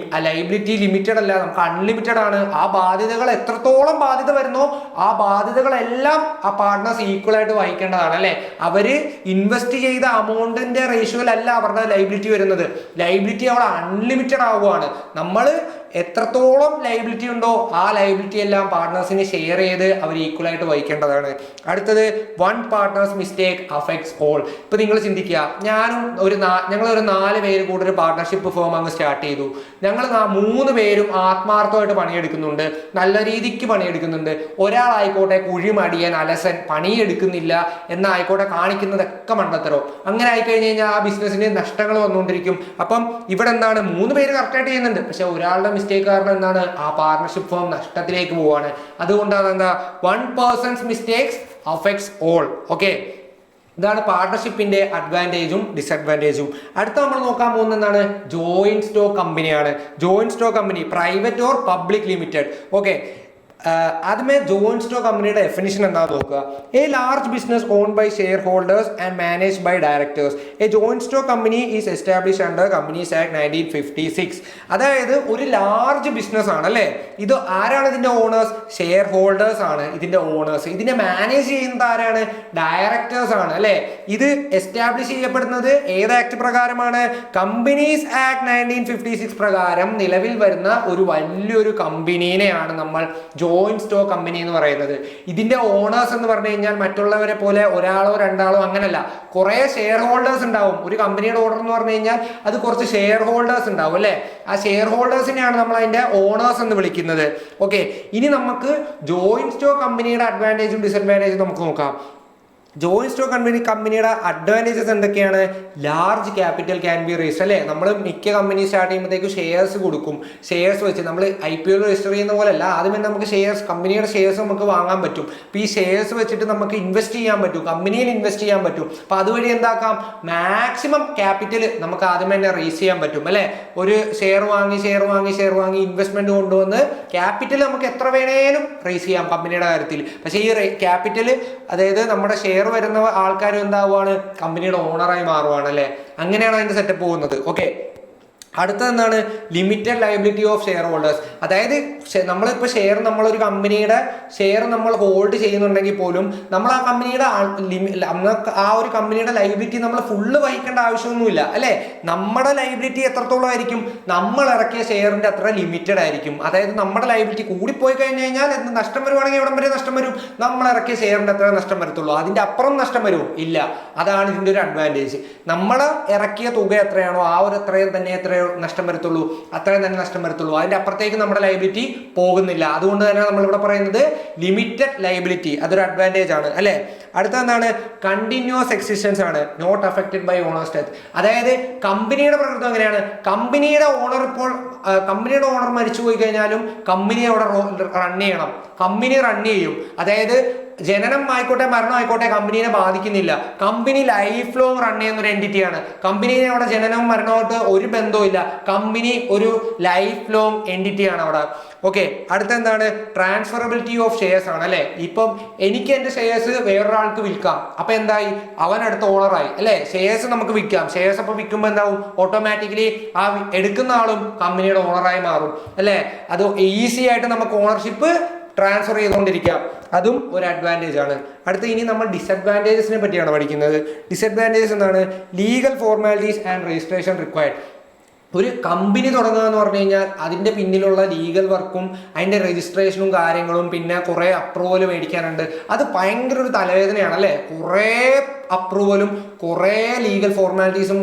ലൈബിലിറ്റി ലിമിറ്റഡ് അല്ല, നമുക്ക് അൺലിമിറ്റഡ് ആണ്. ആ ബാധ്യതകൾ എത്രത്തോളം ബാധ്യത വരുന്നോ ആ ബാധ്യതകളെല്ലാം ആ പാർട്ട്നേഴ്സ് ഈക്വൽ ആയിട്ട് വഹിക്കേണ്ടതാണ്. അല്ലേ, അവര് ഇൻവെസ്റ്റ് ചെയ്ത അമൗണ്ടിന്റെ റേഷ്യോയിലല്ല അവരുടെ ലൈബിലിറ്റി വരുന്നത്. ലൈബിലിറ്റി അവിടെ അൺലിമിറ്റഡ് ആവുകയാണ്. നമ്മൾ എത്രത്തോളം ലൈബിലിറ്റി ഉണ്ടോ ആ ലൈബിലിറ്റി എല്ലാം പാർട്ട്നേഴ്സിന് ഷെയർ ചെയ്ത് അവർ ഈക്വൽ ആയിട്ട് വഹിക്കേണ്ടതാണ്. അടുത്തത്, one partner's mistake affects all. ഇപ്പൊ നിങ്ങൾ ചിന്തിക്കുക, ഞങ്ങളൊരു 4 പേര് കൂടെ ഒരു പാർട്ട്ണർഷിപ്പ് ഫേം അങ്ങ് സ്റ്റാർട്ട് ചെയ്തു. ഞങ്ങൾ 3 പേരും ആത്മാർത്ഥമായിട്ട് പണിയെടുക്കുന്നുണ്ട്, നല്ല രീതിക്ക് പണിയെടുക്കുന്നുണ്ട്. ഒരാളായിക്കോട്ടെ കുഴിമടിയൻ, അലസൻ, പണിയെടുക്കുന്നില്ല എന്നായിക്കോട്ടെ കാണിക്കുന്നതൊക്കെ മണ്ടത്തരോ. അങ്ങനെ ആയിക്കഴിഞ്ഞ് കഴിഞ്ഞാൽ ആ ബിസിനസ്സിന് നഷ്ടങ്ങൾ വന്നുകൊണ്ടിരിക്കും. അപ്പം ഇവിടെ എന്താണ്? 3 പേര് കറക്റ്റായിട്ട് ചെയ്യുന്നുണ്ട്, പക്ഷെ ഒരാളുടെ മിസ്റ്റേക്ക് കാരണം എന്താണ് ആ പാർട്ണർഷിപ്പ് ഫേം നഷ്ടത്തിലേക്ക് പോവാണ്. അതുകൊണ്ടാണ് എന്താ 1 person's mistakes affects all. Okay, ഇതാണ് പാർട്ണർഷിപ്പിന്റെ അഡ്വാൻറ്റേജും ഡിസഡ്വാൻറ്റേജും. അടുത്ത നമ്മൾ നോക്കാൻ പോകുന്നത് എന്താണ്? ജോയിന്റ് സ്റ്റോക്ക് കമ്പനിയാണ്. Joint stock company private or public limited. Okay, ആദ്യമേ ജോയിന്റ് സ്റ്റോക്ക് കമ്പനിയുടെ ഡെഫിനിഷൻ എന്താണെന്ന് നോക്കുക. A large business own by share holders and manage by directors. A joint stock company is establish under companies act 1956. അതായത് ഒരു ലാർജ് ബിസിനസ് ആണ് അല്ലേ. ഇത് ആരാണ് ഇതിന്റെ ഓണേഴ്സ്? ഷെയർ ഹോൾഡേഴ്സ് ആണ് ഇതിന്റെ ഓണേഴ്സ്. ഇതിനെ മാനേജ് ചെയ്യുന്നത് ആരാണ്? ഡയറക്ടേഴ്സ് ആണ് അല്ലേ. ഇത് എസ്റ്റാബ്ലിഷ് ചെയ്യപ്പെടുന്നത് ഏത് ആക്ട് പ്രകാരമാണ്? കമ്പനീസ് ആക്ട് 1956 പ്രകാരം നിലവിൽ വരുന്ന ഒരു വലിയൊരു കമ്പനീനെയാണ് നമ്മൾ ജോയിന്റ് സ്റ്റോക്ക് കമ്പനി എന്ന് പറയുന്നത്. ഇതിന്റെ ഓണേഴ്സ് എന്ന് പറഞ്ഞു കഴിഞ്ഞാൽ മറ്റുള്ളവരെ പോലെ ഒരാളോ രണ്ടാളോ അങ്ങനല്ല, കുറെ ഷെയർ ഹോൾഡേഴ്സ് ഉണ്ടാവും. ഒരു കമ്പനിയുടെ ഓണർ എന്ന് പറഞ്ഞു കഴിഞ്ഞാൽ അത് കുറച്ച് ഷെയർ ഹോൾഡേഴ്സ് ഉണ്ടാവും അല്ലെ. ആ ഷെയർ ഹോൾഡേഴ്സിനെയാണ് നമ്മൾ അതിന്റെ ഓണേഴ്സ് എന്ന് വിളിക്കുന്നത്. ഓക്കെ, ഇനി നമുക്ക് ജോയിന്റ് സ്റ്റോക്ക് കമ്പനിയുടെ അഡ്വാൻറ്റേജും ഡിസഡ്വാൻറ്റേജും നമുക്ക് നോക്കാം. ജോയിന്റ് സ്റ്റോക്ക് കമ്പനിയുടെ അഡ്വാൻറ്റേജസ് എന്തൊക്കെയാണ്? Large capital can be raised അല്ലേ. നമ്മൾ മിക്ക കമ്പനി സ്റ്റാർട്ട് ചെയ്യുമ്പോഴത്തേക്കും ഷെയർസ് കൊടുക്കും. ഷെയർസ് വെച്ച് നമ്മൾ IPO രജിസ്റ്റർ ചെയ്യുന്ന പോലെയല്ല, ആദ്യമേ നമുക്ക് ഷെയർസ്, കമ്പനിയുടെ ഷെയർസ് നമുക്ക് വാങ്ങാൻ പറ്റും. അപ്പോൾ ഈ ഷെയർസ് വെച്ചിട്ട് നമുക്ക് ഇൻവെസ്റ്റ് ചെയ്യാൻ പറ്റും, കമ്പനിയിൽ ഇൻവെസ്റ്റ് ചെയ്യാൻ പറ്റും. അപ്പോൾ അതുവഴി എന്താക്കാം, മാക്സിമം ക്യാപിറ്റൽ നമുക്ക് ആദ്യമേ തന്നെ റേസ് ചെയ്യാൻ പറ്റും അല്ലേ. ഒരു ഷെയർ വാങ്ങി ഇൻവെസ്റ്റ്മെന്റ് കൊണ്ടുവന്ന് ക്യാപിറ്റൽ നമുക്ക് എത്ര വേണേലും റേസ് ചെയ്യാം കമ്പനിയുടെ കാര്യത്തിൽ. പക്ഷേ ഈ ക്യാപിറ്റൽ, അതായത് നമ്മുടെ ഷെയർ വരുന്ന ആൾക്കാർ എന്താവുകയാണ്? കമ്പനിയുടെ ഓണറായി മാറുവാണ് അല്ലെ. അങ്ങനെയാണ് അതിന്റെ സെറ്റപ്പ് പോകുന്നത്. ഓക്കെ, അടുത്തത് എന്താണ്? Limited liability of share holders. അതായത് നമ്മളിപ്പോൾ ഷെയർ, നമ്മളൊരു കമ്പനിയുടെ ഷെയർ നമ്മൾ ഹോൾഡ് ചെയ്യുന്നുണ്ടെങ്കിൽ പോലും നമ്മൾ ആ കമ്പനിയുടെ ആ ഒരു കമ്പനിയുടെ ലയബിലിറ്റി നമ്മൾ ഫുള്ള് വഹിക്കേണ്ട ആവശ്യമൊന്നുമില്ല അല്ലേ. നമ്മുടെ ലയബിലിറ്റി എത്രത്തോളം ആയിരിക്കും? നമ്മൾ ഇറക്കിയ ഷെയറിന്റെ അത്ര ലിമിറ്റഡ് ആയിരിക്കും. അതായത് നമ്മുടെ ലയബിലിറ്റി കൂടിപ്പോയി കഴിഞ്ഞു കഴിഞ്ഞാൽ എന്ത് നഷ്ടം വരുവാണെങ്കിൽ എവിടം വരെ നഷ്ടം വരും? നമ്മൾ ഇറക്കിയ ഷെയറിന്റെ അത്ര നഷ്ടം വരത്തുള്ളൂ. അതിന്റെ അപ്പുറം നഷ്ടം വരുമോ? ഇല്ല. അതാണ് ഇതിന്റെ ഒരു അഡ്വാൻറ്റേജ്. നമ്മൾ ഇറക്കിയ തുക എത്രയാണോ ആ ഒരു അത്രയും തന്നെ നഷ്ടം വരത്തുള്ളൂ, അത്രയും തന്നെ നഷ്ടം വരത്തുള്ളൂ. അതിന്റെ അപ്പുറത്തേക്ക് നമ്മുടെ ലയബിലിറ്റി പോകുന്നില്ല. അതുകൊണ്ട് തന്നെ നമ്മൾ ഇവിടെ പറയുന്നത് ലിമിറ്റഡ് ലയബിലിറ്റി, അതൊരു അഡ്വാൻറ്റേജ് ആണ് അല്ലെ. അടുത്ത എന്താണ്? കണ്ടിന്യൂസ് എക്സിസ്റ്റൻസ് ആണ്, not affected by owners death. അതായത് കമ്പനിയുടെ പ്രകൃതം എങ്ങനെയാണ്? കമ്പനിയുടെ ഓണർ മരിച്ചു പോയി കഴിഞ്ഞാലും കമ്പനി അവിടെ റൺ ചെയ്യണം, കമ്പനി റൺ ചെയ്യും. അതായത് ജനനം ആയിക്കോട്ടെ മരണം ആയിക്കോട്ടെ കമ്പനീനെ ബാധിക്കുന്നില്ല. കമ്പനി ലൈഫ് ലോങ് റൺ ചെയ്യുന്ന ഒരു എൻറ്റിറ്റിയാണ്. കമ്പനീനെ അവിടെ ജനനവും മരണവുമായിട്ട് ഒരു ബന്ധവും ഇല്ല. കമ്പനി ഒരു ലൈഫ് ലോങ് എൻറ്റിറ്റിയാണ് അവിടെ. ഓക്കെ, അടുത്ത എന്താണ്? ട്രാൻസ്ഫറബിലിറ്റി ഓഫ് ഷെയർസ് ആണ് അല്ലെ. ഇപ്പം എനിക്ക് എന്റെ ഷെയർസ് വേറൊരാൾക്ക് വിൽക്കാം, അപ്പൊ എന്തായി? അവൻ അടുത്ത ഓണറായി അല്ലെ. ഷെയർസ് നമുക്ക് വിൽക്കാം. ഷെയർസ് അപ്പൊ വിൽക്കുമ്പോൾ എന്താവും? ഓട്ടോമാറ്റിക്കലി ആ എടുക്കുന്ന ആളും കമ്പനിയുടെ ഓണറായി മാറും അല്ലെ. അത് ഈസി ആയിട്ട് നമുക്ക് ഓണർഷിപ്പ് ട്രാൻസ്ഫർ ചെയ്തുകൊണ്ടിരിക്കാം. അതും ഒരു അഡ്വാൻറ്റേജ് ആണ്. അടുത്ത ഇനി നമ്മൾ ഡിസഡ്വാൻറ്റേജസിനെ പറ്റിയാണ് പഠിക്കുന്നത്. ഡിസഡ്വാൻറ്റേജസ് എന്താണ്? Legal formalities and registration required. ഒരു കമ്പനി തുടങ്ങുക എന്ന് പറഞ്ഞു കഴിഞ്ഞാൽ അതിൻ്റെ പിന്നിലുള്ള ലീഗൽ വർക്കും അതിൻ്റെ രജിസ്ട്രേഷനും കാര്യങ്ങളും പിന്നെ കുറേ അപ്രൂവൽ മേടിക്കാനുണ്ട്. അത് ഭയങ്കര ഒരു തലവേദനയാണ് അല്ലേ. കുറേ അപ്രൂവലും കുറേ ലീഗൽ ഫോർമാലിറ്റീസും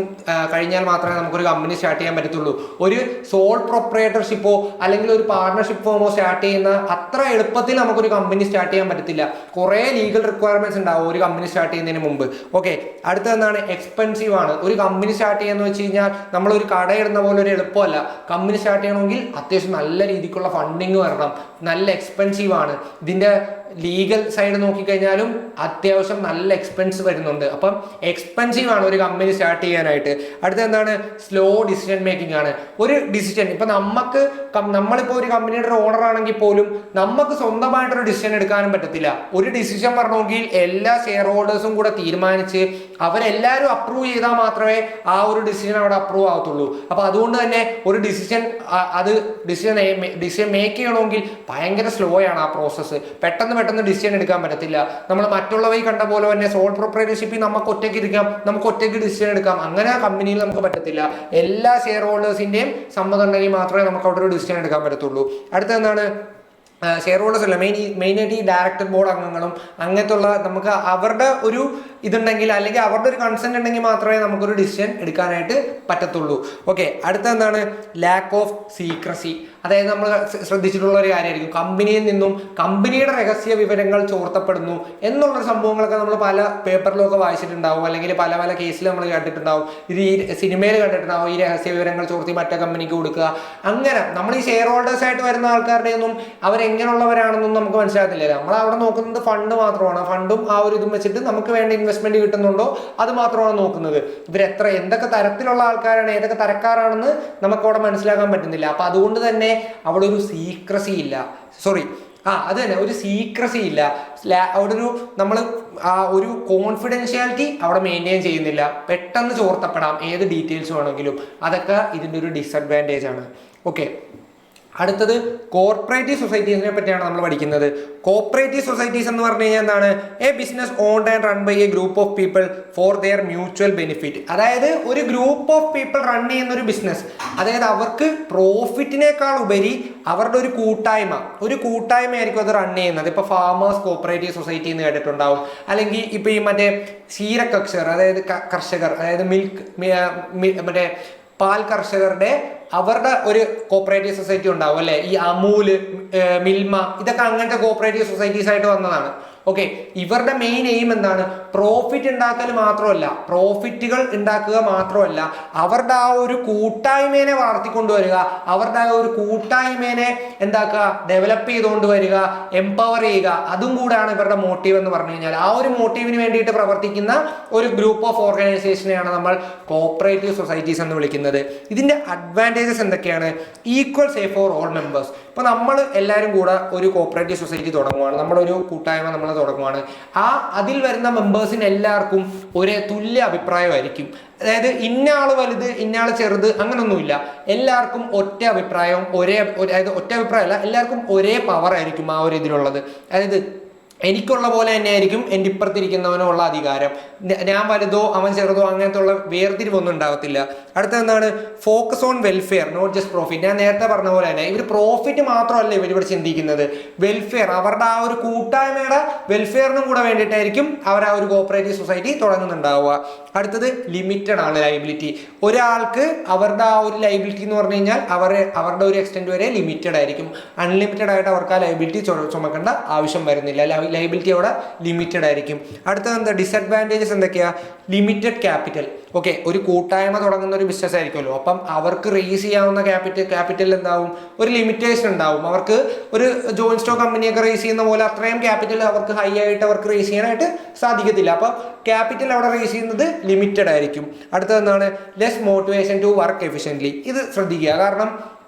കഴിഞ്ഞാൽ മാത്രമേ നമുക്കൊരു കമ്പനി സ്റ്റാർട്ട് ചെയ്യാൻ പറ്റത്തുള്ളൂ. ഒരു സോൾ പ്രൊപ്രേറ്റർഷിപ്പോ അല്ലെങ്കിൽ ഒരു പാർട്ണർഷിപ്പ് ഫോമോ സ്റ്റാർട്ട് ചെയ്യുന്ന അത്ര എളുപ്പത്തിൽ നമുക്കൊരു കമ്പനി സ്റ്റാർട്ട് ചെയ്യാൻ പറ്റത്തില്ല. കുറേ ലീഗൽ റിക്വയർമെന്റ്സ് ഉണ്ടാവും ഒരു കമ്പനി സ്റ്റാർട്ട് ചെയ്യുന്നതിന് മുമ്പ്. ഓക്കെ, അടുത്തതെന്താണ്? എക്സ്പെൻസീവ് ആണ്. ഒരു കമ്പനി സ്റ്റാർട്ട് ചെയ്യാന്ന് വെച്ച് കഴിഞ്ഞാൽ നമ്മളൊരു കടയിടുന്ന പോലെ ഒരു എളുപ്പമല്ല. കമ്പനി സ്റ്റാർട്ട് ചെയ്യണമെങ്കിൽ അത്യാവശ്യം നല്ല രീതിക്കുള്ള ഫണ്ടിങ് വരണം, നല്ല എക്സ്പെൻസീവ് ആണ്. ഇതിന്റെ ലീഗൽ സൈഡ് നോക്കിക്കഴിഞ്ഞാലും അത്യാവശ്യം നല്ല എക്സ്പെൻസ് വരുന്നുണ്ട്. അപ്പം എക്സ്പെൻസീവ് ആണ് ഒരു കമ്പനി സ്റ്റാർട്ട് ചെയ്യാനായിട്ട്. അടുത്ത എന്താണ്? സ്ലോ ഡിസിഷൻ മേക്കിംഗ് ആണ്. ഒരു ഡിസിഷൻ ഇപ്പൊ നമ്മളിപ്പോൾ ഒരു കമ്പനിയുടെ ഓണർ ആണെങ്കിൽ പോലും നമുക്ക് സ്വന്തമായിട്ടൊരു ഡിസിഷൻ എടുക്കാനും പറ്റത്തില്ല. ഒരു ഡിസിഷൻ വരണമെങ്കിൽ എല്ലാ ഷെയർ ഹോൾഡേഴ്സും കൂടെ തീരുമാനിച്ച് അവരെല്ലാവരും അപ്രൂവ് ചെയ്താൽ മാത്രമേ ആ ഒരു ഡിസിഷൻ അവിടെ അപ്രൂവ് ആവത്തുള്ളൂ. അപ്പൊ അതുകൊണ്ട് തന്നെ ഒരു ഡിസിഷൻ മേക്ക് ചെയ്യണമെങ്കിൽ ഭയങ്കര സ്ലോ ആണ് ആ പ്രോസസ്സ്. പെട്ടെന്ന് ഡിസിഷൻ എടുക്കാൻ പറ്റത്തില്ല. നമ്മൾ മറ്റുള്ളവർ കണ്ട പോലെ തന്നെ സോൾ പ്രൊപ്രൈറ്റർഷിപ്പിൽ നമുക്ക് ഒറ്റയ്ക്ക് ഇരിക്കാം, നമുക്ക് ഒറ്റയ്ക്ക് ഡിസിഷൻ എടുക്കാം. അങ്ങനെ കമ്പനിയിൽ നമുക്ക് പറ്റത്തില്ല. എല്ലാ ഷെയർ ഹോൾഡേഴ്സിന്റെയും സമ്മതം ഉണ്ടെങ്കിൽ മാത്രമേ നമുക്ക് അവിടെ ഒരു ഡിസിഷൻ എടുക്കാൻ പറ്റത്തുള്ളൂ. അടുത്ത എന്താണ്? ഷെയർ ഹോൾഡേഴ്സ് അല്ല, മെയിനായിട്ട് ഈ ഡയറക്ടർ ബോർഡ് അംഗങ്ങളും അങ്ങനത്തെ ഉള്ള നമുക്ക് അവരുടെ ഒരു ഇതുണ്ടെങ്കിൽ അല്ലെങ്കിൽ അവരുടെ ഒരു കൺസെന്റ് ഉണ്ടെങ്കിൽ മാത്രമേ നമുക്കൊരു ഡിസിഷൻ എടുക്കാനായിട്ട് പറ്റത്തുള്ളൂ. ഓക്കെ, അടുത്ത എന്താണ്? Lack of secrecy. അതായത് നമ്മൾ ശ്രദ്ധിച്ചിട്ടുള്ള ഒരു കാര്യമായിരിക്കും, കമ്പനിയിൽ നിന്നും കമ്പനിയുടെ രഹസ്യ വിവരങ്ങൾ ചോർത്തപ്പെടുന്നു എന്നുള്ള സംഭവങ്ങളൊക്കെ നമ്മൾ പല പേപ്പറിലൊക്കെ വായിച്ചിട്ടുണ്ടാവും, അല്ലെങ്കിൽ പല പല കേസിൽ നമ്മൾ കേട്ടിട്ടുണ്ടാവും. ഇത് ഈ സിനിമയിൽ കണ്ടിട്ടുണ്ടാവും, ഈ രഹസ്യ വിവരങ്ങൾ ചോർത്തി മറ്റേ കമ്പനിക്ക് കൊടുക്കുക. അങ്ങനെ നമ്മൾ ഈ ഷെയർ ഹോൾഡേഴ്സ് ആയിട്ട് വരുന്ന ആൾക്കാരുടെ ഒന്നും അവരെങ്ങനെയുള്ളവരാണെന്നും നമുക്ക് മനസ്സിലാകത്തില്ല. നമ്മൾ അവിടെ നോക്കുന്നത് ഫണ്ട് മാത്രമാണ്. ഫണ്ടും ആ ഒരു ഇതും വെച്ചിട്ട് നമുക്ക് വേണ്ട ഇൻവെസ്റ്റ്മെന്റ് കിട്ടുന്നുണ്ടോ അത് മാത്രമാണ് നോക്കുന്നത്. എന്തൊക്കെ തരത്തിലുള്ള ആൾക്കാരാണ്, ഏതൊക്കെ തരക്കാരാണെന്ന് നമുക്ക് അവിടെ മനസ്സിലാക്കാൻ പറ്റുന്നില്ല. അപ്പൊ അതുകൊണ്ട് തന്നെ അവിടെ ഒരു സീക്രസി ഇല്ല. അത് തന്നെ, ഒരു സീക്രസി ഇല്ല. അവിടെ നമ്മൾ ആ ഒരു കോൺഫിഡൻഷ്യാലിറ്റി അവിടെ മെയിൻറ്റെയിൻ ചെയ്യുന്നില്ല. പെട്ടെന്ന് ചോർത്തപ്പെടാം ഏത് ഡീറ്റെയിൽസ് വേണമെങ്കിലും. അതൊക്കെ ഇതിൻ്റെ ഒരു ഡിസഡ്വാൻറ്റേജ് ആണ്. ഓക്കെ, അടുത്തത് കോർപ്പറേറ്റീവ് സൊസൈറ്റീസിനെ പറ്റിയാണ് നമ്മൾ പഠിക്കുന്നത്. കോർപ്പറേറ്റീവ് സൊസൈറ്റീസ് എന്ന് പറഞ്ഞു കഴിഞ്ഞാൽ എന്താണ്? A business owned and run by a group of people for their mutual benefit. അതായത് ഒരു ഗ്രൂപ്പ് ഓഫ് പീപ്പിൾ റൺ ചെയ്യുന്ന ഒരു ബിസിനസ്, അതായത് അവർക്ക് പ്രോഫിറ്റിനേക്കാൾ ഉപരി അവരുടെ ഒരു കൂട്ടായ്മയായിരിക്കും അത് റൺ ചെയ്യുന്നത്. ഇപ്പൊ ഫാമേഴ്സ് കോപ്പറേറ്റീവ് സൊസൈറ്റി എന്ന് കേട്ടിട്ടുണ്ടാവും, അല്ലെങ്കിൽ ഇപ്പൊ ഈ മറ്റേ ക്ഷീരകർഷകർ, അതായത് കർഷകർ, അതായത് മറ്റേ പാൽ കർഷകരുടെ അവരുടെ ഒരു കോപ്പറേറ്റീവ് സൊസൈറ്റി ഉണ്ടാവും അല്ലെ. ഈ അമൂല്, മിൽമ, ഇതൊക്കെ അങ്ങനത്തെ കോപ്പറേറ്റീവ് സൊസൈറ്റീസ് ആയിട്ട് വന്നതാണ്. ഓക്കെ, ഇവരുടെ മെയിൻ എയിം എന്താണ്? പ്രോഫിറ്റ് ഉണ്ടാക്കൽ മാത്രമല്ല, പ്രോഫിറ്റുകൾ ഉണ്ടാക്കുക മാത്രമല്ല, അവരുടെ ആ ഒരു കൂട്ടായ്മേനെ വളർത്തിക്കൊണ്ടുവരിക, അവരുടെ ആ ഒരു കൂട്ടായ്മേനെ എന്താക്കുക, ഡെവലപ്പ് ചെയ്തുകൊണ്ട് വരിക, എംപവർ ചെയ്യുക. അതും കൂടാണ് ഇവരുടെ മോട്ടീവ് എന്ന് പറഞ്ഞു കഴിഞ്ഞാൽ. ആ ഒരു മോട്ടീവിന് വേണ്ടിയിട്ട് പ്രവർത്തിക്കുന്ന ഒരു ഗ്രൂപ്പ് ഓഫ് ഓർഗനൈസേഷനെയാണ് നമ്മൾ കോപ്പറേറ്റീവ് സൊസൈറ്റീസ് എന്ന് വിളിക്കുന്നത്. ഇതിന്റെ അഡ്വാൻറ്റേജസ് എന്തൊക്കെയാണ്? Equal say for all members. ഇപ്പൊ നമ്മൾ എല്ലാവരും കൂടെ ഒരു കോപ്പറേറ്റീവ് സൊസൈറ്റി തുടങ്ങുവാണ്, നമ്മുടെ ഒരു കൂട്ടായ്മ നമ്മൾ തുടങ്ങുവാണ്. അതിൽ വരുന്ന മെമ്പേഴ്സിന് എല്ലാവർക്കും ഒരേ തുല്യ അഭിപ്രായമായിരിക്കും. അതായത് ഇന്നയാള് വലുത് ഇന്നയാള് ചെറുത് അങ്ങനൊന്നുമില്ല. എല്ലാവർക്കും ഒറ്റ അഭിപ്രായവും അതായത് ഒറ്റ അഭിപ്രായമല്ല, എല്ലാവർക്കും ഒരേ പവർ ആയിരിക്കും ആ ഒരു ഇതിലുള്ളത്. അതായത് എനിക്കുള്ള പോലെ തന്നെ ആയിരിക്കും എൻ്റെ ഇപ്പുറത്തിരിക്കുന്നവനുള്ള അധികാരം. ഞാൻ വലുതോ അവൻ ചെറുതോ അങ്ങനത്തെ ഉള്ള വേർതിരിവൊന്നും ഉണ്ടാകത്തില്ല. അടുത്ത എന്താണ്? Focus on welfare not just profit. ഞാൻ നേരത്തെ പറഞ്ഞ പോലെ തന്നെ ഇവർ പ്രോഫിറ്റ് മാത്രമല്ല ഇവരിവിടെ ചിന്തിക്കുന്നത്, വെൽഫെയർ, അവരുടെ ആ ഒരു കൂട്ടായ്മയുടെ വെൽഫെയറിനും കൂടെ വേണ്ടിയിട്ടായിരിക്കും അവർ ആ ഒരു കോപ്പറേറ്റീവ് സൊസൈറ്റി തുടങ്ങുന്നുണ്ടാവുക. അടുത്തത് ലിമിറ്റഡ് ആണ് ലയബിലിറ്റി. ഒരാൾക്ക് അവരുടെ ആ ഒരു ലയബിലിറ്റി എന്ന് പറഞ്ഞു കഴിഞ്ഞാൽ അവരുടെ ഒരു എക്സ്റ്റെൻറ്റ് വരെ ലിമിറ്റഡ് ആയിരിക്കും. അൺലിമിറ്റഡ് ആയിട്ട് അവർക്ക് ആ ലയബിലിറ്റി ചുമക്കേണ്ട ആവശ്യം വരുന്നില്ല. ലയബിലിറ്റി അവിടെ ലിമിറ്റഡ് ആയിരിക്കും. അടുത്തത് എന്താ? ഡിസഡ്വാൻറ്റേജസ് എന്തൊക്കെയാ? Limited capital. ഓക്കെ, ഒരു കൂട്ടായ്മ തുടങ്ങുന്ന ഒരു ബിസിനസ് ആയിരിക്കുമല്ലോ, അപ്പം അവർക്ക് റേസ് ചെയ്യാവുന്ന ക്യാപിറ്റൽ എന്താവും? ഒരു ലിമിറ്റേഷൻ ഉണ്ടാവും. അവർക്ക് ഒരു ജോയിന്റ് സ്റ്റോക്ക് കമ്പനിയൊക്കെ റേസ് ചെയ്യുന്ന പോലെ അത്രയും ക്യാപിറ്റൽ അവർക്ക് ഹൈ ആയിട്ട് അവർക്ക് റേസ് ചെയ്യാനായിട്ട് സാധിക്കത്തില്ല. അപ്പം ക്യാപിറ്റൽ അവിടെ റേസ് ചെയ്യുന്നത് ലിമിറ്റഡ് ആയിരിക്കും. അടുത്തത് എന്താണ്? Less motivation to work efficiently. ഇത് ശ്രദ്ധിക്കുക, കാരണം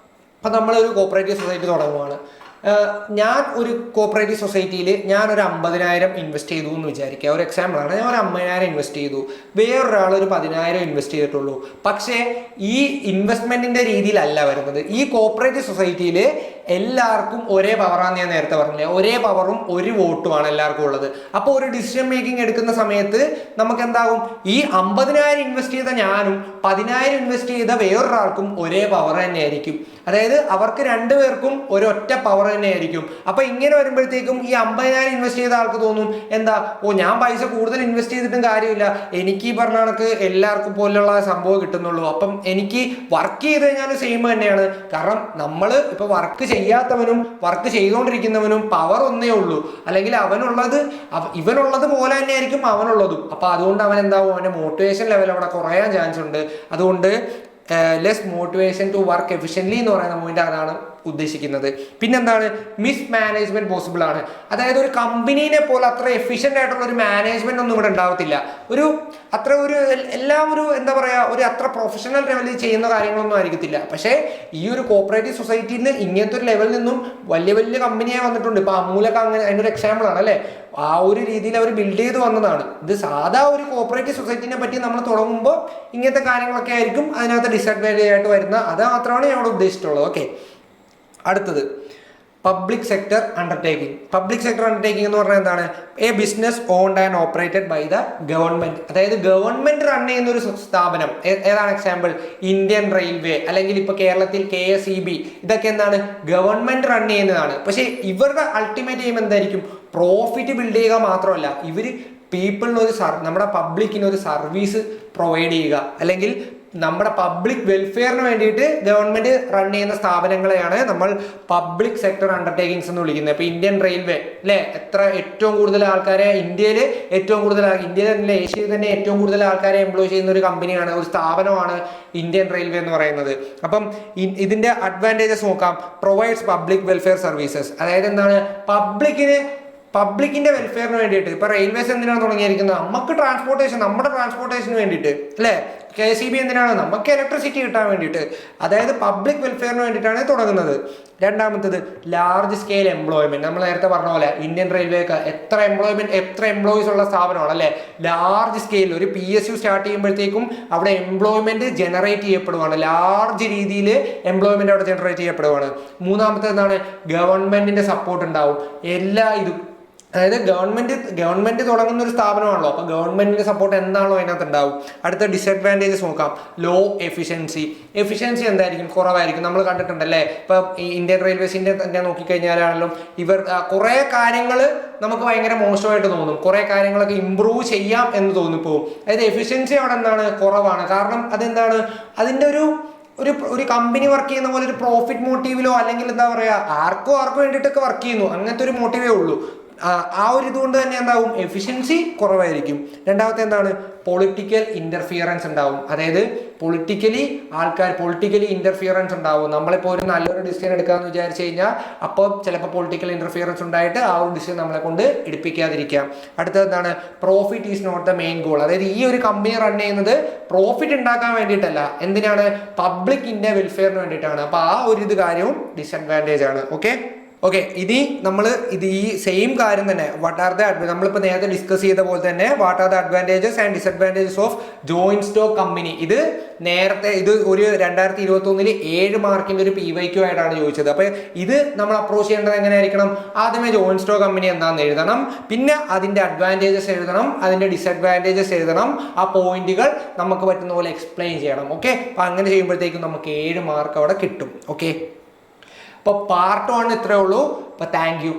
ഇപ്പം നമ്മളൊരു കോപ്പറേറ്റീവ് സൊസൈറ്റി തുടങ്ങുവാണ്. ഞാൻ ഒരു കോപ്പറേറ്റീവ് സൊസൈറ്റിയിൽ ഞാനൊരു 50,000 ഇൻവെസ്റ്റ് ചെയ്തു എന്ന് വിചാരിക്കുക, ഒരു എക്സാമ്പിളാണ്. ഞാൻ ഒരു 50,000 ഇൻവെസ്റ്റ് ചെയ്തു, വേറൊരാൾ ഒരു 10,000 ഇൻവെസ്റ്റ് ചെയ്തിട്ടുള്ളൂ. പക്ഷേ ഈ ഇൻവെസ്റ്റ്മെന്റിന്റെ രീതിയിലല്ല വരുന്നത്. ഈ കോപ്പറേറ്റീവ് സൊസൈറ്റിയിൽ എല്ലാവർക്കും ഒരേ പവറാന്ന് ഞാൻ നേരത്തെ പറഞ്ഞില്ലേ, ഒരേ പവറും ഒരു വോട്ടുമാണ് എല്ലാവർക്കും ഉള്ളത്. അപ്പോൾ ഒരു ഡിസിഷൻ മേക്കിംഗ് എടുക്കുന്ന സമയത്ത് നമുക്ക് എന്താകും? ഈ 50,000 ഇൻവെസ്റ്റ് ചെയ്ത ഞാനും 10,000 ഇൻവെസ്റ്റ് ചെയ്ത വേറൊരാൾക്കും ഒരേ പവർ തന്നെ ആയിരിക്കും. അതായത് അവർക്ക് രണ്ടുപേർക്കും ഒരൊറ്റ പവർ തന്നെ ആയിരിക്കും. അപ്പൊ ഇങ്ങനെ വരുമ്പോഴത്തേക്കും ഈ 50,000 ഇൻവെസ്റ്റ് ചെയ്ത ആൾക്ക് തോന്നും എന്താ, ഞാൻ പൈസ കൂടുതൽ ഇൻവെസ്റ്റ് ചെയ്തിട്ടും കാര്യമില്ല, എനിക്ക് ഈ പറഞ്ഞ കണക്ക് എല്ലാവർക്കും പോലുള്ള സംഭവം കിട്ടുന്നുള്ളൂ. അപ്പം എനിക്ക് വർക്ക് ചെയ്ത് കഴിഞ്ഞാൽ സെയിം തന്നെയാണ്. കാരണം നമ്മൾ ഇപ്പൊ വർക്ക് ചെയ്യാത്തവനും വർക്ക് ചെയ്തുകൊണ്ടിരിക്കുന്നവനും പവർ ഒന്നേ ഉള്ളൂ. അല്ലെങ്കിൽ ഇവനുള്ളത് പോലെ തന്നെ ആയിരിക്കും അവനുള്ളതും. അപ്പൊ അതുകൊണ്ട് അവൻ എന്താവും? അവന്റെ മോട്ടിവേഷൻ ലെവൽ അവിടെ കുറയാൻ ചാൻസ് ഉണ്ട്. അതുകൊണ്ട് less motivation to work efficiently എന്ന് പറയുന്ന പോയിന്റ് അതാണ് ഉദ്ദേശിക്കുന്നത്. പിന്നെന്താണ്? മിസ് മാനേജ്മെന്റ് പോസിബിൾ ആണ്. അതായത് ഒരു കമ്പനീനെ പോലെ അത്ര എഫിഷ്യൻ്റ് ആയിട്ടുള്ള ഒരു മാനേജ്മെന്റ് ഒന്നും ഇവിടെ ഉണ്ടാവത്തില്ല. എല്ലാം എന്താ പറയാ, ഒരു അത്ര പ്രൊഫഷണൽ ലെവലിൽ ചെയ്യുന്ന കാര്യങ്ങളൊന്നും ആയിരിക്കത്തില്ല. പക്ഷേ ഈ ഒരു കോപ്പറേറ്റീവ് സൊസൈറ്റിയിൽ ഇങ്ങനത്തെ ഒരു ലെവലിൽ നിന്നും വലിയ വലിയ കമ്പനിയായി വന്നിട്ടുണ്ട്. ഇപ്പൊ അമൂലൊക്കെ അങ്ങനെ അതിൻ്റെ ഒരു എക്സാമ്പിൾ ആണ് അല്ലേ. ആ ഒരു രീതിയിൽ അവർ ബിൽഡ് ചെയ്ത് വന്നതാണ്. ഇത് സാധാ ഒരു കോപ്പറേറ്റീവ് സൊസൈറ്റിനെ പറ്റി നമ്മൾ തുടങ്ങുമ്പോൾ ഇങ്ങനത്തെ കാര്യങ്ങളൊക്കെ ആയിരിക്കും അതിനകത്ത് ഡിസഡ്വാൻറ്റേജ് ആയിട്ട് വരുന്ന. അത് മാത്രമാണ് ഞാൻ ഇവിടെ ഉദ്ദേശിച്ചിട്ടുള്ളത്. ഓക്കെ, അടുത്തത് public sector undertaking. Public sector undertaking എന്ന് പറഞ്ഞാൽ എന്താണ്? A business owned and operated by the government. അതായത് ഗവൺമെന്റ് റൺ ചെയ്യുന്ന ഒരു സ്ഥാപനം. ഏതാണ് എക്സാമ്പിൾ? ഇന്ത്യൻ റെയിൽവേ, അല്ലെങ്കിൽ ഇപ്പൊ കേരളത്തിൽ KSEB. ഇതൊക്കെ എന്താണ്? ഗവൺമെന്റ് റൺ ചെയ്യുന്നതാണ്. പക്ഷേ ഇവരുടെ അൾട്ടിമേറ്റ് എയിം എന്തായിരിക്കും? പ്രോഫിറ്റ് ബിൽഡ് ചെയ്യുക മാത്രമല്ല, ഇവര് പീപ്പിളിന് നമ്മുടെ പബ്ലിക്കിന് ഒരു സർവീസ് പ്രൊവൈഡ് ചെയ്യുക, അല്ലെങ്കിൽ നമ്മുടെ പബ്ലിക് വെൽഫെയറിന് വേണ്ടിയിട്ട് ഗവൺമെന്റ് റൺ ചെയ്യുന്ന സ്ഥാപനങ്ങളെയാണ് നമ്മൾ പബ്ലിക് സെക്ടർ അണ്ടർടേക്കിങ്സ് എന്ന് വിളിക്കുന്നത്. ഇപ്പൊ ഇന്ത്യൻ റെയിൽവേ അല്ലെ, ഏറ്റവും കൂടുതൽ ആൾക്കാരെ ഇന്ത്യയിൽ തന്നെ ഏഷ്യയിൽ തന്നെ ഏറ്റവും കൂടുതൽ ആൾക്കാരെ എംപ്ലോയ് ചെയ്യുന്ന ഒരു കമ്പനിയാണ്, ഒരു സ്ഥാപനമാണ് ഇന്ത്യൻ റെയിൽവേ എന്ന് പറയുന്നത്. അപ്പം ഇതിന്റെ അഡ്വാൻറ്റേജസ് നോക്കാം. Provides public welfare services. അതായത് എന്താണ്? പബ്ലിക്കിന്റെ വെൽഫെയറിന് വേണ്ടിയിട്ട്. ഇപ്പൊ റെയിൽവേസ് എന്തിനാണ് തുടങ്ങിയിരിക്കുന്നത്? നമ്മുടെ ട്രാൻസ്പോർട്ടേഷന് വേണ്ടിയിട്ട് അല്ലെ. KSEB എന്തിനാണ്? നമുക്ക് ഇലക്ട്രിസിറ്റി കിട്ടാൻ വേണ്ടിയിട്ട്. അതായത് പബ്ലിക് വെൽഫെയറിന് വേണ്ടിയിട്ടാണ് തുടങ്ങുന്നത്. രണ്ടാമത്തത് ലാർജ് സ്കെയിൽ എംപ്ലോയ്മെന്റ്. നമ്മൾ നേരത്തെ പറഞ്ഞ പോലെ ഇന്ത്യൻ റെയിൽവേക്ക് എത്ര എംപ്ലോയീസ് ഉള്ള സ്ഥാപനമാണ് അല്ലെ. ലാർജ് സ്കെയിൽ ഒരു PSU സ്റ്റാർട്ട് ചെയ്യുമ്പോഴത്തേക്കും അവിടെ എംപ്ലോയ്മെന്റ് ജനറേറ്റ് ചെയ്യപ്പെടുവാണ്. ലാർജ് രീതിയിൽ എംപ്ലോയ്മെന്റ് അവിടെ ജനറേറ്റ് ചെയ്യപ്പെടുവാണ്. മൂന്നാമത്തെ എന്താണ്? ഗവൺമെന്റിന്റെ സപ്പോർട്ട് ഉണ്ടാവും. അതായത് ഗവൺമെന്റ് തുടങ്ങുന്ന ഒരു സ്ഥാപനമാണല്ലോ, അപ്പൊ ഗവൺമെന്റിന്റെ സപ്പോർട്ട് എന്താണോ അതിനകത്ത് ഉണ്ടാവും. അടുത്ത ഡിസഡ്വാൻറ്റേജസ് നോക്കാം. ലോ എഫിഷ്യൻസി എന്തായിരിക്കും? കുറവായിരിക്കും. നമ്മൾ കണ്ടിട്ടുണ്ടല്ലേ, ഇപ്പൊ ഈ ഇന്ത്യൻ റെയിൽവേസിന്റെ തന്നെ നോക്കിക്കഴിഞ്ഞാലാണെങ്കിലും ഇവർ കുറെ കാര്യങ്ങൾ നമുക്ക് ഭയങ്കര മോശമായിട്ട് തോന്നും, കുറെ കാര്യങ്ങളൊക്കെ ഇമ്പ്രൂവ് ചെയ്യാം എന്ന് തോന്നിപ്പോവും. അതായത് എഫിഷ്യൻസി അവിടെ എന്താണ്? കുറവാണ്. കാരണം അതെന്താണ്? അതിന്റെ ഒരു കമ്പനി വർക്ക് ചെയ്യുന്ന പോലെ ഒരു പ്രോഫിറ്റ് മോട്ടീവിലോ, അല്ലെങ്കിൽ എന്താ പറയാ, ആർക്കോ വേണ്ടിയിട്ടൊക്കെ വർക്ക് ചെയ്യുന്നു, അങ്ങനത്തെ ഒരു മോട്ടീവേ ഉള്ളൂ. ആ ഒരു ഇതുകൊണ്ട് തന്നെ എന്താവും? എഫിഷ്യൻസി കുറവായിരിക്കും. രണ്ടാമത്തെ എന്താണ്? പൊളിറ്റിക്കൽ ഇന്റർഫിയറൻസ് ഉണ്ടാവും. അതായത് പൊളിറ്റിക്കലി ഇന്റർഫിയറൻസ് ഉണ്ടാവും. നമ്മളിപ്പോൾ ഒരു നല്ലൊരു ഡിസിഷൻ എടുക്കാമെന്ന് വിചാരിച്ചു കഴിഞ്ഞാൽ അപ്പോൾ ചിലപ്പോൾ പൊളിറ്റിക്കൽ ഇന്റർഫിയറൻസ് ഉണ്ടായിട്ട് ആ ഒരു ഡിസിഷൻ നമ്മളെ കൊണ്ട് എടുപ്പിക്കാതിരിക്കാം. അടുത്തത് എന്താണ്? Profit is not the main goal. അതായത് ഈ ഒരു കമ്പനി റൺ ചെയ്യുന്നത് പ്രോഫിറ്റ് ഉണ്ടാക്കാൻ വേണ്ടിയിട്ടല്ല, എന്തിനാണ്? പബ്ലിക്കിന്റെ വെൽഫെയറിന് വേണ്ടിയിട്ടാണ്. അപ്പൊ ആ ഒരു കാര്യവും ഡിസഡ്വാൻറ്റേജ് ആണ്. ഓക്കെ, ഇനി നമ്മൾ ഈ സെയിം കാര്യം തന്നെ നമ്മളിപ്പോൾ നേരത്തെ ഡിസ്കസ് ചെയ്ത പോലെ തന്നെ what are the advantages and disadvantages of joint stock company. ഇത് ഒരു 2021 7 മാർക്കിന്റെ ഒരു PYQ ആയിട്ടാണ് ചോദിച്ചത്. അപ്പൊ ഇത് നമ്മൾ അപ്രോച്ച് ചെയ്യേണ്ടത് എങ്ങനെയായിരിക്കണം? ആദ്യമേ ജോയിന്റ് സ്റ്റോക്ക് കമ്പനി എന്താണെന്ന് എഴുതണം, പിന്നെ അതിന്റെ അഡ്വാൻറ്റേജസ് എഴുതണം, അതിന്റെ ഡിസഡ്വാൻറ്റേജസ് എഴുതണം, ആ പോയിന്റുകൾ നമുക്ക് പറ്റുന്ന പോലെ എക്സ്പ്ലെയിൻ ചെയ്യണം. ഓക്കെ, അപ്പൊ അങ്ങനെ ചെയ്യുമ്പോഴത്തേക്കും നമുക്ക് 7 മാർക്ക് അവിടെ കിട്ടും. ഓക്കെ, അപ്പോൾ പാർട്ട് 1 ഇത്രയേ ഉള്ളൂ. അപ്പോൾ താങ്ക് യു.